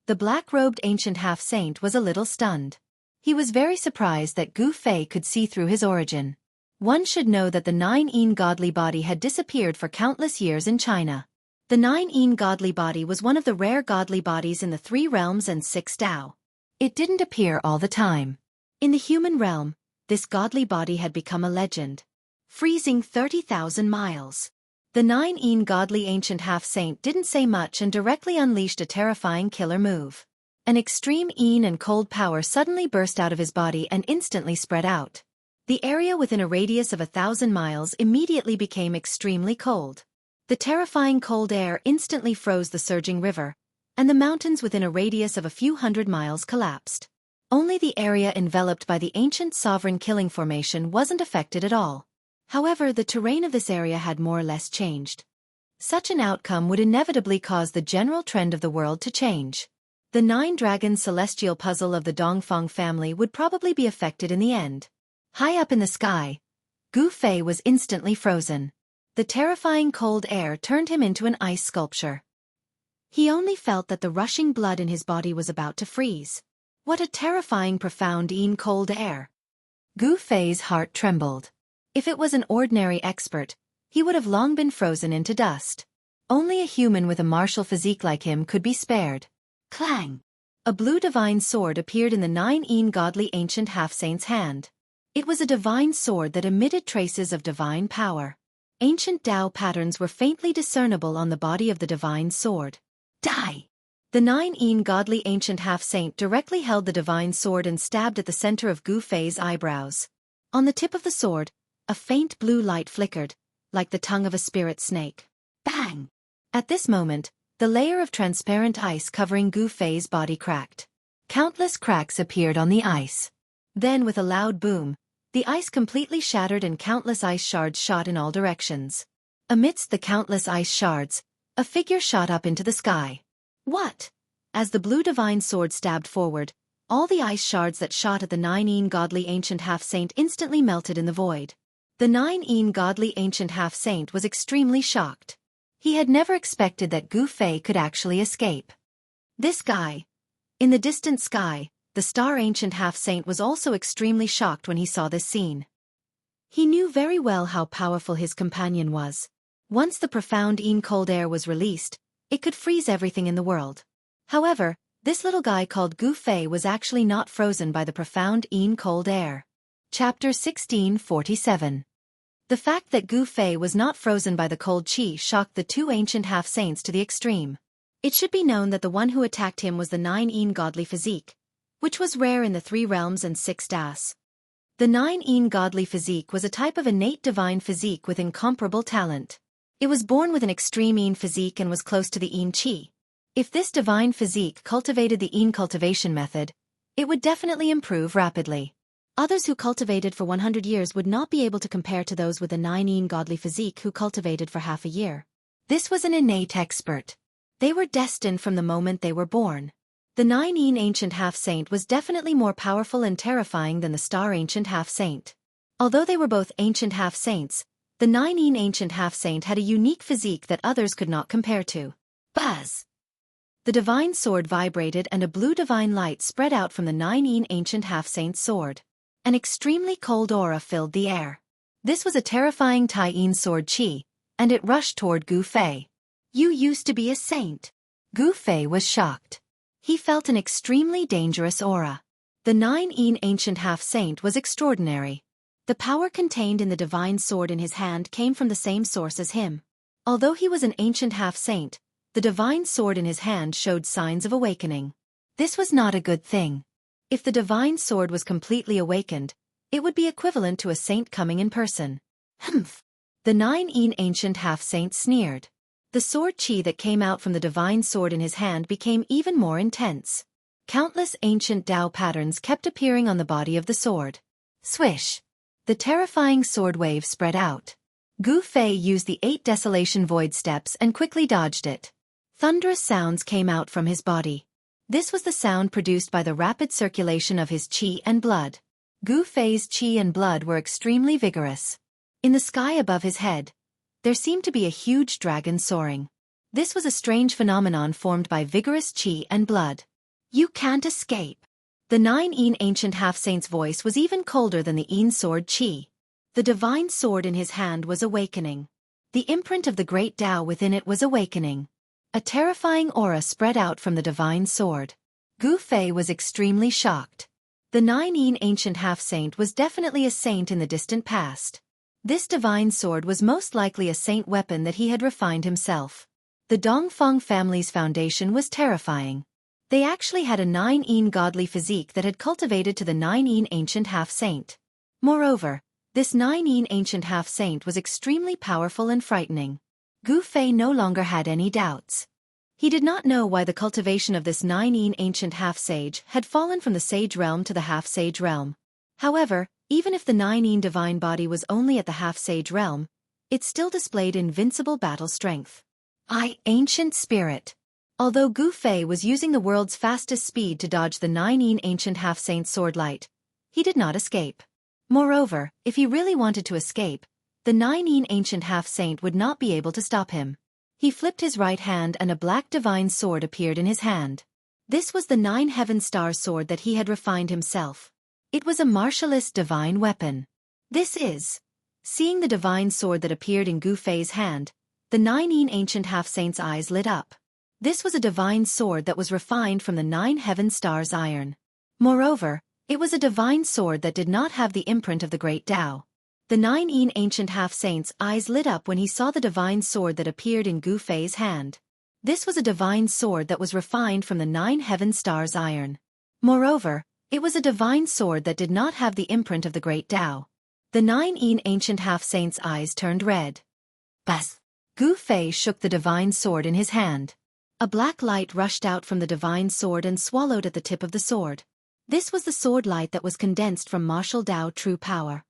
The black-robed ancient half-saint was a little stunned. He was very surprised that Gu Fei could see through his origin. One should know that the 9 godly body had disappeared for countless years in China. The 9 godly body was one of the rare godly bodies in the 3 realms and 6 Tao. It didn't appear all the time. In the human realm, this godly body had become a legend. Freezing 30,000 miles. The 9 godly ancient half-saint didn't say much and directly unleashed a terrifying killer move. An extreme Yin and cold power suddenly burst out of his body and instantly spread out. The area within a radius of 1,000 miles immediately became extremely cold. The terrifying cold air instantly froze the surging river, and the mountains within a radius of a few hundred miles collapsed. Only the area enveloped by the ancient sovereign killing formation wasn't affected at all. However, the terrain of this area had more or less changed. Such an outcome would inevitably cause the general trend of the world to change. The 9-dragon celestial puzzle of the Dongfeng family would probably be affected in the end. High up in the sky, Gu Fei was instantly frozen. The terrifying cold air turned him into an ice sculpture. He only felt that the rushing blood in his body was about to freeze. What a terrifying profound cold air. Gu Fei's heart trembled. If it was an ordinary expert, he would have long been frozen into dust. Only a human with a martial physique like him could be spared. Clang! A blue divine sword appeared in the 9 godly ancient half-saint's hand. It was a divine sword that emitted traces of divine power. Ancient Tao patterns were faintly discernible on the body of the divine sword. Die! The 9 godly ancient half-saint directly held the divine sword and stabbed at the center of Gu Fei's eyebrows. On the tip of the sword, a faint blue light flickered, like the tongue of a spirit snake. Bang! At this moment, the layer of transparent ice covering Gu Fei's body cracked. Countless cracks appeared on the ice. Then, with a loud boom, the ice completely shattered and countless ice shards shot in all directions. Amidst the countless ice shards, a figure shot up into the sky. What? As the blue divine sword stabbed forward, all the ice shards that shot at the 9 godly ancient half-saint instantly melted in the void. The 9 godly ancient half-saint was extremely shocked. He had never expected that Gu Fei could actually escape. This guy. In the distant sky, the star ancient half-saint was also extremely shocked when he saw this scene. He knew very well how powerful his companion was. Once the profound cold air was released, it could freeze everything in the world. However, this little guy called Gu Fei was actually not frozen by the profound cold air. Chapter 1647. The fact that Gu Fei was not frozen by the cold qi shocked the 2 ancient half-saints to the extreme. It should be known that the one who attacked him was the 9 godly physique, which was rare in the 3 realms and 6 das. The 9 godly physique was a type of innate divine physique with incomparable talent. It was born with an extreme physique and was close to the qi. If this divine physique cultivated the cultivation method, it would definitely improve rapidly. Others who cultivated for 100 years would not be able to compare to those with the 9 godly physique who cultivated for half a year. This was an innate expert. They were destined from the moment they were born. The 9 ancient half-saint was definitely more powerful and terrifying than the star ancient half-saint. Although they were both ancient half-saints, the 9 ancient half-saint had a unique physique that others could not compare to. Buzz! The divine sword vibrated and a blue divine light spread out from the 9 ancient half-saint's sword. An extremely cold aura filled the air. This was a terrifying Tai sword qi, and it rushed toward Gu Fei. You used to be a saint. Gu Fei was shocked. He felt an extremely dangerous aura. The 9 ancient half-saint was extraordinary. The power contained in the divine sword in his hand came from the same source as him. Although he was an ancient half-saint, the divine sword in his hand showed signs of awakening. This was not a good thing. If the divine sword was completely awakened, it would be equivalent to a saint coming in person. Humph! The 9 ancient half-saint sneered. The sword qi that came out from the divine sword in his hand became even more intense. Countless ancient Tao patterns kept appearing on the body of the sword. Swish! The terrifying sword wave spread out. Gu Fei used the 8 desolation void steps and quickly dodged it. Thunderous sounds came out from his body. This was the sound produced by the rapid circulation of his qi and blood. Gu Fei's qi and blood were extremely vigorous. In the sky above his head, there seemed to be a huge dragon soaring. This was a strange phenomenon formed by vigorous qi and blood. You can't escape. The 9 ancient half-saint's voice was even colder than the sword qi. The divine sword in his hand was awakening. The imprint of the great Tao within it was awakening. A terrifying aura spread out from the divine sword. Gu Fei was extremely shocked. The 9 ancient half-saint was definitely a saint in the distant past. This divine sword was most likely a saint weapon that he had refined himself. The Dongfeng family's foundation was terrifying. They actually had a 9 godly physique that had cultivated to the 9 ancient half-saint. Moreover, this 9 ancient half-saint was extremely powerful and frightening. Gu Fei no longer had any doubts. He did not know why the cultivation of this 9 ancient half-sage had fallen from the sage realm to the half-sage realm. However, even if the 9 divine body was only at the half-sage realm, it still displayed invincible battle strength. Ancient spirit. Although Gu Fei was using the world's fastest speed to dodge the 9 ancient half-saint's sword light, he did not escape. Moreover, if he really wanted to escape, the 9 ancient half-saint would not be able to stop him. He flipped his right hand and a black divine sword appeared in his hand. This was the 9 heaven star sword that he had refined himself. It was a martialist divine weapon. Seeing the divine sword that appeared in Gu Fei's hand, the 9 ancient half-saint's eyes lit up. This was a divine sword that was refined from the 9 heaven stars' iron. Moreover, it was a divine sword that did not have the imprint of the great Tao. The 9 ancient half-saint's eyes lit up when he saw the divine sword that appeared in Gu Fei's hand. This was a divine sword that was refined from the 9 heaven stars' iron. Moreover, it was a divine sword that did not have the imprint of the great Tao. The 9 ancient half-saint's eyes turned red. Buzz! Gu Fei shook the divine sword in his hand. A black light rushed out from the divine sword and swallowed at the tip of the sword. This was the sword light that was condensed from martial Tao true power.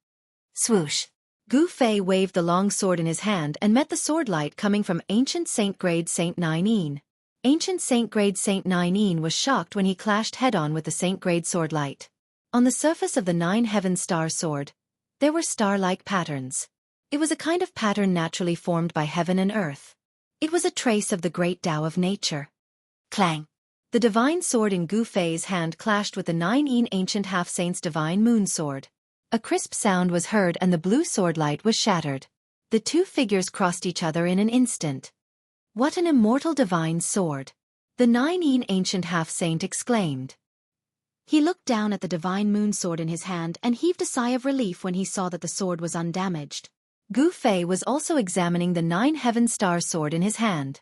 Swoosh! Gu Fei waved the long sword in his hand and met the sword light coming from Ancient Saint Grade Saint 9. Ancient Saint Grade Saint 9 was shocked when he clashed head-on with the Saint Grade sword light. On the surface of the 9 heaven star sword, there were star-like patterns. It was a kind of pattern naturally formed by heaven and earth. It was a trace of the great Tao of nature. Clang! The divine sword in Gu Fei's hand clashed with the 9 ancient half-saint's divine moon sword. A crisp sound was heard and the blue sword light was shattered. The two figures crossed each other in an instant. What an immortal divine sword! The 9 ancient half-saint exclaimed. He looked down at the divine moon sword in his hand and heaved a sigh of relief when he saw that the sword was undamaged. Gu Fei was also examining the 9 heaven star sword in his hand.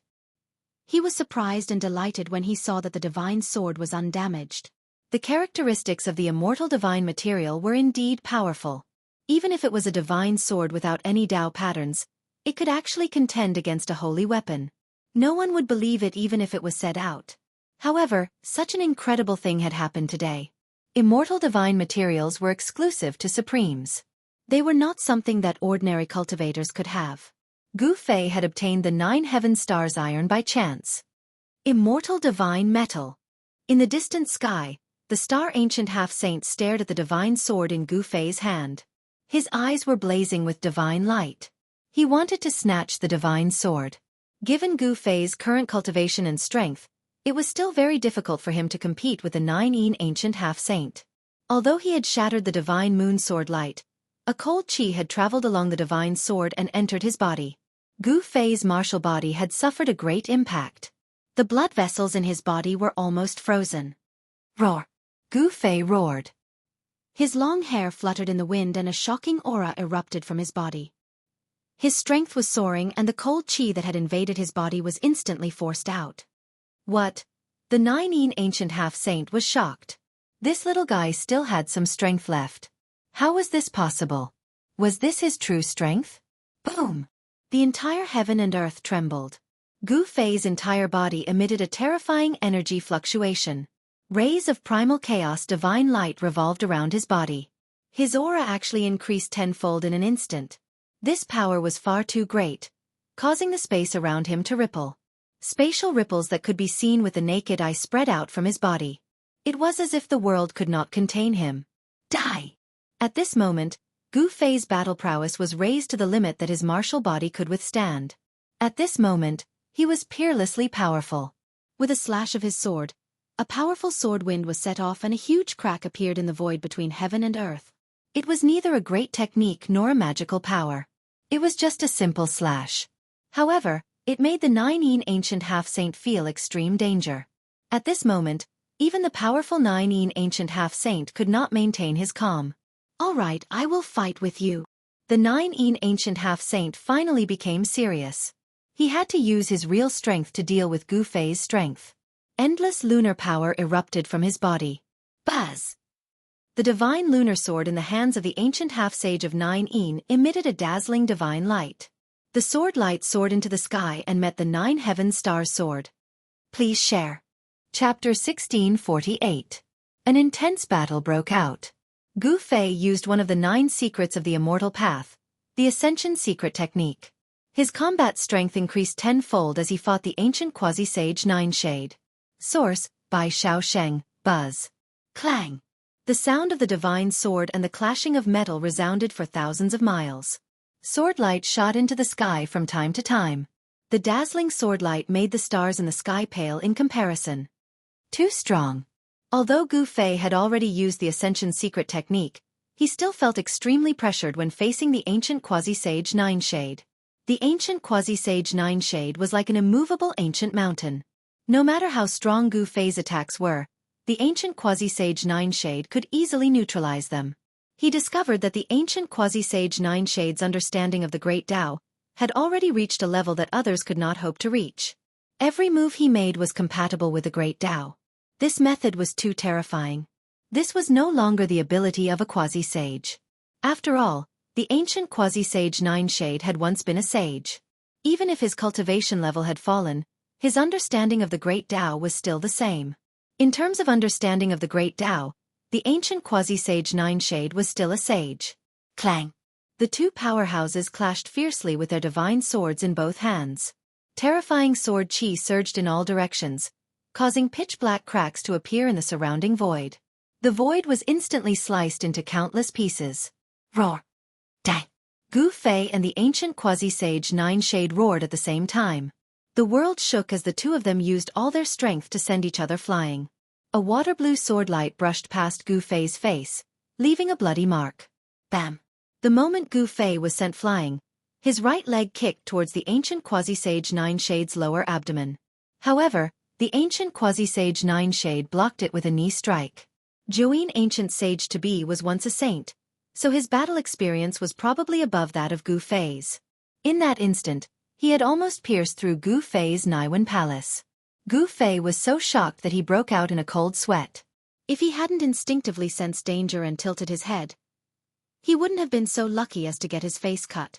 He was surprised and delighted when he saw that the divine sword was undamaged. The characteristics of the immortal divine material were indeed powerful. Even if it was a divine sword without any Tao patterns, it could actually contend against a holy weapon. No one would believe it even if it was said out. However, such an incredible thing had happened today. Immortal divine materials were exclusive to Supremes. They were not something that ordinary cultivators could have. Gu Fei had obtained the 9 heaven stars iron by chance. Immortal divine metal. In the distant sky, the star ancient half-saint stared at the divine sword in Gu Fei's hand. His eyes were blazing with divine light. He wanted to snatch the divine sword. Given Gu Fei's current cultivation and strength, it was still very difficult for him to compete with the 9 ancient half-saint. Although he had shattered the divine moon sword light, a cold chi had traveled along the divine sword and entered his body. Gu Fei's martial body had suffered a great impact. The blood vessels in his body were almost frozen. Roar! Gu Fei roared. His long hair fluttered in the wind and a shocking aura erupted from his body. His strength was soaring and the cold chi that had invaded his body was instantly forced out. What? The 9 ancient half-saint was shocked. This little guy still had some strength left. How was this possible? Was this his true strength? Boom! The entire heaven and earth trembled. Gu Fei's entire body emitted a terrifying energy fluctuation. Rays of primal chaos divine light revolved around his body. His aura actually increased tenfold in an instant. This power was far too great, causing the space around him to ripple. Spatial ripples that could be seen with the naked eye spread out from his body. It was as if the world could not contain him. Die! At this moment, Gu Fei's battle prowess was raised to the limit that his martial body could withstand. At this moment, he was peerlessly powerful. With a slash of his sword, a powerful sword wind was set off and a huge crack appeared in the void between heaven and earth. It was neither a great technique nor a magical power. It was just a simple slash. However, it made the 9 ancient half-saint feel extreme danger. At this moment, even the powerful 9 ancient half-saint could not maintain his calm. All right, I will fight with you. The 9 ancient half-saint finally became serious. He had to use his real strength to deal with Gu Fei's strength. Endless lunar power erupted from his body. Buzz! The divine lunar sword in the hands of the ancient half-sage of 9 emitted a dazzling divine light. The sword light soared into the sky and met the 9 heaven star sword. Please share. Chapter 1648. An intense battle broke out. Gu Fei used one of the 9 secrets of the immortal path, the Ascension secret technique. His combat strength increased tenfold as he fought the ancient quasi-sage Nine-Shade. Source, by Xiao Sheng, Buzz. Clang. The sound of the divine sword and the clashing of metal resounded for thousands of miles. Swordlight shot into the sky from time to time. The dazzling swordlight made the stars in the sky pale in comparison. Too strong. Although Gu Fei had already used the Ascension secret technique, he still felt extremely pressured when facing the ancient quasi-sage Nine-Shade. The ancient quasi-sage Nine-Shade was like an immovable ancient mountain. No matter how strong Gu Fei's attacks were, the ancient quasi-sage Nine-Shade could easily neutralize them. He discovered that the ancient quasi-sage Nine-Shade's understanding of the Great Tao had already reached a level that others could not hope to reach. Every move he made was compatible with the Great Tao. This method was too terrifying. This was no longer the ability of a quasi-sage. After all, the ancient quasi-sage Nine-Shade had once been a sage. Even if his cultivation level had fallen, his understanding of the Great Tao was still the same. In terms of understanding of the Great Tao, the ancient quasi-sage Nine-Shade was still a sage. Clang. The two powerhouses clashed fiercely with their divine swords in both hands. Terrifying sword chi surged in all directions, causing pitch-black cracks to appear in the surrounding void. The void was instantly sliced into countless pieces. Roar. Dang. Gu Fei and the ancient quasi-sage Nine-Shade roared at the same time. The world shook as the two of them used all their strength to send each other flying. A water-blue swordlight brushed past Gu Fei's face, leaving a bloody mark. Bam! The moment Gu Fei was sent flying, his right leg kicked towards the ancient quasi-sage Nine-Shade's lower abdomen. However, the ancient quasi-sage Nine-Shade blocked it with a knee strike. Join ancient sage to be was once a saint, so his battle experience was probably above that of Gu Fei's. In that instant, he had almost pierced through Gu Fei's Naiwan palace. Gu Fei was so shocked that he broke out in a cold sweat. If he hadn't instinctively sensed danger and tilted his head, he wouldn't have been so lucky as to get his face cut.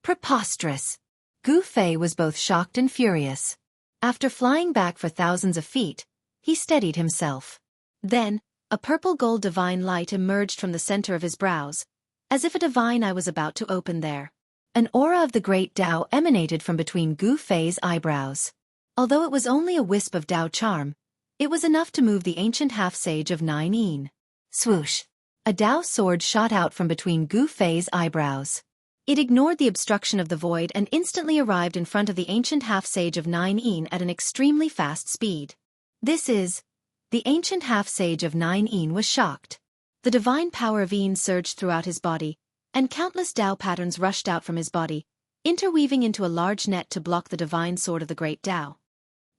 Preposterous! Gu Fei was both shocked and furious. After flying back for thousands of feet, he steadied himself. Then, a purple-gold divine light emerged from the center of his brows, as if a divine eye was about to open there. An aura of the Great Tao emanated from between Gu Fei's eyebrows. Although it was only a wisp of Tao charm, it was enough to move the ancient half-sage of Nine-Yin. Swoosh! A Tao sword shot out from between Gu Fei's eyebrows. It ignored the obstruction of the void and instantly arrived in front of the ancient half-sage of Nine-Yin at an extremely fast speed. The ancient half-sage of Nine-Yin was shocked. The divine power of Yin surged throughout his body, and countless Tao patterns rushed out from his body, interweaving into a large net to block the divine sword of the Great Tao.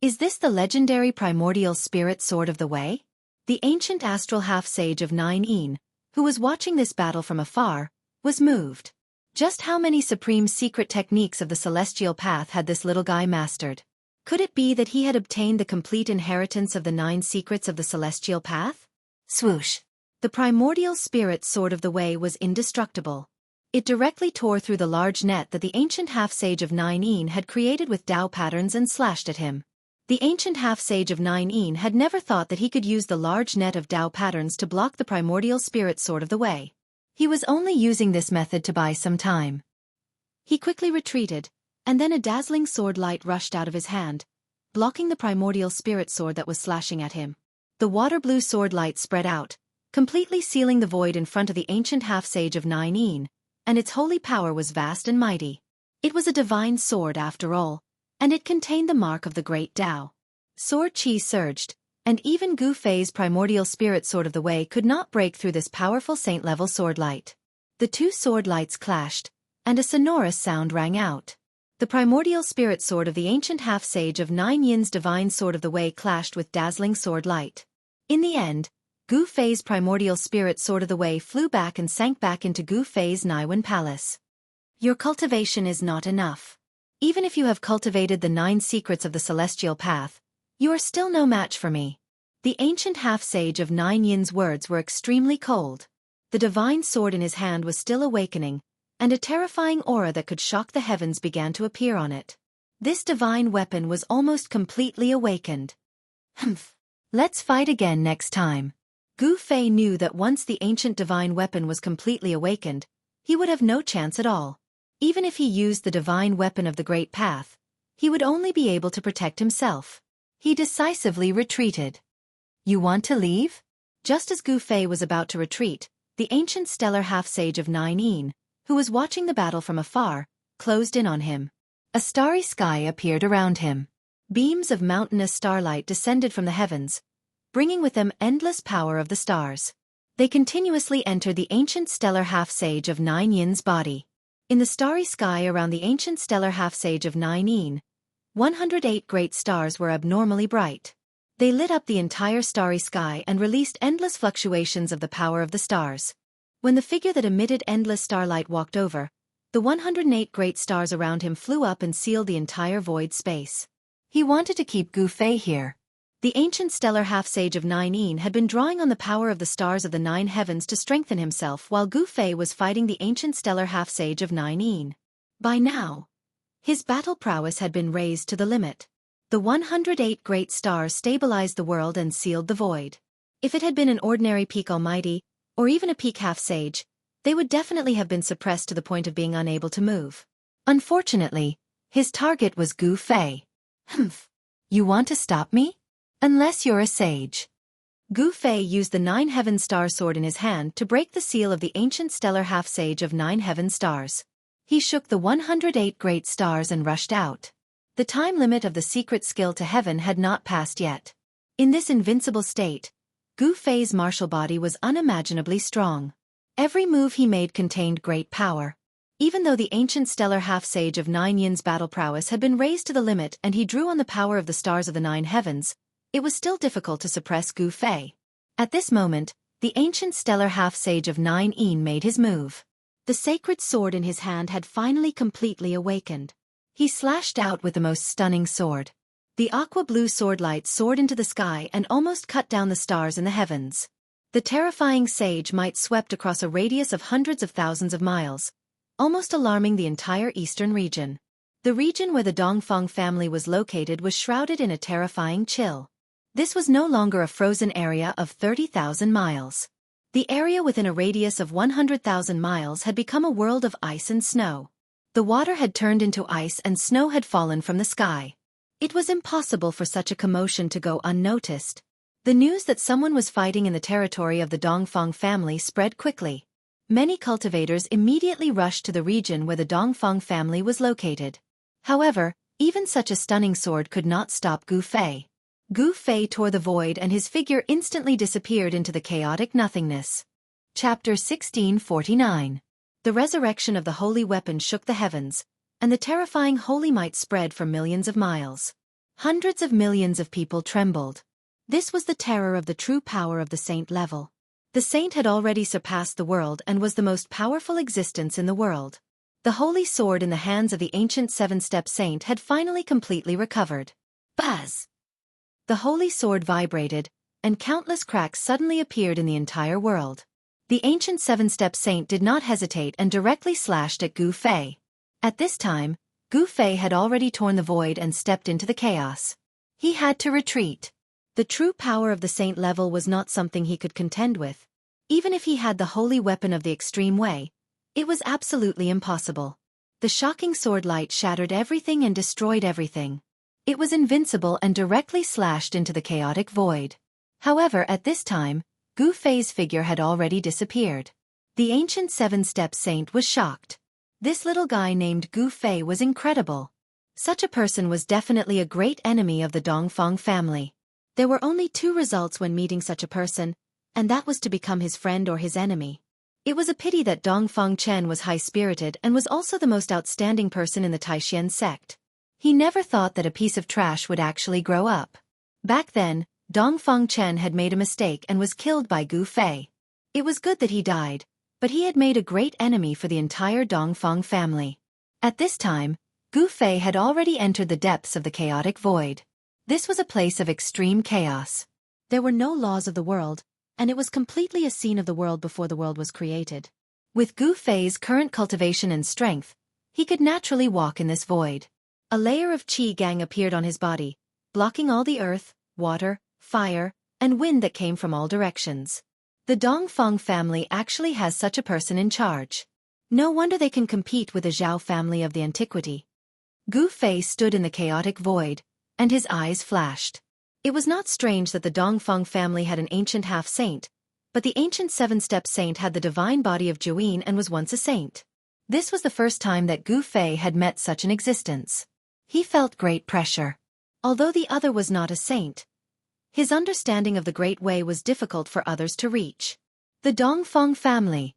Is this the legendary primordial spirit sword of the way? The ancient astral half-sage of Nine-Yin, who was watching this battle from afar, was moved. Just how many supreme secret techniques of the celestial path had this little guy mastered? Could it be that he had obtained the complete inheritance of the 9 secrets of the celestial path? Swoosh! The primordial spirit sword of the way was indestructible. It directly tore through the large net that the ancient half-sage of Nine-Yin had created with Tao patterns and slashed at him. The ancient half-sage of Nine-Yin had never thought that he could use the large net of Tao patterns to block the primordial spirit sword of the way. He was only using this method to buy some time. He quickly retreated, and then a dazzling sword light rushed out of his hand, blocking the primordial spirit sword that was slashing at him. The water-blue sword light spread out, completely sealing the void in front of the ancient half-sage of Nine-Yin, and its holy power was vast and mighty. It was a divine sword after all, and it contained the mark of the Great Tao. Sword chi surged, and even Gu Fei's primordial spirit sword of the way could not break through this powerful saint-level sword light. The two sword lights clashed, and a sonorous sound rang out. The primordial spirit sword of the ancient half-sage of Nine-Yin's divine sword of the way clashed with dazzling sword light. In the end, Gu Fei's primordial spirit sword of the way flew back and sank back into Gu Fei's Naiwan palace. Your cultivation is not enough. Even if you have cultivated the 9 secrets of the celestial path, you are still no match for me. The ancient half-sage of Nine-Yin's words were extremely cold. The divine sword in his hand was still awakening, and a terrifying aura that could shock the heavens began to appear on it. This divine weapon was almost completely awakened. Humph. Let's fight again next time. Gu Fei knew that once the ancient divine weapon was completely awakened, he would have no chance at all. Even if he used the divine weapon of the Great Path, he would only be able to protect himself. He decisively retreated. You want to leave? Just as Gu Fei was about to retreat, the ancient stellar half-sage of 9 who was watching the battle from afar, closed in on him. A starry sky appeared around him. Beams of mountainous starlight descended from the heavens, bringing with them endless power of the stars. They continuously entered the ancient stellar half-sage of 9's body. In the starry sky around the ancient stellar half-sage of 9, 108 great stars were abnormally bright. They lit up the entire starry sky and released endless fluctuations of the power of the stars. When the figure that emitted endless starlight walked over, the 108 great stars around him flew up and sealed the entire void space. He wanted to keep Gu Fei here. The ancient stellar half-sage of 9 had been drawing on the power of the stars of the 9 heavens to strengthen himself while Gu Fei was fighting the ancient stellar half-sage of 9. By now, his battle prowess had been raised to the limit. The 108 great stars stabilized the world and sealed the void. If it had been an ordinary peak almighty, or even a peak half-sage, they would definitely have been suppressed to the point of being unable to move. Unfortunately, his target was Gu Fei. Humph. You want to stop me? Unless you're a sage. Gu Fei used the 9 heaven star sword in his hand to break the seal of the ancient stellar half-sage of 9 heaven stars. He shook the 108 great stars and rushed out. The time limit of the secret skill to heaven had not passed yet. In this invincible state, Gu Fei's martial body was unimaginably strong. Every move he made contained great power. Even though the ancient stellar half-sage of 9's battle prowess had been raised to the limit and he drew on the power of the stars of the 9 heavens, it was still difficult to suppress Gu Fei. At this moment, the ancient stellar half-sage of 9 made his move. The sacred sword in his hand had finally completely awakened. He slashed out with the most stunning sword. The aqua-blue sword light soared into the sky and almost cut down the stars in the heavens. The terrifying sage might swept across a radius of hundreds of thousands of miles, almost alarming the entire eastern region. The region where the Dongfang family was located was shrouded in a terrifying chill. This was no longer a frozen area of 30,000 miles. The area within a radius of 100,000 miles had become a world of ice and snow. The water had turned into ice and snow had fallen from the sky. It was impossible for such a commotion to go unnoticed. The news that someone was fighting in the territory of the Dongfang family spread quickly. Many cultivators immediately rushed to the region where the Dongfang family was located. However, even such a stunning sword could not stop Gu Fei. Gu Fei tore the void and his figure instantly disappeared into the chaotic nothingness. Chapter 1649. The resurrection of the holy weapon shook the heavens, and the terrifying holy might spread for millions of miles. Hundreds of millions of people trembled. This was the terror of the true power of the saint level. The saint had already surpassed the world and was the most powerful existence in the world. The holy sword in the hands of the ancient seven-step saint had finally completely recovered. Buzz! The holy sword vibrated, and countless cracks suddenly appeared in the entire world. The ancient seven-step saint did not hesitate and directly slashed at Gu Fei. At this time, Gu Fei had already torn the void and stepped into the chaos. He had to retreat. The true power of the saint level was not something he could contend with. Even if he had the holy weapon of the extreme way, it was absolutely impossible. The shocking sword light shattered everything and destroyed everything. It was invincible and directly slashed into the chaotic void. However, at this time, Gu Fei's figure had already disappeared. The ancient seven-step saint was shocked. This little guy named Gu Fei was incredible. Such a person was definitely a great enemy of the Dongfang family. There were only two results when meeting such a person, and that was to become his friend or his enemy. It was a pity that Dongfang Chen was high-spirited and was also the most outstanding person in the Taishan sect. He never thought that a piece of trash would actually grow up. Back then, Dongfang Chen had made a mistake and was killed by Gu Fei. It was good that he died, but he had made a great enemy for the entire Dongfang family. At this time, Gu Fei had already entered the depths of the chaotic void. This was a place of extreme chaos. There were no laws of the world, and it was completely a scene of the world before the world was created. With Gu Fei's current cultivation and strength, he could naturally walk in this void. A layer of qi gang appeared on his body, blocking all the earth, water, fire, and wind that came from all directions. The Dongfeng family actually has such a person in charge. No wonder they can compete with the Zhao family of the antiquity. Gu Fei stood in the chaotic void, and his eyes flashed. It was not strange that the Dongfeng family had an ancient half-saint, but the ancient seven-step saint had the divine body of Juyin and was once a saint. This was the first time that Gu Fei had met such an existence. He felt great pressure. Although the other was not a saint, his understanding of the Great Way was difficult for others to reach. The Dongfeng family,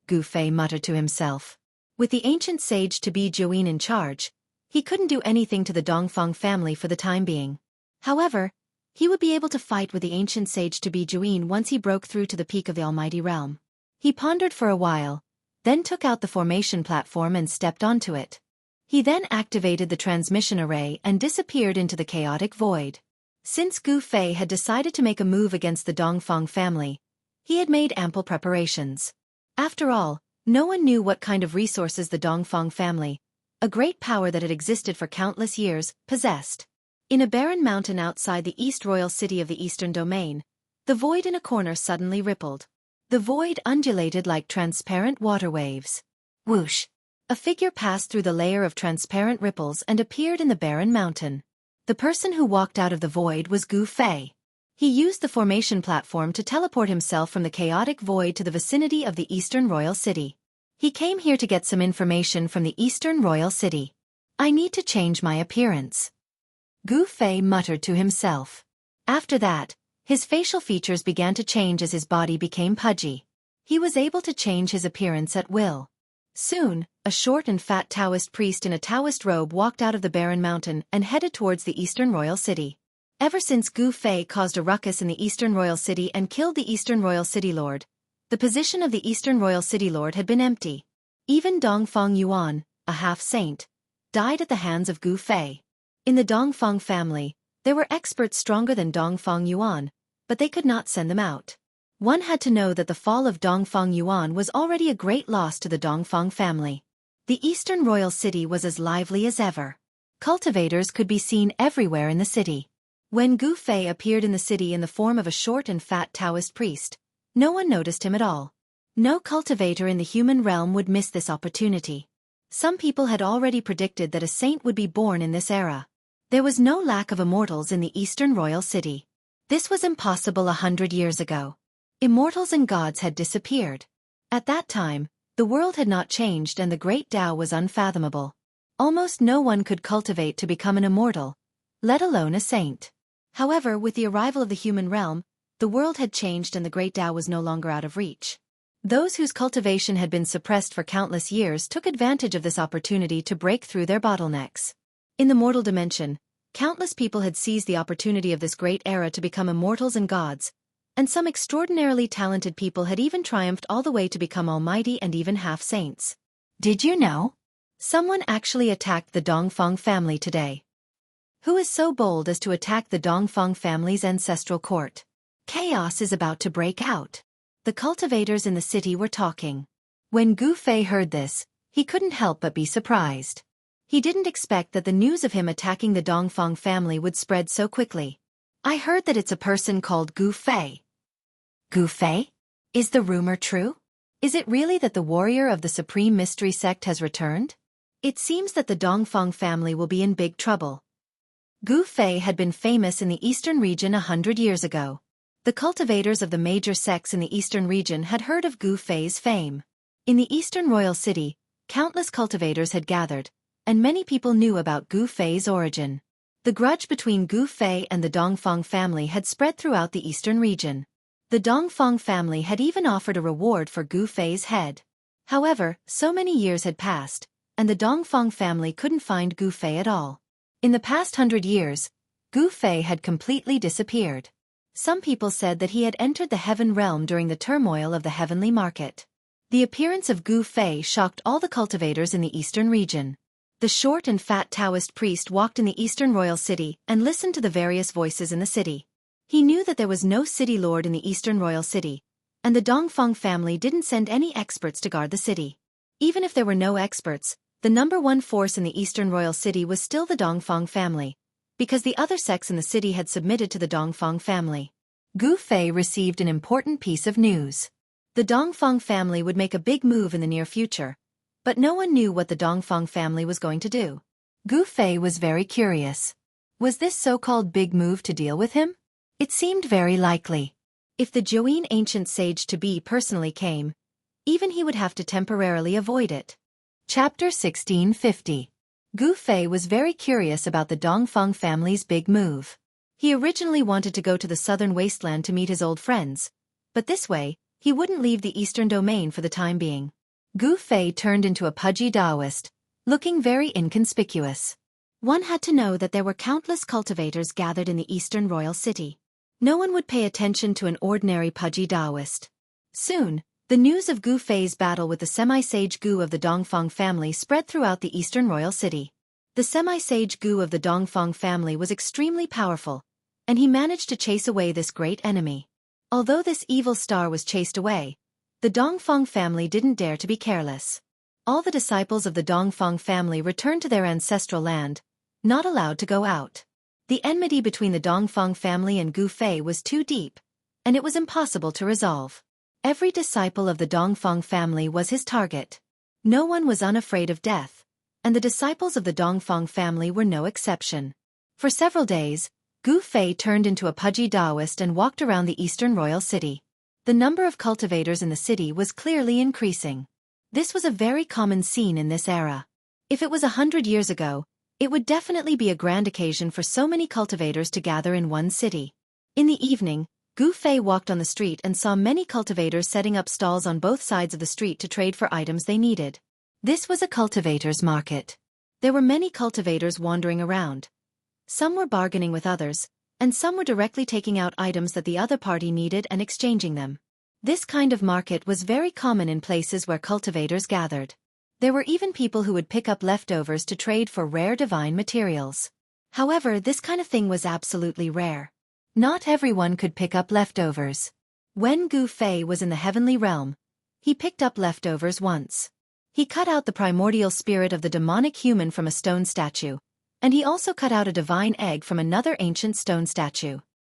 Gu Fei muttered to himself. With the ancient sage to be Juyin in charge, he couldn't do anything to the Dongfeng family for the time being. However, he would be able to fight with the ancient sage to be Juyin once he broke through to the peak of the Almighty Realm. He pondered for a while, then took out the formation platform and stepped onto it. He then activated the transmission array and disappeared into the chaotic void. Since Gu Fei had decided to make a move against the Dongfeng family, he had made ample preparations. After all, no one knew what kind of resources the Dongfeng family, a great power that had existed for countless years, possessed. In a barren mountain outside the East Royal City of the Eastern Domain, the void in a corner suddenly rippled. The void undulated like transparent water waves. Whoosh! A figure passed through the layer of transparent ripples and appeared in the barren mountain. The person who walked out of the void was Gu Fei. He used the formation platform to teleport himself from the chaotic void to the vicinity of the Eastern Royal City. He came here to get some information from the Eastern Royal City. I need to change my appearance, Gu Fei muttered to himself. After that, his facial features began to change as his body became pudgy. He was able to change his appearance at will. Soon, a short and fat Taoist priest in a Taoist robe walked out of the barren mountain and headed towards the Eastern Royal City. Ever since Gu Fei caused a ruckus in the Eastern Royal City and killed the Eastern Royal City Lord, the position of the Eastern Royal City Lord had been empty. Even Dongfeng Yuan, a half-saint, died at the hands of Gu Fei. In the Dongfeng family, there were experts stronger than Dongfeng Yuan, but they could not send them out. One had to know that the fall of Dongfeng Yuan was already a great loss to the Dongfeng family. The Eastern Royal City was as lively as ever. Cultivators could be seen everywhere in the city. When Gu Fei appeared in the city in the form of a short and fat Taoist priest, no one noticed him at all. No cultivator in the human realm would miss this opportunity. Some people had already predicted that a saint would be born in this era. There was no lack of immortals in the Eastern Royal City. This was impossible 100 years ago. Immortals and gods had disappeared. At that time, the world had not changed and the great Tao was unfathomable. Almost no one could cultivate to become an immortal, let alone a saint. However, with the arrival of the human realm, the world had changed and the great Tao was no longer out of reach. Those whose cultivation had been suppressed for countless years took advantage of this opportunity to break through their bottlenecks. In the mortal dimension, countless people had seized the opportunity of this great era to become immortals and gods, and some extraordinarily talented people had even triumphed all the way to become almighty and even half-saints. Did you know? Someone actually attacked the Dongfeng family today. Who is so bold as to attack the Dongfeng family's ancestral court? Chaos is about to break out. The cultivators in the city were talking. When Gu Fei heard this, he couldn't help but be surprised. He didn't expect that the news of him attacking the Dongfeng family would spread so quickly. I heard that it's a person called Gu Fei. Gu Fei? Is the rumor true? Is it really that the warrior of the Supreme Mystery Sect has returned? It seems that the Dongfeng family will be in big trouble. Gu Fei had been famous in the eastern region 100 years ago. The cultivators of the major sects in the eastern region had heard of Gu Fei's fame. In the Eastern Royal City, countless cultivators had gathered, and many people knew about Gu Fei's origin. The grudge between Gu Fei and the Dongfeng family had spread throughout the eastern region. The Dongfeng family had even offered a reward for Gu Fei's head. However, so many years had passed, and the Dongfeng family couldn't find Gu Fei at all. In the past 100 years, Gu Fei had completely disappeared. Some people said that he had entered the heaven realm during the turmoil of the heavenly market. The appearance of Gu Fei shocked all the cultivators in the eastern region. The short and fat Taoist priest walked in the Eastern Royal City and listened to the various voices in the city. He knew that there was no city lord in the Eastern Royal City, and the Dongfeng family didn't send any experts to guard the city. Even if there were no experts, The #1 force in the Eastern Royal City was still the Dongfang family, because the other sects in the city had submitted to the Dongfang family. Gu Fei received an important piece of news. The Dongfang family would make a big move in the near future, but no one knew what the Dongfang family was going to do. Gu Fei was very curious. Was this so-called big move to deal with him? It seemed very likely. If the Join ancient sage-to-be personally came, even he would have to temporarily avoid it. Chapter 1650. Gu Fei was very curious about the Dongfang family's big move. He originally wanted to go to the southern wasteland to meet his old friends, but this way, he wouldn't leave the eastern domain for the time being. Gu Fei turned into a pudgy Taoist, looking very inconspicuous. One had to know that there were countless cultivators gathered in the Eastern Royal City. No one would pay attention to an ordinary pudgy Taoist. Soon, the news of Gu Fei's battle with the semi-sage Gu of the Dongfang family spread throughout the Eastern Royal City. The semi-sage Gu of the Dongfang family was extremely powerful, and he managed to chase away this great enemy. Although this evil star was chased away, the Dongfang family didn't dare to be careless. All the disciples of the Dongfang family returned to their ancestral land, not allowed to go out. The enmity between the Dongfang family and Gu Fei was too deep, and it was impossible to resolve. Every disciple of the Dongfang family was his target. No one was unafraid of death, and the disciples of the Dongfang family were no exception. For several days, Gu Fei turned into a pudgy Taoist and walked around the Eastern Royal City. The number of cultivators in the city was clearly increasing. This was a very common scene in this era. If it was 100 years ago, it would definitely be a grand occasion for so many cultivators to gather in one city. In the evening, Gu Fei walked on the street and saw many cultivators setting up stalls on both sides of the street to trade for items they needed. This was a cultivators' market. There were many cultivators wandering around. Some were bargaining with others, and some were directly taking out items that the other party needed and exchanging them. This kind of market was very common in places where cultivators gathered. There were even people who would pick up leftovers to trade for rare divine materials. However, this kind of thing was absolutely rare. Not everyone could pick up leftovers. When Gu Fei was in the heavenly realm, he picked up leftovers once. He cut out the primordial spirit of the demonic human from a stone statue, and he also cut out a divine egg from another ancient stone statue.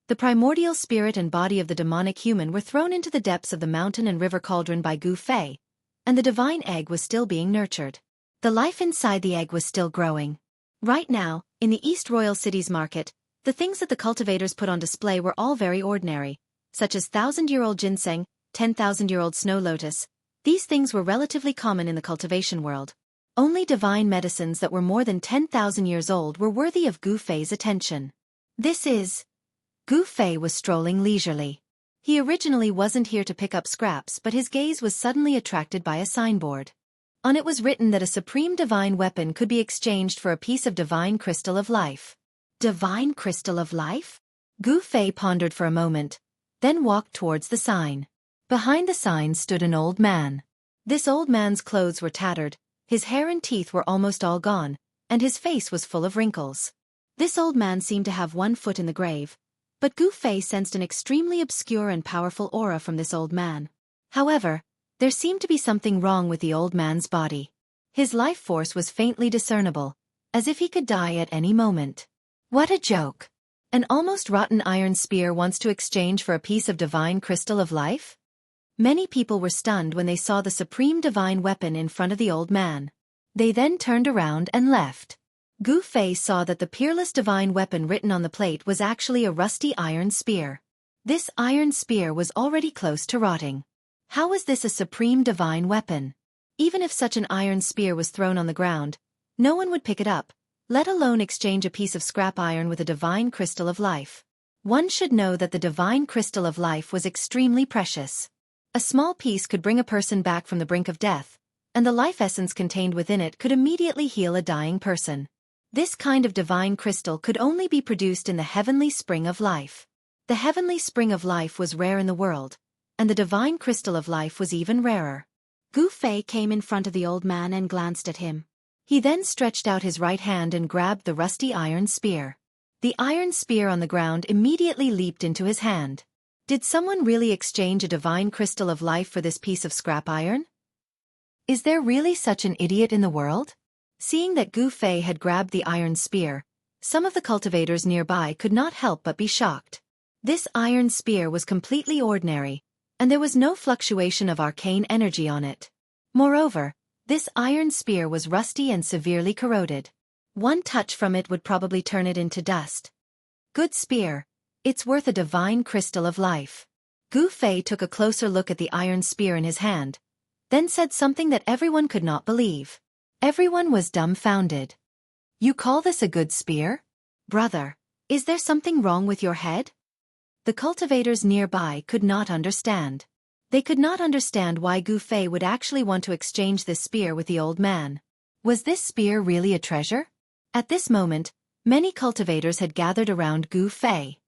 The primordial spirit and body of the demonic human were thrown into the depths of the mountain and river cauldron by Gu Fei, and the divine egg was still being nurtured. The life inside the egg was still growing. Right now, in the East Royal City's market, the things that the cultivators put on display were all very ordinary, such as 1,000-year-old ginseng, 10,000-year-old snow lotus. These things were relatively common in the cultivation world. Only divine medicines that were more than 10,000 years old were worthy of Gu Fei's attention. Gu Fei was strolling leisurely. He originally wasn't here to pick up scraps, but his gaze was suddenly attracted by a signboard. On it was written that a supreme divine weapon could be exchanged for a piece of divine crystal of life. Divine crystal of life? Gu Fei pondered for a moment, then walked towards the sign. Behind the sign stood an old man. This old man's clothes were tattered, his hair and teeth were almost all gone, and his face was full of wrinkles. This old man seemed to have one foot in the grave, but Gu Fei sensed an extremely obscure and powerful aura from this old man. However, there seemed to be something wrong with the old man's body. His life force was faintly discernible, as if he could die at any moment. What a joke! An almost rotten iron spear wants to exchange for a piece of divine crystal of life? Many people were stunned when they saw the supreme divine weapon in front of the old man. They then turned around and left. Gu Fei saw that the peerless divine weapon written on the plate was actually a rusty iron spear. This iron spear was already close to rotting. How was this a supreme divine weapon? Even if such an iron spear was thrown on the ground, no one would pick it up, let alone exchange a piece of scrap iron with a divine crystal of life. One should know that the divine crystal of life was extremely precious. A small piece could bring a person back from the brink of death, and the life essence contained within it could immediately heal a dying person. This kind of divine crystal could only be produced in the heavenly spring of life. The heavenly spring of life was rare in the world, and the divine crystal of life was even rarer. Gu Fei came in front of the old man and glanced at him. He then stretched out his right hand and grabbed the rusty iron spear. The iron spear on the ground immediately leaped into his hand. Did someone really exchange a divine crystal of life for this piece of scrap iron? Is there really such an idiot in the world? Seeing that Gu Fei had grabbed the iron spear, some of the cultivators nearby could not help but be shocked. This iron spear was completely ordinary, and there was no fluctuation of arcane energy on it. Moreover, this iron spear was rusty and severely corroded. One touch from it would probably turn it into dust. Good spear. It's worth a divine crystal of life. Gu Fei took a closer look at the iron spear in his hand, then said something that everyone could not believe. Everyone was dumbfounded. You call this a good spear? Brother, is there something wrong with your head? The cultivators nearby could not understand. They could not understand why Gu Fei would actually want to exchange this spear with the old man. Was this spear really a treasure? At this moment, many cultivators had gathered around Gu Fei.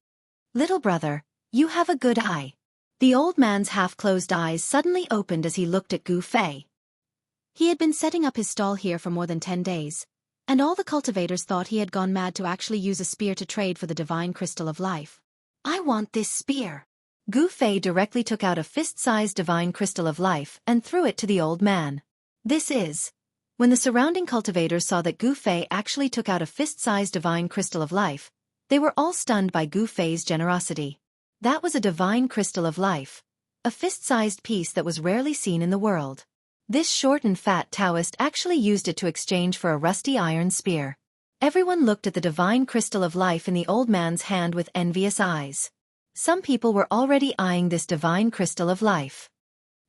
Little brother, you have a good eye. The old man's half-closed eyes suddenly opened as he looked at Gu Fei. He had been setting up his stall here for more than 10 days, and all the cultivators thought he had gone mad to actually use a spear to trade for the divine crystal of life. I want this spear. Gu Fei directly took out a fist-sized divine crystal of life and threw it to the old man. When the surrounding cultivators saw that Gu Fei actually took out a fist-sized divine crystal of life, they were all stunned by Gu Fei's generosity. That was a divine crystal of life, a fist-sized piece that was rarely seen in the world. This short and fat Taoist actually used it to exchange for a rusty iron spear. Everyone looked at the divine crystal of life in the old man's hand with envious eyes. Some people were already eyeing this divine crystal of life.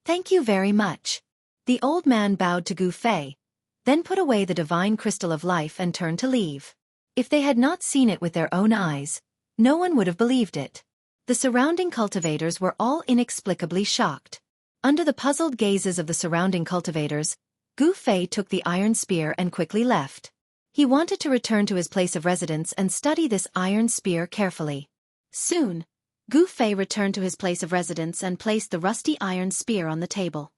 Thank you very much. The old man bowed to Gu Fei, then put away the divine crystal of life and turned to leave. If they had not seen it with their own eyes, no one would have believed it. The surrounding cultivators were all inexplicably shocked. Under the puzzled gazes of the surrounding cultivators, Gu Fei took the iron spear and quickly left. He wanted to return to his place of residence and study this iron spear carefully. Soon, Gu Fei returned to his place of residence and placed the rusty iron spear on the table.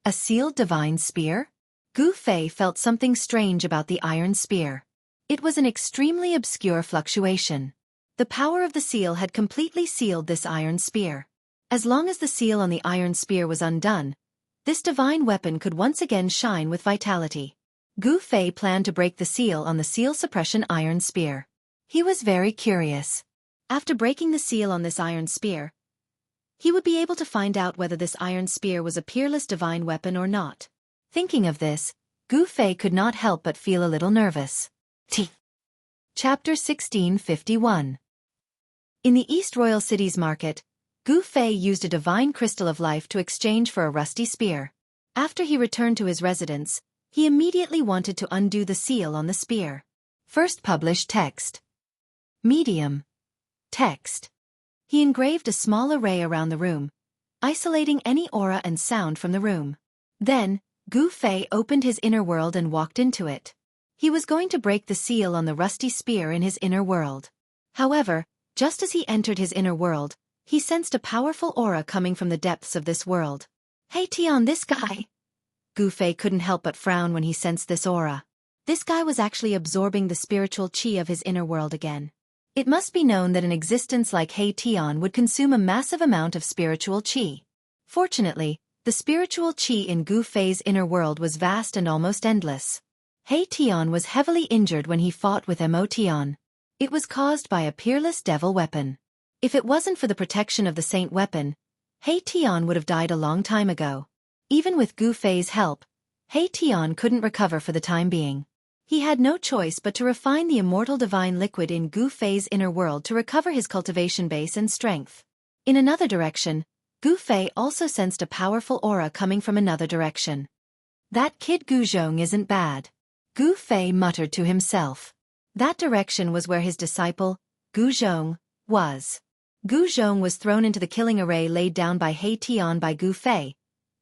A sealed divine spear? Gu Fei felt something strange about the iron spear. It was an extremely obscure fluctuation. The power of the seal had completely sealed this iron spear. As long as the seal on the iron spear was undone, this divine weapon could once again shine with vitality. Gu Fei planned to break the seal on the seal suppression iron spear. He was very curious. After breaking the seal on this iron spear, he would be able to find out whether this iron spear was a peerless divine weapon or not. Thinking of this, Gu Fei could not help but feel a little nervous. Chapter 1651. In the East Royal City's market, Gu Fei used a divine crystal of life to exchange for a rusty spear. After he returned to his residence, he immediately wanted to undo the seal on the spear. First published text. Medium. Text. He engraved a small array around the room, isolating any aura and sound from the room. Then, Gu Fei opened his inner world and walked into it. He was going to break the seal on the rusty spear in his inner world. However, just as he entered his inner world, he sensed a powerful aura coming from the depths of this world. Hey Tian, this guy! Gu Fei couldn't help but frown when he sensed this aura. This guy was actually absorbing the spiritual qi of his inner world again. It must be known that an existence like He Tian would consume a massive amount of spiritual qi. Fortunately, the spiritual qi in Gu Fei's inner world was vast and almost endless. He Tian was heavily injured when he fought with Mo Tian. It was caused by a peerless devil weapon. If it wasn't for the protection of the saint weapon, He Tian would have died a long time ago. Even with Gu Fei's help, He Tian couldn't recover for the time being. He had no choice but to refine the immortal divine liquid in Gu Fei's inner world to recover his cultivation base and strength. In another direction, Gu Fei also sensed a powerful aura coming from another direction. That kid Gu Zhong isn't bad. Gu Fei muttered to himself. That direction was where his disciple, Gu Zhong, was. Gu Zhong was thrown into the killing array laid down by He Tian by Gu Fei,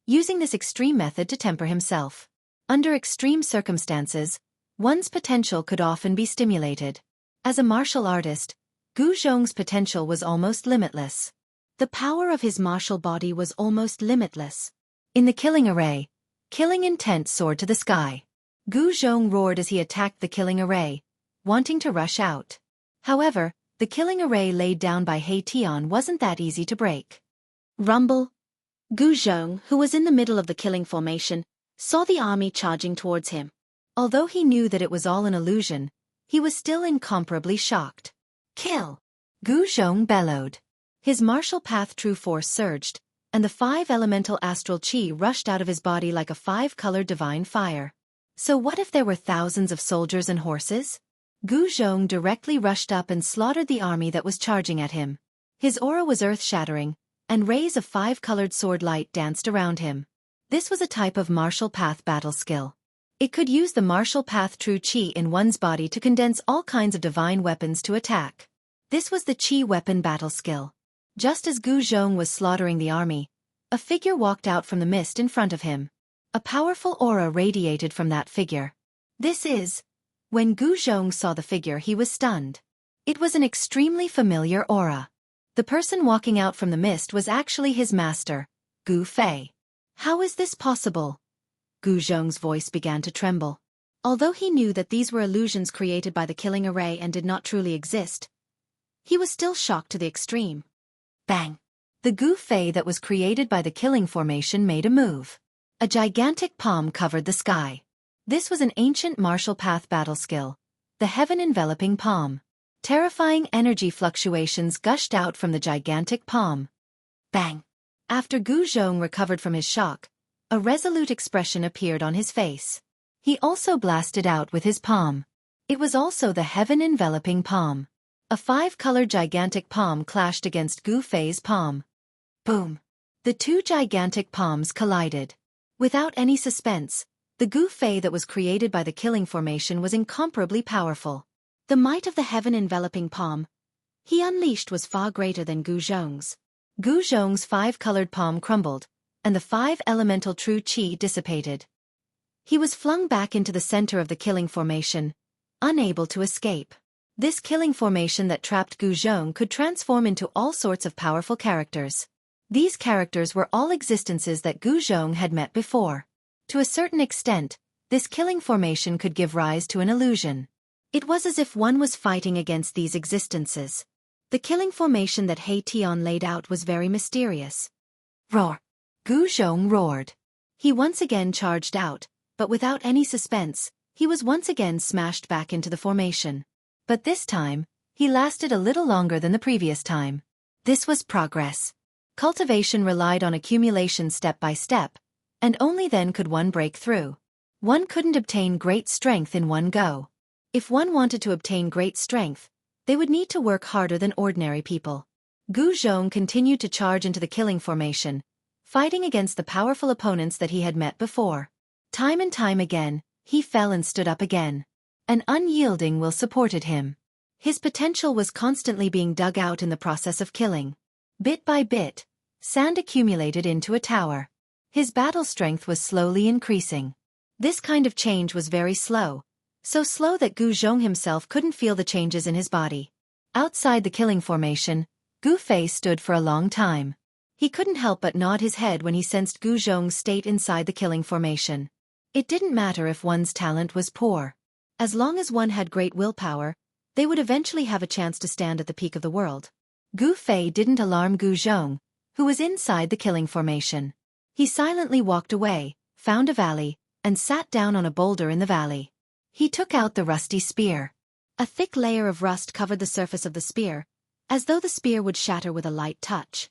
using this extreme method to temper himself. Under extreme circumstances, one's potential could often be stimulated. As a martial artist, Gu Zhong's potential was almost limitless. The power of his martial body was almost limitless. In the killing array, killing intent soared to the sky. Gu Zhong roared as he attacked the killing array, wanting to rush out. However, the killing array laid down by He Tian wasn't that easy to break. Rumble. Gu Zhong, who was in the middle of the killing formation, saw the army charging towards him. Although he knew that it was all an illusion, he was still incomparably shocked. Kill! Gu Zhong bellowed. His martial path true force surged, and the 5 elemental astral chi rushed out of his body like a 5-colored divine fire. So what if there were thousands of soldiers and horses? Gu Zhong directly rushed up and slaughtered the army that was charging at him. His aura was earth-shattering, and rays of 5-colored sword light danced around him. This was a type of martial path battle skill. It could use the martial path true chi in one's body to condense all kinds of divine weapons to attack. This was the chi weapon battle skill. Just as Gu Zhong was slaughtering the army, a figure walked out from the mist in front of him. A powerful aura radiated from that figure. When Gu Zhong saw the figure, he was stunned. It was an extremely familiar aura. The person walking out from the mist was actually his master, Gu Fei. How is this possible? Gu Zhong's voice began to tremble. Although he knew that these were illusions created by the killing array and did not truly exist, he was still shocked to the extreme. Bang! The Gu Fei that was created by the killing formation made a move. A gigantic palm covered the sky. This was an ancient martial path battle skill, the heaven-enveloping palm. Terrifying energy fluctuations gushed out from the gigantic palm. Bang! After Gu Zhong recovered from his shock, a resolute expression appeared on his face. He also blasted out with his palm. It was also the heaven-enveloping palm. A 5-colored gigantic palm clashed against Gu Fei's palm. Boom! The 2 gigantic palms collided. Without any suspense, the Gu Fei that was created by the killing formation was incomparably powerful. The might of the heaven-enveloping palm he unleashed was far greater than Gu Zhong's. Gu Zhong's 5-colored palm crumbled, and the 5 elemental true chi dissipated. He was flung back into the center of the killing formation, unable to escape. This killing formation that trapped Gu Zhong could transform into all sorts of powerful characters. These characters were all existences that Gu Zhong had met before. To a certain extent, this killing formation could give rise to an illusion. It was as if one was fighting against these existences. The killing formation that He Tian laid out was very mysterious. Roar! Gu Zhong roared. He once again charged out, but without any suspense, he was once again smashed back into the formation. But this time, he lasted a little longer than the previous time. This was progress. Cultivation relied on accumulation step by step, and only then could one break through. One couldn't obtain great strength in one go. If one wanted to obtain great strength, they would need to work harder than ordinary people. Gu Zhong continued to charge into the killing formation, fighting against the powerful opponents that he had met before. Time and time again, he fell and stood up again. An unyielding will supported him. His potential was constantly being dug out in the process of killing. Bit by bit, sand accumulated into a tower. His battle strength was slowly increasing. This kind of change was very slow, so slow that Gu Zhong himself couldn't feel the changes in his body. Outside the killing formation, Gu Fei stood for a long time. He couldn't help but nod his head when he sensed Gu Zhong's state inside the killing formation. It didn't matter if one's talent was poor. As long as one had great willpower, they would eventually have a chance to stand at the peak of the world. Gu Fei didn't alarm Gu Zhong, who was inside the killing formation. He silently walked away, found a valley, and sat down on a boulder in the valley. He took out the rusty spear. A thick layer of rust covered the surface of the spear, as though the spear would shatter with a light touch.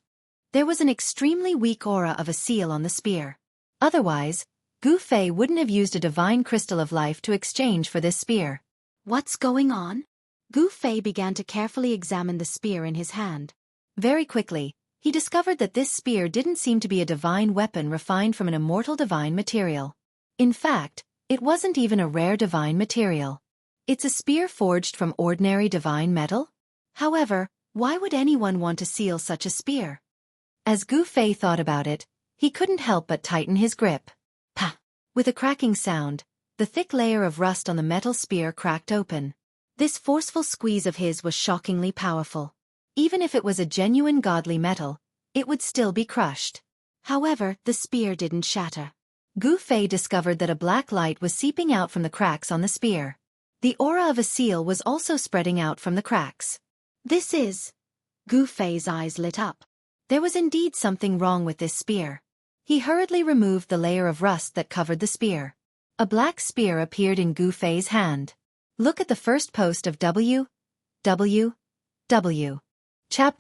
There was an extremely weak aura of a seal on the spear. Otherwise, Gu Fei wouldn't have used a divine crystal of life to exchange for this spear. What's going on? Gu Fei began to carefully examine the spear in his hand. Very quickly, he discovered that this spear didn't seem to be a divine weapon refined from an immortal divine material. In fact, it wasn't even a rare divine material. It's a spear forged from ordinary divine metal? However, why would anyone want to seal such a spear? As Gu Fei thought about it, he couldn't help but tighten his grip. Pa! With a cracking sound, the thick layer of rust on the metal spear cracked open. This forceful squeeze of his was shockingly powerful. Even if it was a genuine godly metal, it would still be crushed. However, the spear didn't shatter. Gu Fei discovered that a black light was seeping out from the cracks on the spear. The aura of a seal was also spreading out from the cracks. Gu Fei's eyes lit up. There was indeed something wrong with this spear. He hurriedly removed the layer of rust that covered the spear. A black spear appeared in Gu Fei's hand. Look at the first post of W. Chapter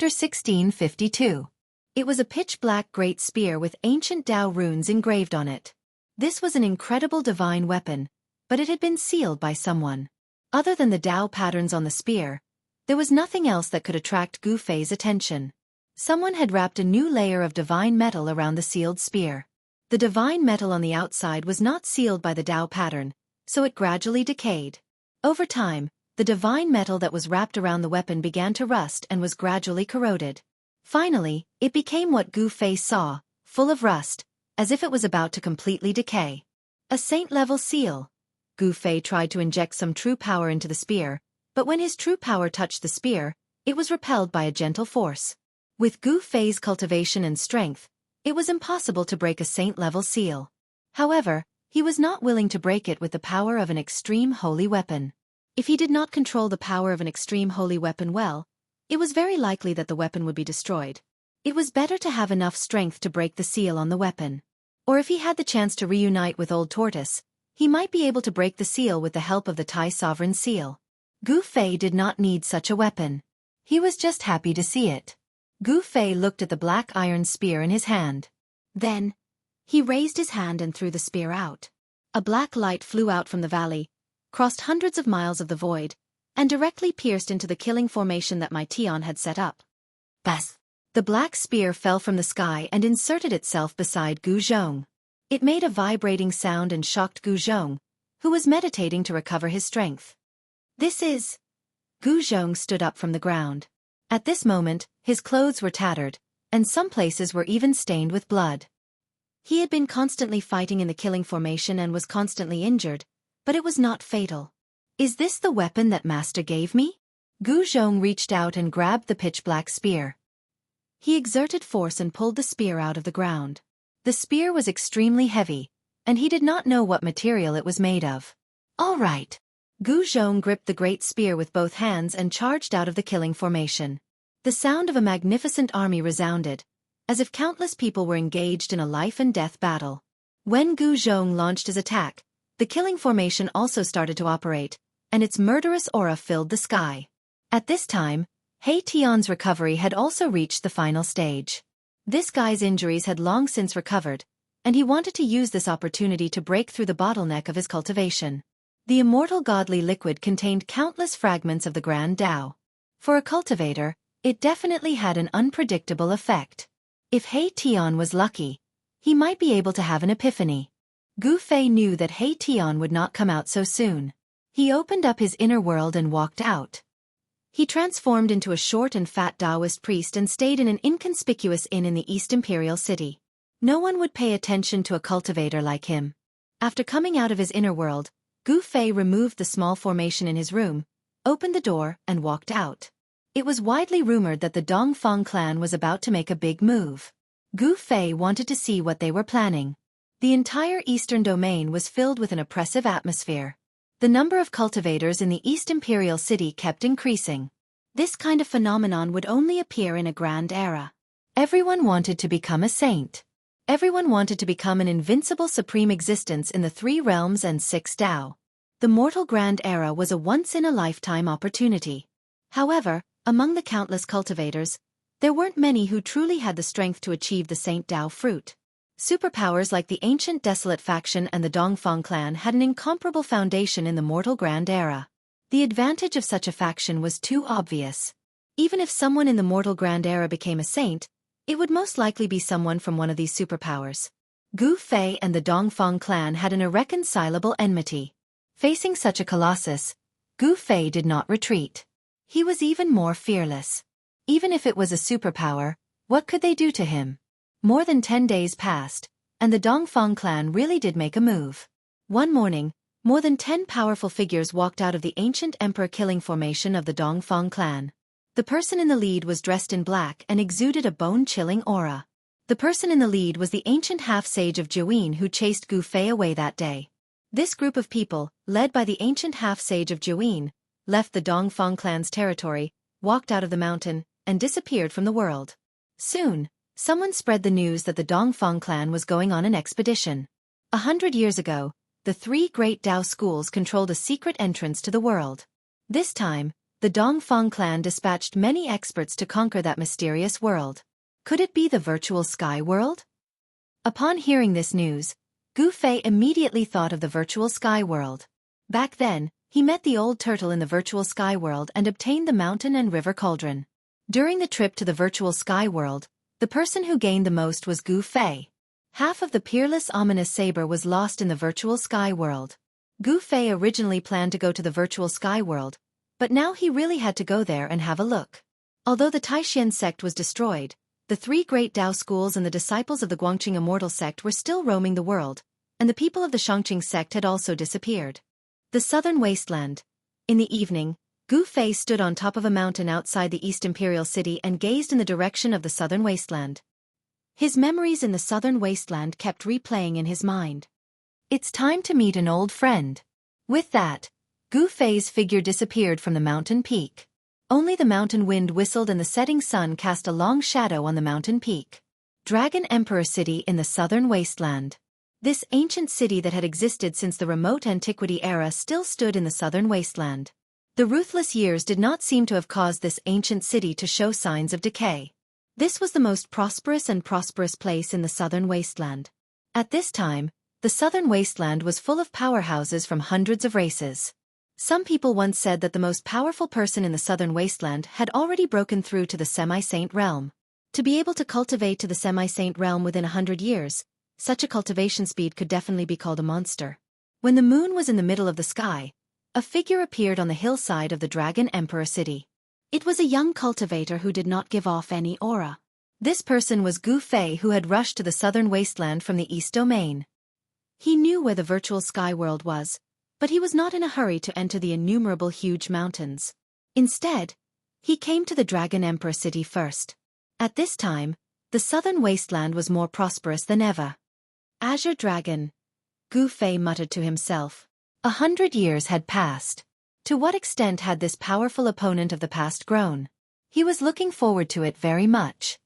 1652. It was a pitch-black great spear with ancient Dao runes engraved on it. This was an incredible divine weapon, but it had been sealed by someone. Other than the Dao patterns on the spear, there was nothing else that could attract Gu Fei's attention. Someone had wrapped a new layer of divine metal around the sealed spear. The divine metal on the outside was not sealed by the Dao pattern, so it gradually decayed. Over time, the divine metal that was wrapped around the weapon began to rust and was gradually corroded. Finally, it became what Gu Fei saw, full of rust, as if it was about to completely decay. A saint-level seal. Gu Fei tried to inject some true power into the spear, but when his true power touched the spear, it was repelled by a gentle force. With Gu Fei's cultivation and strength, it was impossible to break a saint-level seal. However, he was not willing to break it with the power of an extreme holy weapon. If he did not control the power of an extreme holy weapon well, it was very likely that the weapon would be destroyed. It was better to have enough strength to break the seal on the weapon. Or if he had the chance to reunite with Old Tortoise, he might be able to break the seal with the help of the Tai Sovereign Seal. Gu Fei did not need such a weapon. He was just happy to see it. Gu Fei looked at the black iron spear in his hand. Then, he raised his hand and threw the spear out. A black light flew out from the valley, crossed hundreds of miles of the void, and directly pierced into the killing formation that my Tian had set up. Bas! The black spear fell from the sky and inserted itself beside Gu Zhong. It made a vibrating sound and shocked Gu Zhong, who was meditating to recover his strength. This is... Gu Zhong stood up from the ground. At this moment, his clothes were tattered, and some places were even stained with blood. He had been constantly fighting in the killing formation and was constantly injured, but it was not fatal. Is this the weapon that Master gave me? Gu Zhong reached out and grabbed the pitch-black spear. He exerted force and pulled the spear out of the ground. The spear was extremely heavy, and he did not know what material it was made of. All right. Gu Zhong gripped the great spear with both hands and charged out of the killing formation. The sound of a magnificent army resounded, as if countless people were engaged in a life-and-death battle. When Gu Zhong launched his attack, the killing formation also started to operate, and its murderous aura filled the sky. At this time, He Tian's recovery had also reached the final stage. This guy's injuries had long since recovered, and he wanted to use this opportunity to break through the bottleneck of his cultivation. The immortal godly liquid contained countless fragments of the Grand Tao. For a cultivator, it definitely had an unpredictable effect. If He Tian was lucky, he might be able to have an epiphany. Gu Fei knew that He Tian would not come out so soon. He opened up his inner world and walked out. He transformed into a short and fat Taoist priest and stayed in an inconspicuous inn in the East Imperial City. No one would pay attention to a cultivator like him. After coming out of his inner world, Gu Fei removed the small formation in his room, opened the door, and walked out. It was widely rumored that the Dongfang clan was about to make a big move. Gu Fei wanted to see what they were planning. The entire eastern domain was filled with an oppressive atmosphere. The number of cultivators in the East Imperial City kept increasing. This kind of phenomenon would only appear in a grand era. Everyone wanted to become a saint. Everyone wanted to become an invincible supreme existence in the 3 realms and 6 Tao. The mortal grand era was a once-in-a-lifetime opportunity. However, among the countless cultivators, there weren't many who truly had the strength to achieve the Saint Dao fruit. Superpowers like the ancient Desolate faction and the Dongfang clan had an incomparable foundation in the mortal grand era. The advantage of such a faction was too obvious. Even if someone in the mortal grand era became a saint, it would most likely be someone from one of these superpowers. Gu Fei and the Dongfang clan had an irreconcilable enmity. Facing such a colossus, Gu Fei did not retreat. He was even more fearless. Even if it was a superpower, what could they do to him? More than 10 days passed, and the Dongfang clan really did make a move. One morning, more than 10 powerful figures walked out of the ancient emperor killing formation of the Dongfang clan. The person in the lead was dressed in black and exuded a bone-chilling aura. The person in the lead was the ancient half-sage of Jiuyin who chased Gu Fei away that day. This group of people, led by the ancient half-sage of Jiuyin, left the Dongfang clan's territory, walked out of the mountain, and disappeared from the world. Soon, someone spread the news that the Dongfang clan was going on an expedition. 100 years ago, the three great Dao schools controlled a secret entrance to the world. This time, the Dongfang clan dispatched many experts to conquer that mysterious world. Could it be the virtual sky world? Upon hearing this news, Gu Fei immediately thought of the virtual sky world. Back then, he met the old turtle in the virtual sky world and obtained the mountain and river cauldron. During the trip to the virtual sky world, the person who gained the most was Gu Fei. Half of the peerless ominous saber was lost in the virtual sky world. Gu Fei originally planned to go to the virtual sky world, but now he really had to go there and have a look. Although the Taishan sect was destroyed, the three great Dao schools and the disciples of the Guangqing Immortal sect were still roaming the world, and the people of the Shangqing sect had also disappeared. The southern wasteland. In the evening, Gu Fei stood on top of a mountain outside the East Imperial City and gazed in the direction of the southern wasteland. His memories in the southern wasteland kept replaying in his mind. It's time to meet an old friend. With that, Gu Fei's figure disappeared from the mountain peak. Only the mountain wind whistled and the setting sun cast a long shadow on the mountain peak. Dragon Emperor City in the southern wasteland. This ancient city that had existed since the remote antiquity era still stood in the southern wasteland. The ruthless years did not seem to have caused this ancient city to show signs of decay. This was the most prosperous place in the southern wasteland. At this time, the southern wasteland was full of powerhouses from hundreds of races. Some people once said that the most powerful person in the southern wasteland had already broken through to the semi-saint realm. To be able to cultivate to the semi-saint realm within 100 years, such a cultivation speed could definitely be called a monster. When the moon was in the middle of the sky, a figure appeared on the hillside of the Dragon Emperor City. It was a young cultivator who did not give off any aura. This person was Gu Fei, who had rushed to the southern wasteland from the East Domain. He knew where the virtual sky world was, but he was not in a hurry to enter the innumerable huge mountains. Instead, he came to the Dragon Emperor City first. At this time, the southern wasteland was more prosperous than ever. Azure Dragon, Gu Fei muttered to himself. 100 years had passed. To what extent had this powerful opponent of the past grown? He was looking forward to it very much.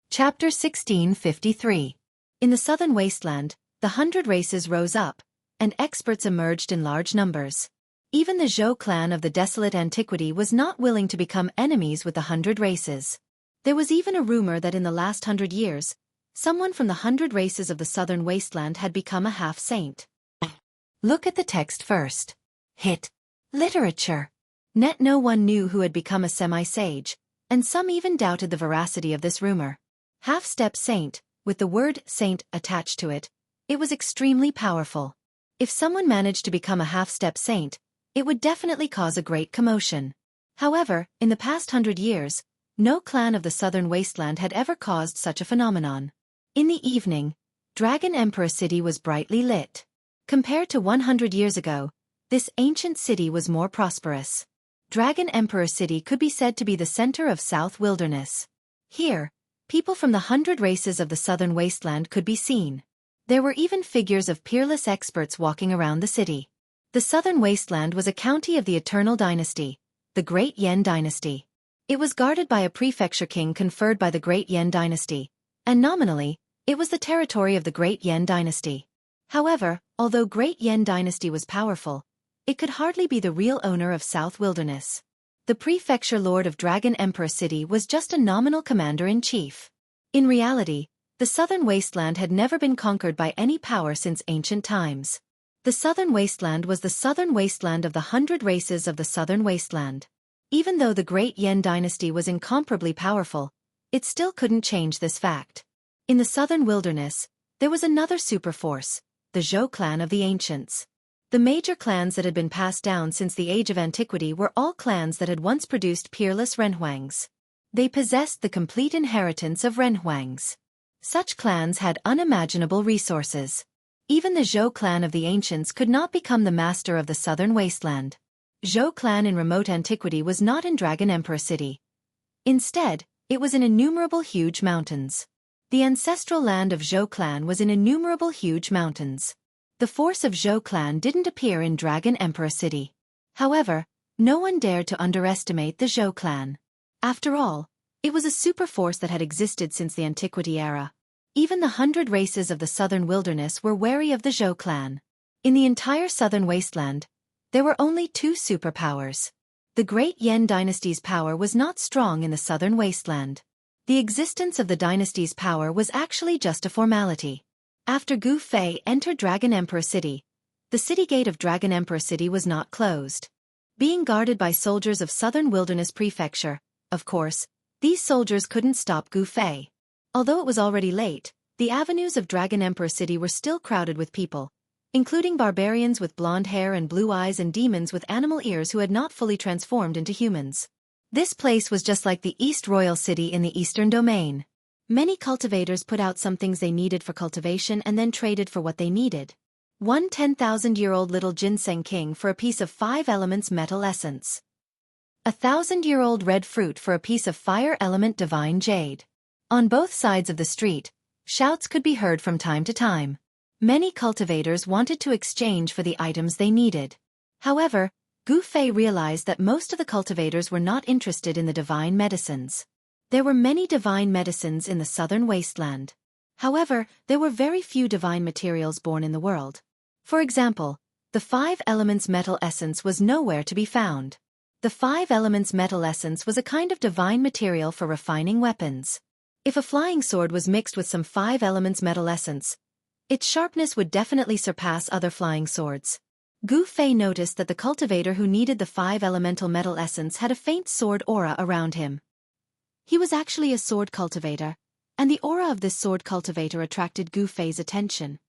Chapter 1653. In the southern wasteland, the 100 races rose up, and experts emerged in large numbers. Even the Zhou clan of the desolate antiquity was not willing to become enemies with the 100 races. There was even a rumor that in the last 100 years, someone from the 100 races of the southern wasteland had become a half-saint. Look at the text first. Hit. Literature. No one knew who had become a semi-sage, and some even doubted the veracity of this rumor. Half-step saint, with the word saint attached to it, it was extremely powerful. If someone managed to become a half-step saint, it would definitely cause a great commotion. However, in the past 100 years, no clan of the southern wasteland had ever caused such a phenomenon. In the evening, Dragon Emperor City was brightly lit. Compared to 100 years ago, this ancient city was more prosperous. Dragon Emperor City could be said to be the center of South Wilderness. Here, people from the 100 races of the southern wasteland could be seen. There were even figures of peerless experts walking around the city. The southern wasteland was a county of the Eternal Dynasty, the Great Yan Dynasty. It was guarded by a prefecture king conferred by the Great Yan Dynasty, and nominally, it was the territory of the Great Yan Dynasty. However, although Great Yan Dynasty was powerful, it could hardly be the real owner of South Wilderness. The prefecture lord of Dragon Emperor City was just a nominal commander-in-chief. In reality, the southern wasteland had never been conquered by any power since ancient times. The southern wasteland was the southern wasteland of the 100 races of the southern wasteland. Even though the Great Yan Dynasty was incomparably powerful, it still couldn't change this fact. In the southern wilderness, there was another superforce, the Zhou clan of the ancients. The major clans that had been passed down since the age of antiquity were all clans that had once produced peerless renhuangs. They possessed the complete inheritance of renhuangs. Such clans had unimaginable resources. Even the Zhou clan of the ancients could not become the master of the southern wasteland. Zhou clan in remote antiquity was not in Dragon Emperor City. Instead, it was in innumerable huge mountains. The ancestral land of Zhou clan was in innumerable huge mountains. The force of Zhou clan didn't appear in Dragon Emperor City. However, no one dared to underestimate the Zhou clan. After all, it was a super force that had existed since the antiquity era. Even the 100 races of the southern wilderness were wary of the Zhou clan. In the entire southern wasteland, there were only two superpowers. The Great Yan dynasty's power was not strong in the southern wasteland. The existence of the dynasty's power was actually just a formality. After Gu Fei entered Dragon Emperor City, the city gate of Dragon Emperor City was not closed. Being guarded by soldiers of Southern Wilderness Prefecture, of course, these soldiers couldn't stop Gu Fei. Although it was already late, the avenues of Dragon Emperor City were still crowded with people, including barbarians with blonde hair and blue eyes and demons with animal ears who had not fully transformed into humans. This place was just like the East Royal City in the Eastern Domain. Many cultivators put out some things they needed for cultivation and then traded for what they needed. One 10,000-year-old little ginseng king for a piece of 5 elements metal essence. 1,000-year-old red fruit for a piece of fire element divine jade. On both sides of the street, shouts could be heard from time to time. Many cultivators wanted to exchange for the items they needed. However, Gu Fei realized that most of the cultivators were not interested in the divine medicines. There were many divine medicines in the southern wasteland. However, there were very few divine materials born in the world. For example, the 5 elements metal essence was nowhere to be found. The 5 elements metal essence was a kind of divine material for refining weapons. If a flying sword was mixed with some 5 elements metal essence, its sharpness would definitely surpass other flying swords. Gu Fei noticed that the cultivator who needed the 5 elemental metal essence had a faint sword aura around him. He was actually a sword cultivator, and the aura of this sword cultivator attracted Gu Fei's attention.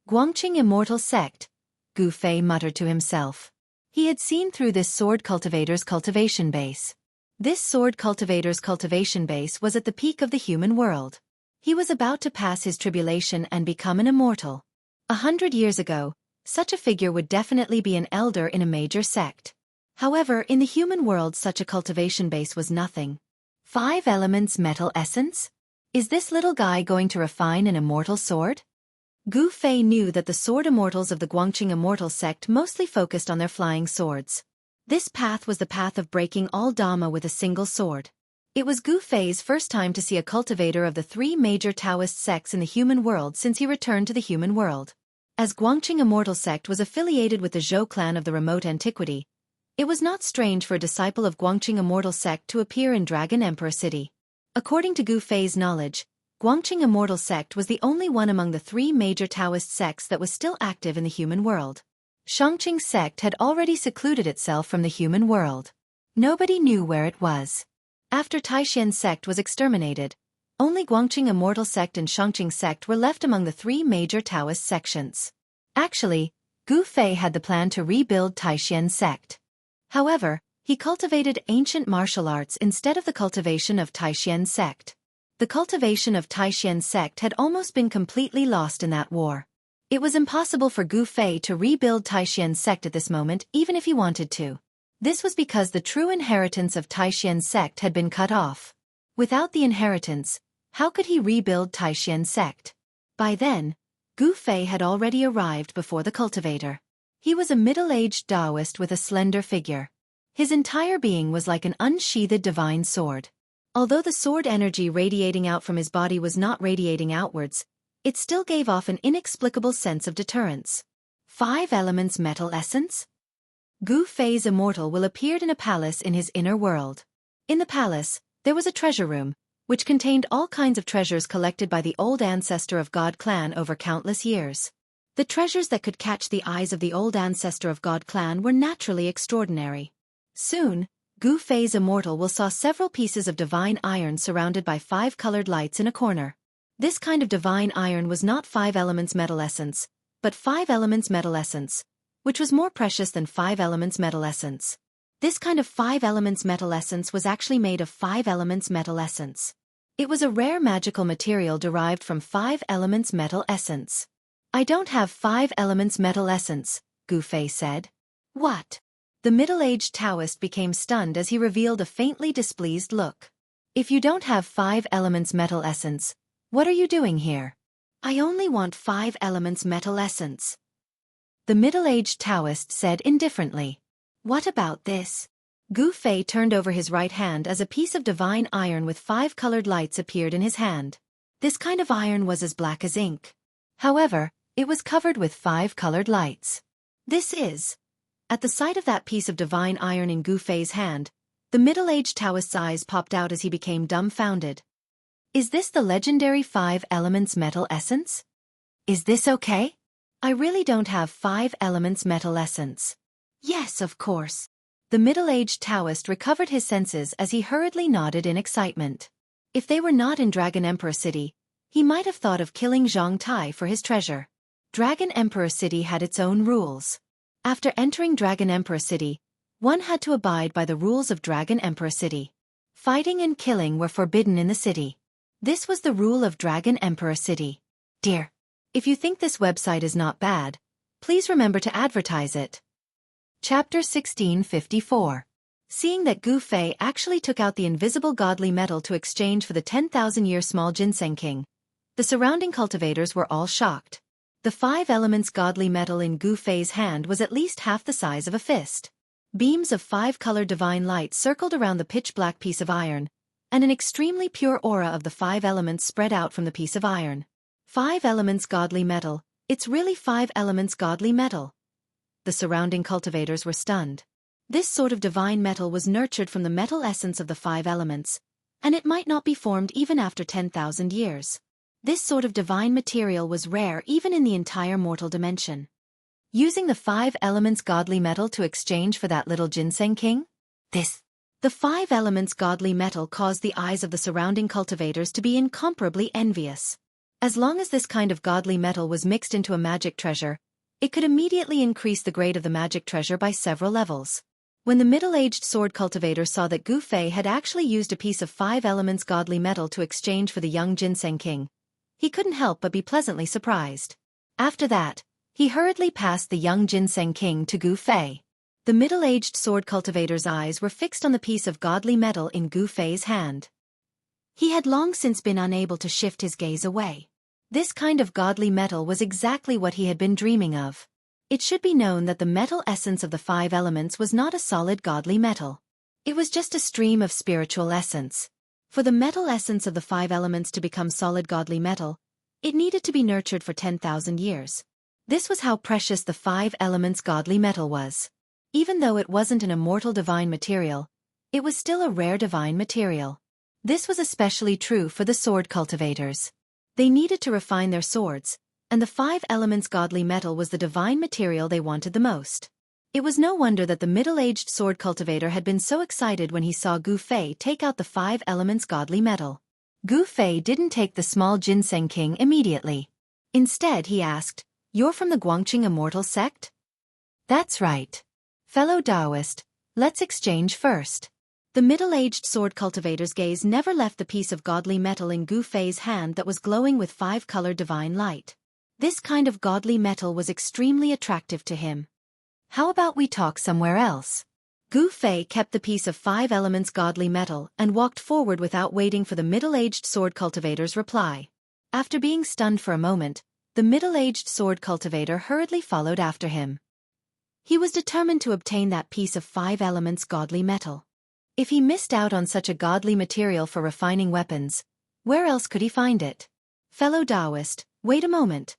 Guangqing Immortal Sect, Gu Fei muttered to himself. He had seen through this sword cultivator's cultivation base. This sword cultivator's cultivation base was at the peak of the human world. He was about to pass his tribulation and become an immortal. 100 years ago, such a figure would definitely be an elder in a major sect. However, in the human world such a cultivation base was nothing. 5 elements metal essence? Is this little guy going to refine an immortal sword? Gu Fei knew that the sword immortals of the Guangqing Immortal Sect mostly focused on their flying swords. This path was the path of breaking all Dhamma with a single sword. It was Gu Fei's first time to see a cultivator of the 3 major Taoist sects in the human world since he returned to the human world. As Guangqing Immortal Sect was affiliated with the Zhou clan of the remote antiquity, it was not strange for a disciple of Guangqing Immortal Sect to appear in Dragon Emperor City. According to Gu Fei's knowledge, Guangqing Immortal Sect was the only one among the 3 major Taoist sects that was still active in the human world. Shangqing Sect had already secluded itself from the human world. Nobody knew where it was. After Taishan Sect was exterminated, only Guangqing Immortal Sect and Shangqing Sect were left among the 3 major Taoist sections. Actually, Gu Fei had the plan to rebuild Taishan Sect. However, he cultivated ancient martial arts instead of the cultivation of Taishan Sect. The cultivation of Taishan Sect had almost been completely lost in that war. It was impossible for Gu Fei to rebuild Taishan Sect at this moment even if he wanted to. This was because the true inheritance of Taishan Sect had been cut off. Without the inheritance, how could he rebuild Taishan Sect? By then, Gu Fei had already arrived before the cultivator. He was a middle-aged Taoist with a slender figure. His entire being was like an unsheathed divine sword. Although the sword energy radiating out from his body was not radiating outwards, it still gave off an inexplicable sense of deterrence. 5 elements metal essence? Gu Fei's immortal will appeared in a palace in his inner world. In the palace, there was a treasure room, which contained all kinds of treasures collected by the old ancestor of God clan over countless years. The treasures that could catch the eyes of the old ancestor of God clan were naturally extraordinary. Soon, Gu Fei's immortal will saw several pieces of divine iron surrounded by 5 colored lights in a corner. This kind of divine iron was not 5 elements metal essence, but 5 elements metal essence, which was more precious than 5 elements metal essence. This kind of 5 elements metal essence was actually made of 5 elements metal essence. It was a rare magical material derived from 5 elements metal essence. I don't have 5 elements metal essence, Gu Fei said. What? The middle-aged Taoist became stunned as he revealed a faintly displeased look. If you don't have 5 elements metal essence, what are you doing here? I only want 5 elements metal essence. The middle-aged Taoist said indifferently. What about this? Gu Fei turned over his right hand as a piece of divine iron with 5 colored lights appeared in his hand. This kind of iron was as black as ink. However, it was covered with 5 colored lights. This is. At the sight of that piece of divine iron in Gu Fei's hand, the middle-aged Taoist's eyes popped out as he became dumbfounded. Is this the legendary 5 elements metal essence? Is this okay? I really don't have 5 elements metal essence. Yes, of course. The middle-aged Taoist recovered his senses as he hurriedly nodded in excitement. If they were not in Dragon Emperor City, he might have thought of killing Zhang Tai for his treasure. Dragon Emperor City had its own rules. After entering Dragon Emperor City, one had to abide by the rules of Dragon Emperor City. Fighting and killing were forbidden in the city. This was the rule of Dragon Emperor City. Dear, if you think this website is not bad, please remember to advertise it. Chapter 1654. Seeing that Gu Fei actually took out the invisible godly metal to exchange for the 10,000-year small ginseng king, the surrounding cultivators were all shocked. The 5 elements godly metal in Gu Fei's hand was at least half the size of a fist. Beams of 5-colored divine light circled around the pitch-black piece of iron, and an extremely pure aura of the 5 elements spread out from the piece of iron. 5 elements godly metal, it's really 5 elements godly metal. The surrounding cultivators were stunned. This sort of divine metal was nurtured from the metal essence of the 5 elements, and it might not be formed even after 10,000 years. This sort of divine material was rare even in the entire mortal dimension. Using the 5 elements godly metal to exchange for that little ginseng king? The 5 elements godly metal caused the eyes of the surrounding cultivators to be incomparably envious. As long as this kind of godly metal was mixed into a magic treasure, it could immediately increase the grade of the magic treasure by several levels. When the middle-aged sword cultivator saw that Gu Fei had actually used a piece of 5 elements godly metal to exchange for the young ginseng king, he couldn't help but be pleasantly surprised. After that, he hurriedly passed the young ginseng king to Gu Fei. The middle-aged sword cultivator's eyes were fixed on the piece of godly metal in Gu Fei's hand. He had long since been unable to shift his gaze away. This kind of godly metal was exactly what he had been dreaming of. It should be known that the metal essence of the 5 elements was not a solid godly metal. It was just a stream of spiritual essence. For the metal essence of the 5 elements to become solid godly metal, it needed to be nurtured for 10,000 years. This was how precious the 5 elements godly metal was. Even though it wasn't an immortal divine material, it was still a rare divine material. This was especially true for the sword cultivators. They needed to refine their swords, and the 5 elements godly metal was the divine material they wanted the most. It was no wonder that the middle-aged sword cultivator had been so excited when he saw Gu Fei take out the 5 elements godly metal. Gu Fei didn't take the small ginseng king immediately. Instead he asked, "You're from the Guangqing Immortal Sect?" "That's right. Fellow Taoist, let's exchange first." The middle-aged sword cultivator's gaze never left the piece of godly metal in Gu Fei's hand that was glowing with 5-colored divine light. This kind of godly metal was extremely attractive to him. "How about we talk somewhere else?" Gu Fei kept the piece of 5 elements godly metal and walked forward without waiting for the middle-aged sword cultivator's reply. After being stunned for a moment, the middle-aged sword cultivator hurriedly followed after him. He was determined to obtain that piece of 5 elements godly metal. If he missed out on such a godly material for refining weapons, where else could he find it? Fellow Taoist, wait a moment.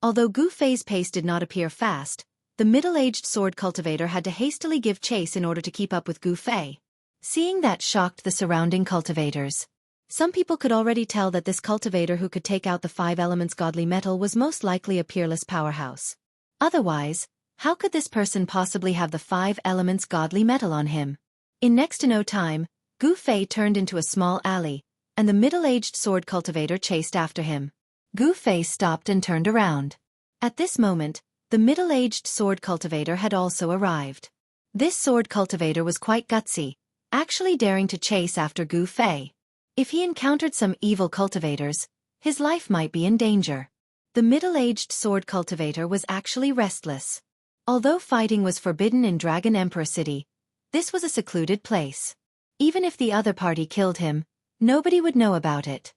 Although Gu Fei's pace did not appear fast, the middle-aged sword cultivator had to hastily give chase in order to keep up with Gu Fei. Seeing that shocked the surrounding cultivators. Some people could already tell that this cultivator who could take out the 5 elements godly metal was most likely a peerless powerhouse. Otherwise, how could this person possibly have the 5 elements godly metal on him? In next to no time, Gu Fei turned into a small alley, and the middle-aged sword cultivator chased after him. Gu Fei stopped and turned around. At this moment, the middle-aged sword cultivator had also arrived. This sword cultivator was quite gutsy, actually daring to chase after Gu Fei. If he encountered some evil cultivators, his life might be in danger. The middle-aged sword cultivator was actually restless. Although fighting was forbidden in Dragon Emperor City, this was a secluded place. Even if the other party killed him, nobody would know about it.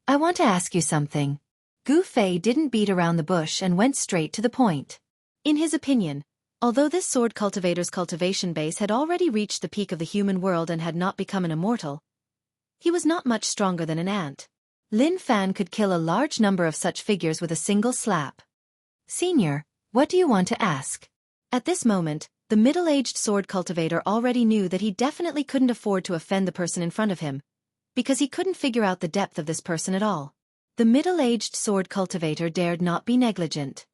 "I want to ask you something." Gu Fei didn't beat around the bush and went straight to the point. In his opinion, although this sword cultivator's cultivation base had already reached the peak of the human world and had not become an immortal, he was not much stronger than an ant. Lin Fan could kill a large number of such figures with a single slap. Senior, what do you want to ask? At this moment, the middle-aged sword cultivator already knew that he definitely couldn't afford to offend the person in front of him, because he couldn't figure out the depth of this person at all. The middle-aged sword cultivator dared not be negligent.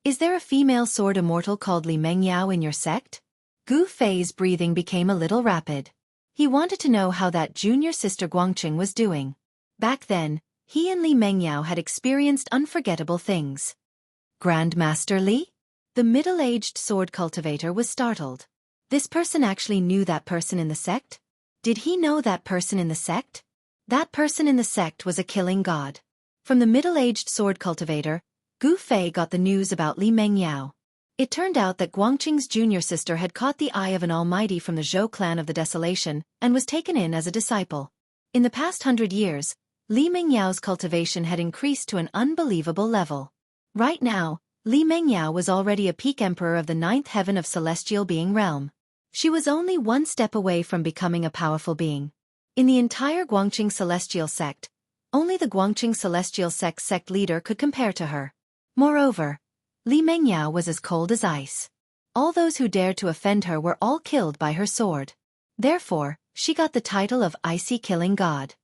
Is there a female sword immortal called Li Mengyao in your sect? Gu Fei's breathing became a little rapid. He wanted to know how that junior sister Guangqing was doing. Back then, he and Li Mengyao had experienced unforgettable things. Grandmaster Li? The middle-aged sword cultivator was startled. This person actually knew that person in the sect? Did he know that person in the sect? That person in the sect was a killing god. From the middle-aged sword cultivator, Gu Fei got the news about Li Mengyao. It turned out that Guangqing's junior sister had caught the eye of an almighty from the Zhou clan of the Desolation and was taken in as a disciple. In the past 100 years, Li Mengyao's cultivation had increased to an unbelievable level. Right now, Li Mengyao was already a peak emperor of the 9th heaven of celestial being realm. She was only one step away from becoming a powerful being. In the entire Guangqing celestial sect, only the Guangqing celestial sect leader could compare to her. Moreover, Li Mengyao was as cold as ice. All those who dared to offend her were all killed by her sword. Therefore, she got the title of Icy Killing God.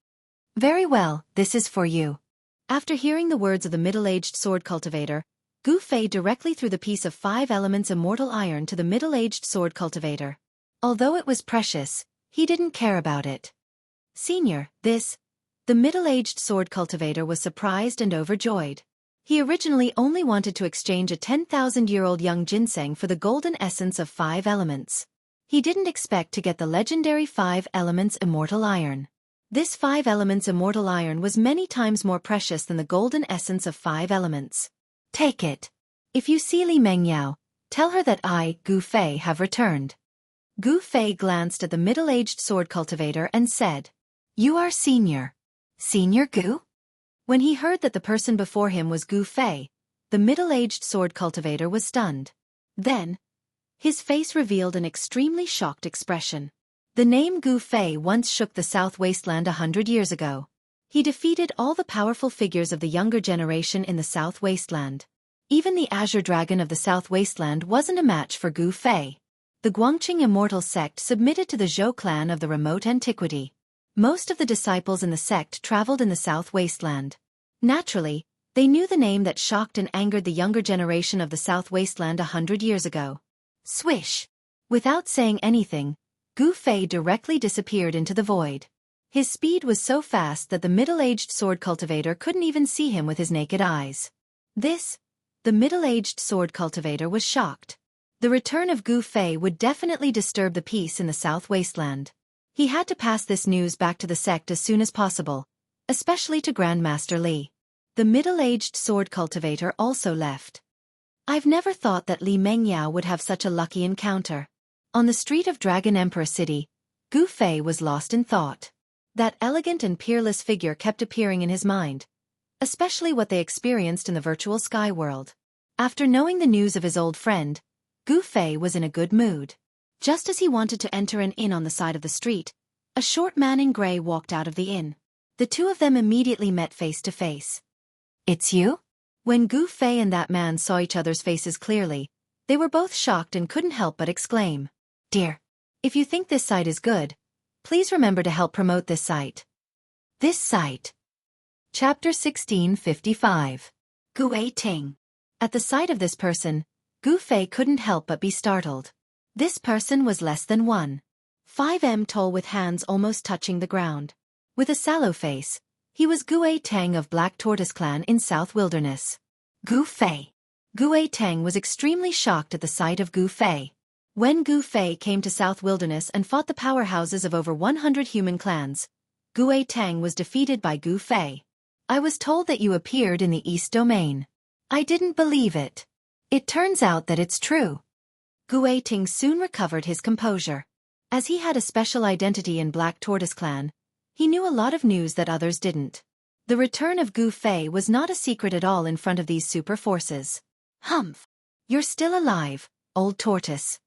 Very well, this is for you. After hearing the words of the middle-aged sword cultivator, Gu Fei directly threw the piece of 5 elements immortal iron to the middle-aged sword cultivator. Although it was precious, he didn't care about it. Senior, this. The middle-aged sword cultivator was surprised and overjoyed. He originally only wanted to exchange a 10,000-year-old young ginseng for the golden essence of 5 elements. He didn't expect to get the legendary 5 elements immortal iron. This 5 elements immortal iron was many times more precious than the golden essence of 5 elements. Take it. If you see Li Mengyao, tell her that I, Gu Fei, have returned. Gu Fei glanced at the middle-aged sword cultivator and said, You are Senior. Senior Gu? When he heard that the person before him was Gu Fei, the middle-aged sword cultivator was stunned. Then, his face revealed an extremely shocked expression. The name Gu Fei once shook the South Wasteland 100 years ago. He defeated all the powerful figures of the younger generation in the South Wasteland. Even the Azure Dragon of the South Wasteland wasn't a match for Gu Fei. The Guangqing immortal sect submitted to the Zhou clan of the remote antiquity. Most of the disciples in the sect traveled in the South Wasteland. Naturally, they knew the name that shocked and angered the younger generation of the South Wasteland 100 years ago. Swish! Without saying anything, Gu Fei directly disappeared into the void. His speed was so fast that the middle-aged sword cultivator couldn't even see him with his naked eyes. The middle-aged sword cultivator was shocked. The return of Gu Fei would definitely disturb the peace in the South Wasteland. He had to pass this news back to the sect as soon as possible, especially to Grandmaster Li. The middle-aged sword cultivator also left. I've never thought that Li Mengyao would have such a lucky encounter. On the street of Dragon Emperor City, Gu Fei was lost in thought. That elegant and peerless figure kept appearing in his mind, especially what they experienced in the virtual sky world. After knowing the news of his old friend, Gu Fei was in a good mood. Just as he wanted to enter an inn on the side of the street, a short man in gray walked out of the inn. The two of them immediately met face to face. It's you? When Gu Fei and that man saw each other's faces clearly, they were both shocked and couldn't help but exclaim, Dear, if you think this site is good, please remember to help promote this site. This site. Chapter 1655. Gu Ting. At the sight of this person, Gu Fei couldn't help but be startled. This person was less than 1.5 tall with hands almost touching the ground. With a sallow face, he was Gu Tang of Black Tortoise Clan in South Wilderness. Gu Fei. Gu Tang was extremely shocked at the sight of Gu Fei. When Gu Fei came to South Wilderness and fought the powerhouses of over 100 human clans, Gu Tang was defeated by Gu Fei. I was told that you appeared in the East Domain. I didn't believe it. It turns out that it's true. Gu Ting soon recovered his composure. As he had a special identity in Black Tortoise Clan, he knew a lot of news that others didn't. The return of Gu Fei was not a secret at all in front of these super forces. Humph! You're still alive, old tortoise.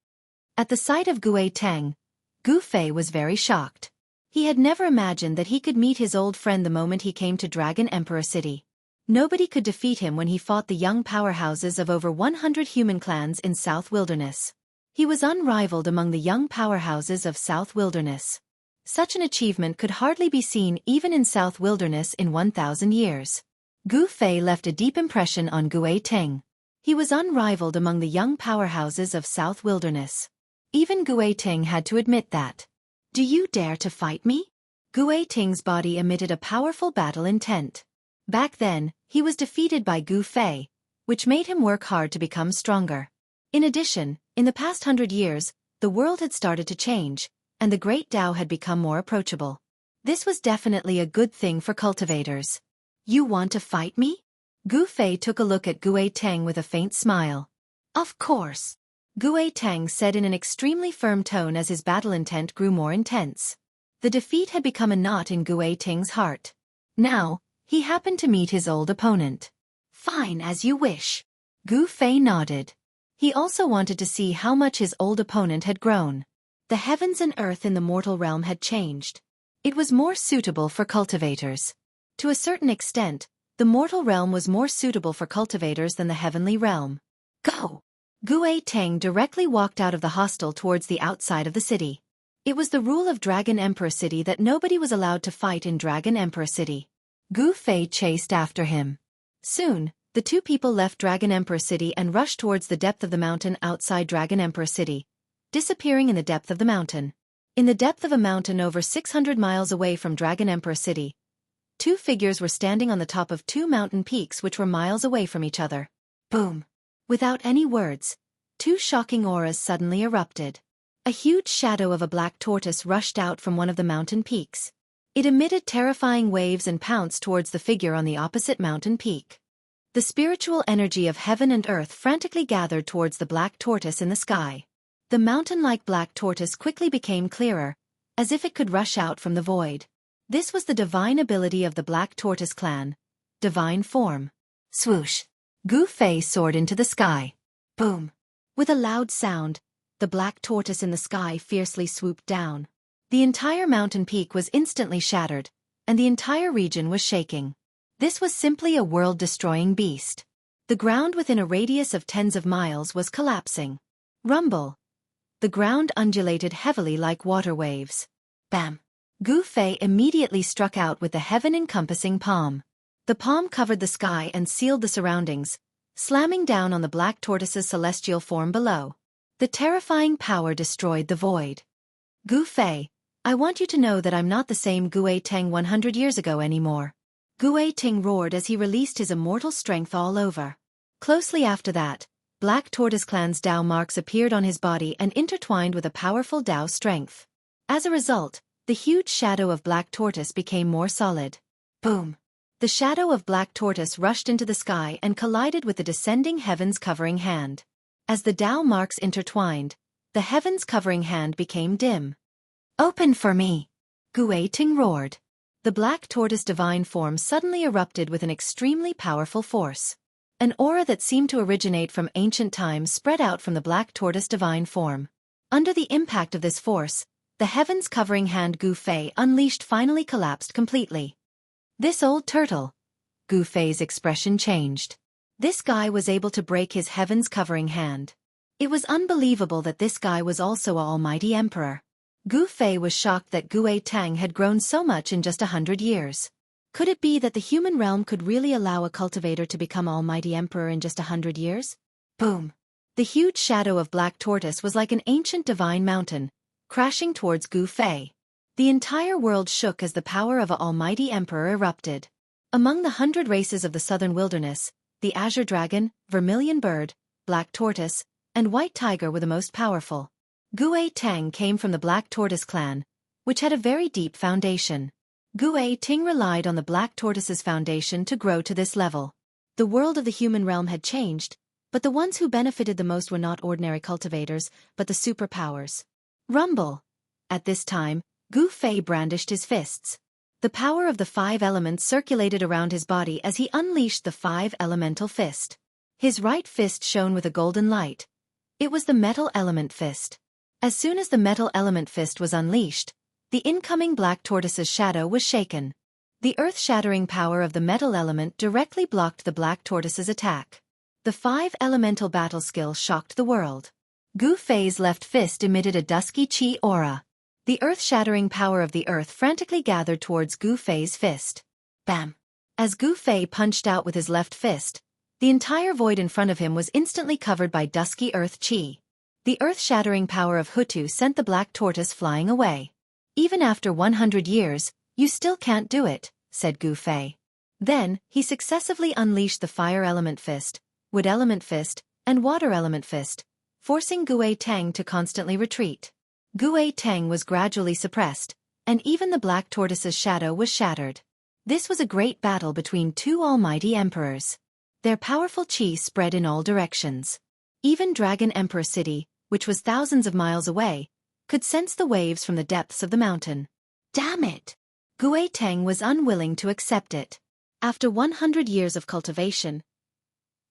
At the sight of Gu Tang, Gu Fei was very shocked. He had never imagined that he could meet his old friend the moment he came to Dragon Emperor City. Nobody could defeat him when he fought the young powerhouses of over 100 human clans in South Wilderness. He was unrivaled among the young powerhouses of South Wilderness. Such an achievement could hardly be seen even in South Wilderness in 1,000 years. Gu Fei left a deep impression on Gu Teng. He was unrivaled among the young powerhouses of South Wilderness. Even Gu Teng had to admit that. "Do you dare to fight me?" Gu Teng's body emitted a powerful battle intent. Back then, he was defeated by Gu Fei, which made him work hard to become stronger. In addition, in the past 100 years, the world had started to change, and the Great Tao had become more approachable. This was definitely a good thing for cultivators. "You want to fight me?" Gu Fei took a look at Gu Teng with a faint smile. "Of course," Gu Teng said in an extremely firm tone as his battle intent grew more intense. The defeat had become a knot in Gu Teng's heart. Now, he happened to meet his old opponent. "Fine, as you wish." Gu Fei nodded. He also wanted to see how much his old opponent had grown. The heavens and earth in the mortal realm had changed. It was more suitable for cultivators. To a certain extent, the mortal realm was more suitable for cultivators than the heavenly realm. "Go!" Gu Teng directly walked out of the hostel towards the outside of the city. It was the rule of Dragon Emperor City that nobody was allowed to fight in Dragon Emperor City. Gu Fei chased after him. Soon, the two people left Dragon Emperor City and rushed towards the depth of the mountain outside Dragon Emperor City, disappearing in the depth of the mountain. In the depth of a mountain over 600 miles away from Dragon Emperor City, two figures were standing on the top of two mountain peaks which were miles away from each other. Boom! Without any words, two shocking auras suddenly erupted. A huge shadow of a black tortoise rushed out from one of the mountain peaks. It emitted terrifying waves and pounced towards the figure on the opposite mountain peak. The spiritual energy of heaven and earth frantically gathered towards the black tortoise in the sky. The mountain-like black tortoise quickly became clearer, as if it could rush out from the void. This was the divine ability of the Black Tortoise clan. Divine form. Swoosh! Gu Fei soared into the sky. Boom! With a loud sound, the black tortoise in the sky fiercely swooped down. The entire mountain peak was instantly shattered, and the entire region was shaking. This was simply a world-destroying beast. The ground within a radius of tens of miles was collapsing. Rumble! The ground undulated heavily like water waves. Bam! Gu Fei immediately struck out with the heaven-encompassing palm. The palm covered the sky and sealed the surroundings, slamming down on the black tortoise's celestial form below. The terrifying power destroyed the void. "Gu Fei, I want you to know that I'm not the same Gu Teng 100 years ago anymore." Gu Teng roared as he released his immortal strength all over. Closely after that, Black Tortoise Clan's Tao marks appeared on his body and intertwined with a powerful Tao strength. As a result, the huge shadow of Black Tortoise became more solid. Boom! The shadow of Black Tortoise rushed into the sky and collided with the descending heavens covering hand. As the Tao marks intertwined, the heavens covering hand became dim. "Open for me!" Gu Teng roared. The Black Tortoise divine form suddenly erupted with an extremely powerful force. An aura that seemed to originate from ancient times spread out from the Black Tortoise divine form. Under the impact of this force, the heavens covering hand Gu Fei unleashed finally collapsed completely. "This old turtle." Gu Fei's expression changed. This guy was able to break his heavens covering hand. It was unbelievable that this guy was also an almighty emperor. Gu Fei was shocked that Gu Teng had grown so much in just 100 years. Could it be that the human realm could really allow a cultivator to become almighty emperor in just 100 years? Boom! The huge shadow of Black Tortoise was like an ancient divine mountain, crashing towards Gu Fei. The entire world shook as the power of an almighty emperor erupted. Among the 100 races of the southern wilderness, the azure dragon, vermilion bird, black tortoise, and white tiger were the most powerful. Gu Teng came from the Black Tortoise clan, which had a very deep foundation. Gu Teng relied on the Black Tortoise's foundation to grow to this level. The world of the human realm had changed, but the ones who benefited the most were not ordinary cultivators, but the superpowers. Rumble! At this time, Gu Fei brandished his fists. The power of the 5 elements circulated around his body as he unleashed the 5 elemental fist. His right fist shone with a golden light. It was the metal element fist. As soon as the metal element fist was unleashed, The incoming black tortoise's shadow was shaken. The earth-shattering power of the metal element directly blocked the black tortoise's attack. The 5 elemental battle skill shocked the world. Gu Fei's left fist emitted a dusky chi aura. The earth-shattering power of the earth frantically gathered towards Gu Fei's fist. Bam! As Gu Fei punched out with his left fist, the entire void in front of him was instantly covered by dusky earth chi. The earth-shattering power of Hutu sent the black tortoise flying away. Even after 100 years, you still can't do it, said Gu Fei. Then, he successively unleashed the fire element fist, wood element fist, and water element fist, forcing Gu Tang to constantly retreat. Gu Tang was gradually suppressed, and even the black tortoise's shadow was shattered. This was a great battle between 2 almighty emperors. Their powerful chi spread in all directions. Even Dragon Emperor City, which was thousands of miles away, could sense the waves from the depths of the mountain. Damn it! Gu Tang was unwilling to accept it. After 100 years of cultivation,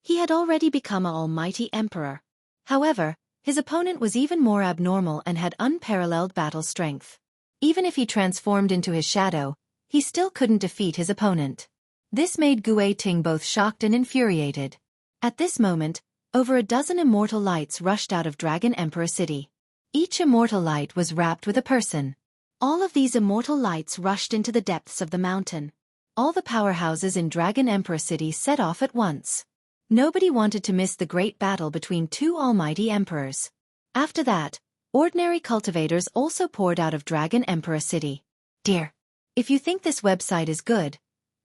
he had already become an almighty emperor. However, his opponent was even more abnormal and had unparalleled battle strength. Even if he transformed into his shadow, he still couldn't defeat his opponent. This made Gu Ting both shocked and infuriated. At this moment, over a dozen immortal lights rushed out of Dragon Emperor City. Each immortal light was wrapped with a person. All of these immortal lights rushed into the depths of the mountain. All the powerhouses in Dragon Emperor City set off at once. Nobody wanted to miss the great battle between 2 almighty emperors. After that, ordinary cultivators also poured out of Dragon Emperor City. Dear, if you think this website is good,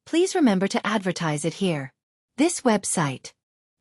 please remember to advertise it here. This website.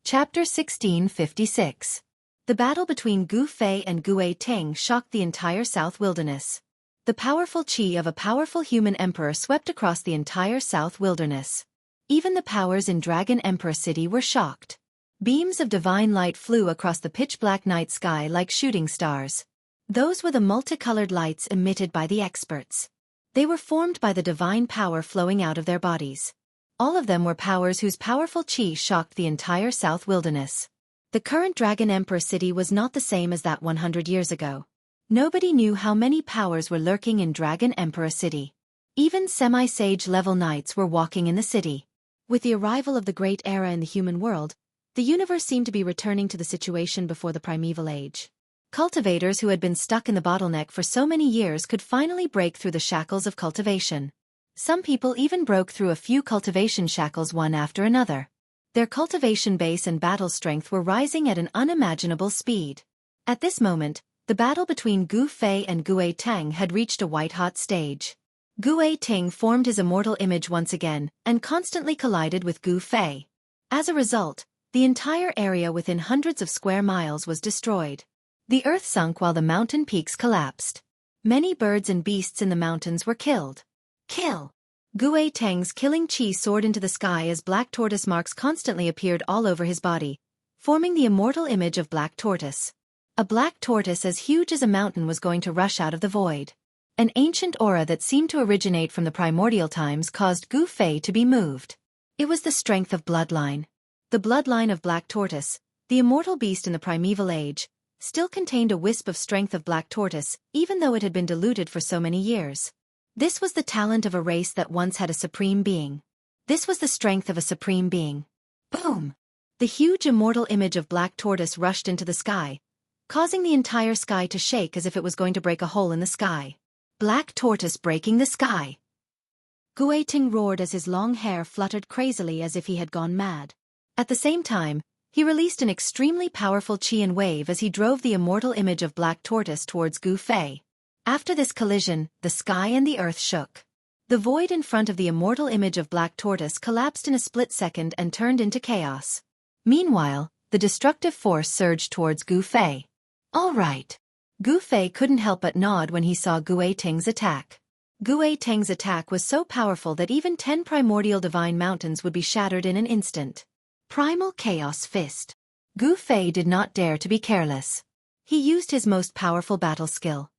Chapter 1656. The battle between Gu Fei and Gu Tang shocked the entire South Wilderness. The powerful chi of a powerful human emperor swept across the entire South Wilderness. Even the powers in Dragon Emperor City were shocked. Beams of divine light flew across the pitch-black night sky like shooting stars. Those were the multicolored lights emitted by the experts. They were formed by the divine power flowing out of their bodies. All of them were powers whose powerful chi shocked the entire South Wilderness. The current Dragon Emperor City was not the same as that 100 years ago. Nobody knew how many powers were lurking in Dragon Emperor City. Even semi-sage level knights were walking in the city. With the arrival of the Great Era in the human world, the universe seemed to be returning to the situation before the primeval age. Cultivators who had been stuck in the bottleneck for so many years could finally break through the shackles of cultivation. Some people even broke through a few cultivation shackles one after another. Their cultivation base and battle strength were rising at an unimaginable speed. At this moment, the battle between Gu Fei and Gu Tang had reached a white-hot stage. Gu Ting formed his immortal image once again, and constantly collided with Gu Fei. As a result, the entire area within hundreds of square miles was destroyed. The earth sunk while the mountain peaks collapsed. Many birds and beasts in the mountains were killed. Kill! Gu Tang's killing chi soared into the sky as black tortoise marks constantly appeared all over his body, forming the immortal image of Black Tortoise. A black tortoise as huge as a mountain was going to rush out of the void. An ancient aura that seemed to originate from the primordial times caused Gu Fei to be moved. It was the strength of bloodline. The bloodline of Black Tortoise, the immortal beast in the primeval age, still contained a wisp of strength of Black Tortoise, even though it had been diluted for so many years. This was the talent of a race that once had a supreme being. This was the strength of a supreme being. Boom! The huge immortal image of Black Tortoise rushed into the sky, causing the entire sky to shake as if it was going to break a hole in the sky. Black Tortoise breaking the sky. Gu Ting roared as his long hair fluttered crazily as if he had gone mad. At the same time, he released an extremely powerful Qian wave as he drove the immortal image of Black Tortoise towards Gu Fei. After this collision, the sky and the earth shook. The void in front of the immortal image of Black Tortoise collapsed in a split second and turned into chaos. Meanwhile, the destructive force surged towards Gu Fei. All right. Gu Fei couldn't help but nod when he saw Gu Ting's attack. Gu Ting's attack was so powerful that even 10 primordial divine mountains would be shattered in an instant. Primal Chaos Fist. Gu Fei did not dare to be careless. He used his most powerful battle skill.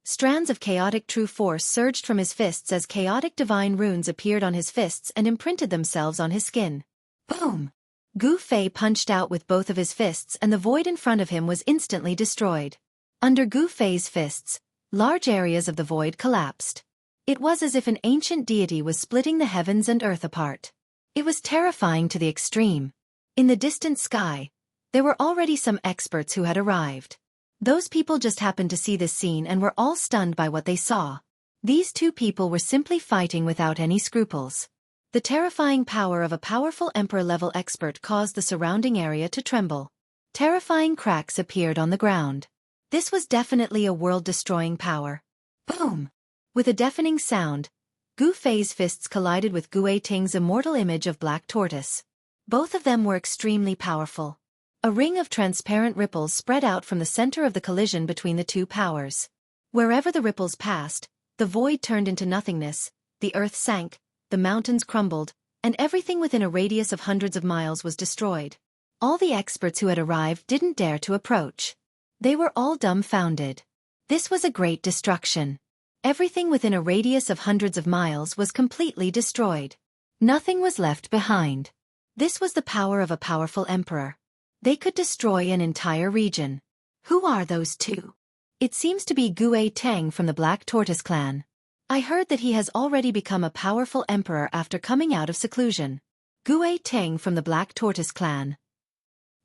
Strands of chaotic true force surged from his fists as chaotic divine runes appeared on his fists and imprinted themselves on his skin. Boom! Gu Fei punched out with both of his fists and the void in front of him was instantly destroyed. Under Gu Fei's fists, Large areas of the void collapsed. It was as if an ancient deity was splitting the heavens and earth apart. It was terrifying to the extreme. In the distant sky, there were already some experts who had arrived. Those people just happened to see this scene and were all stunned by what they saw. These two people were simply fighting without any scruples. The terrifying power of a powerful Emperor-level expert caused the surrounding area to tremble. Terrifying cracks appeared on the ground. This was definitely a world-destroying power. Boom! With a deafening sound, Gu Fei's fists collided with Gu Ting's immortal image of Black Tortoise. Both of them were extremely powerful. A ring of transparent ripples spread out from the center of the collision between the two powers. Wherever the ripples passed, the void turned into nothingness, the earth sank, the mountains crumbled, and everything within a radius of hundreds of miles was destroyed. All the experts who had arrived didn't dare to approach. They were all dumbfounded. This was a great destruction. Everything within a radius of hundreds of miles was completely destroyed. Nothing was left behind. This was the power of a powerful emperor. They could destroy an entire region. Who are those two? It seems to be Gu Tang from the Black Tortoise clan. I heard that he has already become a powerful emperor after coming out of seclusion. Gu Tang from the Black Tortoise clan.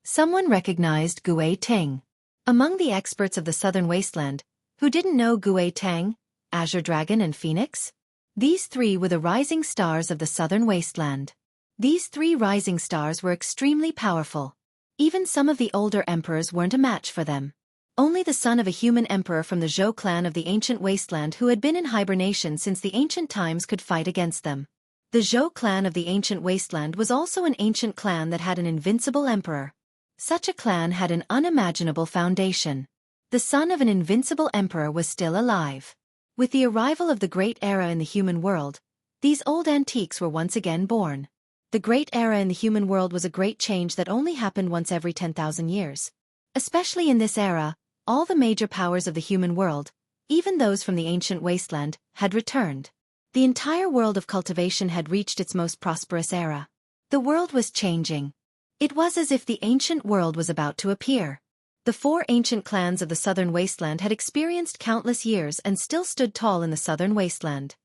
Someone recognized Gu Tang. Among the experts of the Southern Wasteland, who didn't know Gu Tang, Azure Dragon and Phoenix? These three were the rising stars of the Southern Wasteland. These three rising stars were extremely powerful. Even some of the older emperors weren't a match for them. Only the son of a human emperor from the Zhou clan of the ancient wasteland who had been in hibernation since the ancient times could fight against them. The Zhou clan of the ancient wasteland was also an ancient clan that had an invincible emperor. Such a clan had an unimaginable foundation. The son of an invincible emperor was still alive. With the arrival of the Great Era in the human world, these old antiques were once again born. The Great Era in the human world was a great change that only happened once every 10,000 years. Especially in this era, all the major powers of the human world, even those from the ancient wasteland, had returned. The entire world of cultivation had reached its most prosperous era. The world was changing. It was as if the ancient world was about to appear. The four ancient clans of the southern wasteland had experienced countless years and still stood tall in the southern wasteland.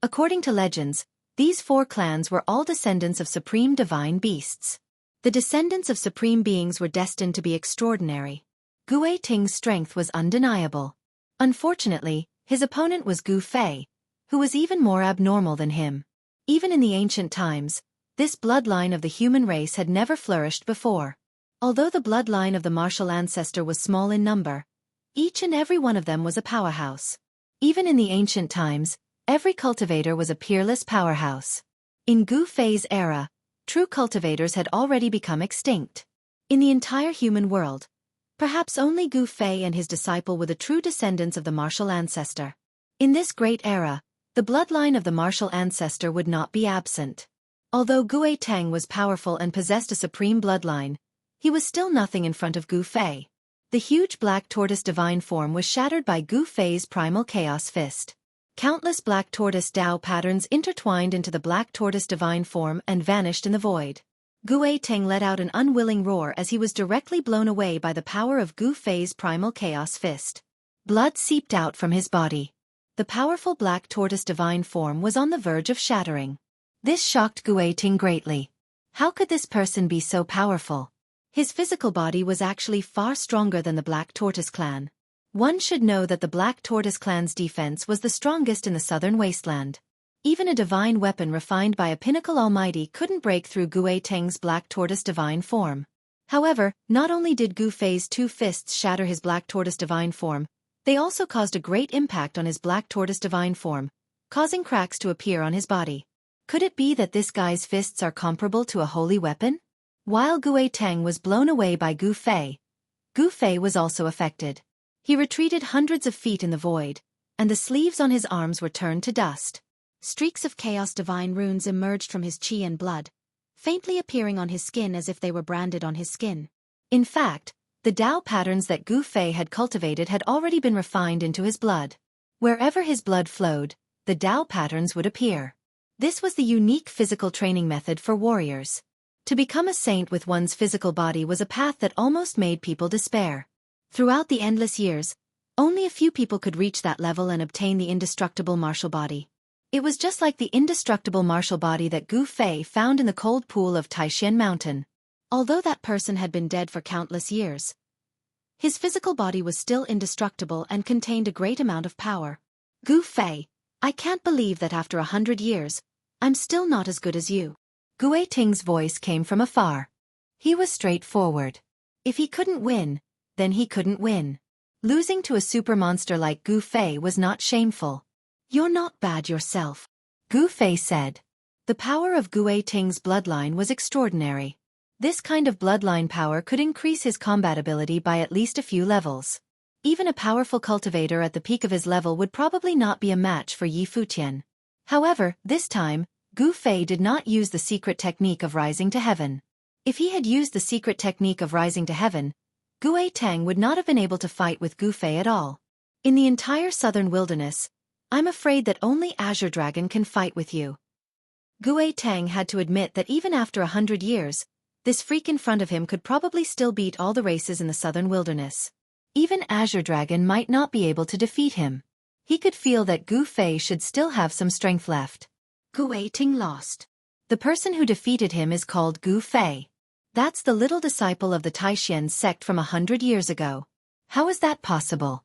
According to legends, these four clans were all descendants of supreme divine beasts. The descendants of supreme beings were destined to be extraordinary. Gu Ting's strength was undeniable. Unfortunately, his opponent was Gu Fei, who was even more abnormal than him. Even in the ancient times, this bloodline of the human race had never flourished before. Although the bloodline of the martial ancestor was small in number, each and every one of them was a powerhouse. Even in the ancient times, every cultivator was a peerless powerhouse. In Gu Fei's era, true cultivators had already become extinct. In the entire human world, perhaps only Gu Fei and his disciple were the true descendants of the martial ancestor. In this great era, the bloodline of the martial ancestor would not be absent. Although Gu Tang was powerful and possessed a supreme bloodline, he was still nothing in front of Gu Fei. The huge black tortoise divine form was shattered by Gu Fei's primal chaos fist. Countless black tortoise Dao patterns intertwined into the black tortoise divine form and vanished in the void. Gu Tang let out an unwilling roar as he was directly blown away by the power of Gu Fei's primal chaos fist. Blood seeped out from his body. The powerful black tortoise divine form was on the verge of shattering. This shocked Gu Tang greatly. How could this person be so powerful? His physical body was actually far stronger than the Black Tortoise clan. One should know that the Black Tortoise clan's defense was the strongest in the southern wasteland. Even a divine weapon refined by a pinnacle almighty couldn't break through Gu Tang's Black Tortoise divine form. However, not only did Gu Fei's two fists shatter his Black Tortoise divine form, they also caused a great impact on his Black Tortoise divine form, causing cracks to appear on his body. Could it be that this guy's fists are comparable to a holy weapon? While Gu Tang was blown away by Gu Fei was also affected. He retreated hundreds of feet in the void, and the sleeves on his arms were turned to dust. Streaks of chaos divine runes emerged from his chi and blood, faintly appearing on his skin as if they were branded on his skin. In fact, the Dao patterns that Gu Fei had cultivated had already been refined into his blood. Wherever his blood flowed, the Dao patterns would appear. This was the unique physical training method for warriors. To become a saint with one's physical body was a path that almost made people despair. Throughout the endless years, Only a few people could reach that level and obtain the indestructible martial body. It was just like the indestructible martial body that Gu Fei found in the cold pool of Taishan Mountain. Although that person had been dead for countless years, his physical body was still indestructible and contained a great amount of power. Gu Fei, I can't believe that after 100 years, I'm still not as good as you. Gu Ting's voice came from afar. He was straightforward. If he couldn't win, then he couldn't win. Losing to a super monster like Gu Fei was not shameful. You're not bad yourself, Gu Fei said. The power of Gu Ting's bloodline was extraordinary. This kind of bloodline power could increase his combat ability by at least a few levels. Even a powerful cultivator at the peak of his level would probably not be a match for Yi Futian. However, this time, Gu Fei did not use the secret technique of rising to heaven. If he had used the secret technique of rising to heaven, Gu Tang would not have been able to fight with Gu Fei at all. In the entire southern wilderness, I'm afraid that only Azure Dragon can fight with you. Gu Tang had to admit that even after 100 years, this freak in front of him could probably still beat all the races in the southern wilderness. Even Azure Dragon might not be able to defeat him. He could feel that Gu Fei should still have some strength left. Gu Ting lost. The person who defeated him is called Gu Fei. That's the little disciple of the Taishan sect from 100 years ago. How is that possible?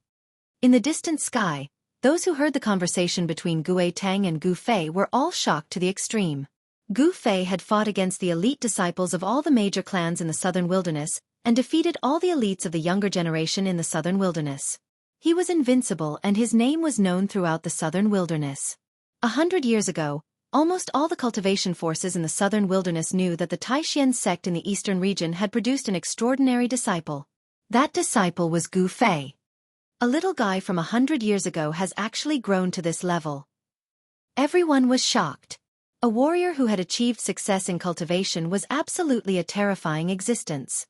In the distant sky, those who heard the conversation between Gu Tang and Gu Fei were all shocked to the extreme. Gu Fei had fought against the elite disciples of all the major clans in the southern wilderness, and defeated all the elites of the younger generation in the southern wilderness. He was invincible and his name was known throughout the southern wilderness. 100 years ago, almost all the cultivation forces in the southern wilderness knew that the Taishan sect in the eastern region had produced an extraordinary disciple. That disciple was Gu Fei. A little guy from 100 years ago has actually grown to this level. Everyone was shocked. A warrior who had achieved success in cultivation was absolutely a terrifying existence.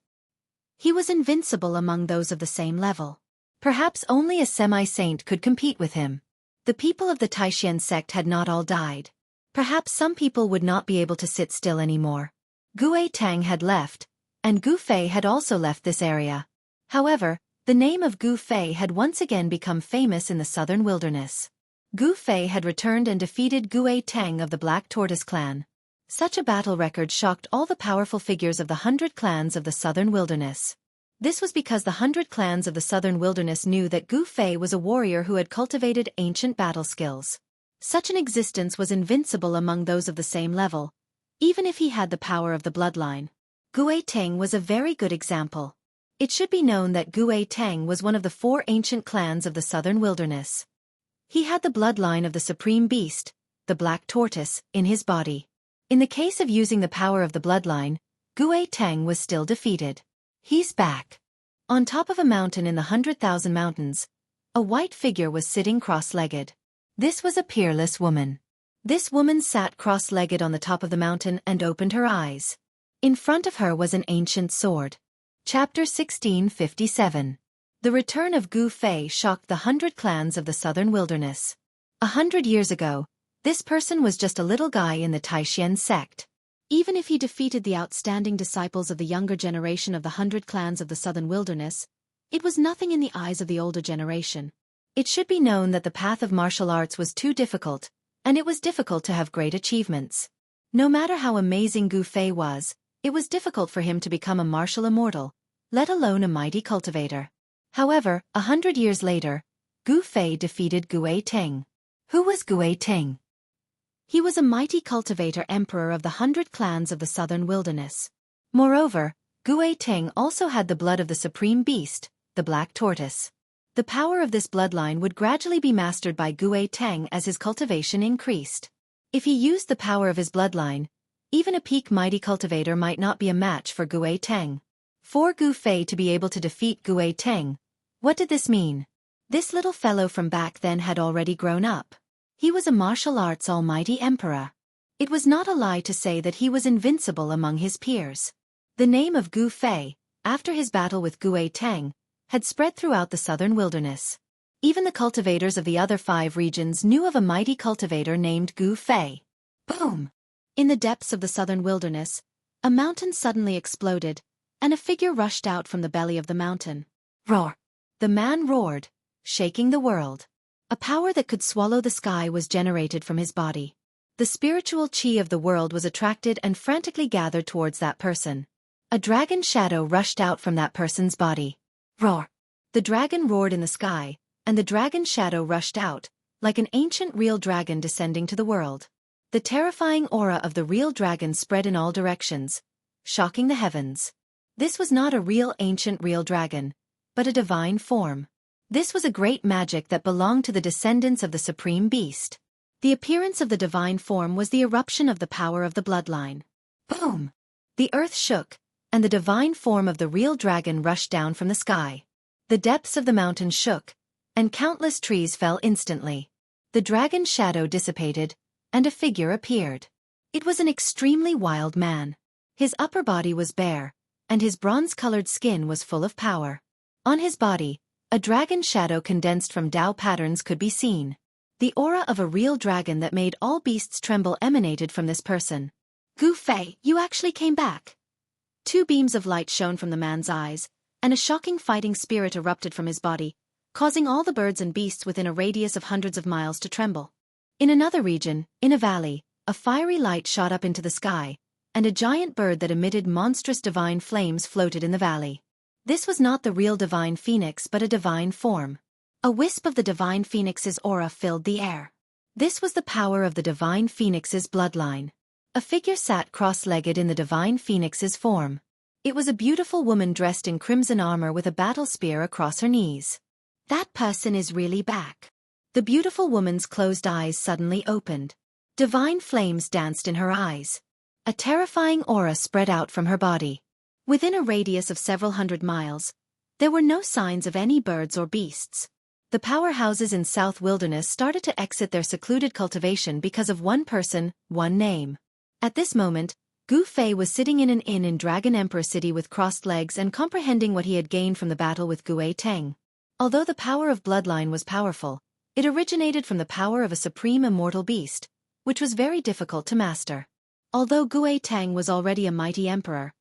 He was invincible among those of the same level. Perhaps only a semi-saint could compete with him. The people of the Taishan sect had not all died. Perhaps some people would not be able to sit still anymore. Gu Tang had left, and Gu Fei had also left this area. However, the name of Gu Fei had once again become famous in the southern wilderness. Gu Fei had returned and defeated Gu Tang of the Black Tortoise clan. Such a battle record shocked all the powerful figures of the 100 clans of the southern wilderness. This was because the 100 clans of the southern wilderness knew that Gu Fei was a warrior who had cultivated ancient battle skills. Such an existence was invincible among those of the same level, even if he had the power of the bloodline. Gu Tang was a very good example. It should be known that Gu Tang was one of the 4 ancient clans of the southern wilderness. He had the bloodline of the supreme beast, the black tortoise, in his body. In the case of using the power of the bloodline, Gu Tang was still defeated. He's back. On top of a mountain in the 100,000 mountains, a white figure was sitting cross-legged. This was a peerless woman. This woman sat cross-legged on the top of the mountain and opened her eyes. In front of her was an ancient sword. Chapter 1657. The return of Gu Fei shocked the 100 clans of the southern wilderness. 100 years ago, this person was just a little guy in the Taishan sect. Even if he defeated the outstanding disciples of the younger generation of the 100 clans of the southern wilderness, it was nothing in the eyes of the older generation. It should be known that the path of martial arts was too difficult, and it was difficult to have great achievements. No matter how amazing Gu Fei was, it was difficult for him to become a martial immortal, let alone a mighty cultivator. However, 100 years later, Gu Fei defeated Gu Tang. Who was Gu Tang? He was a mighty cultivator emperor of the 100 clans of the southern wilderness. Moreover, Gu Tang also had the blood of the supreme beast, the black tortoise. The power of this bloodline would gradually be mastered by Gu Tang as his cultivation increased. If he used the power of his bloodline, even a peak mighty cultivator might not be a match for Gu Tang. For Gu Fei to be able to defeat Gu Tang, what did this mean? This little fellow from back then had already grown up. He was a martial arts almighty emperor. It was not a lie to say that he was invincible among his peers. The name of Gu Fei, after his battle with Gu Tang, had spread throughout the southern wilderness. Even the cultivators of the other 5 regions knew of a mighty cultivator named Gu Fei. Boom! In the depths of the southern wilderness, a mountain suddenly exploded, and a figure rushed out from the belly of the mountain. Roar! The man roared. shaking the world. A power that could swallow the sky was generated from his body. The spiritual chi of the world was attracted and frantically gathered towards that person. A dragon shadow rushed out from that person's body. Roar! The dragon roared in the sky, and the dragon shadow rushed out, like an ancient real dragon descending to the world. The terrifying aura of the real dragon spread in all directions, shocking the heavens. This was not a real ancient real dragon, but a divine form. This was a great magic that belonged to the descendants of the supreme beast. The appearance of the divine form was the eruption of the power of the bloodline. Boom! The earth shook, and the divine form of the real dragon rushed down from the sky. The depths of the mountains shook, and countless trees fell instantly. The dragon's shadow dissipated, and a figure appeared. It was an extremely wild man. His upper body was bare, and his bronze-colored skin was full of power. On his body, a dragon shadow condensed from Tao patterns could be seen. The aura of a real dragon that made all beasts tremble emanated from this person. Gu Fei, you actually came back. Two beams of light shone from the man's eyes, and a shocking fighting spirit erupted from his body, causing all the birds and beasts within a radius of hundreds of miles to tremble. In another region, in a valley, a fiery light shot up into the sky, and a giant bird that emitted monstrous divine flames floated in the valley. This was not the real divine phoenix but a divine form. A wisp of the divine phoenix's aura filled the air. This was the power of the divine phoenix's bloodline. A figure sat cross-legged in the divine phoenix's form. It was a beautiful woman dressed in crimson armor with a battle spear across her knees. That person is really back. The beautiful woman's closed eyes suddenly opened. Divine flames danced in her eyes. A terrifying aura spread out from her body. Within a radius of several hundred miles, there were no signs of any birds or beasts. The powerhouses in South Wilderness started to exit their secluded cultivation because of one person, one name. At this moment, Gu Fei was sitting in an inn in Dragon Emperor City with crossed legs and comprehending what he had gained from the battle with Gu Teng. Although the power of bloodline was powerful, it originated from the power of a supreme immortal beast, which was very difficult to master. Although Gu Teng was already a mighty emperor,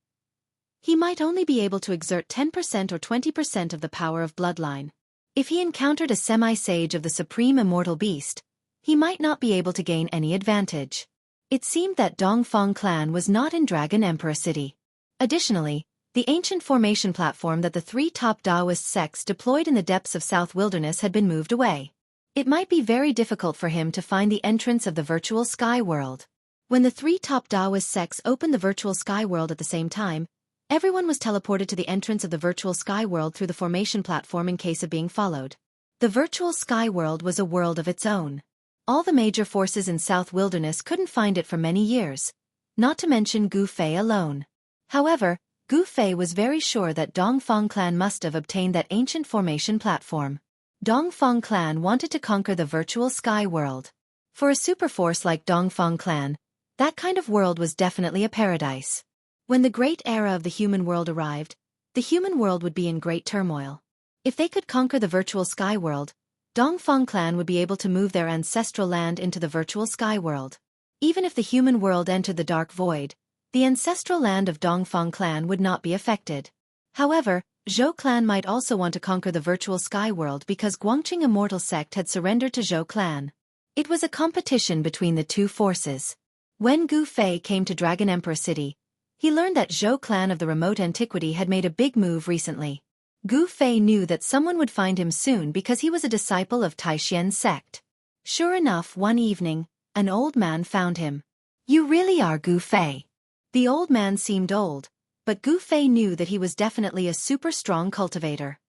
he might only be able to exert 10% or 20% of the power of bloodline. If he encountered a semi-sage of the supreme immortal beast, he might not be able to gain any advantage. It seemed that Dongfang clan was not in Dragon Emperor City. Additionally, the ancient formation platform that the three top Taoist sects deployed in the depths of South Wilderness had been moved away. It might be very difficult for him to find the entrance of the virtual sky world. When the three top Taoist sects opened the virtual sky world at the same time, everyone was teleported to the entrance of the virtual sky world through the formation platform in case of being followed. The virtual sky world was a world of its own. All the major forces in South Wilderness couldn't find it for many years, not to mention Gu Fei alone. However, Gu Fei was very sure that Dongfang clan must have obtained that ancient formation platform. Dongfang clan wanted to conquer the virtual sky world. For a superforce like Dongfang clan, that kind of world was definitely a paradise. When the great era of the human world arrived, the human world would be in great turmoil. If they could conquer the virtual sky world, Dongfang clan would be able to move their ancestral land into the virtual sky world. Even if the human world entered the dark void, the ancestral land of Dongfang clan would not be affected. However, Zhou clan might also want to conquer the virtual sky world because Guangqing Immortal Sect had surrendered to Zhou clan. It was a competition between the two forces. When Gu Fei came to Dragon Emperor City, he learned that Zhou clan of the remote antiquity had made a big move recently. Gu Fei knew that someone would find him soon because he was a disciple of Taixian's sect. Sure enough, one evening, an old man found him. "You really are Gu Fei." The old man seemed old, but Gu Fei knew that he was definitely a super strong cultivator.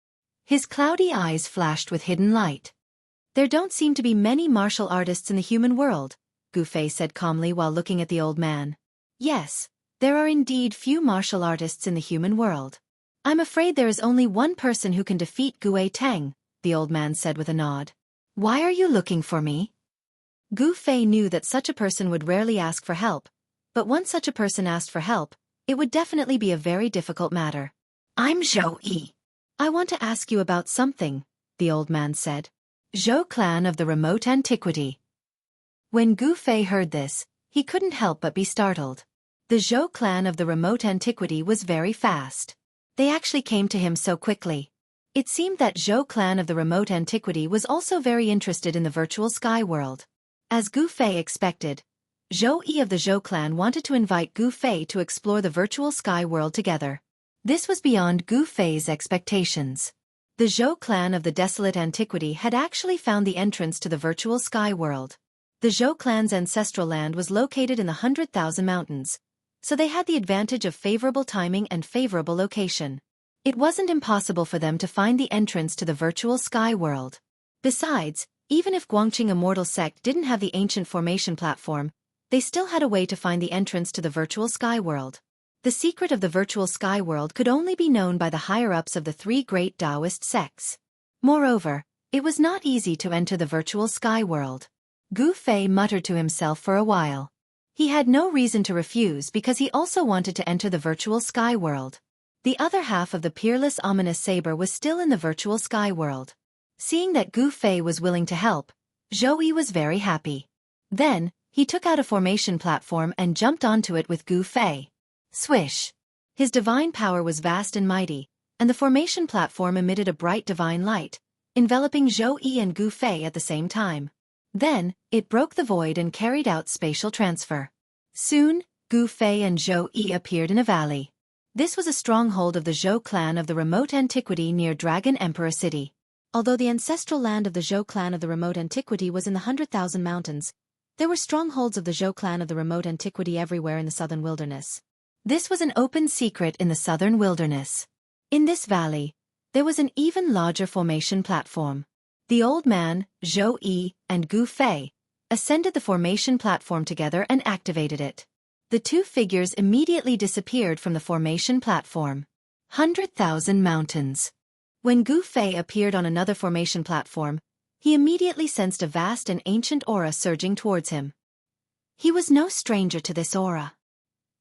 His cloudy eyes flashed with hidden light. "There don't seem to be many martial artists in the human world," Gu Fei said calmly while looking at the old man. "Yes. There are indeed few martial artists in the human world. I'm afraid there is only one person who can defeat Gu Teng," the old man said with a nod. "Why are you looking for me?" Gu Fei knew that such a person would rarely ask for help, but once such a person asked for help, it would definitely be a very difficult matter. "I'm Zhou Yi. I want to ask you about something," the old man said. "Zhou clan of the remote antiquity." When Gu Fei heard this, he couldn't help but be startled. The Zhou clan of the remote antiquity was very fast. They actually came to him so quickly. It seemed that Zhou clan of the remote antiquity was also very interested in the virtual sky world. As Gu Fei expected, Zhou Yi of the Zhou clan wanted to invite Gu Fei to explore the virtual sky world together. This was beyond Gu Fei's expectations. The Zhou clan of the desolate antiquity had actually found the entrance to the virtual sky world. The Zhou clan's ancestral land was located in the 100,000 mountains, so they had the advantage of favorable timing and favorable location. It wasn't impossible for them to find the entrance to the virtual sky world. Besides, even if Guangqing Immortal Sect didn't have the ancient formation platform, they still had a way to find the entrance to the virtual sky world. The secret of the virtual sky world could only be known by the higher-ups of the three great Taoist sects. Moreover, it was not easy to enter the virtual sky world. Gu Fei muttered to himself for a while. He had no reason to refuse because he also wanted to enter the virtual sky world. The other half of the peerless ominous saber was still in the virtual sky world. Seeing that Gu Fei was willing to help, Zhou Yi was very happy. Then, he took out a formation platform and jumped onto it with Gu Fei. Swish! His divine power was vast and mighty, and the formation platform emitted a bright divine light, enveloping Zhou Yi and Gu Fei at the same time. Then, it broke the void and carried out spatial transfer. Soon, Gu Fei and Zhou Yi appeared in a valley. This was a stronghold of the Zhou clan of the remote antiquity near Dragon Emperor City. Although the ancestral land of the Zhou clan of the remote antiquity was in the 100,000 mountains, there were strongholds of the Zhou clan of the remote antiquity everywhere in the southern wilderness. This was an open secret in the southern wilderness. In this valley, there was an even larger formation platform. The old man, Zhou Yi, and Gu Fei ascended the formation platform together and activated it. The two figures immediately disappeared from the formation platform. 100,000 mountains. When Gu Fei appeared on another formation platform, he immediately sensed a vast and ancient aura surging towards him. He was no stranger to this aura.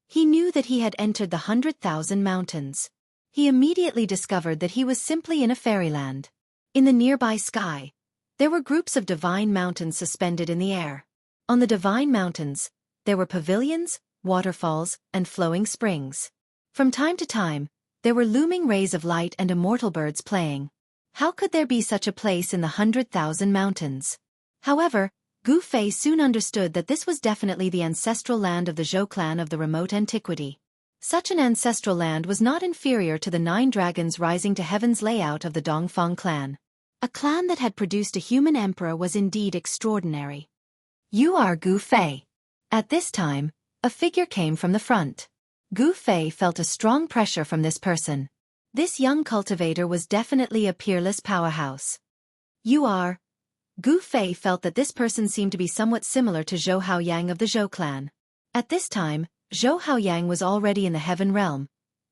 He knew that he had entered the 100,000 mountains. He immediately discovered that he was simply in a fairyland. In the nearby sky, there were groups of divine mountains suspended in the air. On the divine mountains, there were pavilions, waterfalls, and flowing springs. From time to time, there were looming rays of light and immortal birds playing. How could there be such a place in the 100,000 mountains? However, Gu Fei soon understood that this was definitely the ancestral land of the Zhou clan of the remote antiquity. Such an ancestral land was not inferior to the 9 dragons rising to heaven's layout of the Dongfang clan. A clan that had produced a human emperor was indeed extraordinary. You are Gu Fei. At this time, a figure came from the front. Gu Fei felt a strong pressure from this person. This young cultivator was definitely a peerless powerhouse. You are. Gu Fei felt that this person seemed to be somewhat similar to Zhou Haoyang of the Zhou clan. At this time, Zhou Haoyang was already in the heaven realm,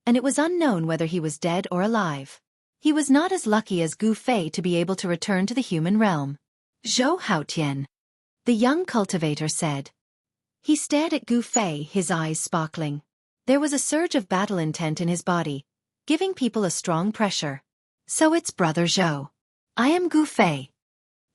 and it was unknown whether he was dead or alive. He was not as lucky as Gu Fei to be able to return to the human realm. Zhou Haotian, the young cultivator said. He stared at Gu Fei, his eyes sparkling. There was a surge of battle intent in his body, giving people a strong pressure. So it's Brother Zhou. I am Gu Fei.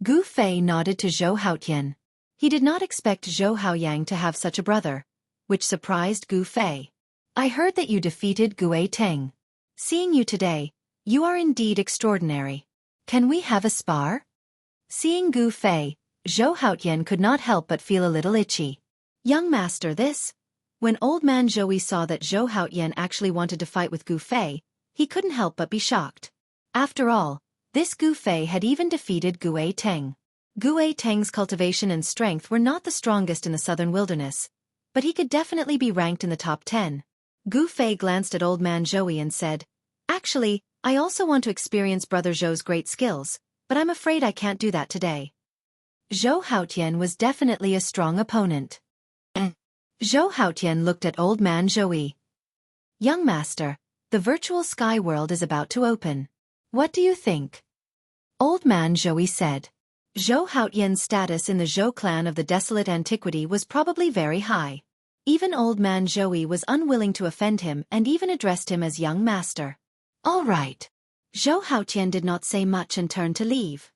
Gu Fei nodded to Zhou Haotian. He did not expect Zhou Haoyang to have such a brother, which surprised Gu Fei. I heard that you defeated Gui Teng. Seeing you today, you are indeed extraordinary. Can we have a spar? Seeing Gu Fei, Zhou Haotian could not help but feel a little itchy. Young master, this? When old man Zhou saw that Zhou Haotian actually wanted to fight with Gu Fei, he couldn't help but be shocked. After all, this Gu Fei had even defeated Gui Teng. Gui Teng's cultivation and strength were not the strongest in the southern wilderness, but he could definitely be ranked in the top 10. Gu Fei glanced at old man Zhou and said, Actually, I also want to experience Brother Zhou's great skills, but I'm afraid I can't do that today. Zhou Haotian was definitely a strong opponent. Zhou Haotian looked at old man Zhou. Young master, the virtual sky world is about to open. What do you think? Old man Zhou said. Zhou Haotian's status in the Zhou clan of the desolate antiquity was probably very high. Even old man Zhou was unwilling to offend him and even addressed him as young master. All right. Zhou Haotian did not say much and turned to leave.